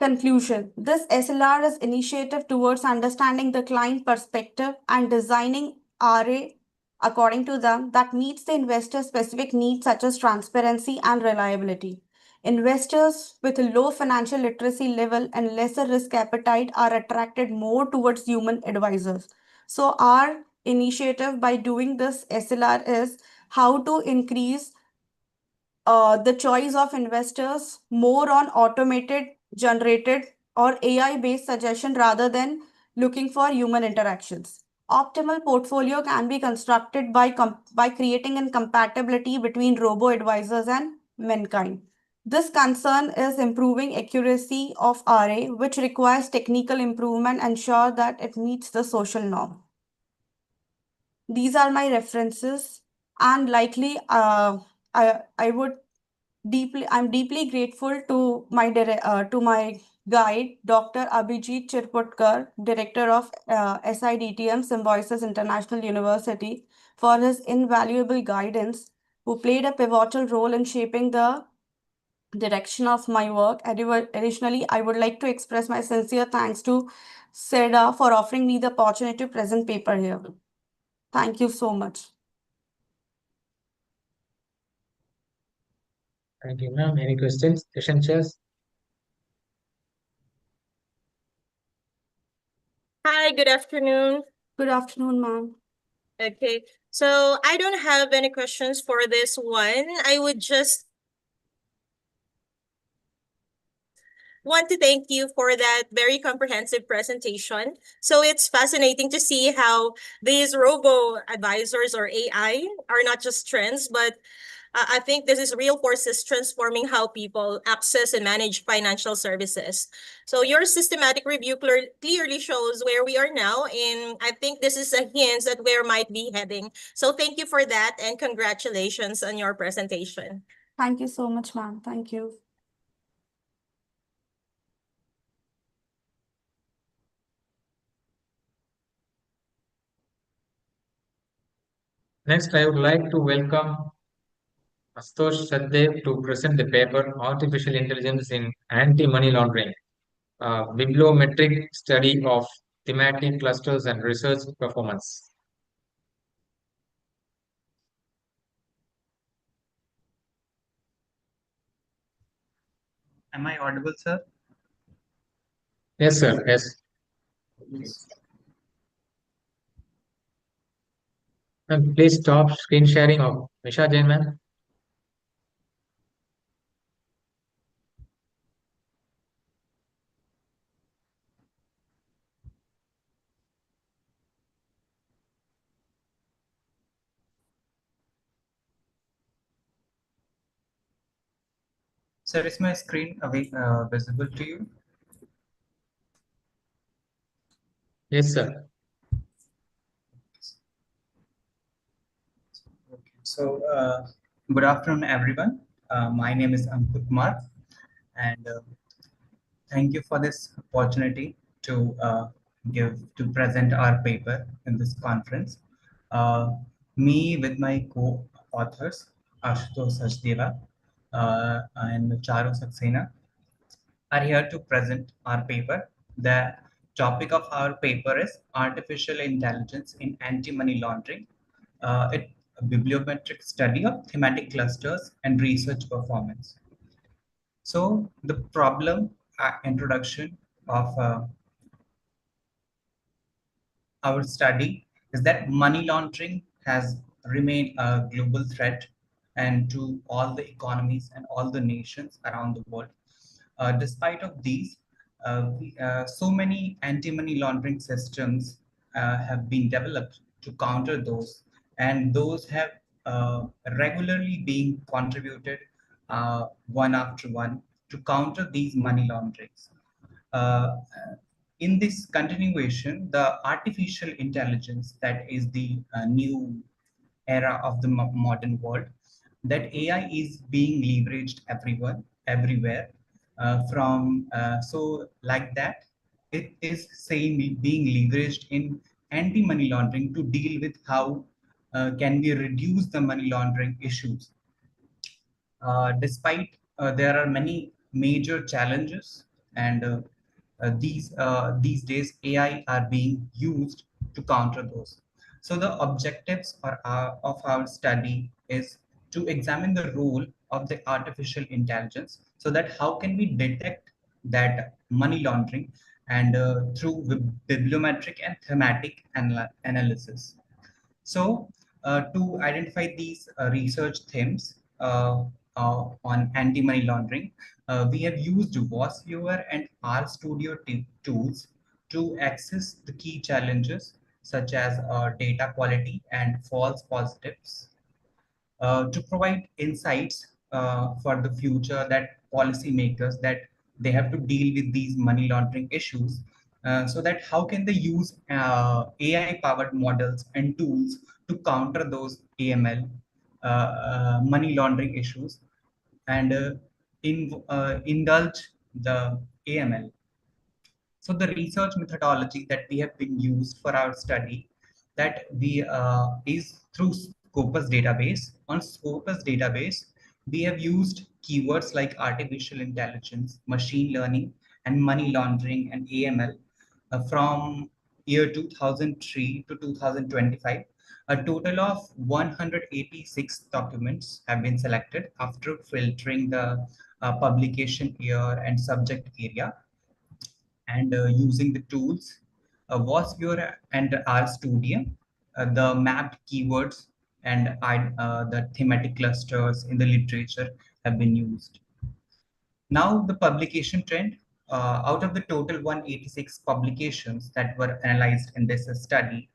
Conclusion. This SLR is initiative towards understanding the client perspective and designing RA according to them that meets the investor specific needs such as transparency and reliability. Investors with a low financial literacy level and lesser risk appetite are attracted more towards human advisors. So our initiative by doing this SLR is how to increase the choice of investors more on automated, generated, or AI-based suggestion rather than looking for human interactions. Optimal portfolio can be constructed by creating a compatibility between robo-advisors and mankind. This concern is improving accuracy of RA, which requires technical improvement and ensure that it meets the social norm. These are my references, and likely I'm deeply grateful to my guide, Dr. Abhijit Chirputkar, Director of SIDTM Symbiosis International University, for his invaluable guidance, who played a pivotal role in shaping the direction of my work. Additionally, I would like to express my sincere thanks to SEDA for offering me the opportunity to present paper here. Thank you so much. Thank you, ma'am. Any questions? Session chairs? Hi, good afternoon. Good afternoon, ma'am. Okay, so I don't have any questions for this one. I would just want to thank you for that very comprehensive presentation. So it's fascinating to see how these robo-advisors or AI are not just trends, but I think this is real forces transforming how people access and manage financial services. So your systematic review clearly shows where we are now, and I think this is a hint at where might be heading. So thank you for that, and congratulations on your presentation. Thank you so much, ma'am. Thank you. Next, I would like to welcome Astosh Saddev to present the paper Artificial Intelligence in Anti-Money Laundering, a bibliometric study of thematic clusters and research performance. Am I audible, sir? Yes, sir. Yes. And please stop screen sharing of Misha Jain, ma'am. Sir, is my screen visible to you? Yes, sir. Okay. So, good afternoon, everyone. My name is Ankur Kumar, and thank you for this opportunity to present our paper in this conference. Me with my co-authors Ashutosh Sachdeva and Charu Saxena are here to present our paper. The topic of our paper is Artificial Intelligence in Anti-Money Laundering. It's a bibliometric study of thematic clusters and research performance. So the problem introduction of our study is that money laundering has remained a global threat and to all the economies and all the nations around the world. Despite of these, so many anti-money laundering systems have been developed to counter those, and those have regularly been contributed one after one to counter these money launderings. Uh, in this continuation, the artificial intelligence that is the new era of the modern world, that AI is being leveraged everywhere. So like that, it is saying being leveraged in anti-money laundering to deal with how can we reduce the money laundering issues. Despite there are many major challenges, and these days AI are being used to counter those. So the objectives of our study is to examine the role of the artificial intelligence, so that how can we detect that money laundering, and through bibliometric and thematic analysis. So, to identify these research themes on anti-money laundering, we have used WAS Viewer and RStudio tools to access the key challenges such as data quality and false positives, to provide insights for the future, that policymakers that they have to deal with these money laundering issues, so that how can they use AI powered models and tools to counter those AML money laundering issues, and indulge the AML. So the research methodology that we have been used for our study, that we is through Scopus database. On Scopus database, we have used keywords like artificial intelligence, machine learning, and money laundering and AML from year 2003 to 2025. A total of 186 documents have been selected after filtering the publication year and subject area, and using the tools was your and RStudio, the mapped keywords and the thematic clusters in the literature have been used. Now the publication trend, out of the total 186 publications that were analyzed in this study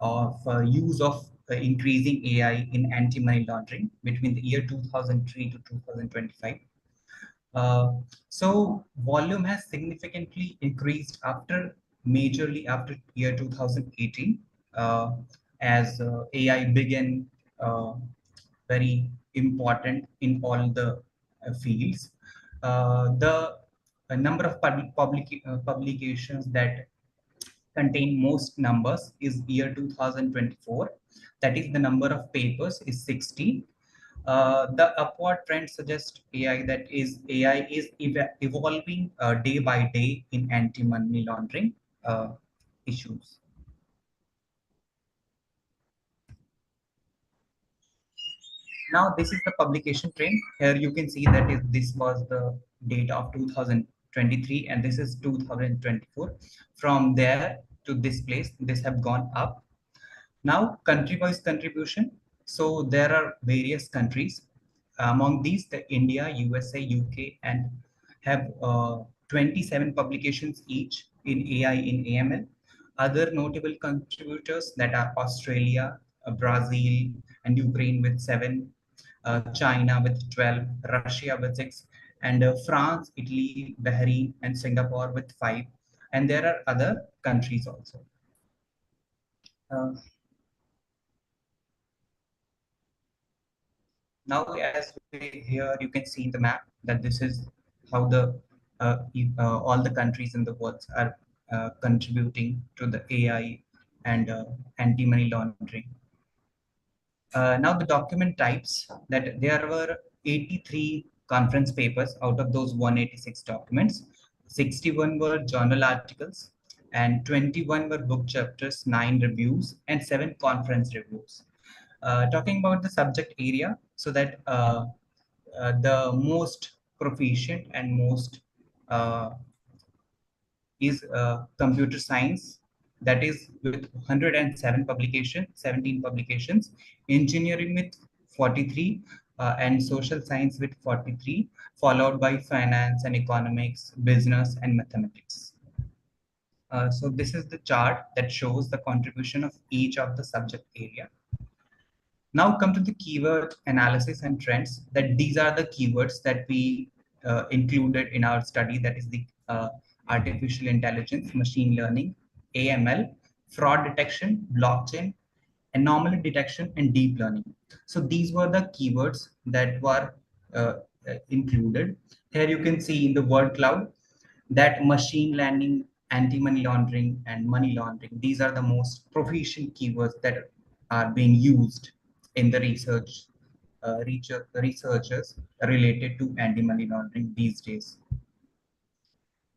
of use of increasing AI in anti-money laundering between the year 2003 to 2025. So volume has significantly increased majorly after year 2018, as AI began very important in all the fields. The number of publications that contain most numbers is year 2024. That is, the number of papers is 60. The upward trend suggests AI is evolving day by day in anti-money laundering issues. Now this is the publication trend. Here you can see that this was the data of 2023 and this is 2024. From there to this place, this have gone up. Now country-wise contribution. So there are various countries. Among these, the India, USA, UK, and have 27 publications each in AI in AML. Other notable contributors that are Australia, Brazil, and Ukraine with 7, China with 12, Russia with 6, and France, Italy, Bahrain, and Singapore with 5. And there are other countries also. Now, as here you can see in the map that this is how the all the countries in the world are contributing to the AI and anti-money laundering. Now the document types, that there were 83 conference papers out of those 186 documents. 61 were journal articles and 21 were book chapters, 9 reviews, and 7 conference reviews. Talking about the subject area, so that the most proficient and most is computer science, that is with 107 publications, 17 publications, engineering with 43, and social science with 43, followed by finance and economics, business, and mathematics. So this is the chart that shows the contribution of each of the subject area. Now come to the keyword analysis and trends. That these are the keywords that we included in our study. That is the artificial intelligence, machine learning, AML, fraud detection, blockchain, anomaly detection, and deep learning. So these were the keywords that were included. Here you can see in the word cloud that machine learning, anti-money laundering, and money laundering, these are the most proficient keywords that are being used in the researchers related to anti-money laundering these days.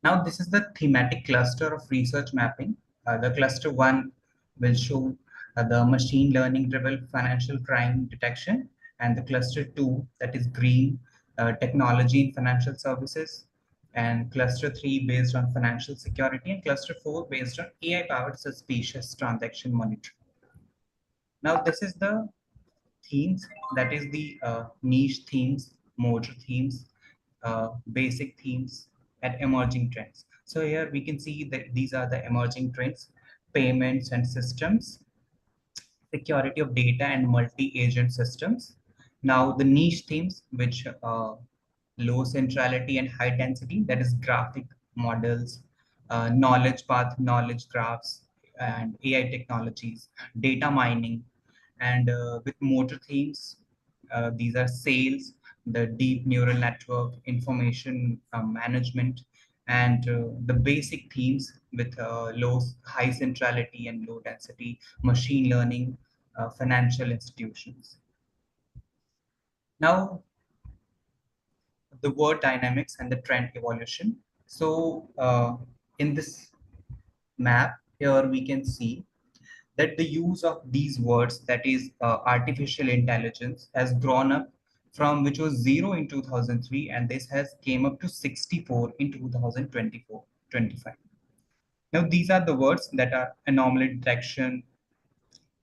Now, this is the thematic cluster of research mapping. The cluster one will show the machine learning driven financial crime detection, and the cluster two, that is green, technology in financial services, and cluster three based on financial security, and cluster four based on AI powered suspicious transaction monitoring. Now, this is the themes, that is the niche themes, motor themes, basic themes, and emerging trends. So here we can see that these are the emerging trends: payments and systems, security of data and multi-agent systems. Now the niche themes, which low centrality and high density, that is graphic models, knowledge path, knowledge graphs, and AI technologies, data mining, and with motor themes, these are sales, the deep neural network, information management, and the basic themes with high centrality and low density, machine learning, financial institutions. Now, the word dynamics and the trend evolution. So in this map here, we can see that the use of these words, that is artificial intelligence, has grown up from which was 0 in 2003, and this has came up to 64 in 2024-25. Now these are the words that are anomaly detection,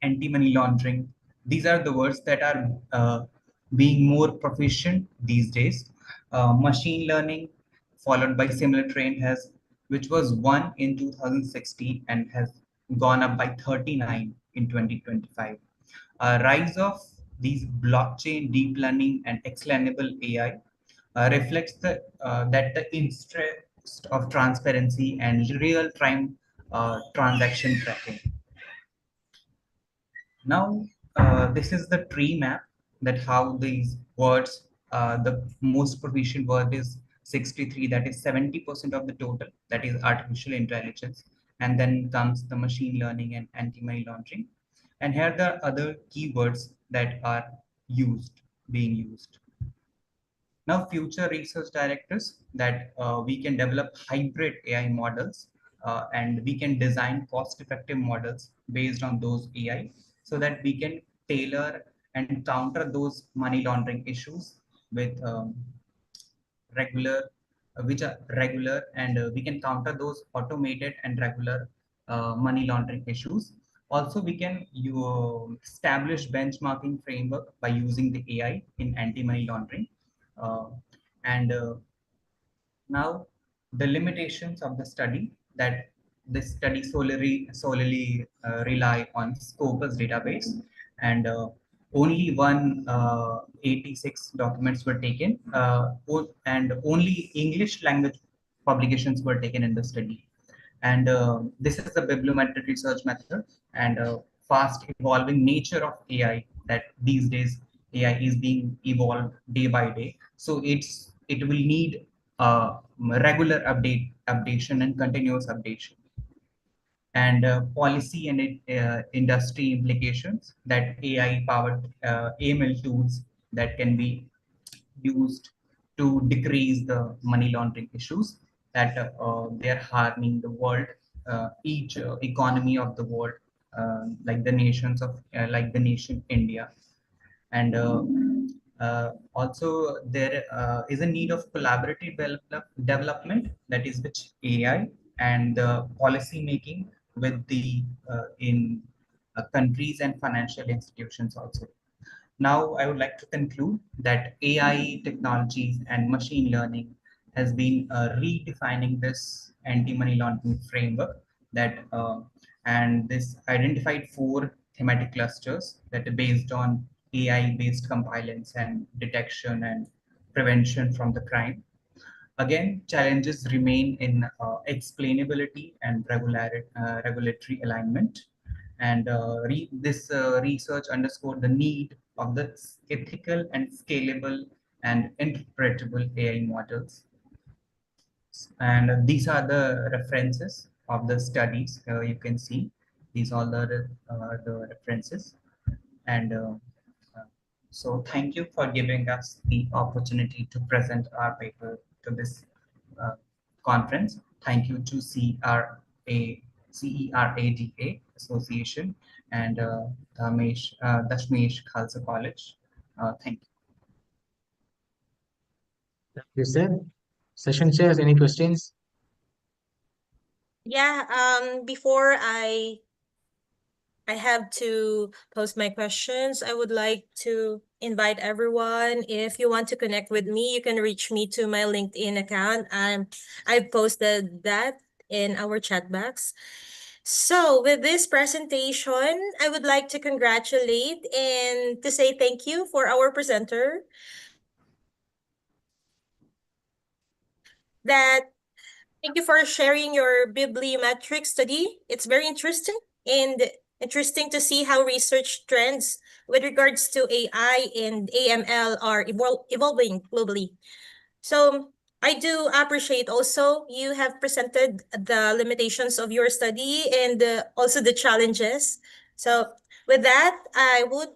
anti-money laundering. These are the words that are being more proficient these days. Machine learning, followed by similar trend, has which was 1 in 2016 and has gone up by 39 in 2025. Rise of these blockchain, deep learning, and explainable AI reflects that the interest of transparency and real-time transaction tracking. Now, this is the tree map, that how these words, the most proficient word is 63, that is 70% of the total, that is artificial intelligence. And then comes the machine learning and anti-money laundering. And here there are other keywords that are being used. Now, future research directors, that we can develop hybrid AI models, and we can design cost-effective models based on those AI, so that we can tailor and counter those money laundering issues with which are regular, and we can counter those automated and regular money laundering issues. Also, we can establish benchmarking framework by using the AI in anti-money laundering. And Now the limitations of the study, that this study solely rely on Scopus database, and only 186 documents were taken, and only English language publications were taken in the study. And this is the bibliometric research method, and fast evolving nature of AI, that these days AI is being evolved day by day. So it will need regular updation and continuous updation. And policy and industry implications, that AI powered AML tools that can be used to decrease the money laundering issues, that they're harming the world, each economy of the world, like the nation India. And also there is a need of collaborative development, that is which AI and the policy making with the in countries and financial institutions also. Now, I would like to conclude that AI technologies and machine learning has been redefining this anti-money laundering framework, that and this identified 4 thematic clusters that are based on AI-based compliance and detection and prevention from the crime. Again, challenges remain in explainability and regulatory alignment. And this research underscored the need of the ethical and scalable and interpretable AI models. And these are the references of the studies. You can see these are the references. And so thank you for giving us the opportunity to present our paper to this uh, conference. Thank you to CERADA Association and Dashmesh Khalsa College. Thank you. Thank you, sir. Session chairs, any questions? Yeah, before I have to post my questions, I would like to invite everyone. If you want to connect with me, you can reach me to my LinkedIn account. I've posted that in our chat box. So with this presentation, I would like to congratulate and to say thank you for our presenter that thank you for sharing your bibliometric study. It's very and interesting to see how research trends with regards to AI and AML are evolving globally. So I do appreciate also you have presented the limitations of your study and also the challenges. So with that, I would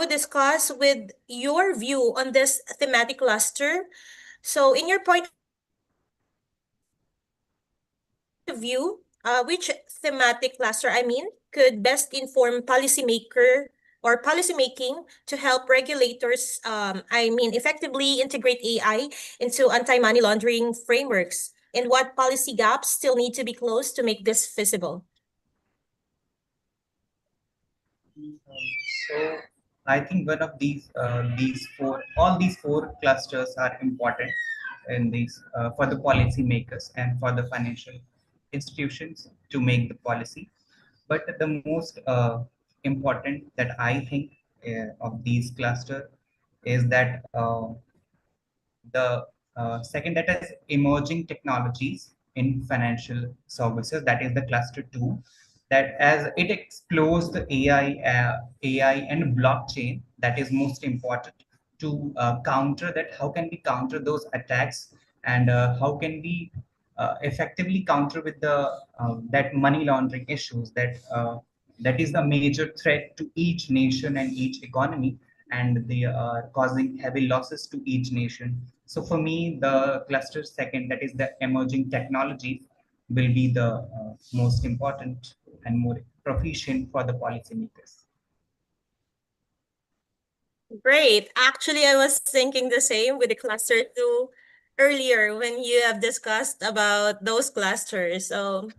discuss with your view on this thematic cluster. So in your point of view, which thematic cluster, could best inform policymaker or policymaking to help regulators, effectively integrate AI into anti-money laundering frameworks? And what policy gaps still need to be closed to make this feasible? So I think one of all these four clusters are important in these for the policymakers and for the financial institutions to make the policy. But the most important that I think of these cluster is that the second, that is emerging technologies in financial services, that is the cluster 2, that as it explores the AI and blockchain, that is most important to counter that. How can we counter those attacks, and how can we effectively counter with the that money laundering issues that is the major threat to each nation and each economy, and they are causing heavy losses to each nation. So for me, the cluster second, that is the emerging technologies, will be the most important and more proficient for the policymakers. Great. Actually, I was thinking the same with the cluster 2 earlier when you have discussed about those clusters. So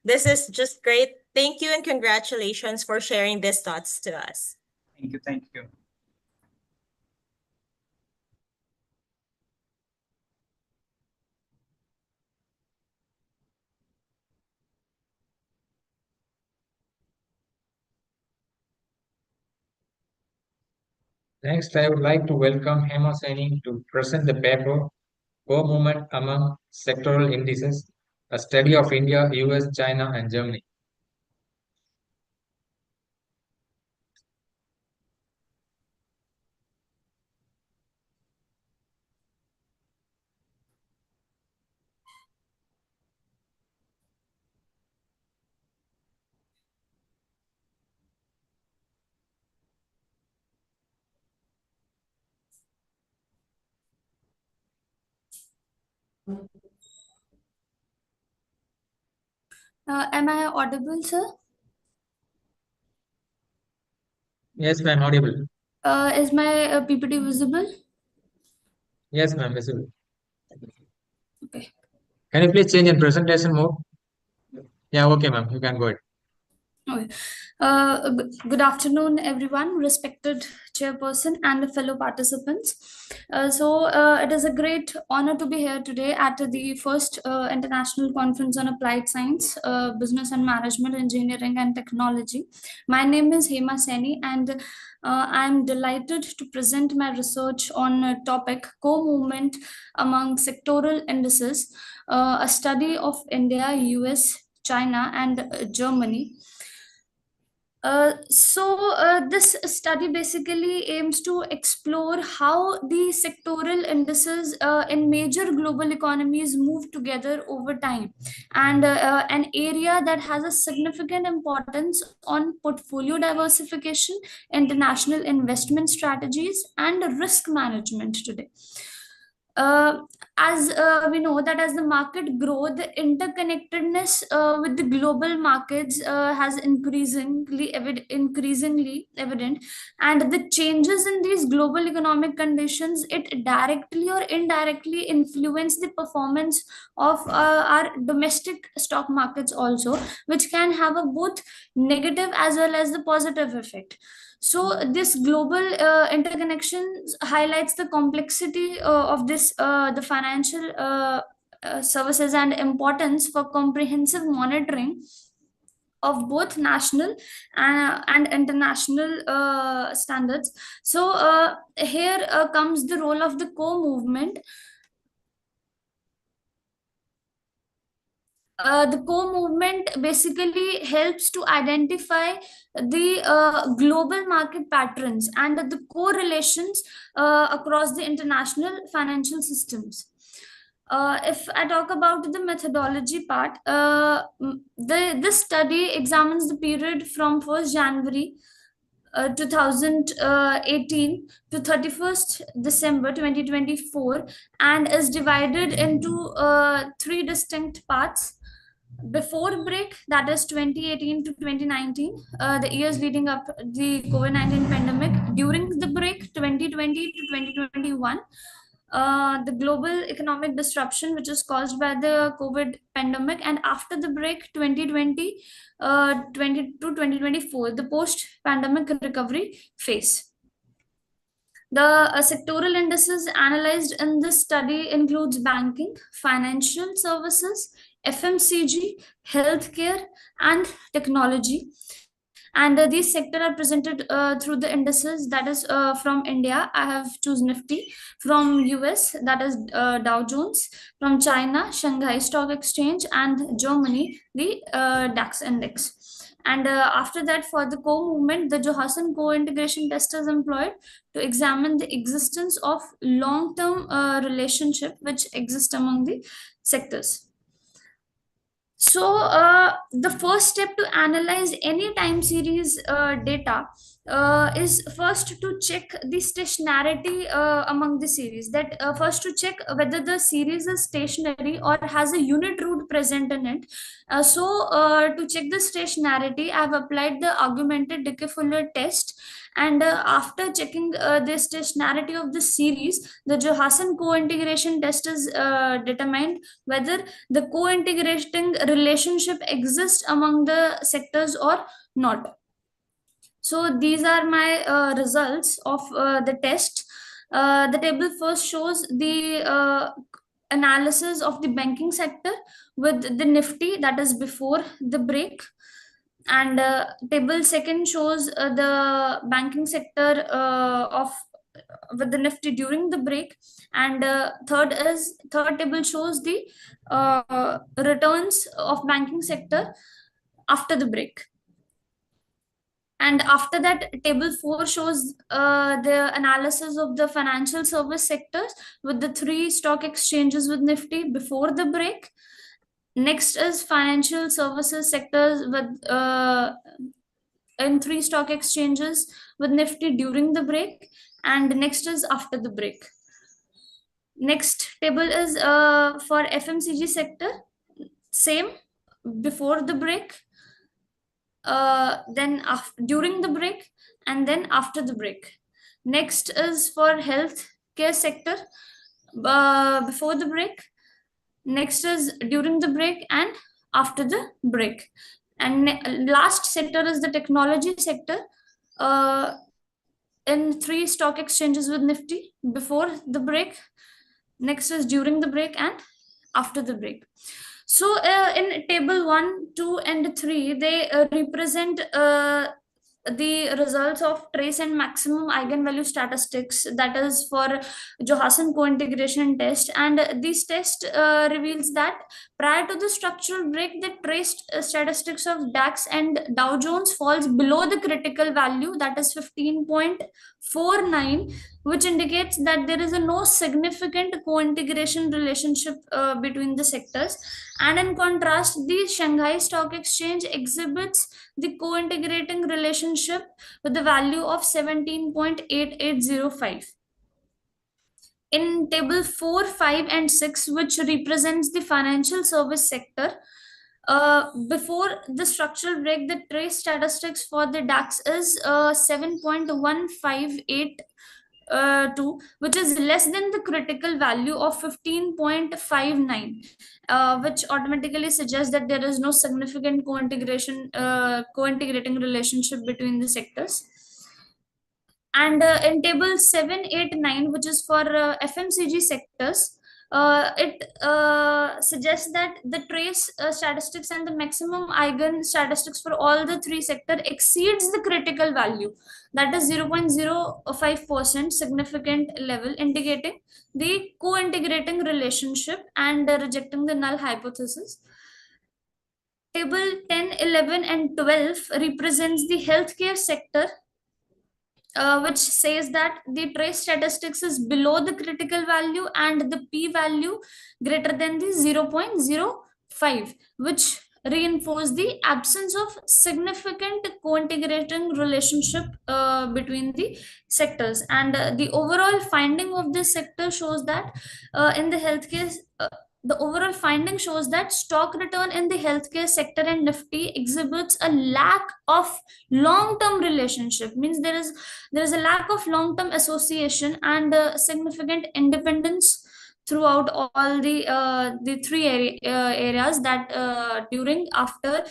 this is just great. Thank you and congratulations for sharing these thoughts to us. Thank you. Thank you. Next, I would like to welcome Hema Saini to present the paper Co-Movement Among Sectoral Indices, a study of India, US, China, and Germany. Am I audible, sir? Yes, ma'am, audible. Is my PPT visible? Yes, ma'am, visible. Okay. Can you please change in presentation mode? Yeah, okay, ma'am, you can go ahead. Okay. Good afternoon, everyone, respected chairperson and fellow participants. It is a great honor to be here today at the first International Conference on Applied Science, Business and Management, Engineering and Technology. My name is Hema Seni, and I'm delighted to present my research on a topic co-movement among sectoral indices, a study of India, US, China, and Germany. This study basically aims to explore how the sectoral indices in major global economies move together over time, and an area that has a significant importance on portfolio diversification, international investment strategies, and risk management today. As we know that as the market grow, the interconnectedness with the global markets has increasingly evident, and the changes in these global economic conditions, it directly or indirectly influence the performance of our domestic stock markets also, which can have a both negative as well as the positive effect. So this global interconnection highlights the complexity of this the financial services and importance for comprehensive monitoring of both national and international standards. Here comes the role of the co-movement. The co-movement basically helps to identify the global market patterns and the correlations across the international financial systems. If I talk about the methodology part, this study examines the period from 1st January 2018 to 31st December 2024, and is divided into three distinct parts. Before break, that is 2018 to 2019, the years leading up the COVID-19 pandemic. During the break, 2020 to 2021, the global economic disruption which is caused by the COVID pandemic, and after the break, 2020 to 2024, the post-pandemic recovery phase. The sectoral indices analyzed in this study includes banking, financial services, FMCG, healthcare, and technology. And these sectors are presented through the indices. That is from India, I have choose Nifty. From US, that is Dow Jones. From China, Shanghai Stock Exchange, and Germany, the DAX index. And after that, for the co-movement, the Johansson co-integration test is employed to examine the existence of long-term relationship which exist among the sectors. So the first step to analyze any time series data is first to check the stationarity among the series. That first to check whether the series is stationary or has a unit root present in it. To check the stationarity, I have applied the augmented Decay-Fuller test, and after checking the stationarity of the series, the Johansson co-integration test is determined whether the co-integrating relationship exists among the sectors or not. So these are my results of the test. The table first shows the analysis of the banking sector with the Nifty, that is before the break, and table second shows the banking sector of with the Nifty during the break, and third table shows the returns of banking sector after the break. And after that, table 4 shows the analysis of the financial service sectors with the 3 stock exchanges with Nifty before the break. Next is financial services sectors with in 3 stock exchanges with Nifty during the break, and next is after the break. Next table is for FMCG sector, same before the break, then during the break, and then after the break. Next is for health care sector before the break. Next is during the break and after the break. And last sector is the technology sector, in 3 stock exchanges with Nifty before the break. Next is during the break and after the break. So in table 1, 2, and 3, they represent the results of trace and maximum eigenvalue statistics, that is for Johansson co-integration test. And this test reveals that prior to the structural break, the trace statistics of DAX and Dow Jones falls below the critical value, that is 15.49, which indicates that there is a no significant co-integration relationship between the sectors. And in contrast, the Shanghai Stock Exchange exhibits the co-integrating relationship with the value of 17.8805. In table 4, 5, and 6, which represents the financial service sector, before the structural break, the trace statistics for the DAX is 7.158 which is less than the critical value of 15.59, which automatically suggests that there is no significant co-integrating relationship between the sectors. And in table 7, 8, 9, which is for FMCG sectors, it suggests that the trace statistics and the maximum eigen statistics for all the 3 sector exceeds the critical value, that is 0.05% significant level, indicating the co-integrating relationship and rejecting the null hypothesis. Table 10, 11, and 12 represents the healthcare sector, which says that the trace statistics is below the critical value and the p-value greater than the 0.05, which reinforce the absence of significant co-integrating relationship between the sectors. And the overall finding of this sector shows that in the healthcare the overall finding shows that stock return in the healthcare sector and Nifty exhibits a lack of long-term relationship, means there is a lack of long-term association and significant independence throughout all the 3 areas, that during, after,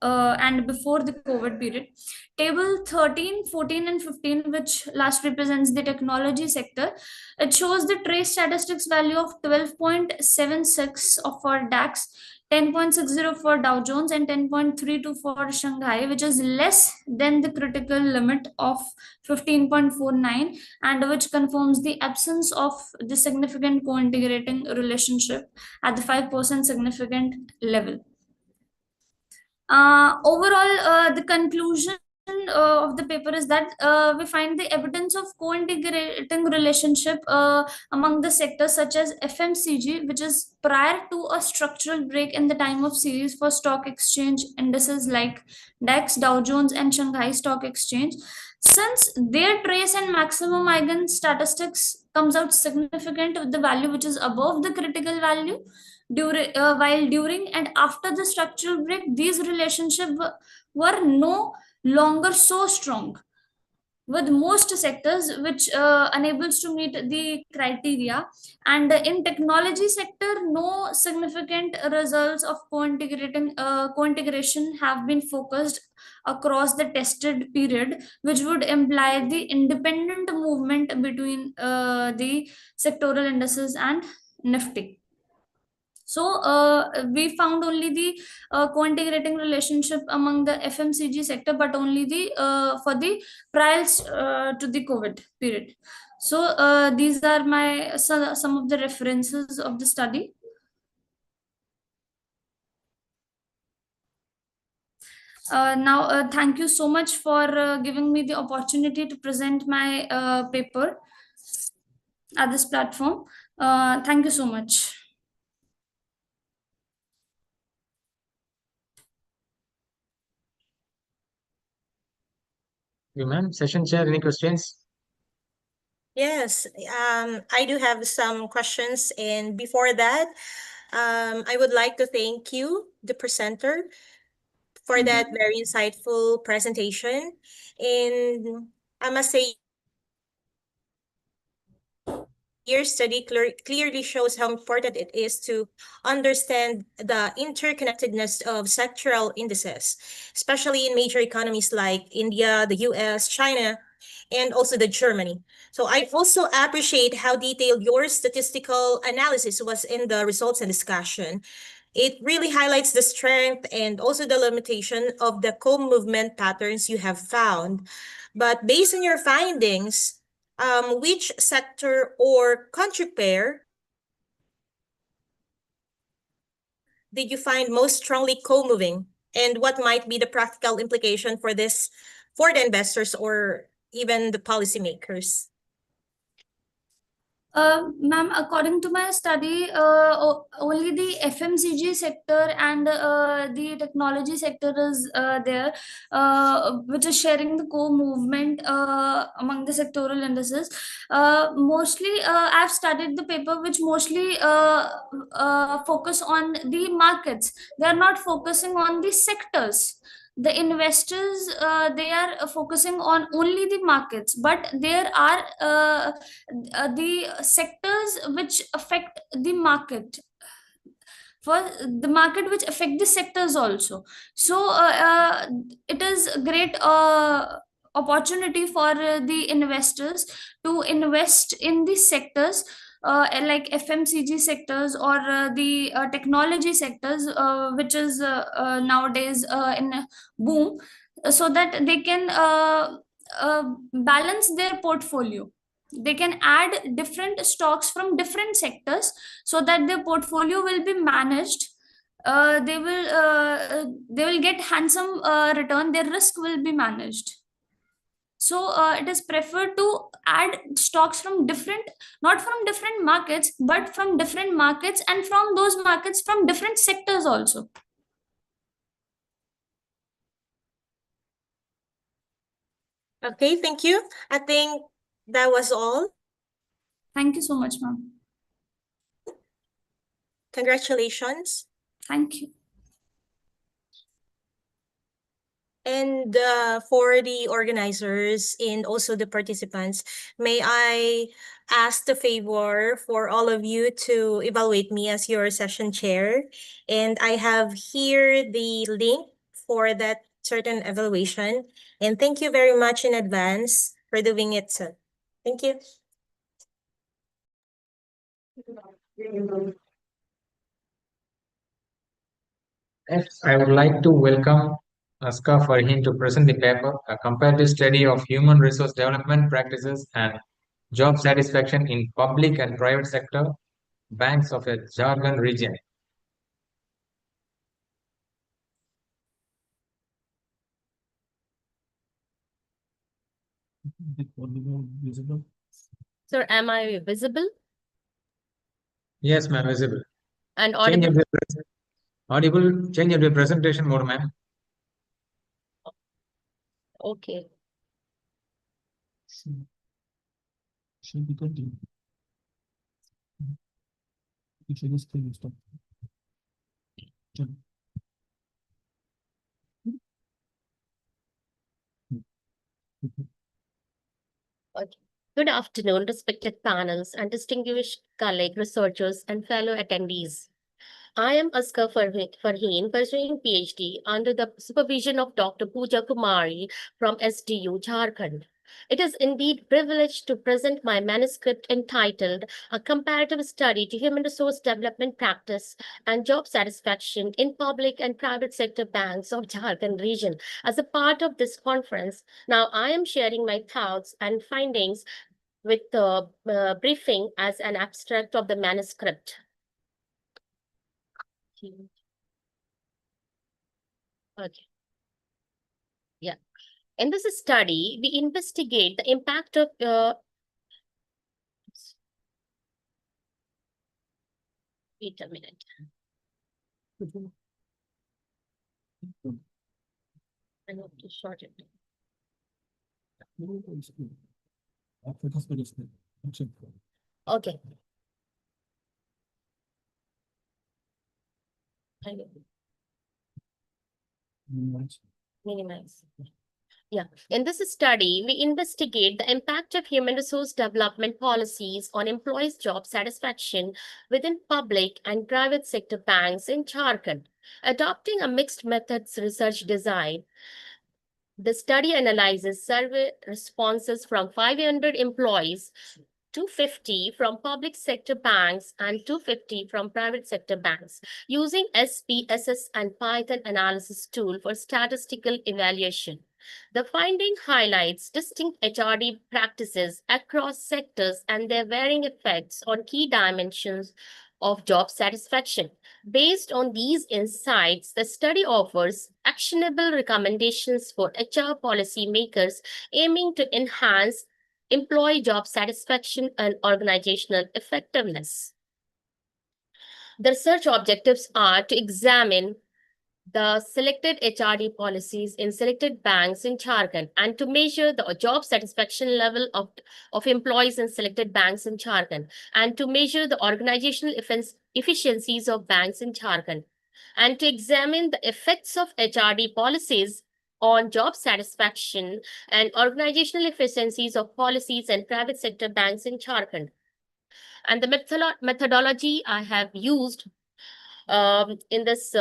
and before the COVID period. Table 13, 14, and 15, which last represents the technology sector, it shows the trace statistics value of 12.76 for DAX, 10.60 for Dow Jones, and 10.32 for Shanghai, which is less than the critical limit of 15.49, and which confirms the absence of the significant co-integrating relationship at the 5% significant level. Overall, the conclusion of the paper is that we find the evidence of co-integrating relationship among the sectors such as FMCG, which is prior to a structural break in the time of series for stock exchange indices like DAX, Dow Jones, and Shanghai Stock Exchange, since their trace and maximum eigen statistics comes out significant with the value which is above the critical value. While during and after the structural break, these relationships were no longer so strong with most sectors, which enables to meet the criteria. And in technology sector, no significant results of co-integration have been focused across the tested period, which would imply the independent movement between the sectoral indices and Nifty. So we found only the co-integrating relationship among the FMCG sector, but only the for the trials to the COVID period. So these are my some of the references of the study. Now, thank you so much for giving me the opportunity to present my paper at this platform. Thank you so much. You, ma'am. Session chair, any questions? Yes, I do have some questions. And before that, I would like to thank you, the presenter, for that very insightful presentation. And I must say, Your study clearly shows how important it is to understand the interconnectedness of sectoral indices, especially in major economies like India, the US, China, and also the Germany. So I also appreciate how detailed your statistical analysis was in the results and discussion. It really highlights the strength and also the limitation of the co-movement patterns you have found. But based on your findings, which sector or country pair did you find most strongly co-moving? And what might be the practical implication for this for the investors or even the policymakers? Ma'am, according to my study, only the FMCG sector and the technology sector is there, which is sharing the core movement among the sectoral indices. Mostly, I've studied the paper which mostly focus on the markets. They are not focusing on the sectors. The investors, they are focusing on only the markets, but there are the sectors which affect the market, for the market which affect the sectors also. So it is a great opportunity for the investors to invest in the sectors like FMCG sectors or the technology sectors, which is nowadays in boom, so that they can balance their portfolio. They can add different stocks from different sectors so that their portfolio will be managed. They will get handsome return. Their risk will be managed. So it is preferred to add stocks from different, not from different markets, but from different markets, and from those markets from different sectors also. Okay, thank you. I think that was all. Thank you so much, ma'am. Congratulations. Thank you. And for the organizers and also the participants, may I ask the favor for all of you to evaluate me as your session chair? And I have here the link for that certain evaluation. And thank you very much in advance for doing it. So, thank you. Next, I would like to welcome Aska Farheen to present the paper, A Comparative Study of Human Resource Development Practices and Job Satisfaction in Public and Private Sector Banks of the Jharkhand region. Sir, am I visible Yes, ma'am, visible. and Change audible? audible, change your presentation mode, ma'am. Okay. Should be continued. You should just stop. Okay. Good afternoon, respected panels and distinguished colleague researchers and fellow attendees. I am Aska Farheen, pursuing PhD under the supervision of Dr. Pooja Kumari from SDU, Jharkhand. It is indeed privileged to present my manuscript entitled A Comparative Study to Human Resource Development Practice and Job Satisfaction in Public and Private Sector Banks of Jharkhand region as a part of this conference. Now I am sharing my thoughts and findings with the briefing as an abstract of the manuscript. Okay. Yeah. In this study, we investigate the impact of wait a minute. I have to short it. Okay. Minimize. In this study, we investigate the impact of human resource development policies on employees' job satisfaction within public and private sector banks in Jharkhand. Adopting a mixed methods research design, the study analyzes survey responses from 500 employees, 250 from public sector banks and 250 from private sector banks, using SPSS and Python analysis tool for statistical evaluation. The finding highlights distinct HRD practices across sectors and their varying effects on key dimensions of job satisfaction. Based on these insights, the study offers actionable recommendations for HR policymakers aiming to enhance employee job satisfaction and organizational effectiveness. The research objectives are to examine the selected HRD policies in selected banks in Jharkhand and to measure the job satisfaction level of employees in selected banks in Jharkhand and to measure the organizational efficiencies of banks in Jharkhand and to examine the effects of HRD policies on job satisfaction and organizational efficiencies of policies and private sector banks in Jharkhand. And the methodology I have used in this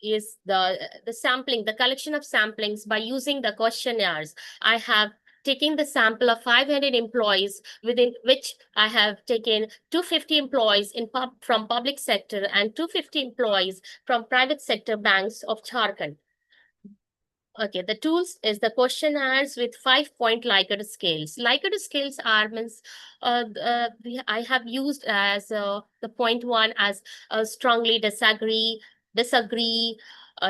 is the sampling, the collection of samplings by using the questionnaires. I have taken the sample of 500 employees, within which I have taken 250 employees from public sector and 250 employees from private sector banks of Jharkhand. Okay, the tools is the questionnaires with 5-point Likert scales. Likert scales are I have used as the point 1 as strongly disagree,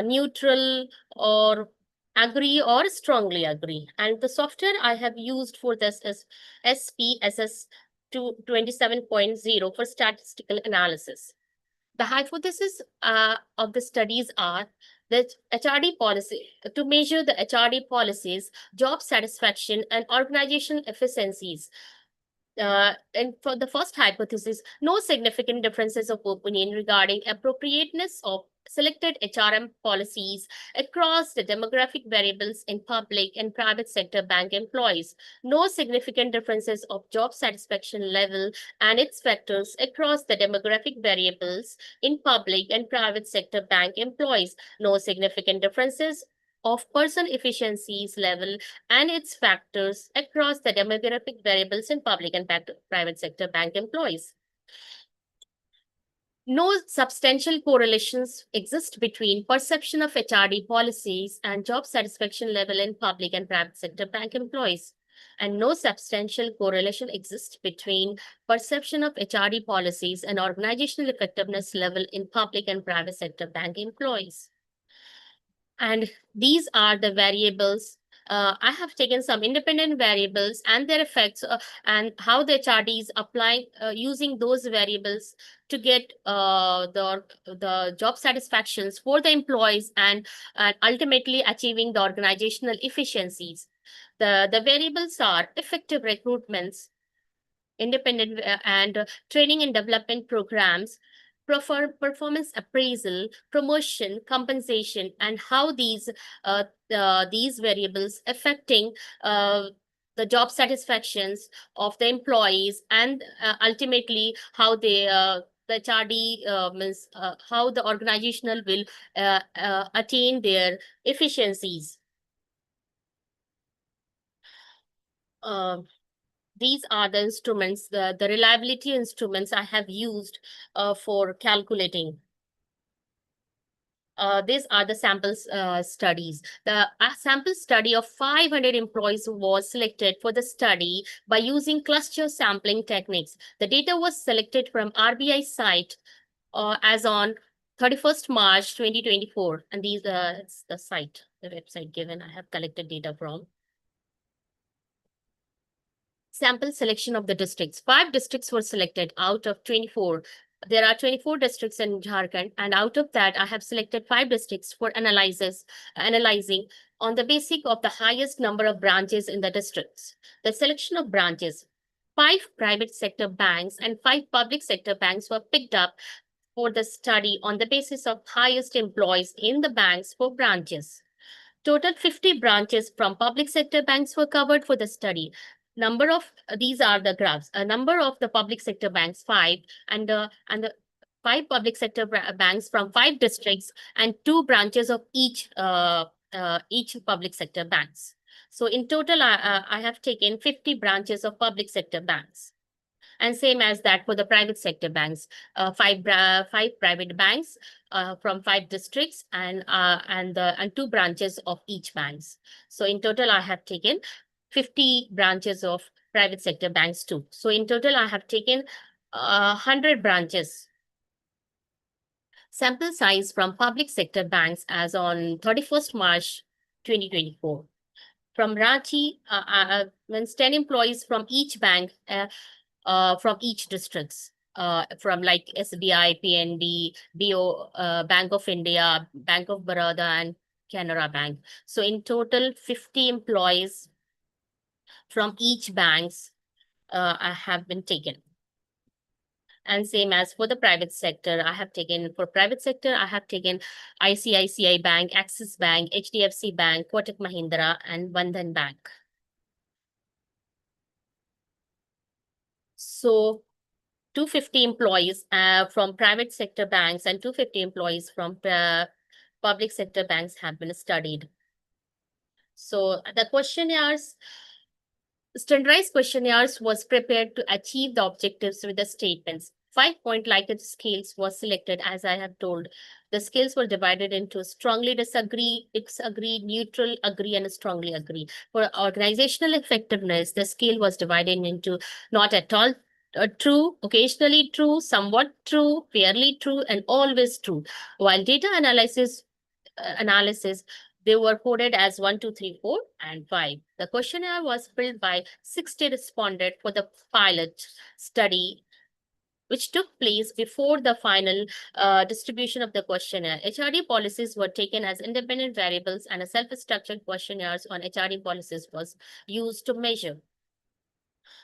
neutral, or agree or strongly agree. And the software I have used for this is SPSS 27.0 for statistical analysis. The hypothesis of the studies are that HRD policy, to measure the HRD policies, job satisfaction, and organizational efficiencies. And for the first hypothesis, no significant differences of opinion regarding appropriateness of selected HRM policies across the demographic variables in public and private sector bank employees. No significant differences of job satisfaction level and its factors across the demographic variables in public and private sector bank employees. No significant differences of person efficiencies level and its factors across the demographic variables in public and private sector bank employees. No substantial correlations exist between perception of HRD policies and job satisfaction level in public and private sector bank employees. And no substantial correlation exists between perception of HRD policies and organizational effectiveness level in public and private sector bank employees. And these are the variables. I have taken some independent variables and their effects and how the HRDs apply using those variables to get the job satisfactions for the employees and ultimately achieving the organizational efficiencies. The variables are effective recruitments, independent and training and development programs, performance appraisal, promotion, compensation, and how these variables affecting the job satisfactions of the employees and ultimately how they the HRD means how the organizational will attain their efficiencies. These are the instruments, the reliability instruments I have used for calculating. These are the samples studies. The sample study of 500 employees was selected for the study by using cluster sampling techniques. The data was selected from RBI site as on 31st March 2024. And these it's the site, the website given I have collected data from. Sample selection of the districts. 5 districts were selected out of 24. There are 24 districts in Jharkhand, and out of that, I have selected 5 districts for analyzing on the basis of the highest number of branches in the districts. The selection of branches. 5 private sector banks and 5 public sector banks were picked up for the study on the basis of highest employees in the banks for branches. Total 50 branches from public sector banks were covered for the study. Number of these are the graphs. A number of the public sector banks, 5, and the 5 public sector banks from 5 districts and 2 branches of each public sector banks. So in total, I have taken 50 branches of public sector banks. And same as that for the private sector banks, 5 private banks from 5 districts and 2 branches of each banks. So in total, I have taken 50 branches of private sector banks too. So in total, I have taken 100 branches. Sample size from public sector banks as on 31st March 2024. From Ranchi, means 10 employees from each bank, from each districts, from like SBI, PNB, BO, Bank of India, Bank of Baroda, and Canara Bank. So in total, 50 employees from each banks have been taken. And same as for the private sector, I have taken ICICI Bank, Axis Bank, HDFC Bank, Kotak Mahindra, and Bandhan Bank. So 250 employees from private sector banks and 250 employees from public sector banks have been studied. So the standardized questionnaires was prepared to achieve the objectives with the statements. 5-point Likert scales was selected, as I have told. The scales were divided into strongly disagree, neutral, agree, and strongly agree. For organizational effectiveness, the scale was divided into not at all true, occasionally true, somewhat true, fairly true, and always true. While data analysis, they were coded as 1, 2, 3, 4, and 5. The questionnaire was filled by 60 respondents for the pilot study, which took place before the final distribution of the questionnaire. HRD policies were taken as independent variables, and a self-structured questionnaires on HRD policies was used to measure.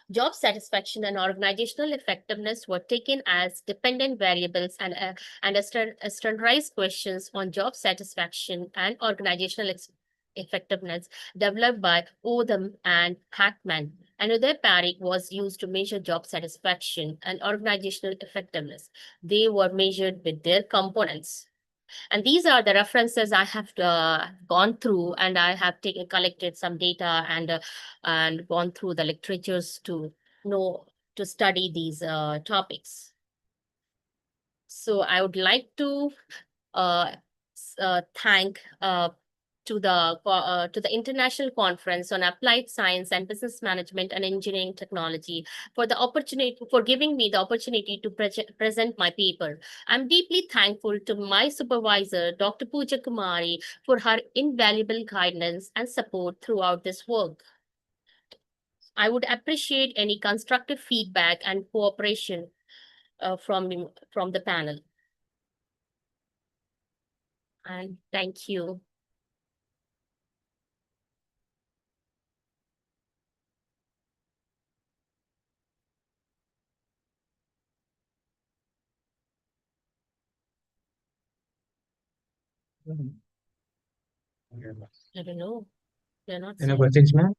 Job satisfaction and organizational effectiveness were taken as dependent variables, and standardized questions on job satisfaction and organizational effectiveness developed by Odom and Hackman. Another Parikh was used to measure job satisfaction and organizational effectiveness. They were measured with their components. And these are the references I have gone through, and I have collected some data and gone through the literatures to study these topics. So I would like to thank to the International Conference on Applied Science and Business Management and Engineering Technology for giving me the opportunity to present my paper. I'm deeply thankful to my supervisor, Dr. Pooja Kumari, for her invaluable guidance and support throughout this work. I would appreciate any constructive feedback and cooperation from the panel. And thank you. I don't know. They're not Any saying. questions, ma'am?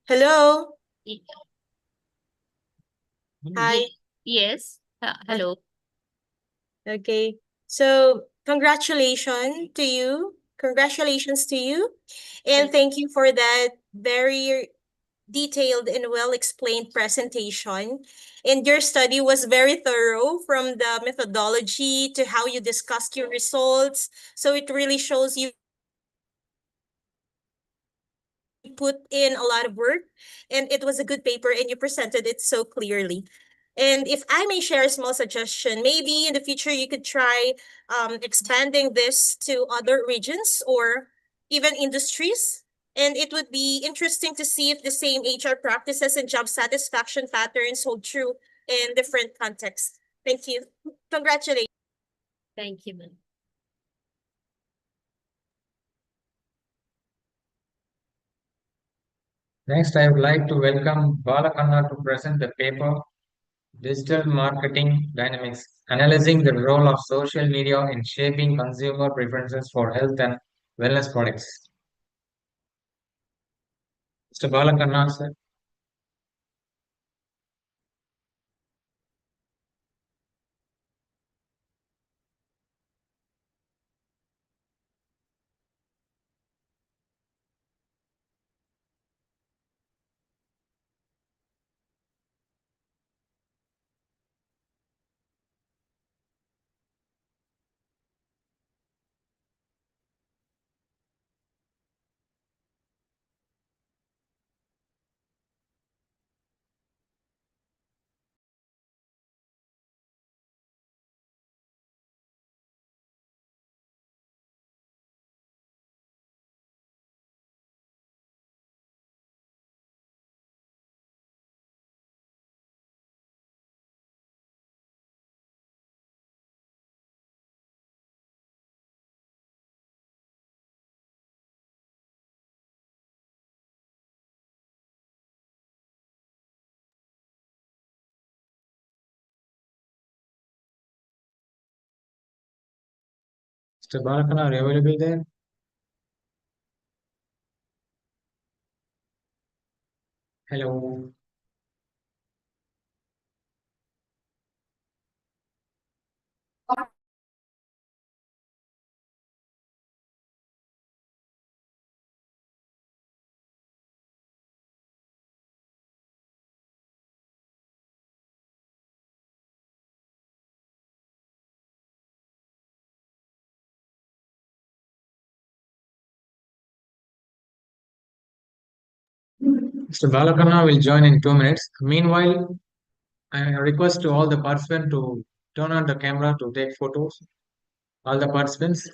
Hello. Hi. Yes. Hello. Okay. So congratulations to you. Congratulations to you. And thank you for that very detailed and well-explained presentation. And your study was very thorough, from the methodology to how you discussed your results. So it really shows you put in a lot of work, and it was a good paper, and you presented it so clearly. And if I may share a small suggestion, maybe in the future you could try expanding this to other regions or even industries. And it would be interesting to see if the same HR practices and job satisfaction patterns hold true in different contexts. Thank you. Congratulations. Thank you, ma'am. Next, I would like to welcome Balakanna to present the paper Digital marketing dynamics, analyzing the role of social media in shaping consumer preferences for health and wellness products. Mr. Balakannan, sir. Mr. Balakannan, are you available there? Hello. Mr. Balakannan will join in 2 minutes. Meanwhile, I request to all the participants to turn on the camera to take photos. All the participants.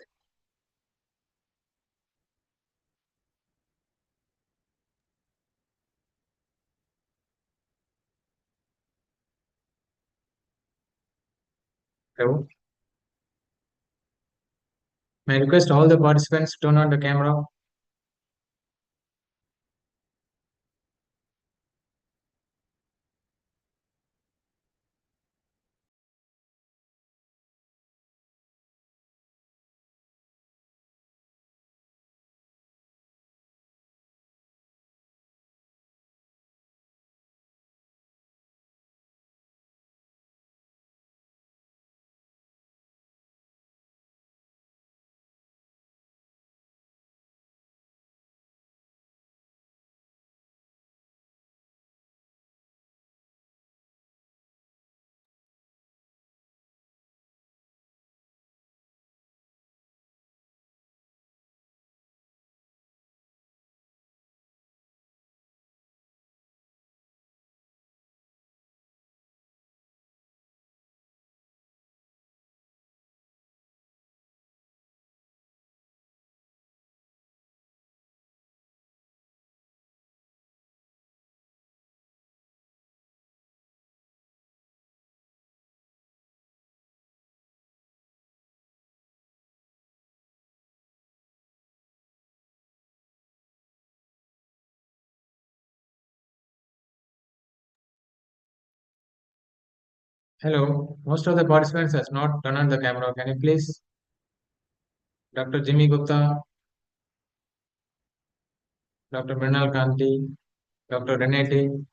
Hello. May I request all the participants to turn on the camera. Hello. Most of the participants has not turned on the camera. Can you please? Dr. Jimmy Gupta, Dr. Mrinal Kanti, Dr. Renate.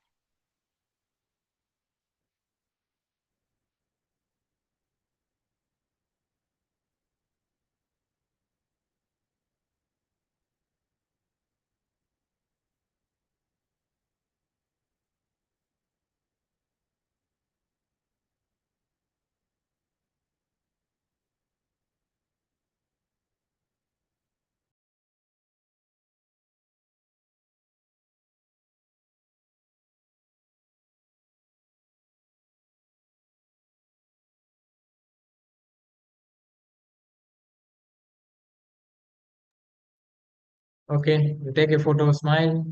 Okay, you take a photo, smile,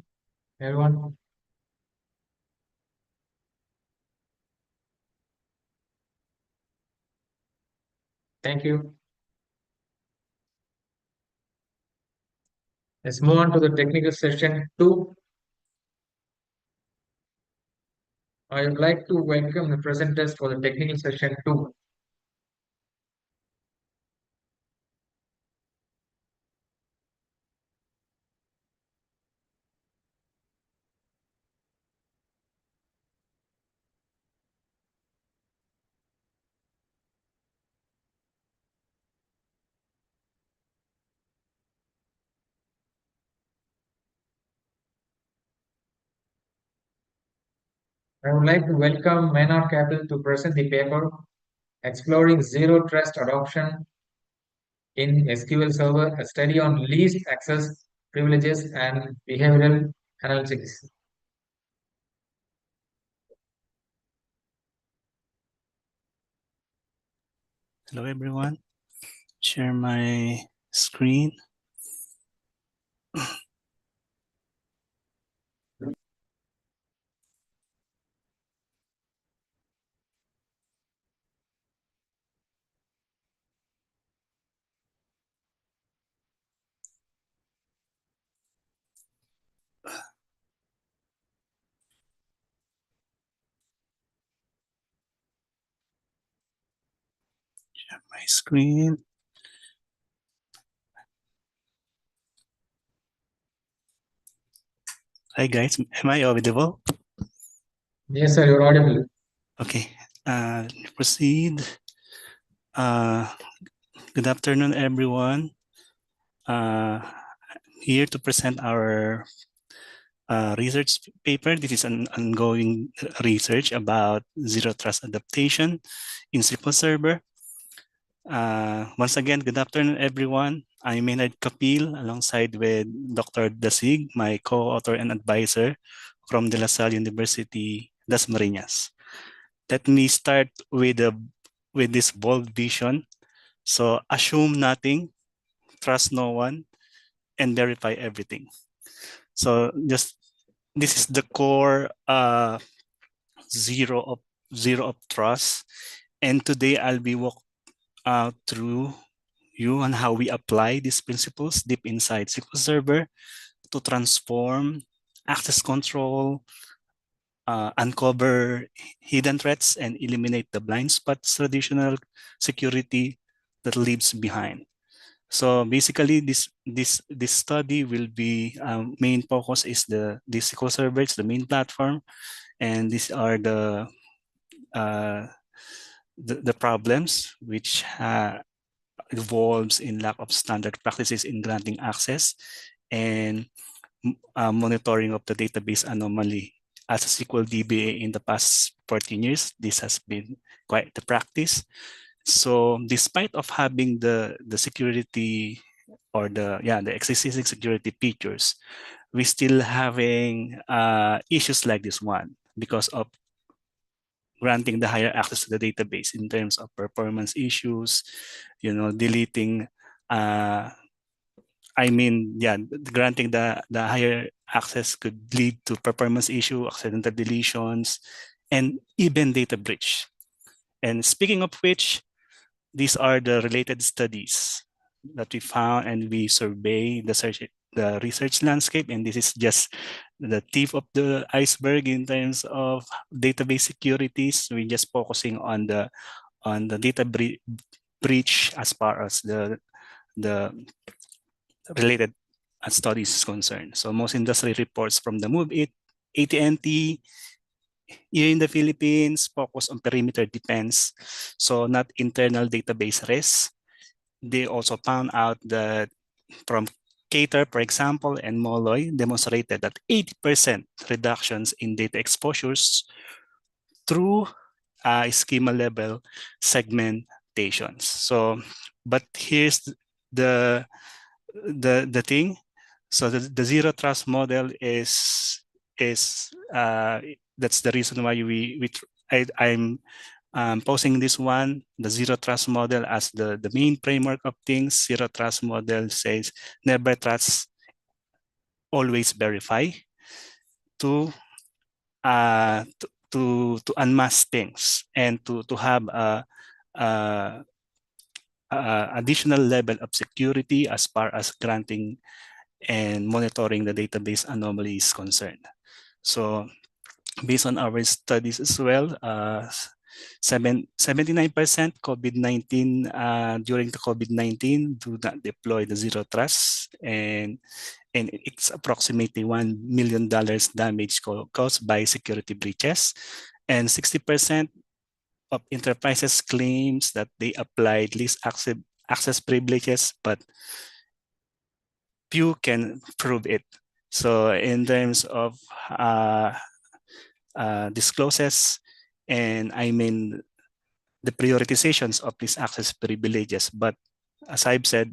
everyone. Thank you. Let's move on to the technical session 2. I would like to welcome the presenters for the technical session 2. I would like to welcome Maynard Capital to present the paper Exploring Zero Trust Adoption in SQL Server, a study on least access privileges and behavioral analytics. Hello everyone. Share my screen. Share my screen. Hi guys, am I audible? Yes, sir, you're audible. Okay, proceed. Good afternoon, everyone. Here to present our research paper. This is an ongoing research about zero trust adaptation in SQL Server. Once again, good afternoon, everyone. I'm Maynard Kapil alongside with Dr. Dasig, my co-author and advisor from De La Salle University, Dasmariñas. Let me start with this bold vision. So assume nothing, trust no one, and verify everything. So this is the core zero of trust. And today I'll be walk through you on how we apply these principles deep inside SQL Server to transform access control, uncover hidden threats, and eliminate the blind spots traditional security that leaves behind. So basically, this study will be main focus is the SQL Server, it's the main platform, and these are the problems which involves in lack of standard practices in granting access and monitoring of the database anomaly. As a SQL DBA in the past 14 years, this has been quite the practice. So despite of having the security or the existing security features, we still having issues like this one because of granting the higher access to the database in terms of performance issues, deleting, granting the higher access could lead to performance issue, accidental deletions, and even data breach. And speaking of which, these are the related studies that we found, and we survey the research landscape, and this is just the tip of the iceberg in terms of database securities. We're just focusing on the data breach as far as the related studies is concerned. So most industry reports from the MoveIt, AT&T, here in the Philippines, focus on perimeter defense, so not internal database risks. They also found out that from Cater, for example, and Molloy demonstrated that 80% reductions in data exposures through schema level segmentations. So, but here's the thing. So the zero trust model is that's the reason why I'm posing this one, the zero trust model, as the main framework of things. Zero trust model says never trust, always verify to unmask things and to have a additional level of security as far as granting and monitoring the database anomaly is concerned. So based on our studies as well, 79% COVID-19 during the COVID-19 do not deploy the zero trust, and it's approximately $1 million damage caused by security breaches, and 60% of enterprises claims that they applied least access privileges, but few can prove it. So in terms of discloses, and I mean the prioritizations of these access privileges, but as I've said,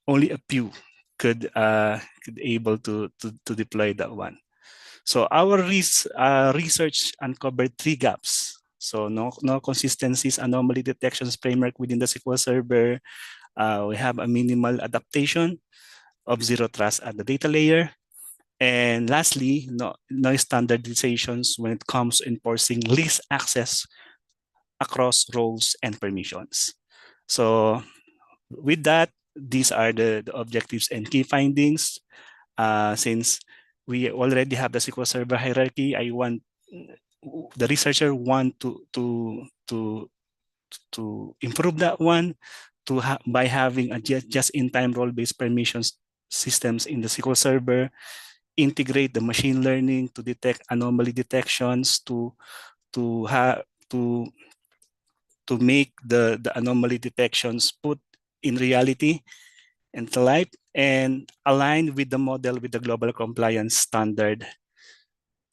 only a few could able to deploy that one. So our research uncovered 3 gaps. So no consistencies, anomaly detections framework within the SQL Server. We have a minimal adaptation of zero trust at the data layer. And lastly, no standardizations when it comes to enforcing least access across roles and permissions. So with that, these are the objectives and key findings. Since we already have the SQL Server hierarchy, I want the researcher want to improve that one by having a just-in-time role-based permissions systems in the SQL Server, integrate the machine learning to detect anomaly detections, to make the anomaly detections put in reality and to life, and align with the model with the global compliance standard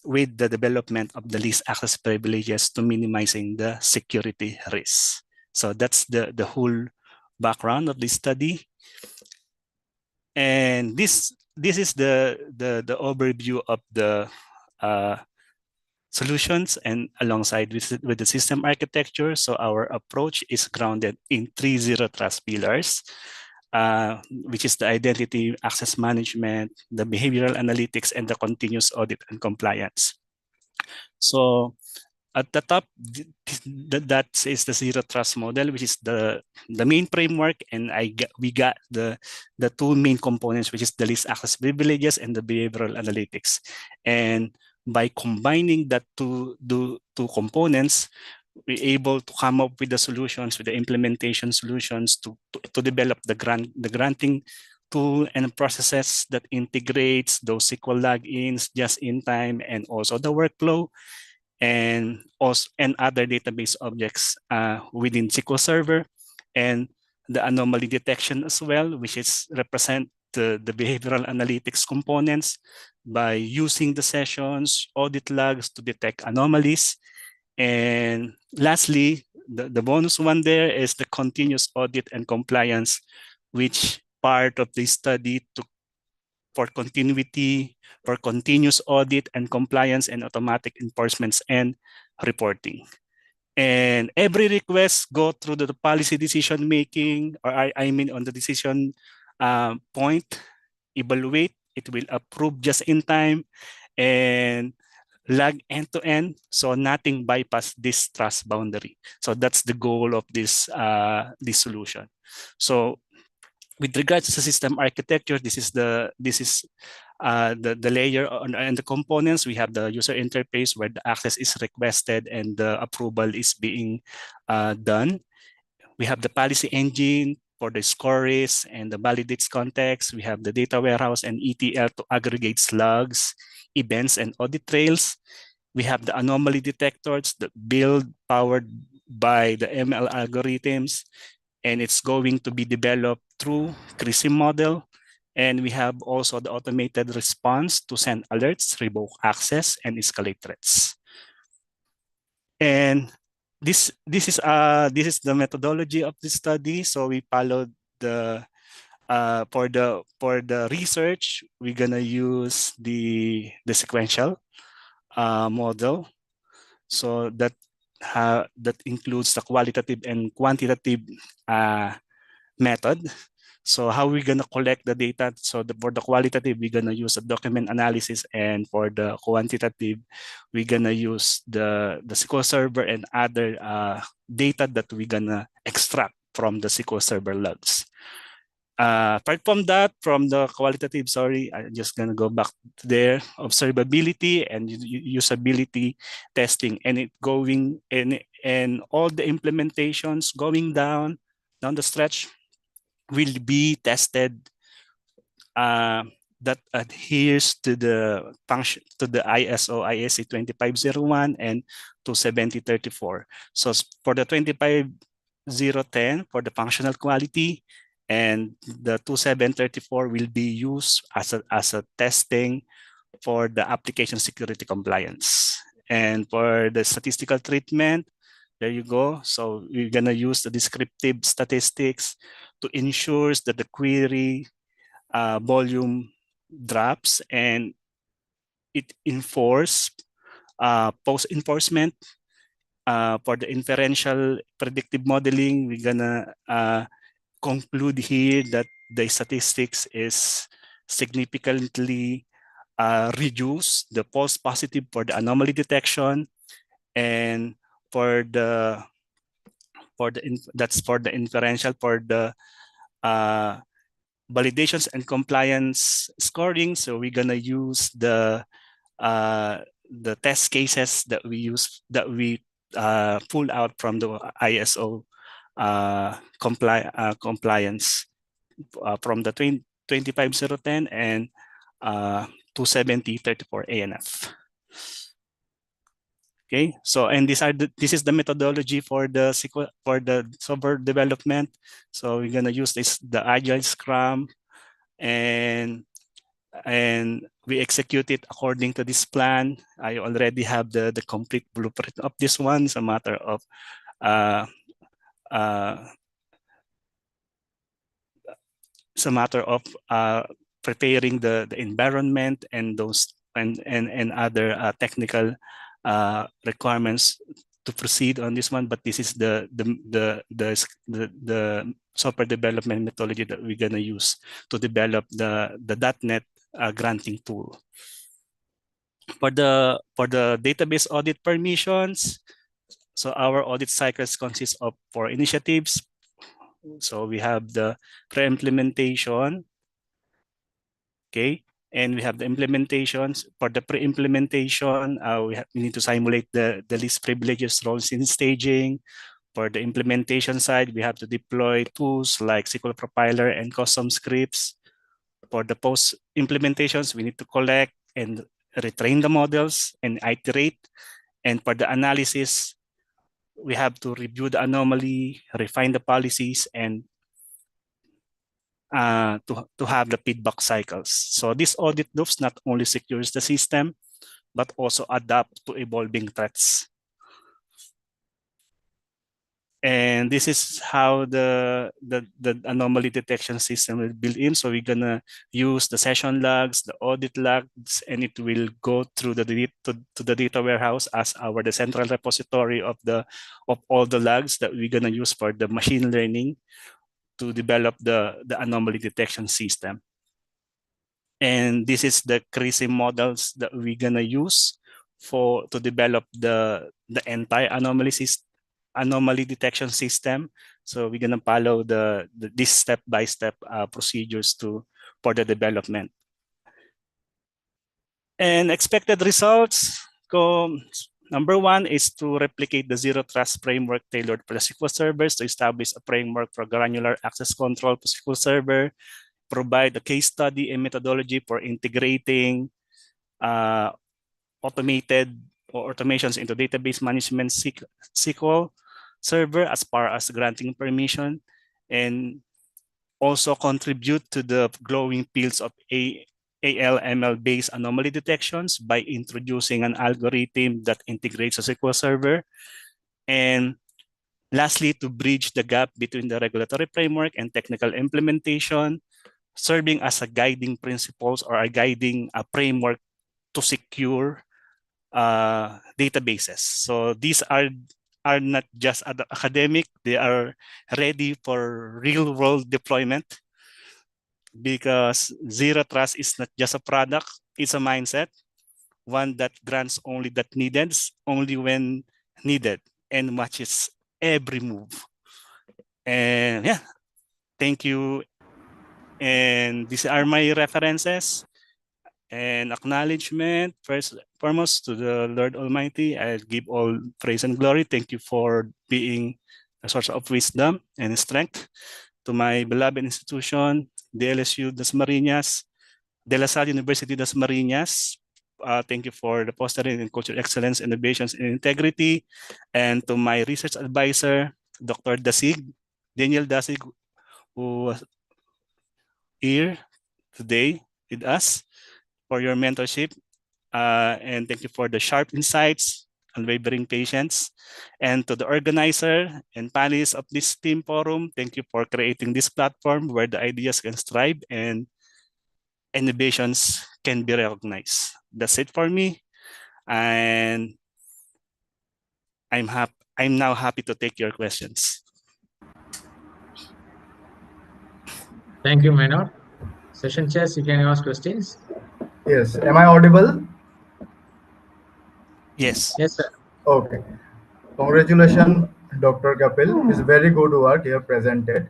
with the development of the least access privileges to minimizing the security risks. So that's the whole background of this study. And this is the overview of the solutions and alongside with the system architecture. So our approach is grounded in 3 zero trust pillars, which is the identity access management, the behavioral analytics, and the continuous audit and compliance. So at the top, that is the zero trust model, which is the main framework, and we got the 2 main components, which is the least access privileges and the behavioral analytics. And by combining that two components, we're able to come up with the solutions, with the implementation solutions to develop the granting tool and processes that integrates those SQL logins just in time, and also the workflow, and other database objects within SQL Server, and the anomaly detection as well, which is represent the behavioral analytics components by using the sessions, audit logs to detect anomalies. And lastly, the bonus one there is the continuous audit and compliance, which part of the study for continuity, for continuous audit and compliance and automatic enforcements and reporting. And every request go through the policy decision making, or I mean on the decision point, evaluate, it will approve just in time, and log end to end, so nothing bypass this trust boundary. So that's the goal of this solution. So with regards to system architecture, this is the layer and the components. We have the user interface where the access is requested and the approval is being done. We have the policy engine for the scores and the validates context. We have the data warehouse and ETL to aggregate logs, events, and audit trails. We have the anomaly detectors that build powered by the ML algorithms, and it's going to be developed through CRISIM model. And we have also the automated response to send alerts, revoke access, and escalate threats. And this is the methodology of the study. So we followed the for the research, we're gonna use the sequential model. So that includes the qualitative and quantitative method. So how we're gonna collect the data? So for the qualitative, we're gonna use a document analysis, and for the quantitative, we're gonna use the SQL Server and other data that we're gonna extract from the SQL Server logs. Apart from that, from the qualitative, sorry, I'm just gonna go back to there, observability and usability testing, and it going and all the implementations going down the stretch will be tested that adheres to the function to the ISO ISA 25001 and 27034. So for the 25010 for the functional quality, and the 2734 will be used as a testing for the application security compliance. And for the statistical treatment, there you go. So we're gonna use the descriptive statistics to ensure that the query volume drops, and it enforce post-enforcement for the inferential predictive modeling. We're gonna conclude here that the statistics is significantly reduce the false positive for the anomaly detection, and that's for the inferential. For the validations and compliance scoring, so we're gonna use the test cases that we pull out from the ISO compliance from the 25010 and 27034 ANF. Okay, so and this is the methodology for the software development. So we're gonna use the Agile Scrum, and we execute it according to this plan. I already have the complete blueprint of this one. It's a matter of preparing the environment and those and other technical requirements to proceed on this one. But this is the software development methodology that we're gonna use to develop the .NET granting tool. For the database audit permissions, so our audit cycles consist of 4 initiatives. So we have the pre-implementation, okay, and we have the implementations. For the pre-implementation, we need to simulate the least privileges roles in staging. For the implementation side, we have to deploy tools like SQL Profiler and custom scripts. For the post implementations, we need to collect and retrain the models and iterate. And for the analysis, we have to review the anomaly, refine the policies, and to have the feedback cycles. So this audit loops not only secures the system, but also adapt to evolving threats. And this is how the anomaly detection system will build in. So we're gonna use the session logs, the audit logs, and it will go through to the data warehouse as the central repository of all the logs that we're gonna use for the machine learning to develop the anomaly detection system. And this is the crazy models that we're gonna use to develop the entire anomaly detection system. So we're gonna follow this step-by-step procedures for the development. And expected results. Number 1 is to replicate the Zero Trust framework tailored for the SQL servers, to establish a framework for granular access control for SQL Server, provide a case study and methodology for integrating automated or automations into database management SQL Server as far as granting permission, and also contribute to the growing fields of AL/ML-based anomaly detections by introducing an algorithm that integrates a SQL Server. And lastly, to bridge the gap between the regulatory framework and technical implementation, serving as a guiding principles or a guiding framework to secure databases. So these are not just academic, they are ready for real world deployment, because Zero Trust is not just a product, it's a mindset, one that grants only that needed, only when needed, and matches every move. And yeah, thank you. And these are my references and acknowledgement. First, foremost, to the Lord Almighty, I give all praise and glory. Thank you for being a source of wisdom and strength. To my beloved institution, the LSU Dasmariñas, De La Salle University Dasmariñas, thank you for the fostering and cultural excellence, innovations, and integrity. And to my research advisor, Dr. Dasig, Daniel Dasig, who was here today with us, for your mentorship. And thank you for the sharp insights, unwavering patience. And to the organizer and panelists of this team forum, thank you for creating this platform where the ideas can strive and innovations can be recognized. That's it for me. And I'm now happy to take your questions. Thank you, Maynard. Session chairs, you can ask questions. Yes. Am I audible? Yes. Yes, sir. Okay. Congratulations, Dr. Kapil. It's very good work you have presented.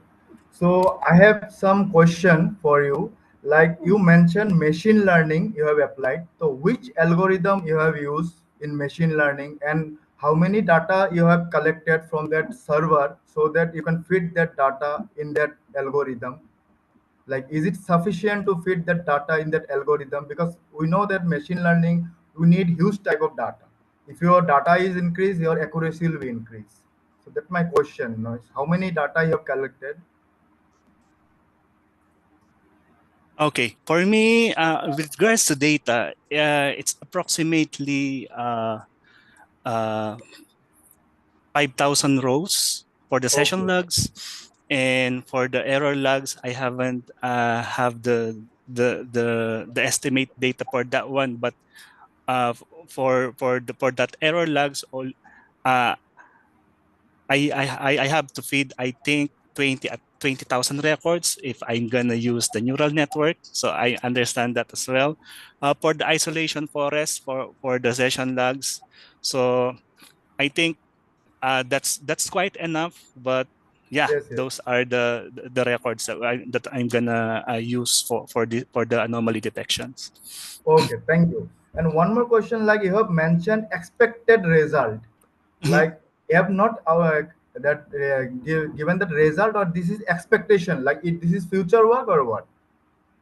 So I have some question for you. Like you mentioned machine learning you have applied. So which algorithm you have used in machine learning and how many data you have collected from that server so that you can fit that data in that algorithm? Like is it sufficient to fit that data in that algorithm? Because we know that machine learning we need huge type of data. If your data is increased, your accuracy will be increased. So that's my question. Is how many data you have collected? Okay, for me, with regards to data, it's approximately 5,000 rows for the session Okay. logs, and for the error logs, I haven't have the estimate data for that one, but for that error logs, all I have to feed, I think, 20,000 records if I'm gonna use the neural network. So I understand that as well. For the isolation forest for the session logs, so I think that's quite enough. But yeah, Yes, yes. those are the records that I'm gonna use for the anomaly detections. Okay, thank you. And one more question, like you have mentioned expected result. Like you have not that given that result or this is expectation, like this is future work or what?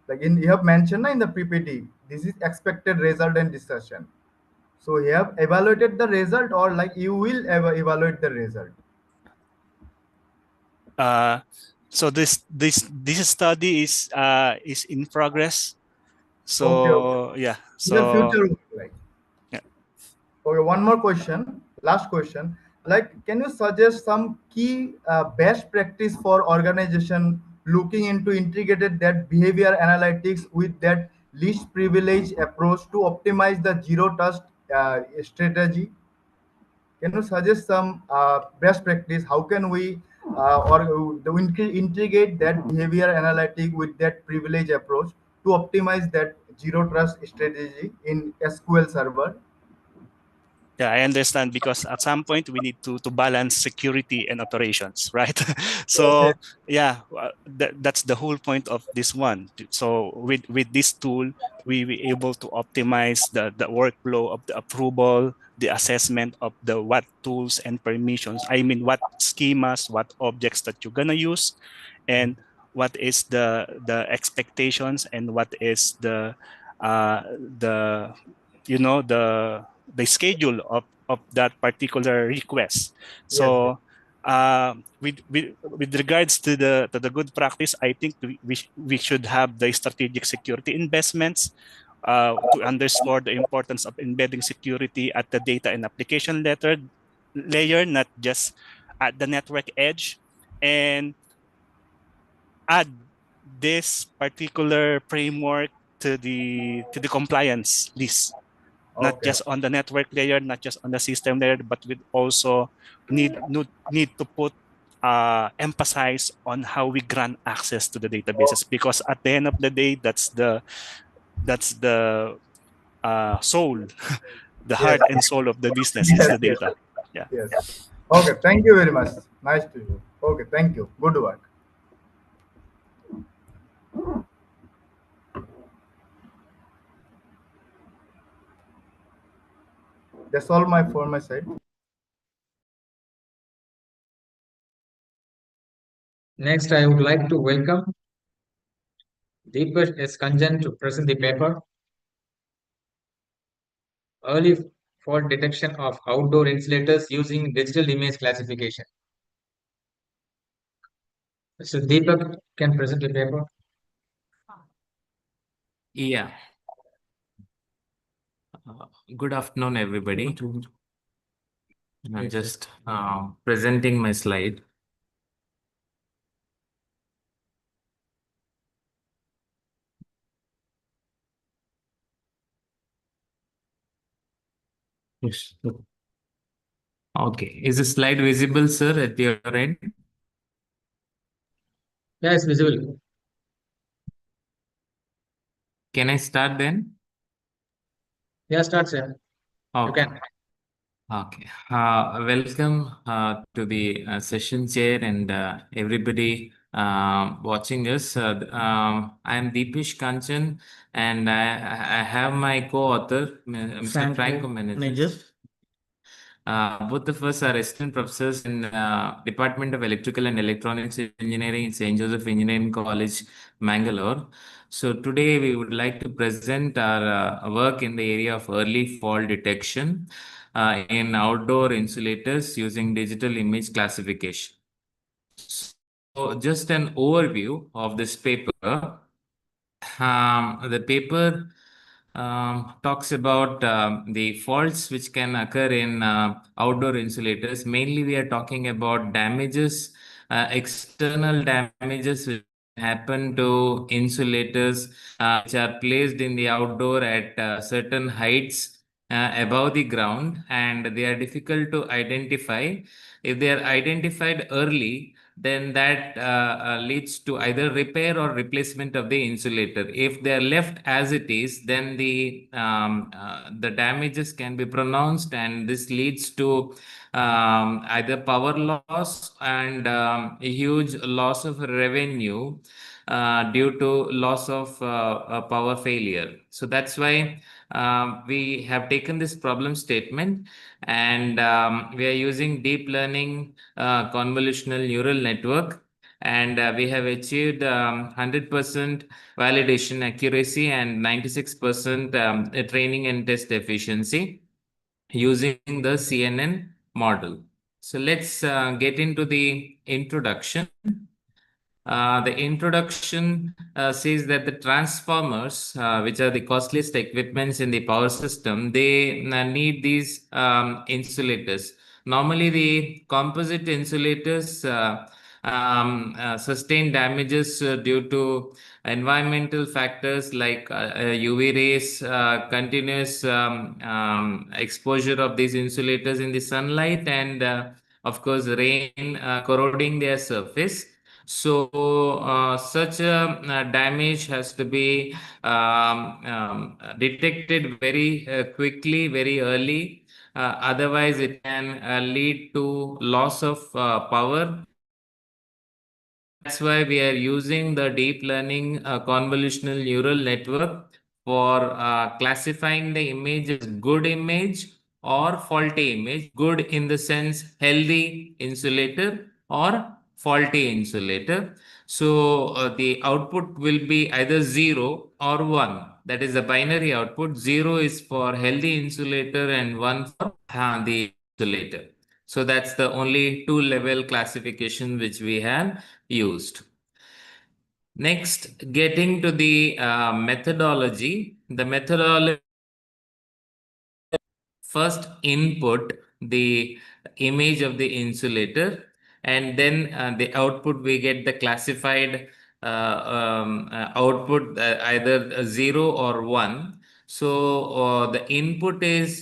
Like in you have mentioned in the PPT, this is expected result and discussion. So you have evaluated the result or like you will ever evaluate the result? So this study is in progress. Okay, okay. So yeah, In the so future, like. yeah. Okay, one more question. Last question. Like, can you suggest some key best practice for organization looking into integrated that behavior analytics with that least privilege approach to optimize the zero trust strategy? Can you suggest some best practice? How can we integrate that behavior analytic with that privilege approach to optimize that zero trust strategy in SQL Server? Yeah, I understand, because at some point we need to balance security and operations, right? Yes, So yes. yeah, that's the whole point of this one. So with this tool, we were able to optimize the workflow of the approval, the assessment of the what tools and permissions. I mean, what schemas, what objects that you're gonna use, and what is the expectations, and what is the you know the schedule of that particular request. Yes, yes. So with regards to the good practice, I think we should have the strategic security investments to underscore the importance of embedding security at the data and application layer, not just at the network edge, and add this particular framework to the compliance list, not Okay. just on the network layer, not just on the system layer, but we also need to put emphasize on how we grant access to the Oh, databases, because at the end of the day, that's the soul, the yes. heart and soul of the business is Yes, the yes. data. Yeah. Yes. Okay. Thank you very much. Nice to you. Okay. Thank you. Good work. That's all from my side. Next, I would like to welcome Deepak S. Kanjan to present the paper, Early Fault Detection of Outdoor Insulators Using Digital Image Classification. So Deepak can present the paper. Yeah. Good afternoon, everybody. I'm just presenting my slide. Yes. Okay. Is the slide visible, sir, at your end? Yeah, it's visible. Can I start then? Yeah, start, sir. You Okay. can. Okay. Welcome to the session chair and everybody watching us. I am Deepish Kanchan, and I have my co-author, Mr. Franco Menezes. Both of us are assistant professors in Department of Electrical and Electronics Engineering in St. Joseph Engineering College, Mangalore. So today we would like to present our work in the area of early fall detection in outdoor insulators using digital image classification. So just an overview of this paper. The paper talks about the faults which can occur in outdoor insulators. Mainly, we are talking about damages, external damages which happen to insulators which are placed in the outdoor at certain heights above the ground, and they are difficult to identify. If they are identified early, then that leads to either repair or replacement of the insulator. If they are left as it is, then the damages can be pronounced, and this leads to either power loss and a huge loss of revenue due to loss of power failure. So that's why we have taken this problem statement, and we are using deep learning convolutional neural network, and we have achieved 100% validation accuracy and 96% training and test efficiency using the CNN model. So let's get into the introduction. The introduction says that the transformers, which are the costliest equipments in the power system, they need these insulators. Normally, the composite insulators sustain damages due to environmental factors like UV rays, continuous exposure of these insulators in the sunlight, and of course, rain corroding their surface. So such a damage has to be detected very quickly, very early. Otherwise, it can lead to loss of power. That's why we are using the deep learning convolutional neural network for classifying the image as good image or faulty image. Good in the sense healthy insulator or faulty insulator. So the output will be either 0 or 1. That is the binary output. 0 is for healthy insulator and 1 for the insulator. So that's the only two-level classification which we have used. Next, getting to the methodology. The methodology first input the image of the insulator, and then the output we get the classified output either 0 or 1. So the input is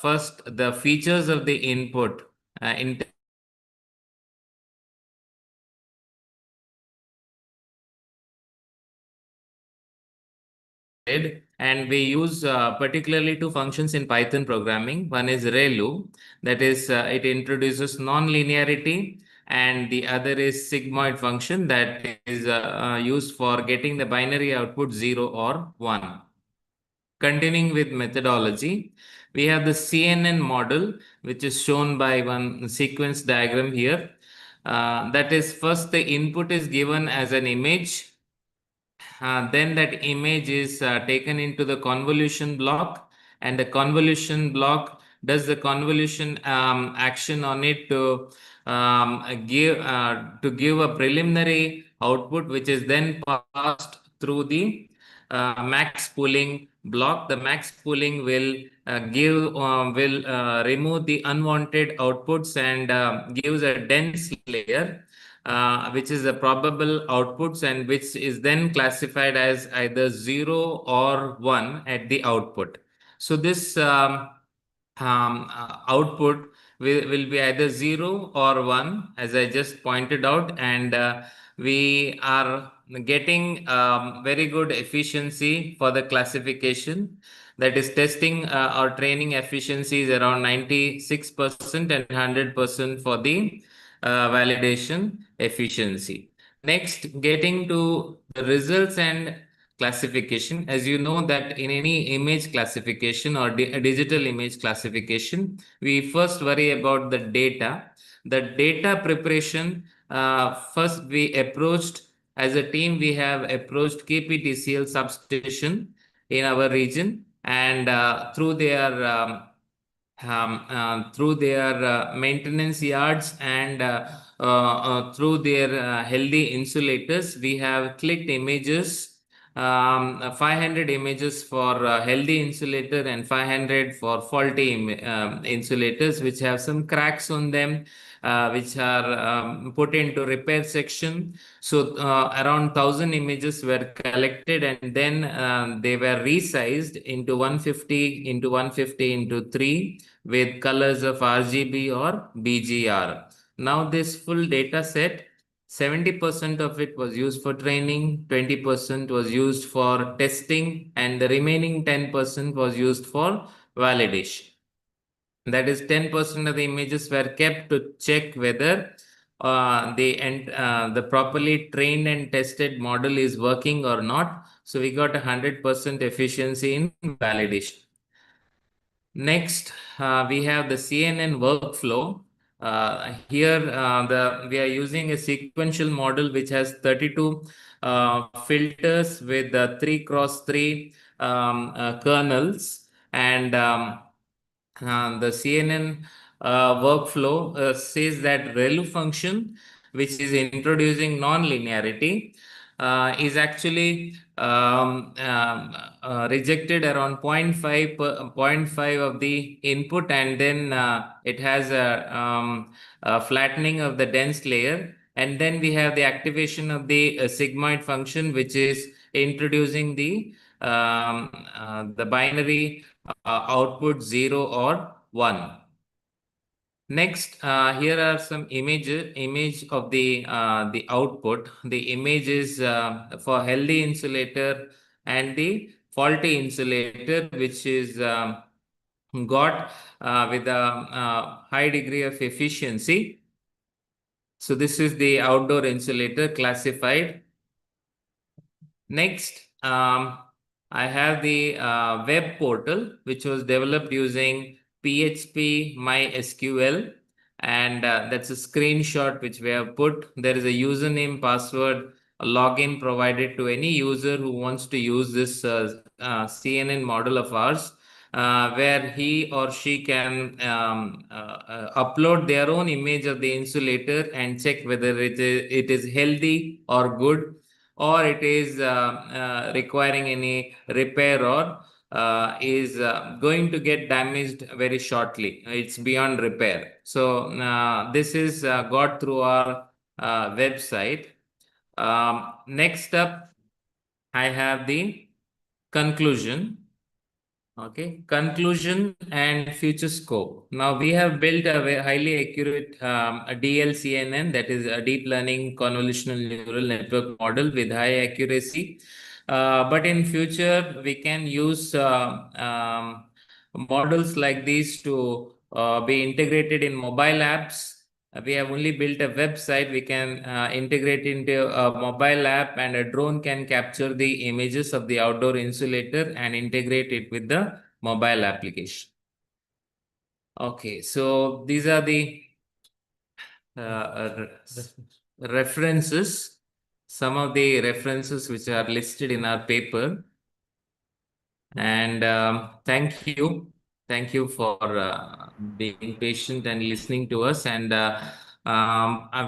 first the features of the input in and we use particularly two functions in Python programming. One is ReLU, that is it introduces non-linearity and the other is sigmoid function that is used for getting the binary output 0 or 1. Continuing with methodology, we have the CNN model, which is shown by one sequence diagram here. That is, first the input is given as an image. Then that image is taken into the convolution block, and the convolution block does the convolution action on it to give a preliminary output, which is then passed through the max pooling block. The max pooling will remove the unwanted outputs and gives a dense layer, which is the probable outputs, and which is then classified as either 0 or 1 at the output. So this output will be either 0 or 1, as I just pointed out, and we are getting very good efficiency for the classification. That is, testing or training efficiency is around 96% and 100% for the validation efficiency. Next, getting to the results and classification. As you know that in any image classification or digital image classification, we first worry about the data. The data preparation, first we approached, as a team, we have approached KPTCL substation in our region, and through their maintenance yards and through their healthy insulators, we have clicked images, 500 images for healthy insulator and 500 for faulty insulators, which have some cracks on them, which are put into repair section. So around 1,000 images were collected, and then they were resized into 150 into 150 into 3 with colors of RGB or BGR. Now this full data set, 70% of it was used for training, 20% was used for testing, and the remaining 10% was used for validation. That is, 10% of the images were kept to check whether the properly trained and tested model is working or not. So we got 100% efficiency in validation. Next, we have the CNN workflow. Here, we are using a sequential model which has 32 filters with 3x3 kernels, and the CNN workflow says that ReLU function, which is introducing non-linearity, is actually rejected around 0.5 of the input, and then it has a flattening of the dense layer. And then we have the activation of the sigmoid function, which is introducing the binary output 0 or 1. Next, here are some image of the output. The image is for healthy insulator and the faulty insulator, which is got with a high degree of efficiency. So this is the outdoor insulator classified. Next, I have the web portal, which was developed using PHP MySQL, and that's a screenshot which we have put. There is a username, password, a login provided to any user who wants to use this CNN model of ours, where he or she can upload their own image of the insulator and check whether it is healthy or good, or it is requiring any repair, or is going to get damaged very shortly. It's beyond repair. So this is got through our website. Next up, I have the conclusion. Okay, conclusion and future scope. Now we have built a highly accurate DLCNN, that is a deep learning convolutional neural network model with high accuracy. But in future, we can use models like these to be integrated in mobile apps we have only built a website. We can integrate into a mobile app, and a drone can capture the images of the outdoor insulator and integrate it with the mobile application. Okay, so these are the references, some of the references which are listed in our paper. And thank you for being patient and listening to us. And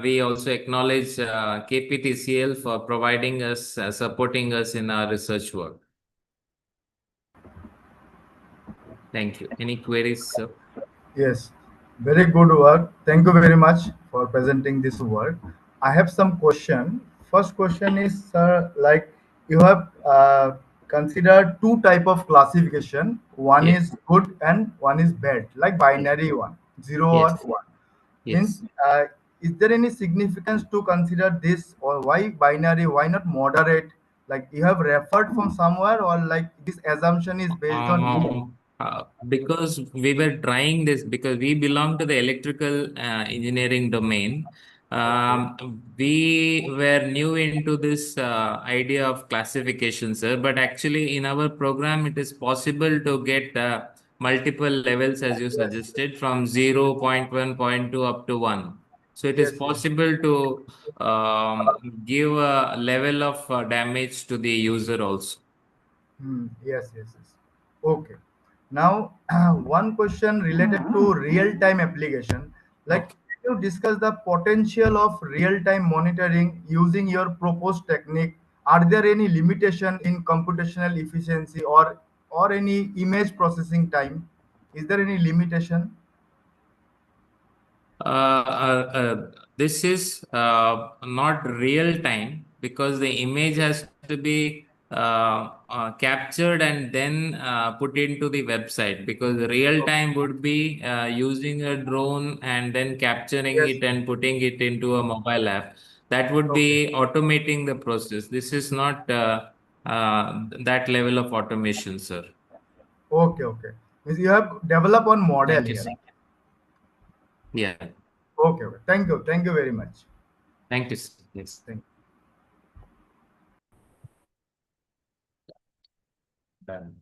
we also acknowledge KPTCL for providing us, supporting us in our research work. Thank you. Any queries, sir? Yes, very good work. Thank you very much for presenting this work. I have some question. First question is, like you have considered two type of classification. One Yes. is good and one is bad, like binary one, zero Yes. or one. Means, Yes. is there any significance to consider this, or why binary? Why not moderate? Like you have referred from somewhere, or like this assumption is based on you? Because we were trying this, because we belong to the electrical engineering domain. We were new into this idea of classification, sir. But actually, in our program, it is possible to get multiple levels, as you suggested, from 0, 0.1, 0.2 up to 1. So it is Yes, yes. possible to give a level of damage to the user also. Yes, yes, yes. Okay. Now, one question related to real-time application. Like, Okay. can you discuss the potential of real-time monitoring using your proposed technique? Are there any limitation in computational efficiency or any image processing time? Is there any limitation? This is not real time, because the image has to be captured and then put into the website, because real time would be using a drone and then capturing Yes. it and putting it into a mobile app. That would Okay. be automating the process. This is not that level of automation, sir. Okay, okay. Means you have developed one model Thank you, here. sir. Yeah. Okay, okay. Thank you. Thank you very much. Thank you, sir. Yes. Thank you. Done.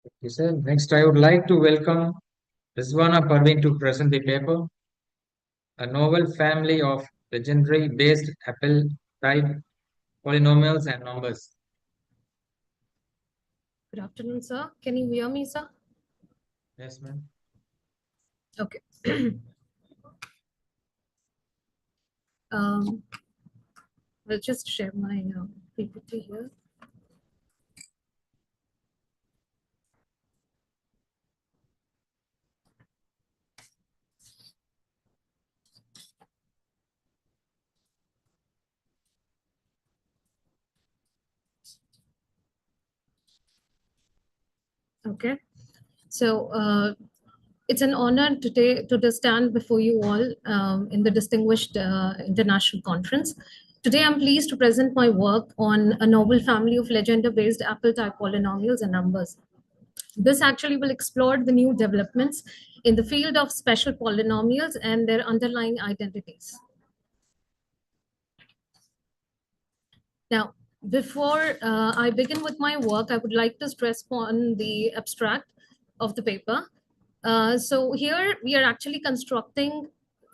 Okay, sir. Next, I would like to welcome Rizwana Parveen to present the paper, a novel family of legendary based Apple type polynomials and numbers. Good afternoon, sir. Can you hear me, sir? Yes, ma'am. Okay. I'll just share my PPT here. Okay. So it's an honor today to stand before you all in the distinguished international conference. Today, I'm pleased to present my work on a novel family of legendre-based Apple-type polynomials and numbers. This actually will explore the new developments in the field of special polynomials and their underlying identities. Now, before I begin with my work, I would like to stress upon the abstract of the paper. So here we are actually constructing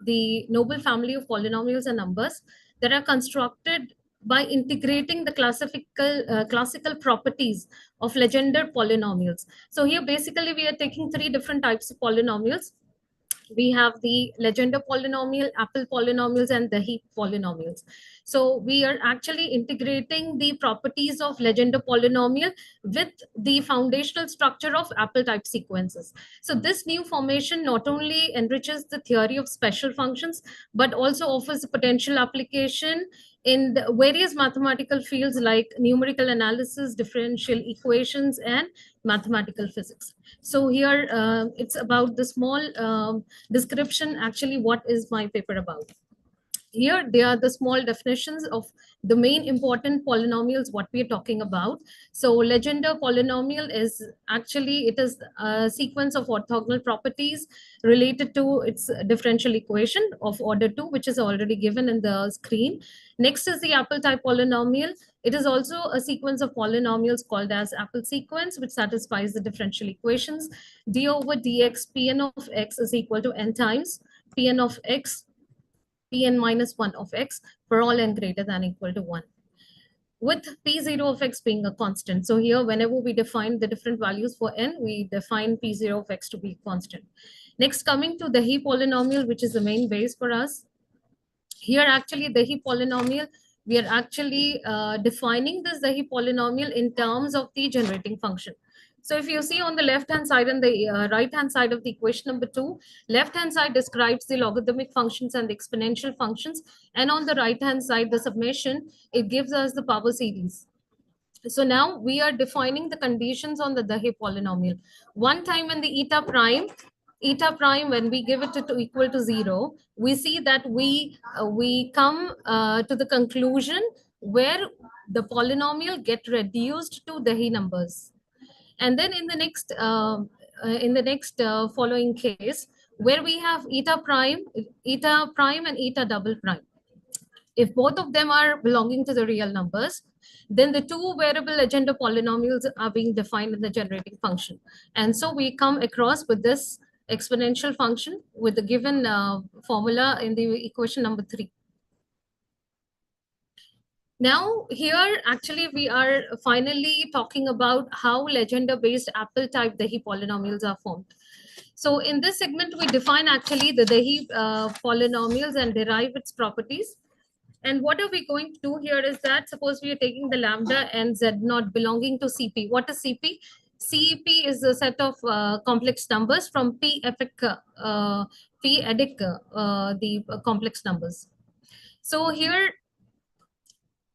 the noble family of polynomials and numbers that are constructed by integrating the classical properties of legendre polynomials. So here basically we are taking three different types of polynomials. We have the legendre polynomial, Apple polynomials, and the heap polynomials. So we are actually integrating the properties of legendre polynomial with the foundational structure of Apple type sequences. So this new formation not only enriches the theory of special functions, but also offers a potential application in the various mathematical fields like numerical analysis, differential equations, and mathematical physics. So here it's about the small description, actually, what is my paper about. Here, they are the small definitions of the main important polynomials, what we are talking about. So Legendre polynomial is actually, it is a sequence of orthogonal properties related to its differential equation of order 2, which is already given in the screen. Next is the apple type polynomial. It is also a sequence of polynomials called as apple sequence, which satisfies the differential equations. D over dx Pn of x is equal to n times Pn of x Pn minus 1 of x for all n greater than or equal to 1, with P0 of x being a constant. So here, whenever we define the different values for n, we define P0 of x to be constant. Next, coming to the He polynomial, which is the main base for us. Here, actually, the He polynomial, we are actually defining this He polynomial in terms of the generating function. So if you see on the left-hand side and the right-hand side of the equation number 2, left-hand side describes the logarithmic functions and the exponential functions. And on the right-hand side, the summation, it gives us the power series. So now we are defining the conditions on the He polynomial. One time when the eta prime, when we give it to equal to 0, we see that we come to the conclusion where the polynomial get reduced to He numbers. And then in the next following case, where we have eta prime and eta double prime. If both of them are belonging to the real numbers, then the two variable Legendre polynomials are being defined in the generating function. And so we come across with this exponential function with the given formula in the equation number 3. Now here, actually, we are finally talking about how Legendre-based apple type He polynomials are formed. So in this segment, we define actually the He polynomials and derive its properties. And what are we going to do here is that, suppose we are taking the lambda and z naught belonging to CP. What is CP? CP is a set of complex numbers from P epic, the complex numbers. So here,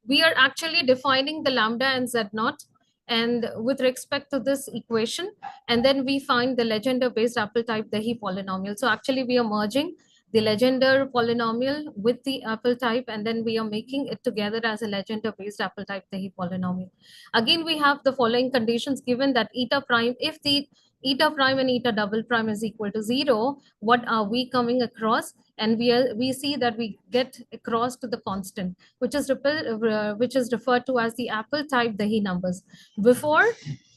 we are actually defining the lambda and z naught, and with respect to this equation, and then we find the Legendre-based apple type He polynomial. So actually, we are merging the Legendre polynomial with the apple type, and then we are making it together as a Legendre-based apple type He polynomial. Again, we have the following conditions given that eta prime, if the eta prime and eta double prime is equal to 0, what are we coming across? And we see that we get across to the constant, which is referred to as the apple type He numbers. Before,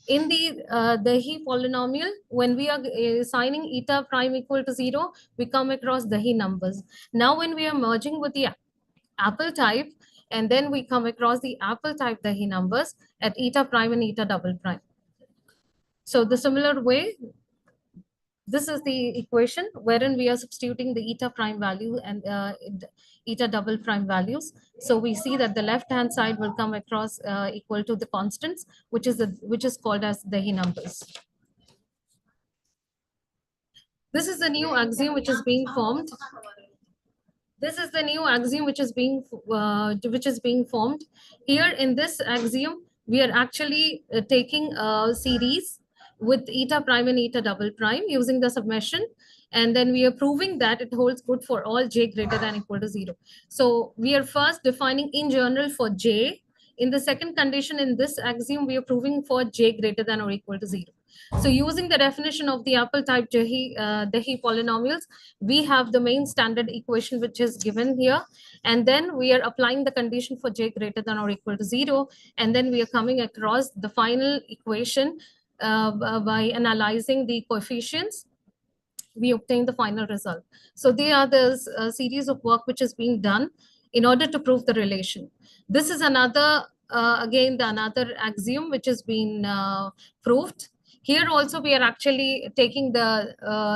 in the He polynomial, when we are assigning eta prime equal to 0, we come across He numbers. Now when we are merging with the apple type, and then we come across the apple type He numbers at eta prime and eta double prime. So the similar way, this is the equation wherein we are substituting the eta prime value and eta double prime values. So we see that the left-hand side will come across equal to the constants, which is called as the He numbers. This is the new axiom which is being formed. This is the new axiom which is being formed. Here in this axiom, we are actually taking a series with eta prime and eta double prime using the summation, and then we are proving that it holds good for all j greater than or equal to 0. So we are first defining in general for j. In the second condition in this axiom, we are proving for j greater than or equal to 0. So using the definition of the apple type He polynomials, we have the main standard equation which is given here, and then we are applying the condition for j greater than or equal to 0, and then we are coming across the final equation. By analyzing the coefficients, we obtain the final result. So they are the series of work which is being done in order to prove the relation. This is another, again, another axiom which has been proved. Here also we are actually taking the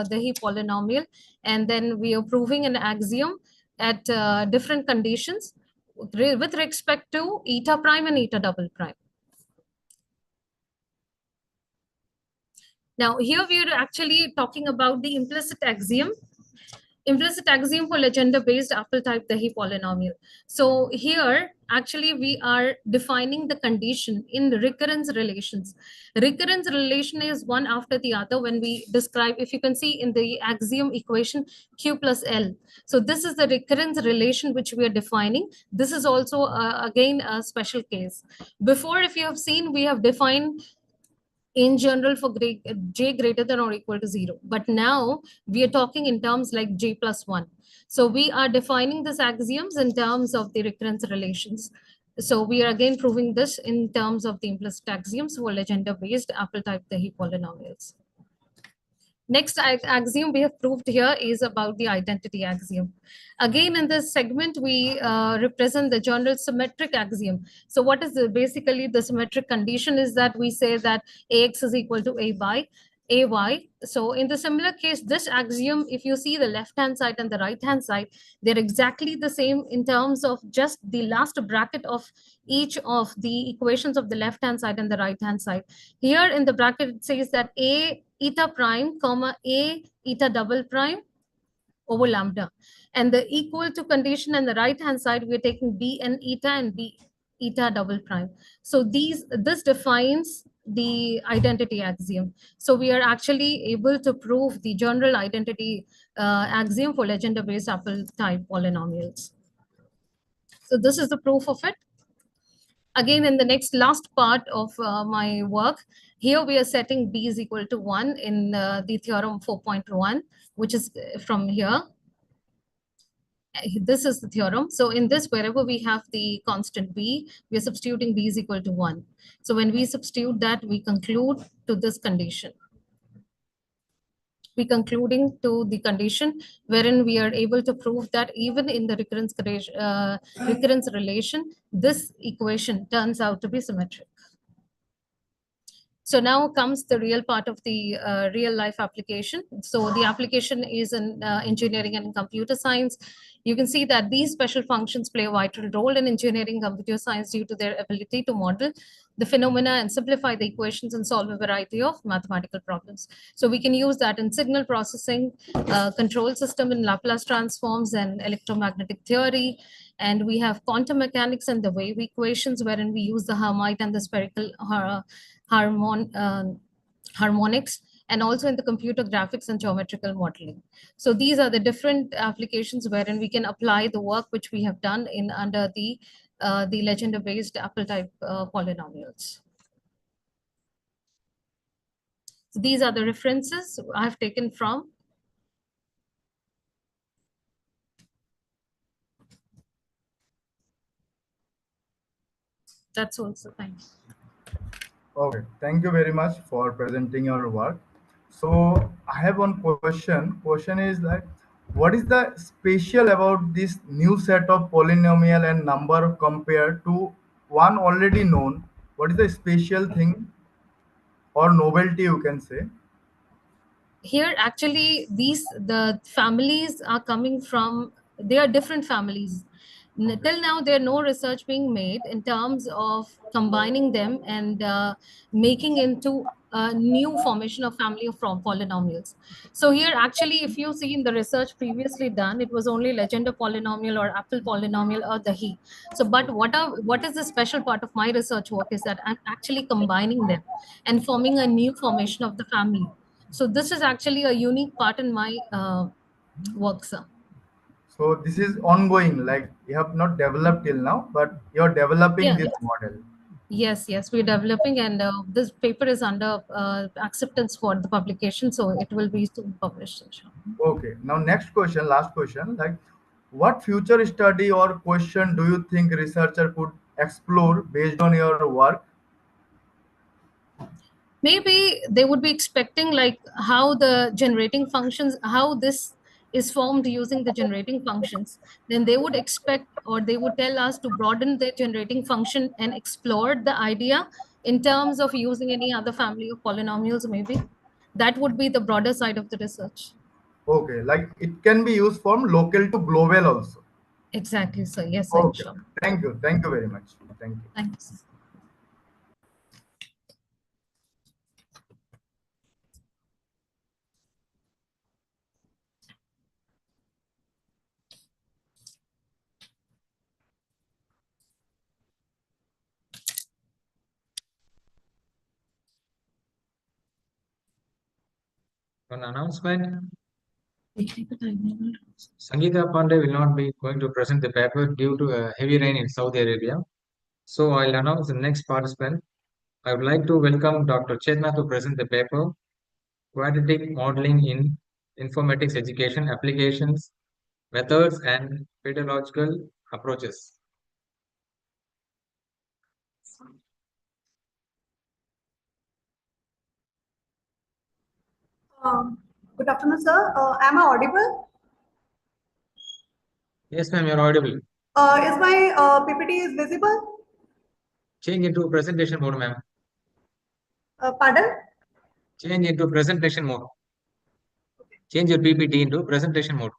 He polynomial, and then we are proving an axiom at different conditions with respect to eta prime and eta double prime. Now, here we are actually talking about the implicit axiom. implicit axiom for legendre-based apple-type Dahi polynomial. So here, actually, we are defining the condition in recurrence relations. Recurrence relation is one after the other when we describe, if you can see in the axiom equation, Q plus L. So this is the recurrence relation which we are defining. This is also, again, a special case. Before, if you have seen, we have defined in general for j greater than or equal to 0. But now we are talking in terms like j plus 1. So we are defining these axioms in terms of the recurrence relations. So we are again proving this in terms of the implicit axioms for legendre-based apple-type Dahi polynomials. Next axiom we have proved here is about the identity axiom. Again, in this segment, we represent the general symmetric axiom. So what is basically the symmetric condition is that we say that AX is equal to A by AY. So in the similar case, this axiom, if you see the left-hand side and the right-hand side, they're exactly the same in terms of just the last bracket of each of the equations of the left-hand side and the right-hand side. Here in the bracket, it says that A eta prime, comma, A eta double prime over lambda. And the equal to condition on the right-hand side, we're taking B and B eta double prime. So this defines the identity axiom. So we are actually able to prove the general identity axiom for legendre-based apple-type polynomials. So this is the proof of it. Again, in the next last part of my work, here we are setting B is equal to 1 in the theorem 4.1, which is from here. This is the theorem. So in this, wherever we have the constant B, we are substituting B is equal to 1. So when we substitute that, we conclude to this condition. We concluding to the condition wherein we are able to prove that even in the recurrence relation, this equation turns out to be symmetric. So now comes the real part of the real life application. So the application is in engineering and computer science. You can see that these special functions play a vital role in engineering computer science due to their ability to model the phenomena and simplify the equations and solve a variety of mathematical problems. So we can use that in signal processing, control system in Laplace transforms and electromagnetic theory. And we have quantum mechanics and the wave equations wherein we use the Hermite and the spherical harmonics, and also in the computer graphics and geometrical modeling. So these are the different applications wherein we can apply the work which we have done in under the legendre-based apple-type polynomials. So these are the references I have taken from. That's also, thanks. Okay, thank you very much for presenting your work. So I have one question. Question is like, what is the special about this new set of polynomial and number compared to one already known? What is the special thing or novelty you can say? Here actually the families are coming from, they are different families. Till now there are no research being made in terms of combining them and making into a new formation of family of polynomials. So here actually, if you see in the research previously done, it was only legendre polynomial or apple polynomial or Dahi. So but what is the special part of my research work is that I'm actually combining them and forming a new formation of the family. So this is actually a unique part in my work, sir. So this is ongoing, like you have not developed till now, but you're developing this model. Yes, we're developing, and this paper is under acceptance for the publication, so it will be soon published. Okay, now next question, last question, like what future study or question do you think researcher could explore based on your work? Maybe they would be expecting like how the generating functions, how this is formed using the generating functions. Then they would expect, or they would tell us to broaden the generating function and explore the idea in terms of using any other family of polynomials. Maybe that would be the broader side of the research. Okay, like it can be used from local to global also. Exactly, sir. Yes, sir. Okay, Sure. thank you very much. Thank you. Thanks. One announcement. Sangeeta Pandey will not be going to present the paper due to a heavy rain in Saudi Arabia. So I'll announce the next participant. I would like to welcome Dr. Chetna to present the paper, Quadratic Modeling in Informatics Education Applications, Methods and Pedagogical Approaches. Good afternoon, sir. Am I audible? Yes, ma'am, you're audible. Is my PPT is visible? Change into presentation mode, ma'am. Pardon? Change into presentation mode. Change your PPT into presentation mode.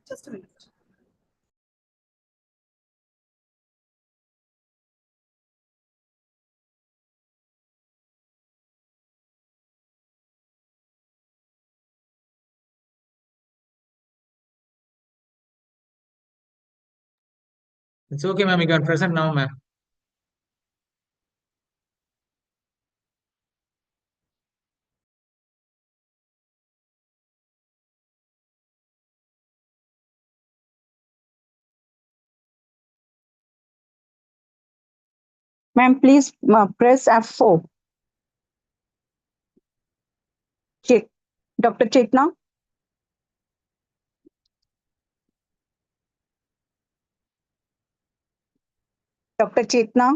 Just a minute. It's okay, ma'am. You can present now, ma'am. Ma'am, please press F4. Dr. Chetna. Dr. Chetna.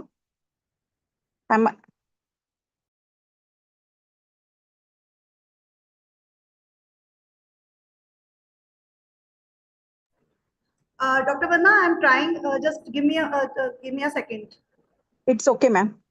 Dr. Vanna, I'm trying. Just give me a second. It's okay, ma'am.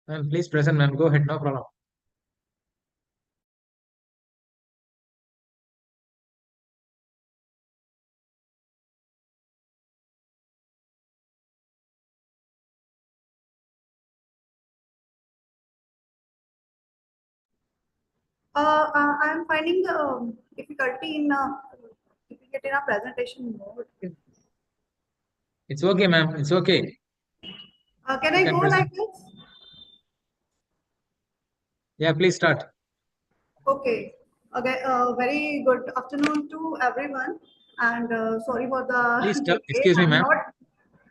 Ma'am, please present, ma'am. Go ahead, no problem. I'm finding difficulty in keeping it in a presentation mode. It's okay, ma'am. It's okay. Can I go like this? Yeah, please start. Okay. Okay. Very good afternoon to everyone. And sorry for the Please, delay. excuse me, I'm ma'am. not.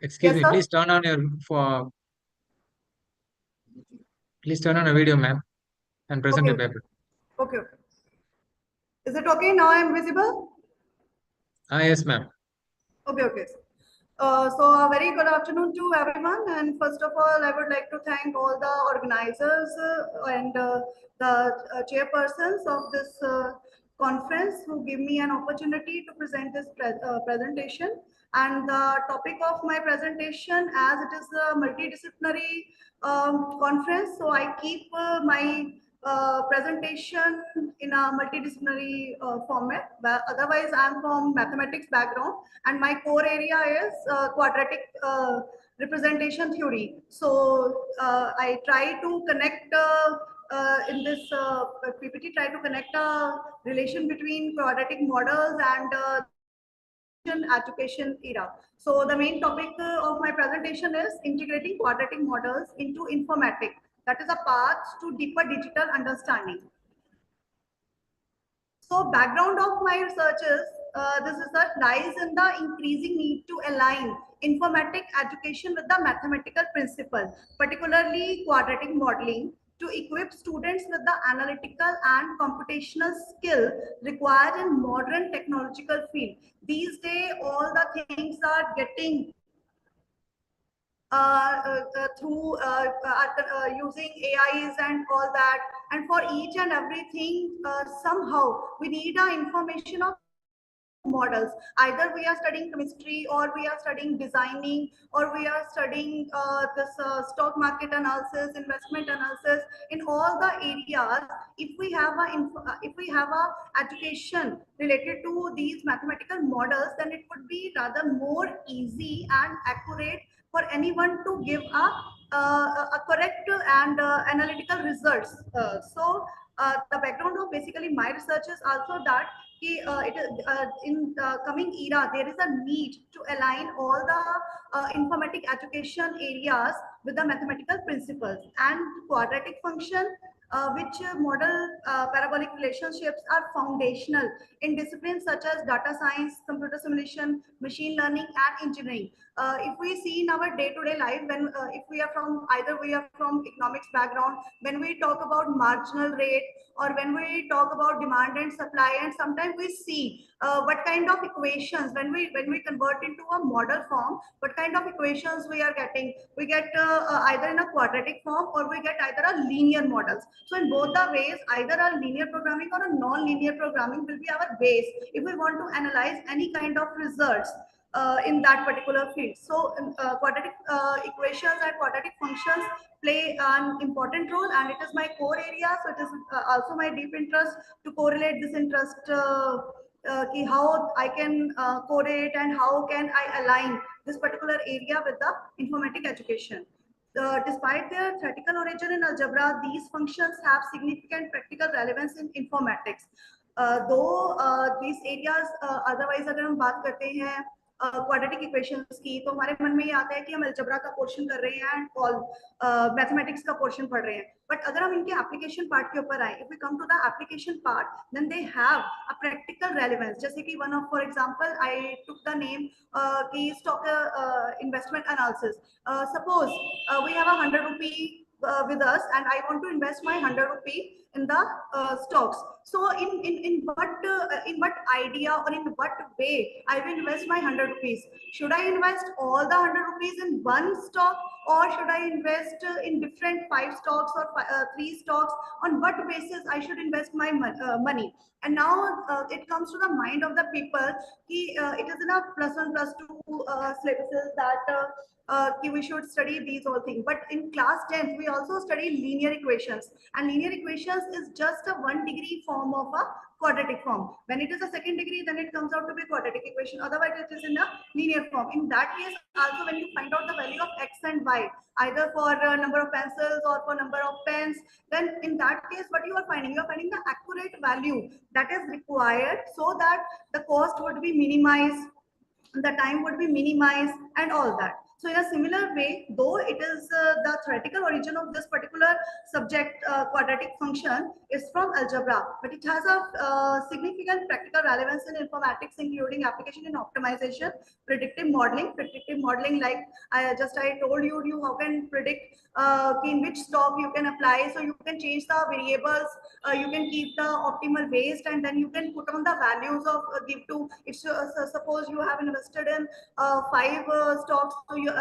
Excuse Yes, me. sir? Please turn on your Please turn on a video, ma'am, and present your Okay. paper. Okay. Okay. Is it okay now? I'm visible. Yes, ma'am. Okay. Okay. So a very good afternoon to everyone. And first of all, I would like to thank all the organizers and the chairpersons of this conference who give me an opportunity to present this presentation. And the topic of my presentation, as it is a multidisciplinary conference, so I keep my presentation in a multidisciplinary format. But otherwise, I'm from mathematics background, and my core area is quadratic representation theory. So I try to connect in this PPT, try to connect a relation between quadratic models and education era. So the main topic of my presentation is integrating quadratic models into informatics. That is a path to deeper digital understanding. So background of my research is, this research lies in the increasing need to align informatic education with the mathematical principle, particularly quadratic modeling, to equip students with the analytical and computational skill required in modern technological field. These days, all the things are getting through using AIs and all that. And for each and everything, somehow we need information of models. Either we are studying chemistry, or we are studying designing, or we are studying this stock market analysis, investment analysis. In all the areas, if we have a education related to these mathematical models, then it would be rather more easy and accurate for anyone to give a correct and analytical results. The background of basically my research is also that in the coming era, there is a need to align all the informatic education areas with the mathematical principles and quadratic function, which model parabolic relationships are foundational in disciplines such as data science, computer simulation, machine learning, and engineering. If we see in our day-to-day life, when if we are from either we are from economics background, when we talk about marginal rate, or when we talk about demand and supply, and sometimes we see what kind of equations, when we convert into a model form, what kind of equations we are getting. We get either in a quadratic form, or we get either a linear models. So in both the ways, either a linear programming or a non-linear programming will be our base if we want to analyze any kind of results in that particular field. So quadratic equations and quadratic functions play an important role, and it is my core area. So it is also my deep interest to correlate this interest, how I can correlate and how can I align this particular area with the informatic education. Despite their theoretical origin in algebra, these functions have significant practical relevance in informatics. Though these areas, otherwise अगर हम बात करते हैं quadratic equations की, तो हमारे मन में ये आता है कि हम अलजेब्रा का पोर्शन कर रहे हैं एंड ऑल मैथमेटिक्स का पोर्शन पढ़ रहे हैं. बट अगर हम इनके एप्लीकेशन पार्ट के ऊपर आए, if we come to the application part, then they have a practical relevance. जैसे कि one of for example I took the name की stock investment analysis. Suppose we have 100 rupee with us, and I want to invest my 100 rupee in the stocks. So in what idea or in what way I will invest my 100 rupees? Should I invest all the 100 rupees in one stock, or should I invest in different 5 stocks or 3 stocks? On what basis I should invest my money? And now it comes to the mind of the people. It is in a +1 +2 syllabuses that we should study these all things. But in class 10th, we also study linear equations, and linear equations is just a 1-degree form of a quadratic form. When it is a 2nd degree, then it comes out to be a quadratic equation. Otherwise, it is in a linear form. In that case, also when you find out the value of x and y, either for number of pencils or for number of pens, then in that case, what you are finding the accurate value that is required, so that the cost would be minimized, the time would be minimized, and all that. So in a similar way, though it is the theoretical origin of this particular subject, quadratic function, is from algebra, but it has a significant practical relevance in informatics, including application in optimization, predictive modeling. Predictive modeling, like I told you how can predict in which stock you can apply. So you can change the variables, you can keep the optimal waste, and then you can put on the values of give to. If suppose you have invested in 5 stocks, so you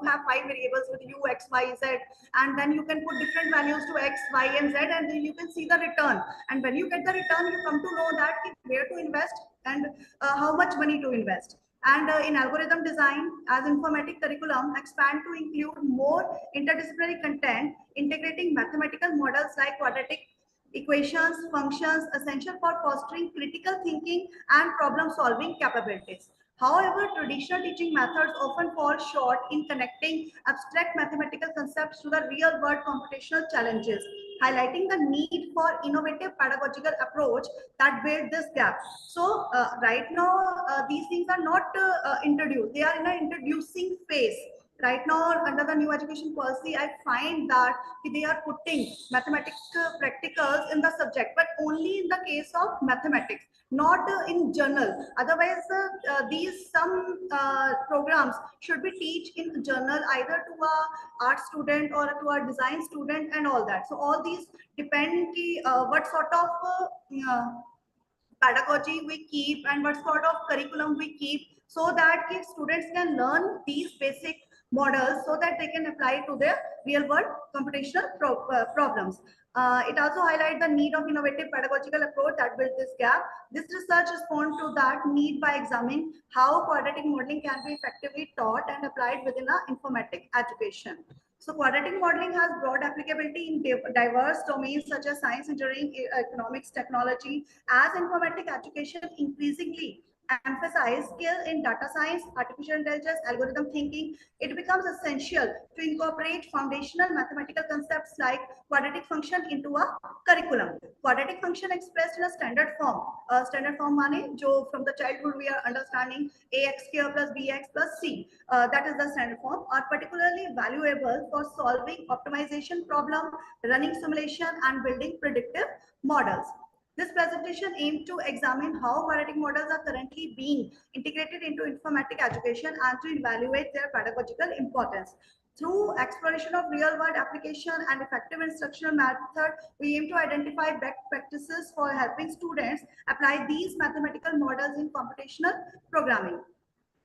have 5 variables with u, x, y, z, and then you can put different values to x, y, and z, and then you can see the return. And when you get the return, you come to know that where to invest and how much money to invest. And in algorithm design, as informatic curriculum expand to include more interdisciplinary content, integrating mathematical models like quadratic equations, functions, essential for fostering critical thinking and problem-solving capabilities. However, traditional teaching methods often fall short in connecting abstract mathematical concepts to the real-world computational challenges, highlighting the need for innovative pedagogical approach that build this gap. So right now, these things are not introduced. They are in an introducing phase. Right now, under the new education policy, I find that they are putting mathematics practicals in the subject, but only in the case of mathematics, not in journal. Otherwise, these some programs should be teach in journal either to a art student or to a design student and all that. So all these depend what sort of pedagogy we keep and what sort of curriculum we keep, so that if students can learn these basic models so that they can apply to their real world computational problems. It also highlights the need of innovative pedagogical approach that builds this gap. This research responds to that need by examining how quadratic modeling can be effectively taught and applied within an informatic education. So quadratic modeling has broad applicability in diverse domains such as science, engineering, economics, technology. As informatic education increasingly emphasize skill in data science, artificial intelligence, algorithm thinking, it becomes essential to incorporate foundational mathematical concepts like quadratic function into a curriculum. Quadratic function expressed in a standard form. Standard form meaning jo from the childhood we are understanding ax square plus bx plus c. That is the standard form, are particularly valuable for solving optimization problem, running simulation, and building predictive models. This presentation aimed to examine how quadratic models are currently being integrated into informatic education and to evaluate their pedagogical importance. Through exploration of real-world application and effective instructional method, we aim to identify best practices for helping students apply these mathematical models in computational programming.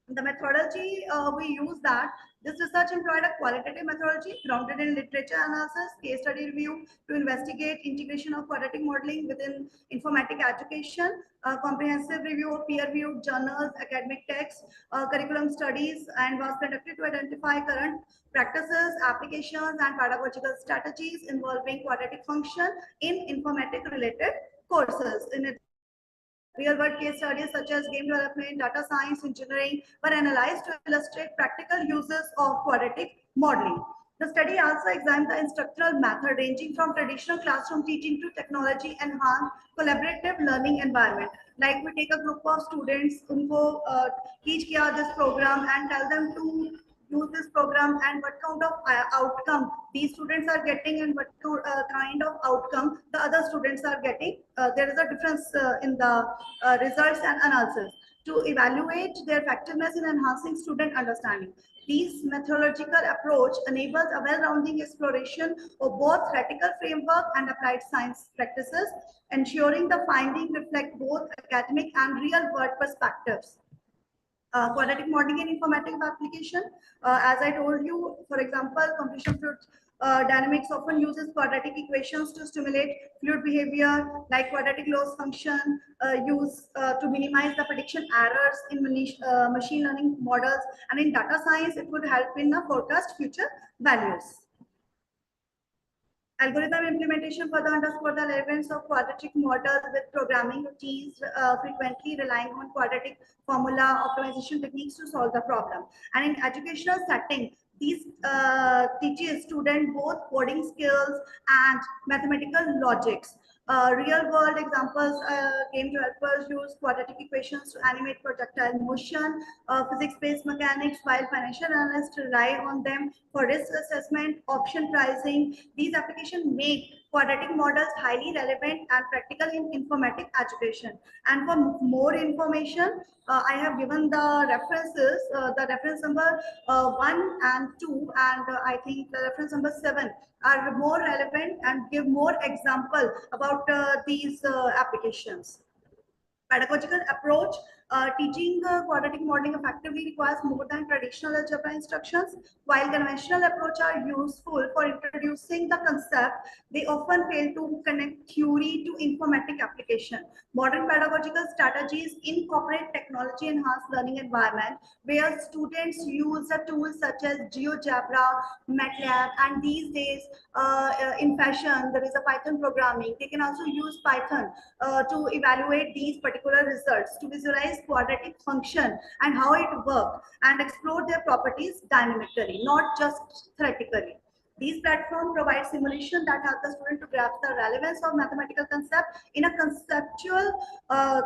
The methodology we use that this research employed a qualitative methodology grounded in literature analysis, case study review to investigate integration of quadratic modeling within informatic education, comprehensive review of peer-reviewed journals, academic texts, curriculum studies, and was conducted to identify current practices, applications, and pedagogical strategies involving quadratic function in informatic related courses. In it, real-world case studies such as game development, data science, engineering were analyzed to illustrate practical uses of quadratic modeling. The study also examined the instructional method ranging from traditional classroom teaching to technology-enhanced collaborative learning environment. Like we take a group of students, unko teach kiya this program and tell them to use this program and what kind of outcome these students are getting and what kind of outcome the other students are getting. There is a difference in the results and analysis to evaluate their effectiveness in enhancing student understanding. This methodological approach enables a well-rounding exploration of both theoretical framework and applied science practices, ensuring the findings reflect both academic and real-world perspectives. Quadratic modeling in informative application. As I told you, for example, computational fluid dynamics often uses quadratic equations to stimulate fluid behavior, like quadratic loss function used to minimize the prediction errors in machine learning models. And in data science, it would help in forecast future values. Algorithm implementation further underscore the relevance of quadratic models with programming routines frequently relying on quadratic formula optimization techniques to solve the problem. And in educational setting, these teaches students both coding skills and mathematical logics. Real world examples, game developers use quadratic equations to animate projectile motion, physics-based mechanics, while financial analysts rely on them for risk assessment, option pricing. These applications make quadratic models highly relevant and practical in informatic education. And for more information, I have given the references, the reference number 1 and 2, and I think the reference number 7 are more relevant and give more example about these applications. Pedagogical approach, teaching quadratic modeling effectively requires more than traditional algebra instructions. While conventional approach are useful for introducing the concept, they often fail to connect theory to informatic application. Modern pedagogical strategies incorporate technology enhanced learning environment where students use a tools such as GeoGebra, MATLAB, and these days in fashion there is a Python programming. They can also use Python to evaluate these particular results, to visualize quadratic function and how it works and explore their properties dynamically, not just theoretically. These platforms provide simulation that help the student to grasp the relevance of mathematical concept in a conceptual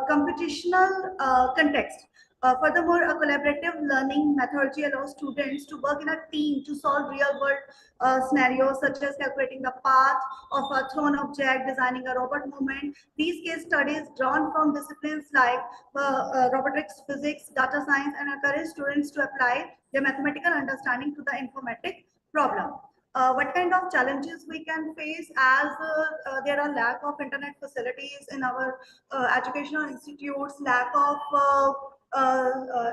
computational context. Furthermore, a collaborative learning methodology allows students to work in a team to solve real-world scenarios such as calculating the path of a thrown object, designing a robot movement. These case studies drawn from disciplines like robotics, physics, data science, and encourage students to apply their mathematical understanding to the informatic problem. What kind of challenges we can face as there are lack of internet facilities in our educational institutes, lack of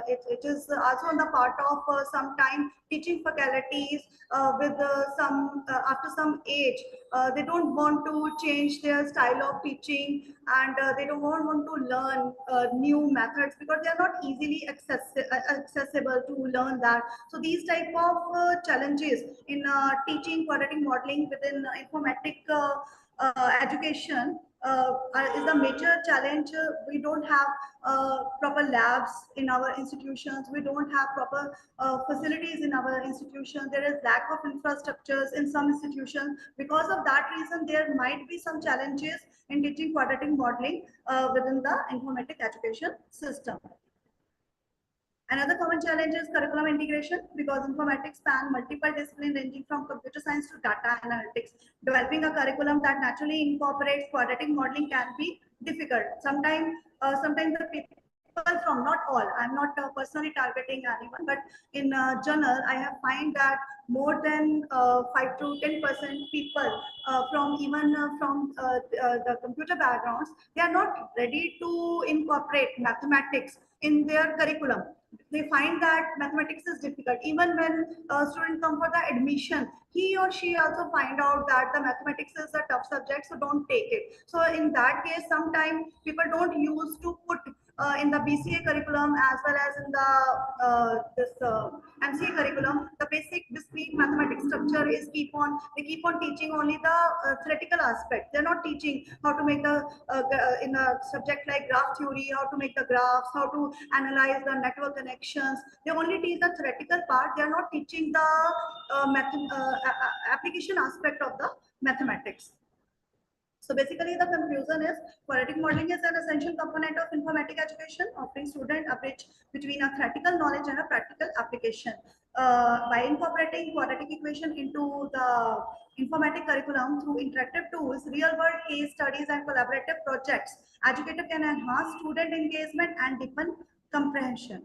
it is also on the part of sometime teaching faculties with some after some age they don't want to change their style of teaching, and they don't want to learn new methods because they are not easily accessible to learn that. So these type of challenges in teaching quadratic modeling within informatic education is a major challenge. We don't have proper labs in our institutions. We don't have proper facilities in our institutions. There is lack of infrastructures in some institutions. Because of that reason, there might be some challenges in teaching quadratic modeling within the informatic education system. Another common challenge is curriculum integration because informatics span multiple disciplines ranging from computer science to data analytics. Developing a curriculum that naturally incorporates quadratic modeling can be difficult. Sometimes the people from, not all, I'm not personally targeting anyone, but in journal, I have find that more than 5 to 10% people from even from the computer backgrounds, they are not ready to incorporate mathematics in their curriculum. They find that mathematics is difficult. Even when a student come for the admission, he or she also find out that the mathematics is a tough subject, so don't take it. So in that case, sometimes people don't use to put in the BCA curriculum as well as in the MCA curriculum, the basic discrete mathematics structure is they keep on teaching only the theoretical aspect. They're not teaching how to make the in a subject like graph theory, how to make the graphs, how to analyze the network connections. They only teach the theoretical part. They are not teaching the application aspect of the mathematics. So basically the conclusion is quadratic modeling is an essential component of informatic education, offering students a bridge between a theoretical knowledge and a practical application. By incorporating quadratic equation into the informatic curriculum through interactive tools, real-world case studies and collaborative projects, educators can enhance student engagement and deepen comprehension.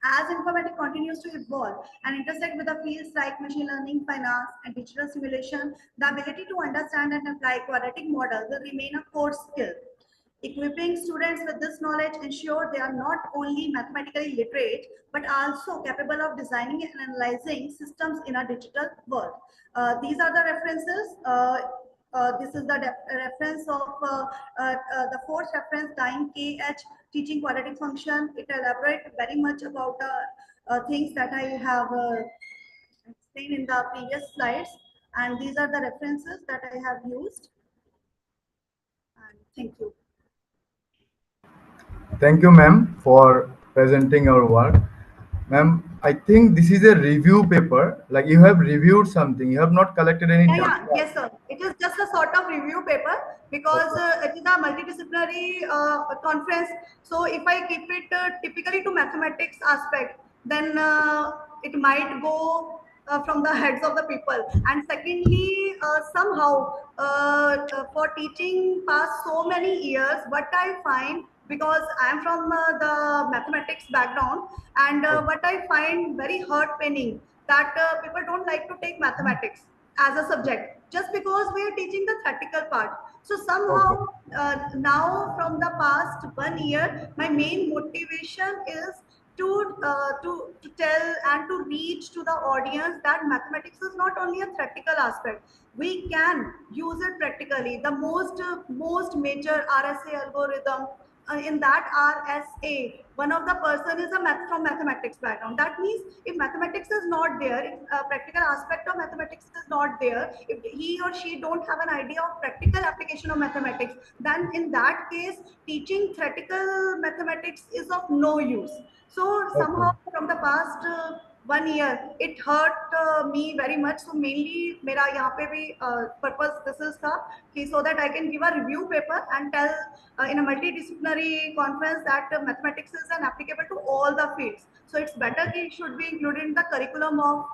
As informatics continues to evolve and intersect with the fields like machine learning, finance, and digital simulation, the ability to understand and apply quadratic models will remain a core skill. Equipping students with this knowledge ensure they are not only mathematically literate, but also capable of designing and analyzing systems in a digital world. These are the references. This is the reference of the fourth reference, Dying KH, teaching quadratic function. It elaborates very much about the things that I have explained in the previous slides. And these are the references that I have used. And thank you. Thank you, ma'am, for presenting your work. Ma'am, I think this is a review paper. Like you have reviewed something. You have not collected any data. Yes, sir. It is just a sort of review paper because it is a multidisciplinary conference. So if I keep it typically to mathematics aspect, then it might go from the heads of the people. And secondly, somehow for teaching past so many years, what I find, because I am from the mathematics background, and what I find very hurt paining that people don't like to take mathematics as a subject just because we are teaching the theoretical part. So somehow now from the past 1 year, my main motivation is to tell and to reach to the audience that mathematics is not only a theoretical aspect. We can use it practically. The most major RSA algorithm in that RSA, one of the person is from mathematics background. That means if mathematics is not there, if a practical aspect of mathematics is not there, if he or she don't have an idea of practical application of mathematics, then in that case, teaching theoretical mathematics is of no use. So somehow from the past 1 year, it hurt me very much. So mainly मेरा यहाँ पे भी purpose this is था कि so that I can give a review paper and tell in a multidisciplinary conference that mathematics is applicable to all the fields. So it's better कि it should be included in the curriculum of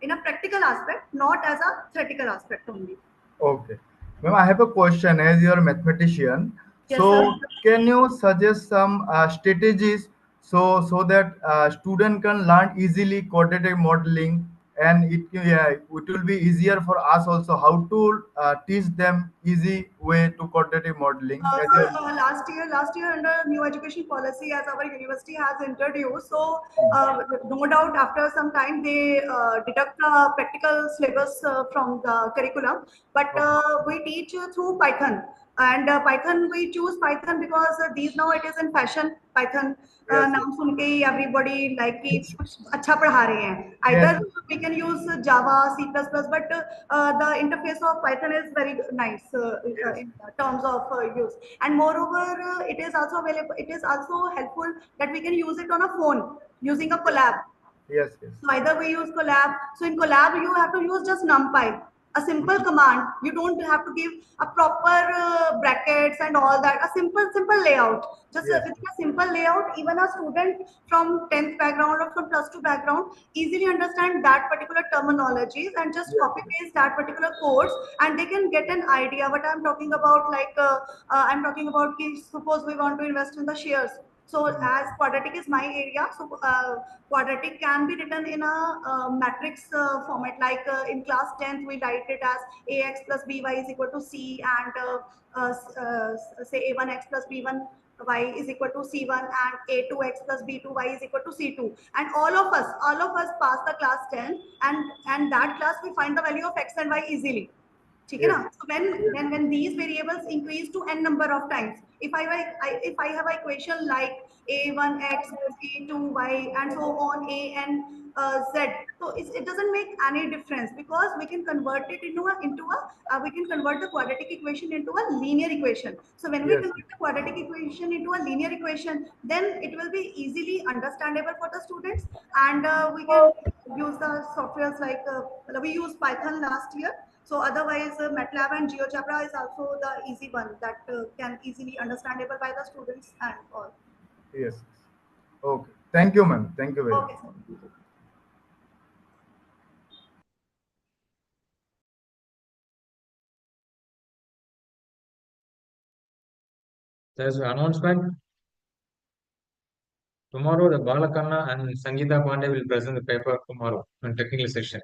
in a practical aspect, not as a theoretical aspect only. Okay. Ma'am, I have a question. As you are a mathematician, Yes, so sir. can you suggest some strategies so that student can learn easily quantitative modeling, and it will be easier for us also how to teach them easy way to quantitative modeling. As Sir, you last year under new education policy, as our university has introduced, so no doubt after some time they deduct the practical syllabus from the curriculum, but we teach through Python. And Python, we choose Python because these now it is in fashion. Python नाम सुन के ही everybody like कि कुछ अच्छा पढ़ा रहे हैं. Either we can use Java, C++, but the interface of Python is very nice in terms of use. And moreover, it is also available. It is also helpful that we can use it on a phone using a collab. Yes, yes. So either we use collab. So in collab, you have to use just NumPy, a simple command. You don't have to give a proper brackets and all that. A simple layout. Just with a simple layout, even a student from 10th background or from + 2 background easily understand that particular terminologies and just copy paste that particular course, and they can get an idea what I'm talking about. Like I'm talking about, suppose we want to invest in the shares. So as quadratic is my area, so quadratic can be written in a matrix format. Like in class 10th, we write it as ax plus by is equal to c, and say a1x plus b1 y is equal to c1, and a2x plus b2 y is equal to c2. And all of us pass the class 10, and that class we find the value of x and y easily. ठीक है ना? So when these variables increase to n number of times, if I have an equation like a1x plus a2y and so on a n z, so it doesn't make any difference because we can convert it into we can convert the quadratic equation into a linear equation. So when we convert the quadratic equation into a linear equation, then it will be easily understandable for the students, and we can use the softwares like we used Python last year. So otherwise, MATLAB and GeoGebra is also the easy one that can easily understandable by the students and all. Yes. Okay. Thank you, ma'am. Thank you very much. Okay. There's an announcement. Tomorrow, the Balakanna and Sangeeta Pandey will present the paper tomorrow on technical section.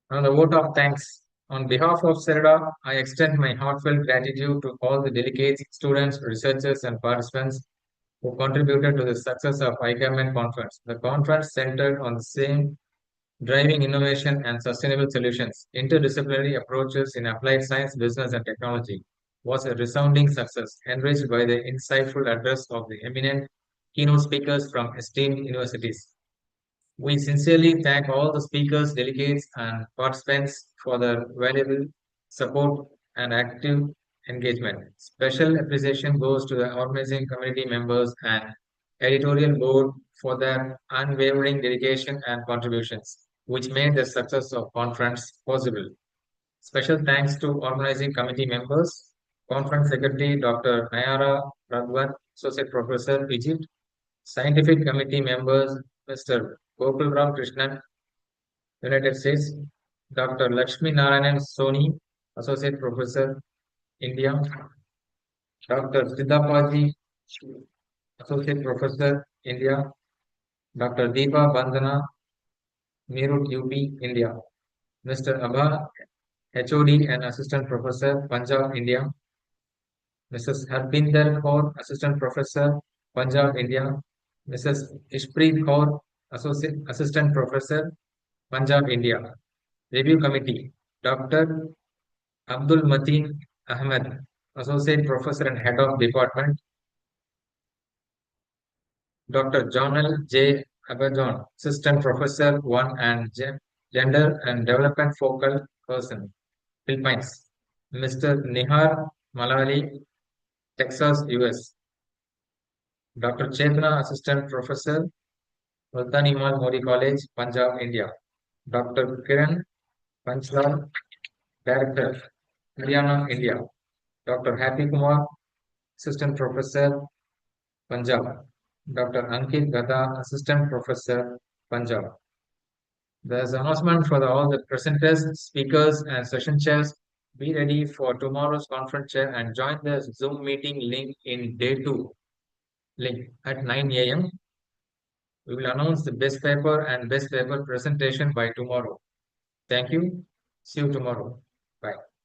On the vote of thanks, on behalf of CERDA, I extend my heartfelt gratitude to all the delegates, students, researchers, and participants who contributed to the success of ICABMET conference. The conference centered on the same driving innovation and sustainable solutions, interdisciplinary approaches in applied science, business, and technology was a resounding success, enriched by the insightful address of the eminent keynote speakers from esteemed universities. We sincerely thank all the speakers, delegates, and participants for their valuable support and active engagement. Special appreciation goes to the organizing committee members and editorial board for their unwavering dedication and contributions, which made the success of conference possible. Special thanks to organizing committee members, Conference Secretary Dr. Nayara Raghavan, Associate Professor, Egypt, Scientific Committee members, Mr. Gopal Ram Krishnan, United States, Dr. Lakshmi Narayanan Soni, Associate Professor, India, Dr. Siddhapaji, Associate Professor, India, Dr. Deepa Bandana, Meerut, UP, India, Mr. Abha, HOD and Assistant Professor, Punjab, India, Mrs. Harbinder Kaur, Assistant Professor, Punjab, India, Mrs. Ishpreet Kaur, Assistant Professor, Punjab, India. Review Committee, Dr. Abdul Mateen Ahmed, Associate Professor and Head of Department, Dr. John L. J. Abajon, Assistant Professor 1 and Gender and Development Focal Person, Philippines. Mr. Nihar Malali, Texas, US. Dr. Chetna, Assistant Professor, Multan Imal Modi College, Punjab, India. Dr. Kiran Panchal, Director, Haryana, India. Dr. Happy Kumar, Assistant Professor, Punjab. Dr. Ankit Gada, Assistant Professor, Punjab. There's an announcement for all the presenters, speakers, and session chairs. Be ready for tomorrow's conference chair and join the Zoom meeting link in day 2 link at 9 a.m. We will announce the best paper and best paper presentation by tomorrow. Thank you. See you tomorrow. Bye.